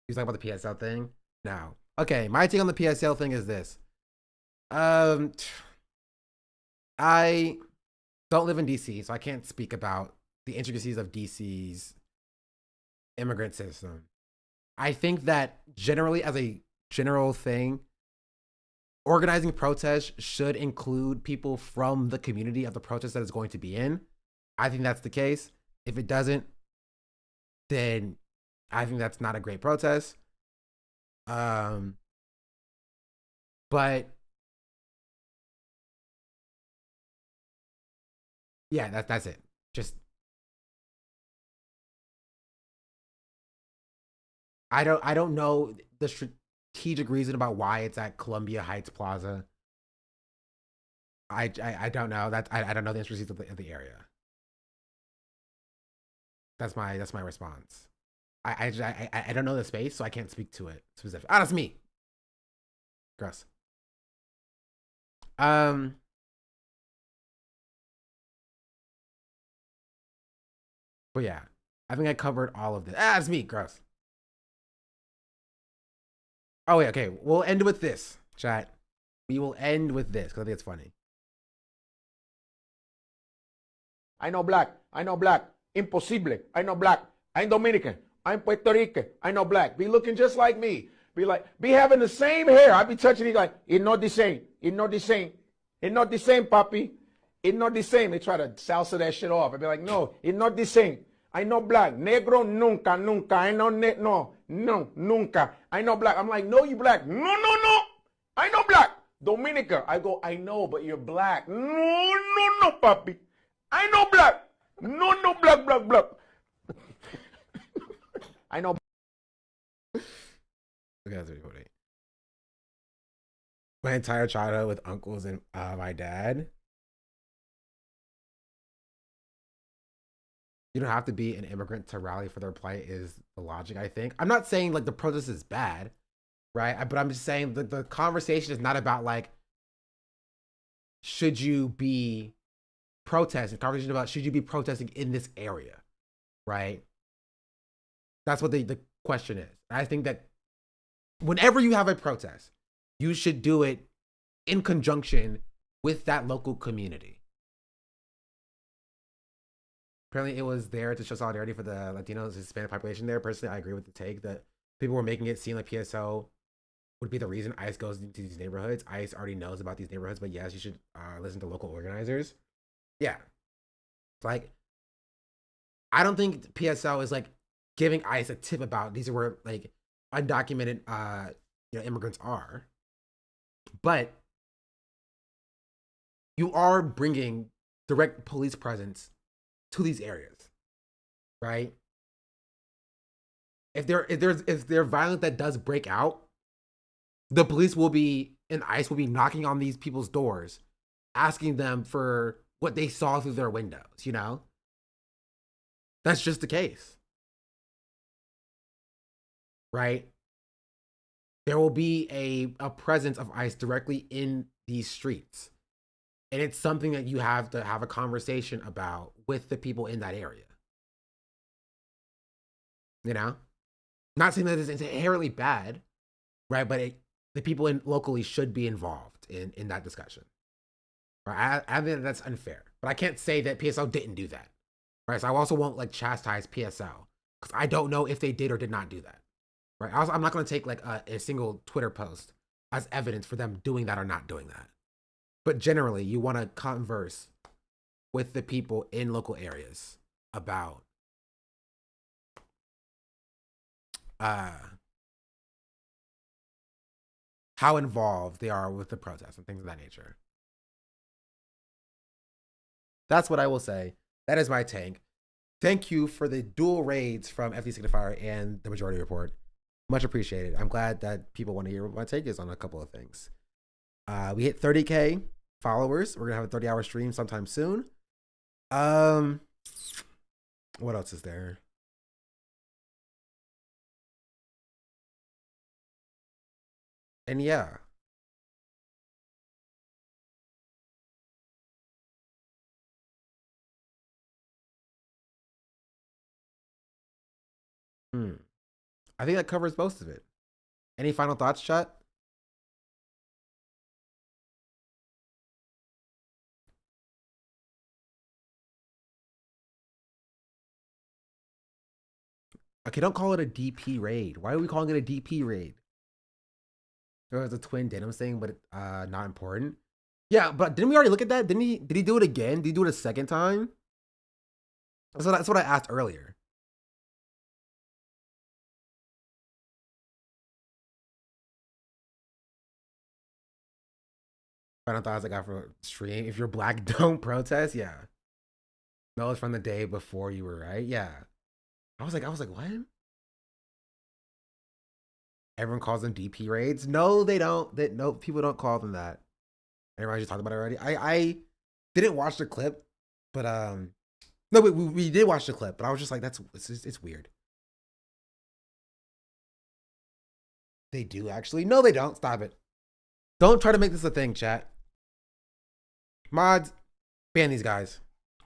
He's talking about the PSL thing? No. Okay, my take on the PSL thing is this. I don't live in DC, so I can't speak about the intricacies of DC's immigrant system. I think that generally, as a general thing, organizing protests should include people from the community of the protest that it's going to be in. I think that's the case. If it doesn't, then I think that's not a great protest. But yeah, that's it. Just I don't know the strategic reason about why it's at Columbia Heights Plaza. I don't know that. I don't know the intricacies of the area. That's my response. I don't know the space, so I can't speak to it specifically. Ah, that's me. Gross. But yeah, I think I covered all of this. Ah, it's me. Gross. Oh wait, okay. We'll end with this, chat. We will end with this because I think it's funny. I know black. I know black. Impossible. I know black. I'm Dominican. I'm Puerto Rican. I know black. Be looking just like me. Be having the same hair. I be touching it like, it's not the same. It's not the same. It's not the same, papi. It's not the same. They try to salsa that shit off. I be like, no, it's not the same. I know black. Negro nunca, nunca. I know no, nunca. I know black. I'm like, no, you black. No. I know black. Dominica. I go, I know, but you're black. No, papi. I know black. No, black. I know. Okay, that's really funny. My entire childhood with uncles and my dad. You don't have to be an immigrant to rally for their plight is the logic, I think. I'm not saying like the protest is bad, right? But I'm just saying that the conversation is not about like, should you be protesting? The conversation about should you be protesting in this area, right? That's what the question is. I think that whenever you have a protest, you should do it in conjunction with that local community. Apparently it was there to show solidarity for the Latinos, Hispanic population there. Personally, I agree with the take that people were making it seem like PSO would be the reason ICE goes into these neighborhoods. ICE already knows about these neighborhoods, but yes, you should listen to local organizers. Yeah. Like, I don't think PSO is like giving ICE a tip about these are where like undocumented immigrants are. But you are bringing direct police presence to these areas, right? If they're violence that does break out, the police will be and ICE will be knocking on these people's doors, asking them for what they saw through their windows, you know? That's just the case. Right? There will be a presence of ICE directly in these streets. And it's something that you have to have a conversation about with the people in that area. You know? Not saying that it's inherently bad, right? But the people locally should be involved in that discussion. Right? I think that's unfair. But I can't say that PSO didn't do that. Right? So I also won't like chastise PSO because I don't know if they did or did not do that. Right? Also, I'm not going to take like a single Twitter post as evidence for them doing that or not doing that. But generally, you want to converse with the people in local areas about how involved they are with the protests and things of that nature. That's what I will say. That is my take. Thank you for the dual raids from FD Signifier and the Majority Report. Much appreciated. I'm glad that people want to hear what my take is on a couple of things. We hit 30K followers. We're going to have a 30-hour stream sometime soon. What else is there? And yeah. I think that covers most of it. Any final thoughts, chat? Okay, don't call it a DP raid. Why are we calling it a DP raid? There was a twin denim thing, but not important. Yeah, but didn't we already look at that? Didn't he? Did he do it again? Did he do it a second time? That's what I asked earlier. I thought I was like after stream. If you're black, don't protest. Yeah. No, it's from the day before you were right. Yeah. I was like, what? Everyone calls them DP raids. No, they don't. No, people don't call them that. Everyone just talked about it already. I didn't watch the clip, but no, we did watch the clip, but I was just like, it's weird. They do actually. No, they don't. Stop it. Don't try to make this a thing, chat. Mods, ban these guys.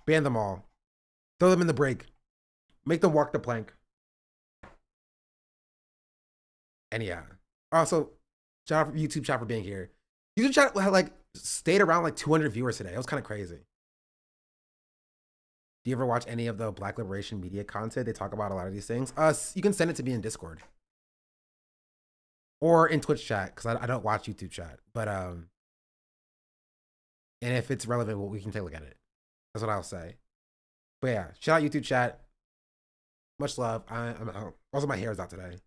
Ban them all. Throw them in the break. Make them walk the plank. And yeah. Also, shout out for YouTube chat for being here. YouTube chat had like stayed around like 200 viewers today. It was kind of crazy. Do you ever watch any of the Black Liberation Media content? They talk about a lot of these things. You can send it to me in Discord. Or in Twitch chat, because I don't watch YouTube chat. But and if it's relevant, we can take a look at it. That's what I'll say. But yeah, shout out YouTube chat. Much love. I'm out. Also, my hair is out today.